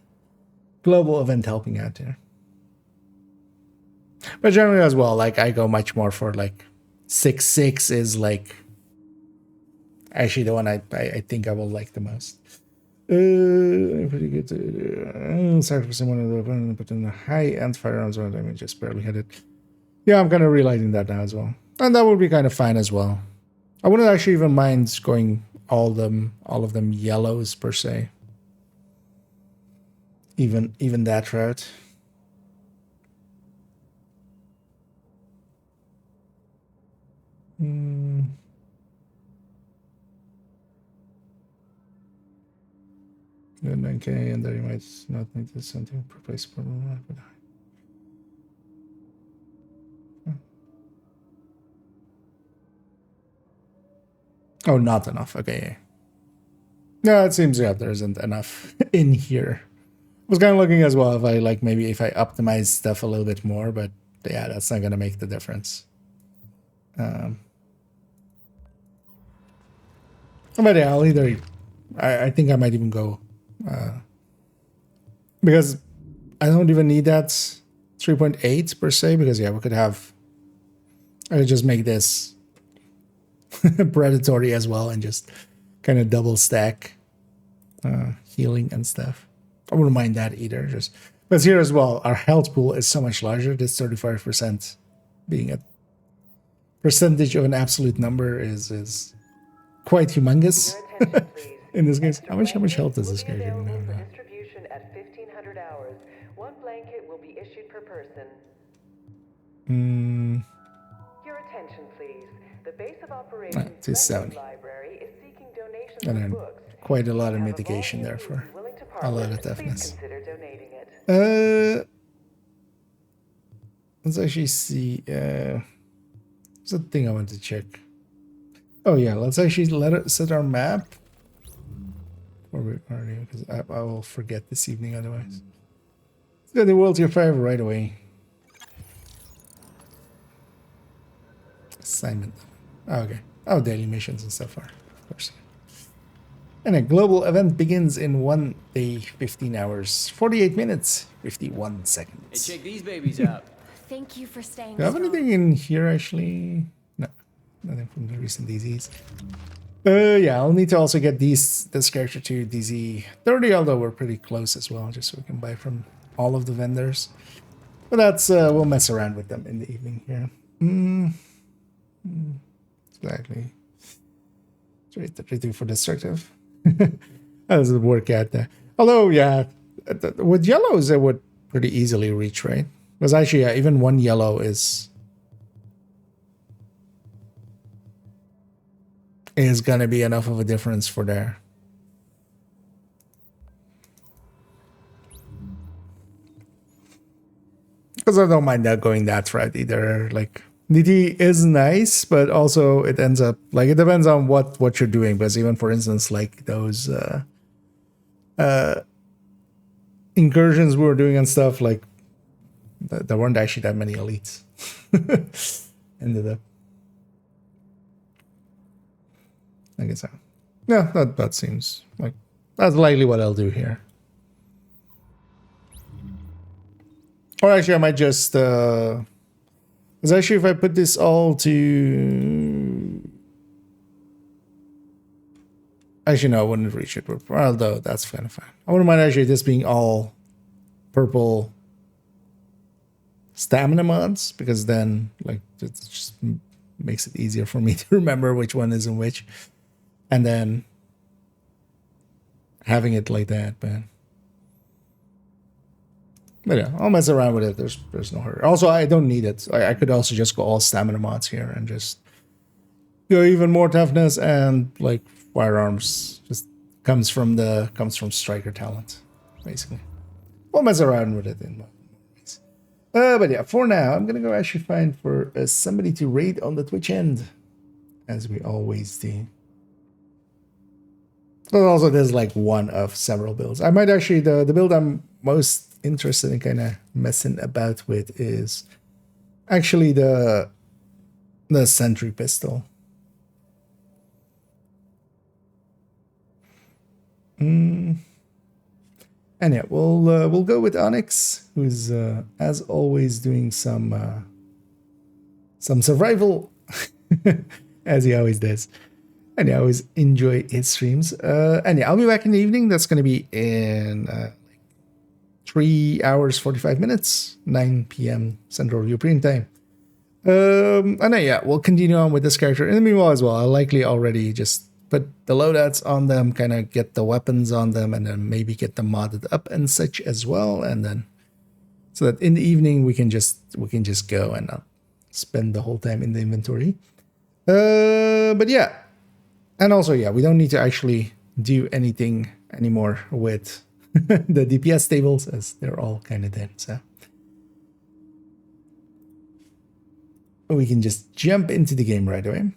global event helping out there. But generally as well, like, I go much more for, like, 6.6 is, like, actually the one I think I will like the most. Pretty good. Sacrificing one of the opponent, but in the high-end firearms, I mean, just barely hit it. Yeah, I'm kind of realizing that now as well. And that would be kind of fine as well. I wouldn't actually even mind going all of them yellows per se. Even that route. Good 9K, and there you might not need this something replaceable. Oh, not enough. Okay. No, it seems, yeah, there isn't enough in here. I was kind of looking as well if I, like, maybe if I optimize stuff a little bit more, but yeah, that's not going to make the difference. But yeah, I'll either... I think I might even go... because I don't even need that 3.8 per se, because yeah, we could have... I could just make this predatory as well and just kind of double stack healing and stuff. I wouldn't mind that either. Just but here as well, our health pool is so much larger. This 35% being a percentage of an absolute number is quite humongous in this case. How much health does this guy give now? Distribution at 1500 hours. One blanket will be issued per person. Your attention, please. The base of operations library is seeking donations and then quite a lot of mitigation there for a lot of toughness. Let's actually see. What's the thing I want to check? Oh yeah, let's actually set our map. Because I will forget this evening otherwise. Let's go to World Tier 5 right away. Assignment. Oh, okay. Oh, daily missions and stuff are, of course. And a global event begins in 1 day, 15 hours, 48 minutes, 51 seconds. Hey, check these babies out. Thank you for staying. Do I have anything in here actually? No, nothing from the recent DZs. Yeah, I'll need to also get this character to DZ 30, although we're pretty close as well, just so we can buy from all of the vendors. But that's we'll mess around with them in the evening here. Exactly. 32 for destructive. How does it work out there? Although, yeah, with yellows it would pretty easily reach, right? Because actually, yeah, even one yellow is gonna be enough of a difference for there. Because I don't mind that going that route either. Like, DT is nice, but also it ends up, like, it depends on what you're doing. Because even, for instance, like those incursions we were doing and stuff, like, there weren't actually that many elites. Ended up. I guess so. Yeah, that seems like that's likely what I'll do here. Or actually, I might just because actually, if I put this all to, actually no, I wouldn't reach it. Although that's kind of fine. I wouldn't mind actually this being all purple stamina mods, because then like it just makes it easier for me to remember which one is in which. And then having it like that, but yeah, I'll mess around with it. There's no hurry. Also, I don't need it. I could also just go all stamina mods here and just go even more toughness, and like firearms just comes from striker talent, basically. We'll mess around with it in more ways. But yeah, for now, I'm gonna go actually find for somebody to raid on the Twitch end, as we always do. But also, there's like one of several builds. I might actually the build I'm most interested in kind of messing about with is actually the sentry pistol. And yeah, we'll go with Onyx, who's as always doing some survival, as he always does. And yeah, I always enjoy his streams. And yeah, I'll be back in the evening. That's going to be in 3 hours 45 minutes, 9 p.m. Central European time. And then yeah, we'll continue on with this character. In the meanwhile as well, I'll likely already just put the loadouts on them, kind of get the weapons on them, and then maybe get them modded up and such as well. And then so that in the evening we can just go and not spend the whole time in the inventory. But yeah. And also, yeah, we don't need to actually do anything anymore with the DPS tables, as they're all kind of dead. So we can just jump into the game right away.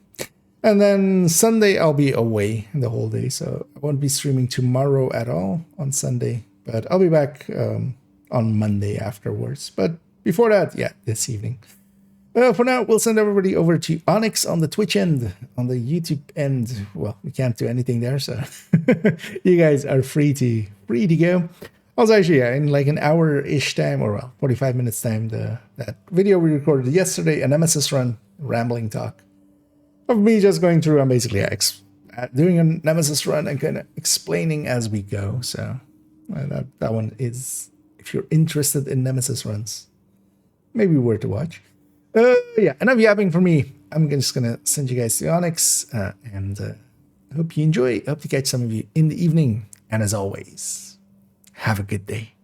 And then Sunday, I'll be away the whole day, so I won't be streaming tomorrow at all on Sunday. But I'll be back on Monday afterwards. But before that, yeah, this evening. For now, we'll send everybody over to Onyx on the Twitch end. On the YouTube end, well, we can't do anything there, so you guys are free to go. Also, actually, yeah, in like an hour-ish time, or well, 45 minutes time, that video we recorded yesterday, a Nemesis run, rambling talk of me just going through and basically doing a Nemesis run and kind of explaining as we go. So that one is, if you're interested in Nemesis runs, maybe worth to watch. Yeah, enough yapping for me. I'm just gonna send you guys to Onyx, and hope you enjoy. Hope to catch some of you in the evening. And as always, have a good day.